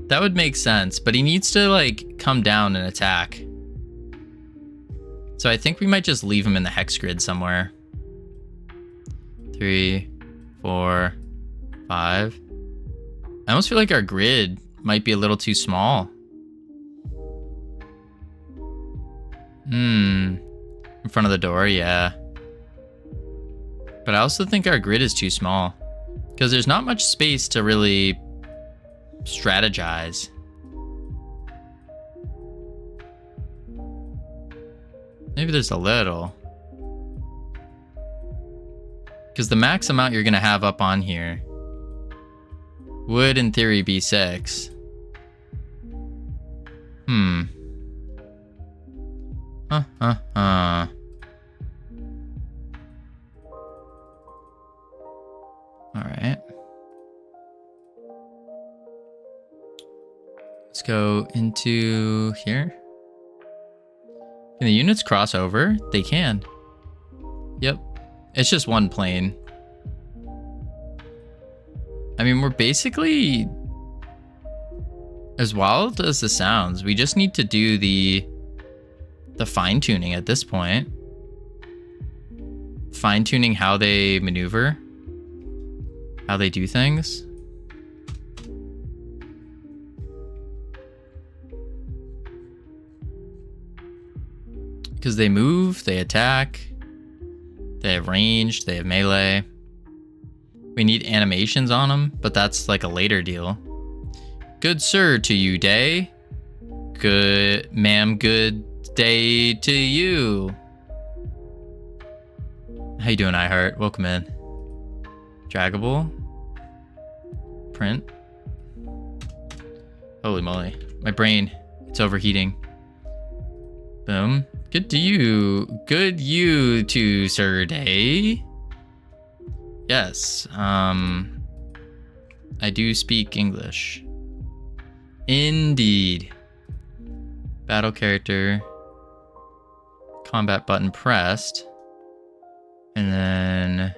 [SPEAKER 1] That would make sense, but he needs to, like, come down and attack. So I think we might just leave him in the hex grid somewhere. 3, 4, 5. I almost feel like our grid might be a little too small. In front of the door, yeah. But I also think our grid is too small, because there's not much space to really strategize. Maybe there's a little. Because the max amount you're going to have up on here would, in theory, be 6. Alright. Let's go into here. Can the units cross over? They can. Yep. It's just one plane. I mean, we're basically as wild as this sounds. We just need to do the fine-tuning at this point. Fine-tuning how they maneuver. How they do things. Because they move, they attack, they have ranged, they have melee. We need animations on them, but that's like a later deal. Good sir to you, day. Good, ma'am, good day to you. How you doing, iHeart? Welcome in. Draggable. Print. Holy moly. My brain, it's overheating. Boom. Good to you. Good you to Sir Day. Yes. I do speak English. Indeed. Battle character. Combat button pressed. And then...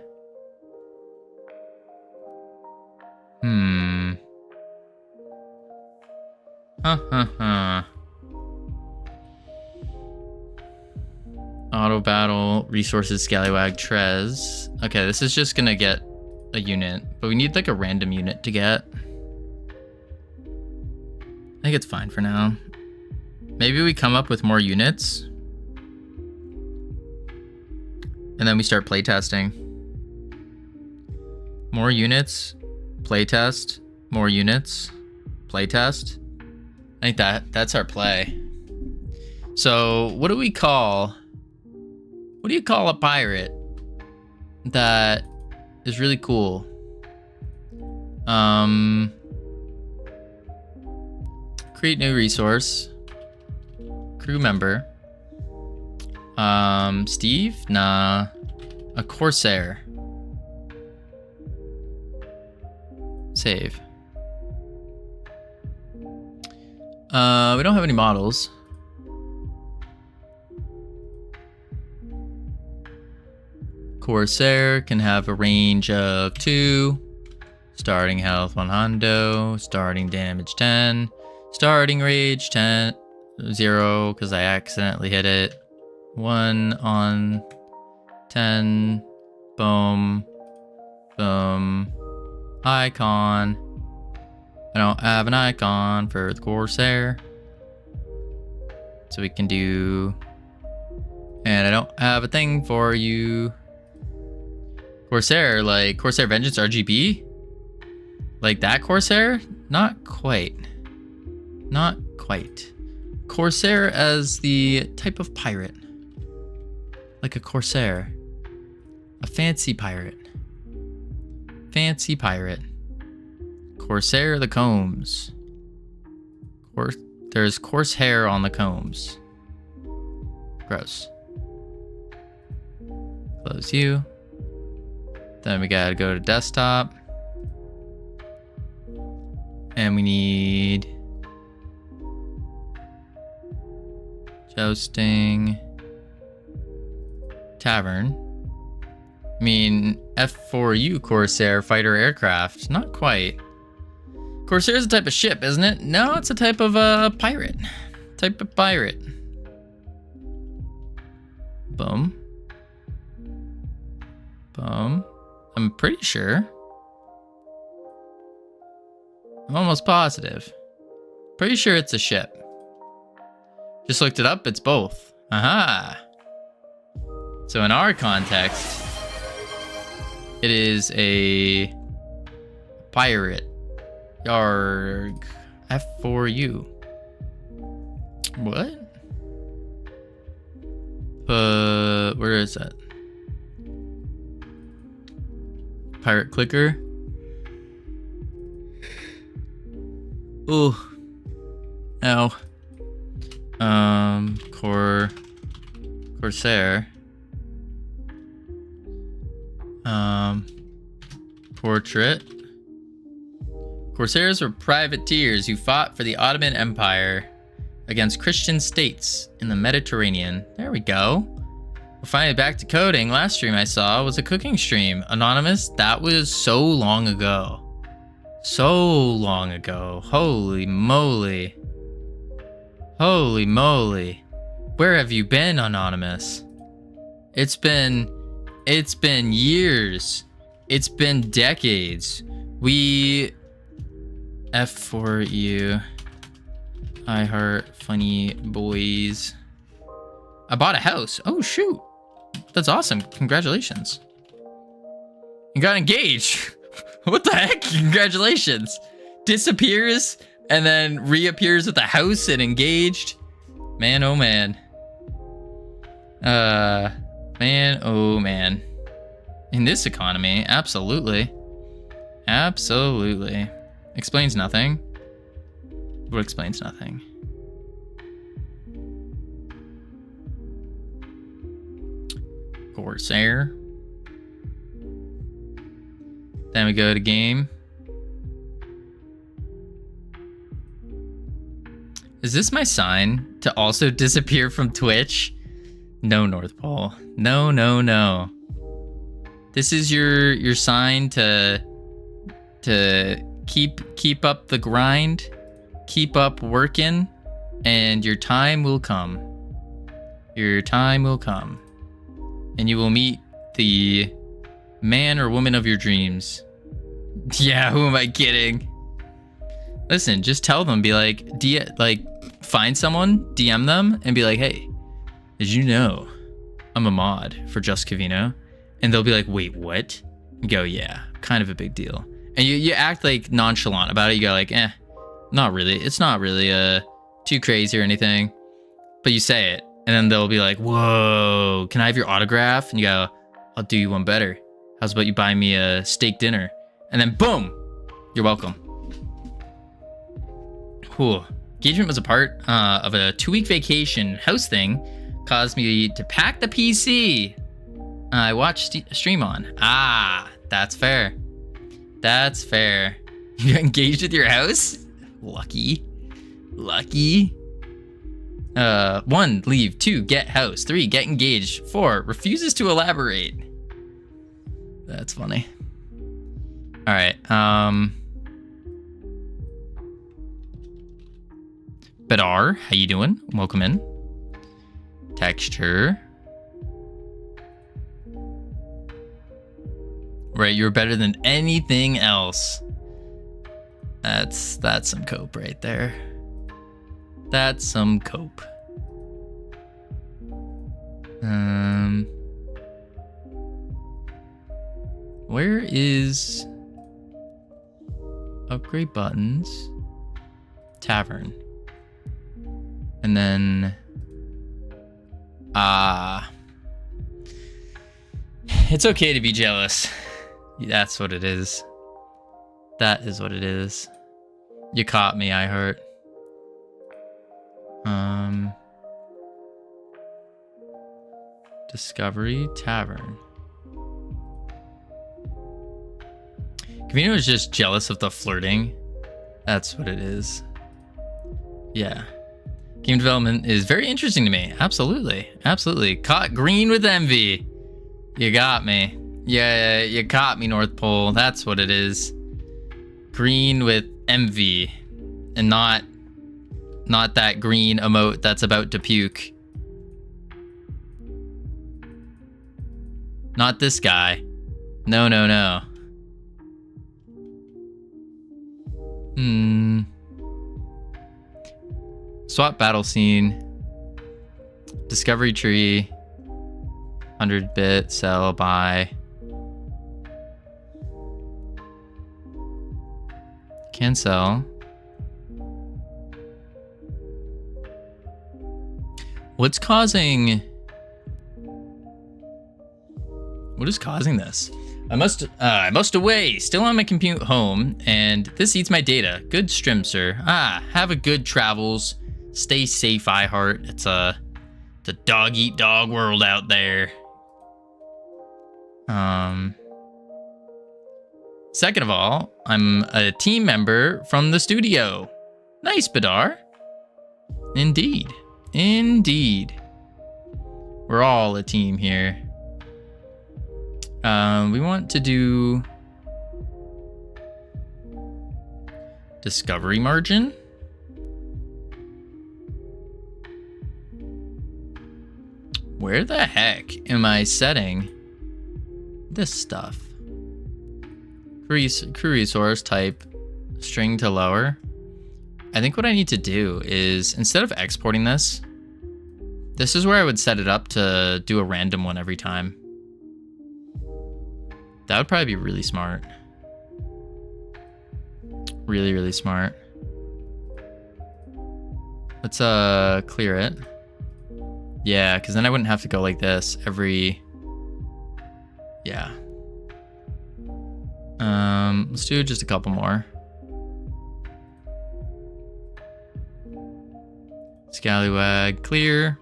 [SPEAKER 1] Auto battle, resources, scallywag, Trez. Okay, this is just gonna get a unit, but we need like a random unit to get. I think it's fine for now. Maybe we come up with more units. And then we start playtesting. More units, playtest, more units, playtest. I think that's our play. So what do we call... What do you call a pirate that is really cool? create new resource. Crew member. Steve? Nah. A Corsair. Save. We don't have any models. Corsair can have a range of 2. Starting health 100. Starting damage 10. Starting rage 10. 0 because I accidentally hit it. 1 on 10. Boom. Boom. Icon. I don't have an icon for the Corsair. So we can do... And I don't have a thing for you. Corsair, like Corsair Vengeance RGB? Like that Corsair? Not quite. Not quite. Corsair as the type of pirate. Like a Corsair. A fancy pirate. Fancy pirate. Corsair the combs. There's coarse hair on the combs. Gross. Close you. Then we gotta go to desktop. And we need jousting. Tavern. I mean, F4U Corsair fighter aircraft. Not quite. Corsair is a type of ship, isn't it? No, it's a type of pirate. Type of pirate. Boom. Boom. I'm pretty sure. I'm almost positive. Pretty sure it's a ship. Just looked it up, it's both. Aha! So in our context, it is a pirate. Yarg. F4U. What? Where is that? Pirate clicker. Ooh. Ow. Corsair. Portrait. Corsairs were privateers who fought for the Ottoman Empire against Christian states in the Mediterranean. There we go. We're finally back to coding. Last stream I saw was a cooking stream. Anonymous, that was so long ago. So long ago. Holy moly. Holy moly. Where have you been, Anonymous? It's been years. It's been decades. We... F4U. I heart funny boys. I bought a house. Oh, shoot. That's awesome. Congratulations. You got engaged. What the heck? Congratulations. Disappears and then reappears with a house and engaged. Man, oh man. Man, oh man. In this economy, absolutely. Absolutely. Explains nothing. What explains nothing? Corsair. Then we go to game. Is this my sign to also disappear from Twitch? No, North Pole. No, no, no. This is your sign to keep up the grind, keep up working, and your time will come. Your time will come. And you will meet the man or woman of your dreams. Yeah, who am I kidding? Listen, just tell them, be like, find someone, DM them, and be like, hey, did you know I'm a mod for Just Covino? And they'll be like, wait, what? You go, yeah, kind of a big deal. And you act like nonchalant about it. You go like, not really. It's not really too crazy or anything. But you say it, and then they'll be like, whoa, can I have your autograph? And you go, I'll do you one better. How's about you buy me a steak dinner? And then boom, you're welcome. Whew. Engagement was a part of a 2-week vacation. House thing caused me to pack the PC I watched stream on. Ah, that's fair. That's fair. You got engaged with your house? Lucky. 1, leave. 2, get house. 3, get engaged. 4, refuses to elaborate. That's funny. All right. Bedar, how you doing? Welcome in. Texture. Right, you're better than anything else. That's some cope right there. That's some cope. Where is upgrade buttons? Tavern. And then it's okay to be jealous. That's what it is. That is what it is. You caught me, I heart. Discovery Tavern. Covino is just jealous of the flirting. That's what it is. Yeah. Game development is very interesting to me. Absolutely. Absolutely. Caught green with envy. You got me. Yeah, you caught me, North Pole. That's what it is. Green with envy. And not that green emote that's about to puke. Not this guy. No, no, no. Swap battle scene. Discovery tree. 100-bit, sell, buy. Can sell. What is causing this? I must away. Still on my commute home, and this eats my data. Good stream, sir. Have a good travels. Stay safe, iHeart. It's the dog eat dog world out there. Second of all, I'm a team member from the studio. Nice, Badar. Indeed. We're all a team here. We want to do discovery margin. Where the heck am I setting this stuff? Crew resource type string to lower. I think what I need to do is, instead of exporting this is where I would set it up to do a random one every time. That would probably be really smart. Really, really smart. Let's clear it. Yeah, because then I wouldn't have to go like this every... Yeah. Let's do just a couple more. Scallywag, clear.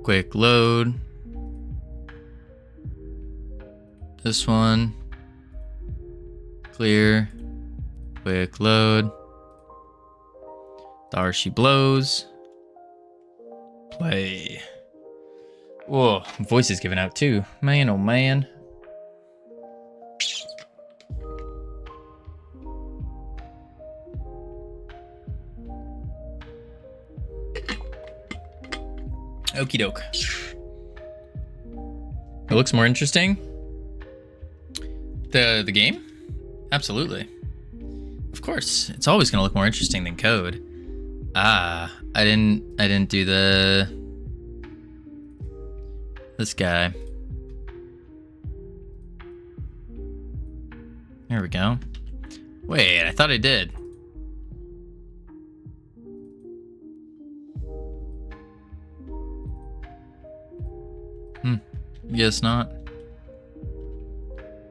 [SPEAKER 1] Quick load. This one. Clear. Quick load. There she blows. Play. Whoa, voice is giving out too. Man, oh man. Okie doke. It looks more interesting. The game? Absolutely. Of course. It's always gonna look more interesting than code. I didn't do this guy. There we go. Wait, I thought I did. Guess not.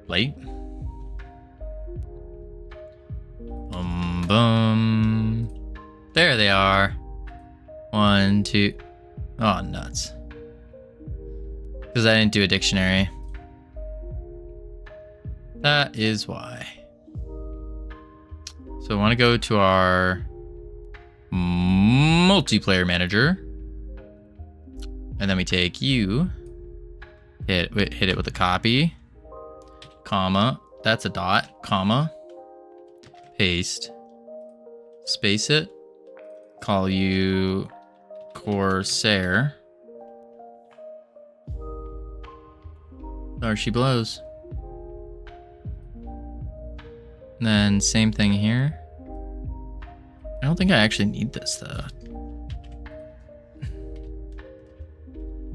[SPEAKER 1] Late. Bum. they are. 1, 2. Oh, nuts. Because I didn't do a dictionary. That is why. So I want to go to our multiplayer manager. And then we take you. Hit it with a copy. Comma. That's a dot. Comma. Paste. Space it. Call you Corsair. There she blows. And then same thing here. I don't think I actually need this though.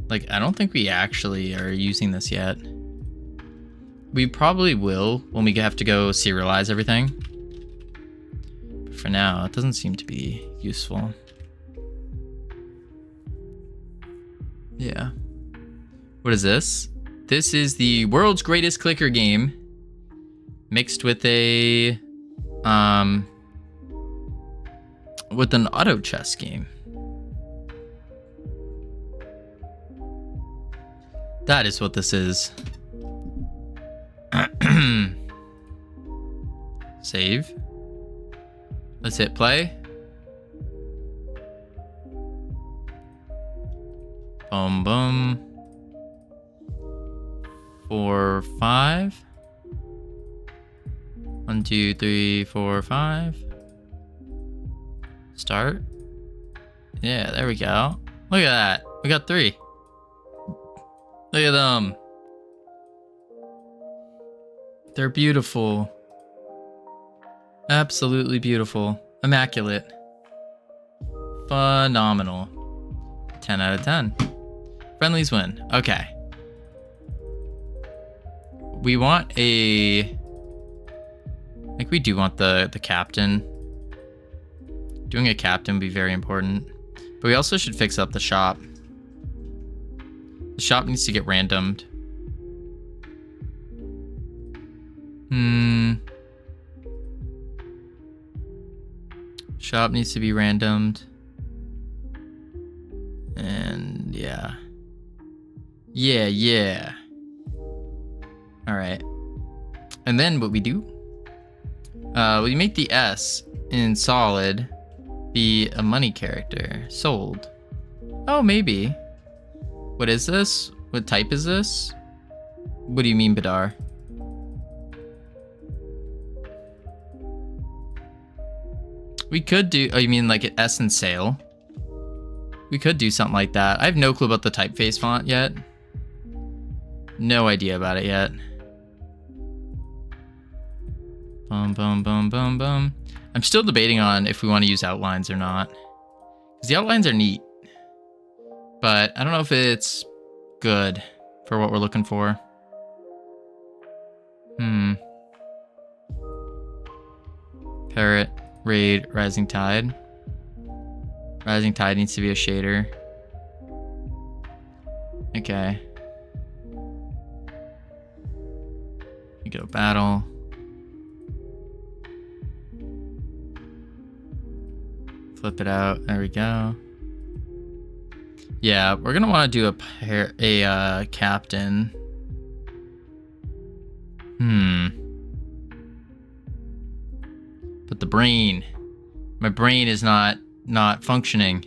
[SPEAKER 1] Like, I don't think we actually are using this yet. We probably will when we have to go serialize everything. But for now, it doesn't seem to be useful. Yeah. What is this? This is the world's greatest clicker game mixed with a with an auto chess game. That is what this is. Save. Let's hit play. Boom, boom. 4, 5. 1, 2, 3, 4, 5. Start. Yeah, there we go. Look at that. We got 3. Look at them. They're beautiful. Absolutely beautiful. Immaculate. Phenomenal. 10 out of 10. Friendlies win. Okay. We want a... I think we do want the captain. Doing a captain would be very important. But we also should fix up the shop. The shop needs to get randomed. Shop needs to be randomed. And yeah. Yeah. Alright. And then what we do, we make the S in solid be a money character. Sold. Oh, maybe. What is this? What type is this? What do you mean, Badar? We could do... Oh, you mean like an S in sale? We could do something like that. I have no clue about the typeface font yet. No idea about it yet. Boom, boom, boom, boom, boom. I'm still debating on if we want to use outlines or not. Because the outlines are neat. But I don't know if it's good for what we're looking for. Parrot, Raid, Rising Tide. Rising Tide needs to be a shader. Okay. You go battle. Flip it out. There we go. Yeah, we're gonna want to do a captain. But the brain, my brain is not functioning.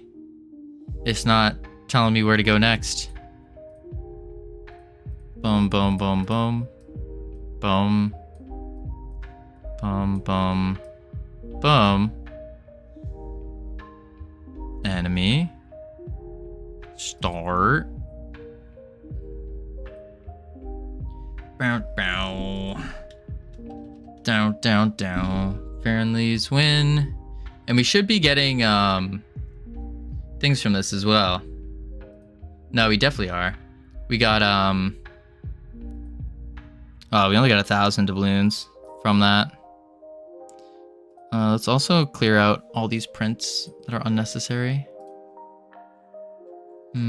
[SPEAKER 1] It's not telling me where to go next. Boom, boom, boom, boom, boom, boom, boom, boom. Enemy. Start. Bow, bow. Down, down, down. Friendlies win. And we should be getting things from this as well. No, we definitely are. We got oh, we only got 1,000 doubloons from that. Let's also clear out all these prints that are unnecessary. Call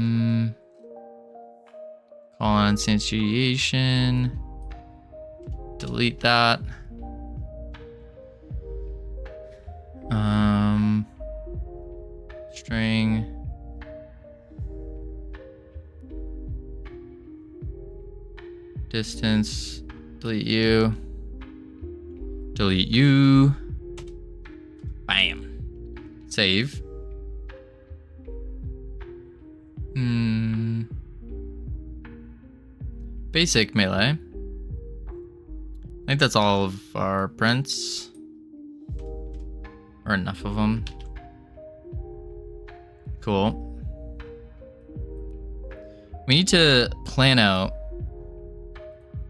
[SPEAKER 1] on instantiation. Delete that. Distance. Delete you. Delete you. Bam. Save. Basic melee. I think that's all of our prints. Or enough of them. Cool. We need to plan out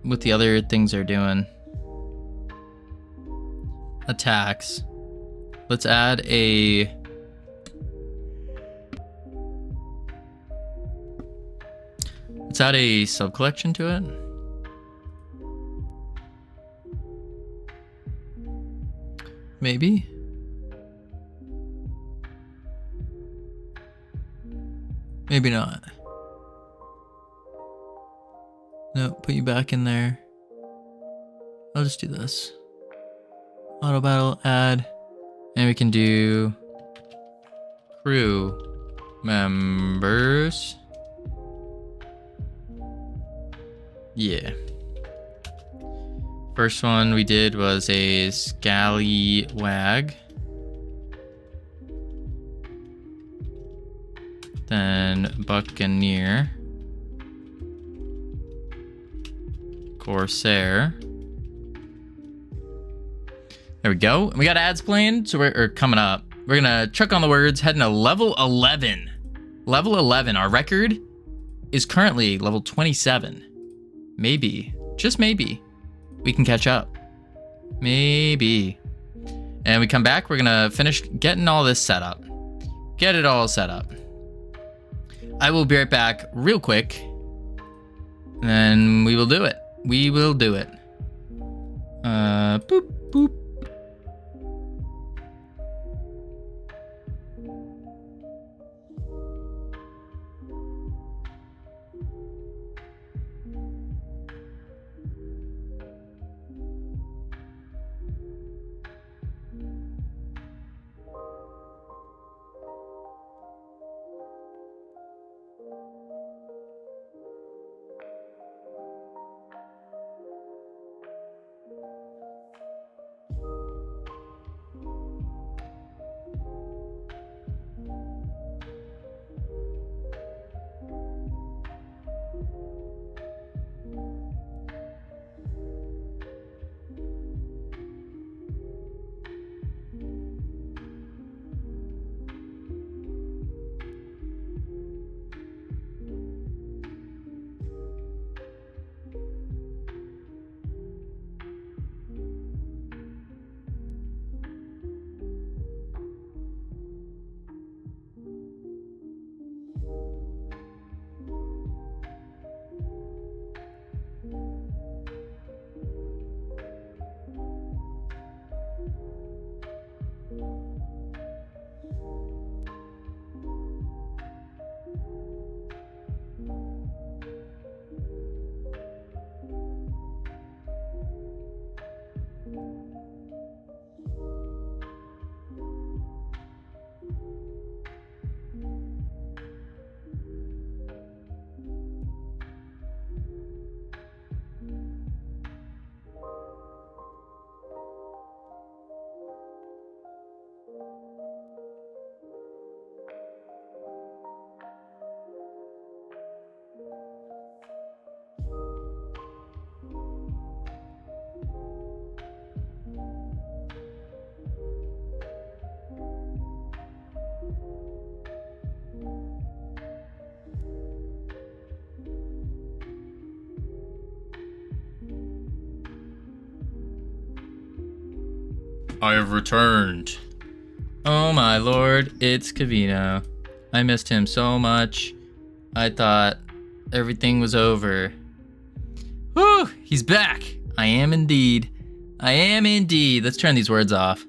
[SPEAKER 1] what the other things are doing. Attacks. Let's add a... Let's add a sub-collection to it. Maybe. Maybe not. No, put you back in there. I'll just do this. Auto battle, add. And we can do crew members. Yeah. First one we did was a scallywag. Then buccaneer. Corsair. There we go. We got ads playing, so we're coming up. We're gonna chuck on the words, heading to level 11. Level 11. Our record is currently level 27. Maybe, just maybe, we can catch up. Maybe. And we come back, we're gonna finish getting all this set up. Get it all set up. I will be right back real quick. And then we will do it. We will do it. Boop, boop.
[SPEAKER 4] I have returned.
[SPEAKER 1] Oh my lord, it's Covino. I missed him so much. I thought everything was over. Whew, he's back. I am indeed. I am indeed. Let's turn these words off.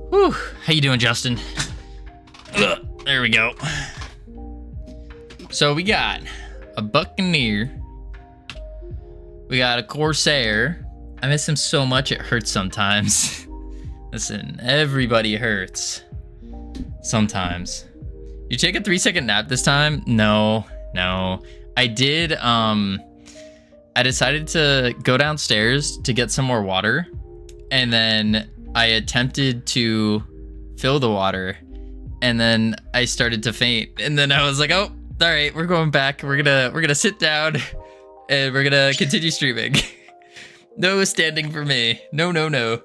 [SPEAKER 1] Whew, how you doing, Justin? Ugh, there we go. So we got a buccaneer. We got a corsair. I miss him so much it hurts sometimes. Listen, everybody hurts. Sometimes. You take a 3-second nap this time? No. I did I decided to go downstairs to get some more water, and then I attempted to fill the water, and then I started to faint, and then I was like, oh, all right, we're going back. We're gonna sit down, and we're gonna continue streaming. No standing for me. No, no, no.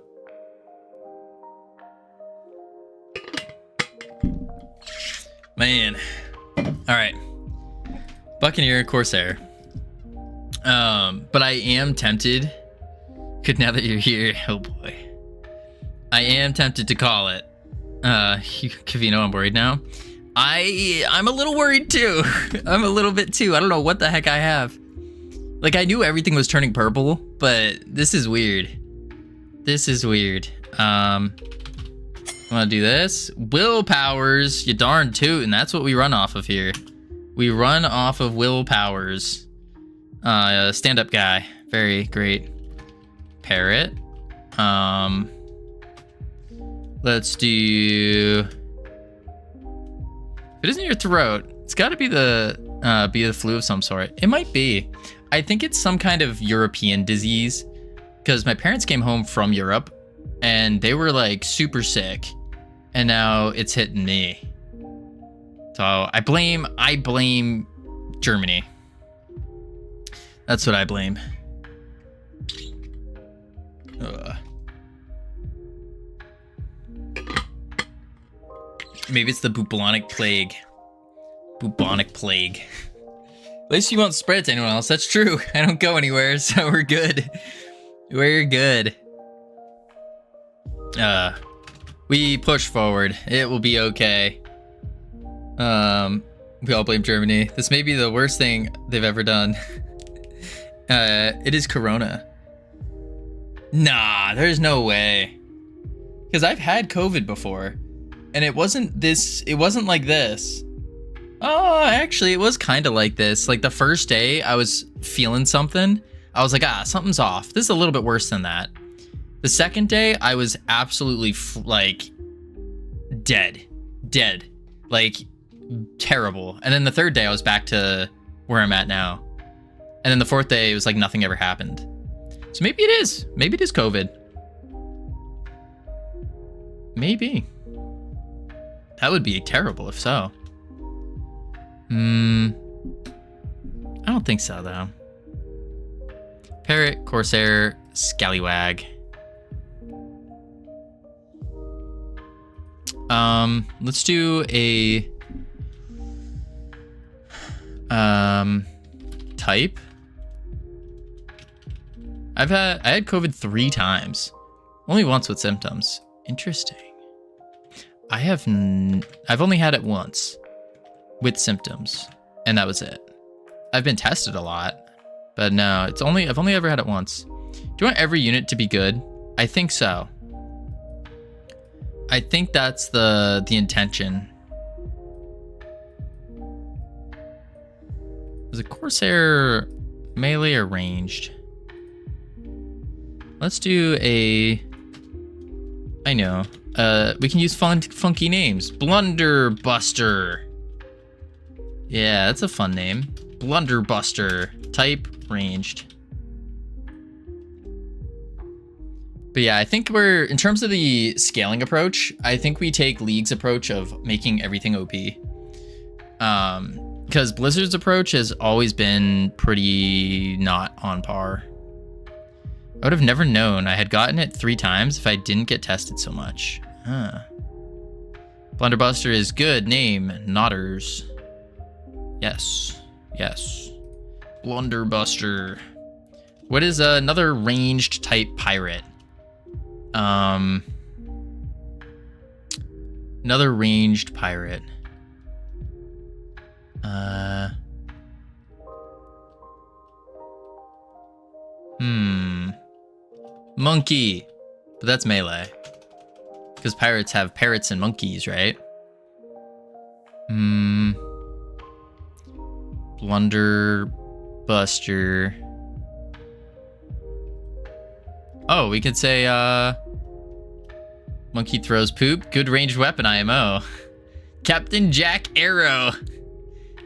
[SPEAKER 1] Man. All right. Buccaneer, Corsair. But I am tempted. Good, now that you're here. Oh boy. I am tempted to call it. Covino, I'm worried now. I'm a little worried too. I'm a little bit too. I don't know what the heck I have. Like, I knew everything was turning purple, but this is weird. This is weird. I'm gonna do this. Willpowers, you darn tootin'. That's what we run off of here. We run off of willpowers. Stand-up guy. Very great. Parrot. Let's do... If it isn't your throat, it's gotta be the flu of some sort. It might be. I think it's some kind of European disease, because my parents came home from Europe and they were like super sick, and now it's hitting me. So I blame Germany. That's what I blame. Maybe it's the bubonic plague. Bubonic plague. At least you won't spread it to anyone else. That's true. I don't go anywhere, so we're good. We're good. We push forward. It will be okay. We all blame Germany. This may be the worst thing they've ever done. It is Corona. Nah, there's no way. Because I've had COVID before, and it wasn't like this. Oh, actually, it was kind of like this. Like, the first day I was feeling something. I was like, something's off. This is a little bit worse than that. The second day, I was absolutely, dead. Like, terrible. And then the third day, I was back to where I'm at now. And then the fourth day, it was like nothing ever happened. So maybe it is. Maybe it is COVID. Maybe. That would be terrible if so. I don't think so, though. Parrot, Corsair, Scallywag. Let's do a type. I had COVID 3 times. Only once with symptoms. Interesting. I've only had it once with symptoms, and that was it. I've been tested a lot, but no, I've only ever had it once. Do you want every unit to be good? I think so. I think that's the intention. Is a Corsair melee or ranged? Let's do a... I know. We can use funky names. Blunderbuster. Yeah, that's a fun name. Blunderbuster. Type ranged. But yeah, I think in terms of the scaling approach, I think we take League's approach of making everything OP. Because Blizzard's approach has always been pretty not on par. I would have never known I had gotten it 3 times if I didn't get tested so much. Huh. Blunderbuster is good name. Nodders. Yes. Yes. Blunderbuster. What is another ranged type pirate? Another ranged pirate. Monkey. But that's melee. Because pirates have parrots and monkeys, right? Blunderbuster. Oh, we could say, monkey throws poop. Good ranged weapon, IMO. Captain Jack Arrow.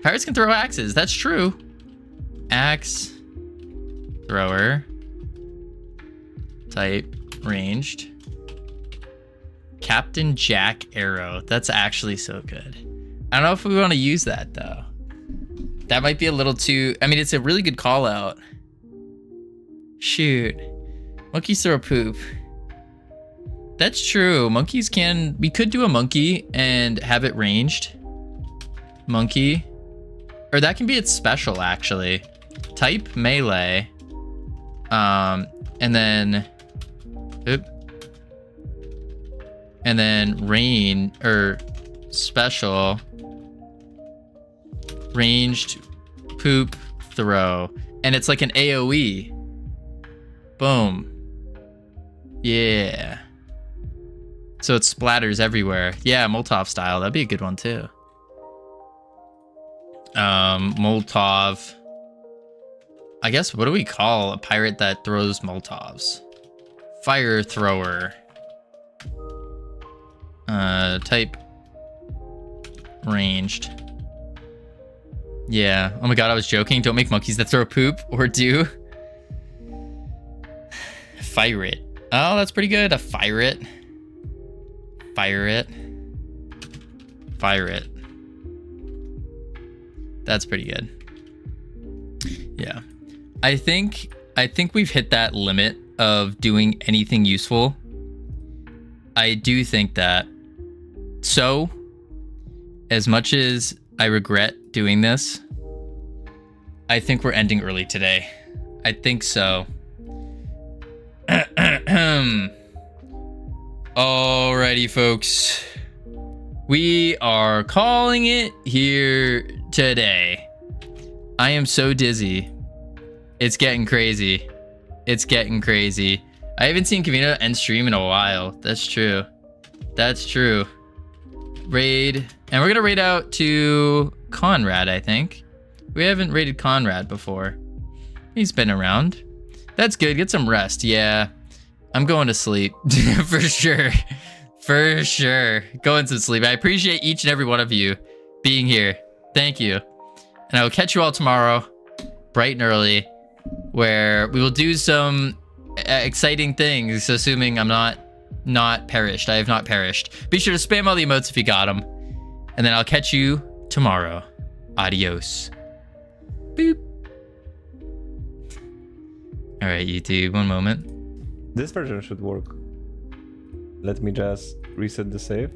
[SPEAKER 1] Pirates can throw axes. That's true. Axe. thrower. Type ranged. Captain Jack Arrow. That's actually so good. I don't know if we want to use that though. That might be a little too, I mean, it's a really good call out. Shoot. Monkeys throw poop. That's true. Monkeys can, we could do a monkey and have it ranged. Monkey. Or that can be its special actually. Type melee. And then, oop. And then rain or special ranged poop throw. And it's like an AoE. Boom. Yeah. So it splatters everywhere. Yeah, Molotov style. That'd be a good one too. Molotov. I guess, what do we call a pirate that throws Molotovs? Fire thrower. Type ranged. Yeah. Oh my god, I was joking. Don't make monkeys that throw poop or do. Fire it. Oh, that's pretty good. A fire it. Fire it. Fire it. That's pretty good. Yeah. I think we've hit that limit of doing anything useful. I do think that. So, as much as I regret doing this, I think we're ending early today. I think so. Alrighty, folks. We are calling it here today. I am so dizzy. It's getting crazy. It's getting crazy. I haven't seen Covino end stream in a while. That's true. That's true. Raid. And we're going to raid out to Conrad, I think. We haven't raided Conrad before. He's been around. That's good. Get some rest. Yeah. I'm going to sleep. For sure. For sure. Going to sleep. I appreciate each and every one of you being here. Thank you. And I will catch you all tomorrow, bright and early, where we will do some exciting things, assuming I'm not perished. I have not perished. Be sure to spam all the emotes if you got them. And then I'll catch you tomorrow. Adios. Boop. All right, YouTube, one moment.
[SPEAKER 5] This version should work. Let me just reset the save.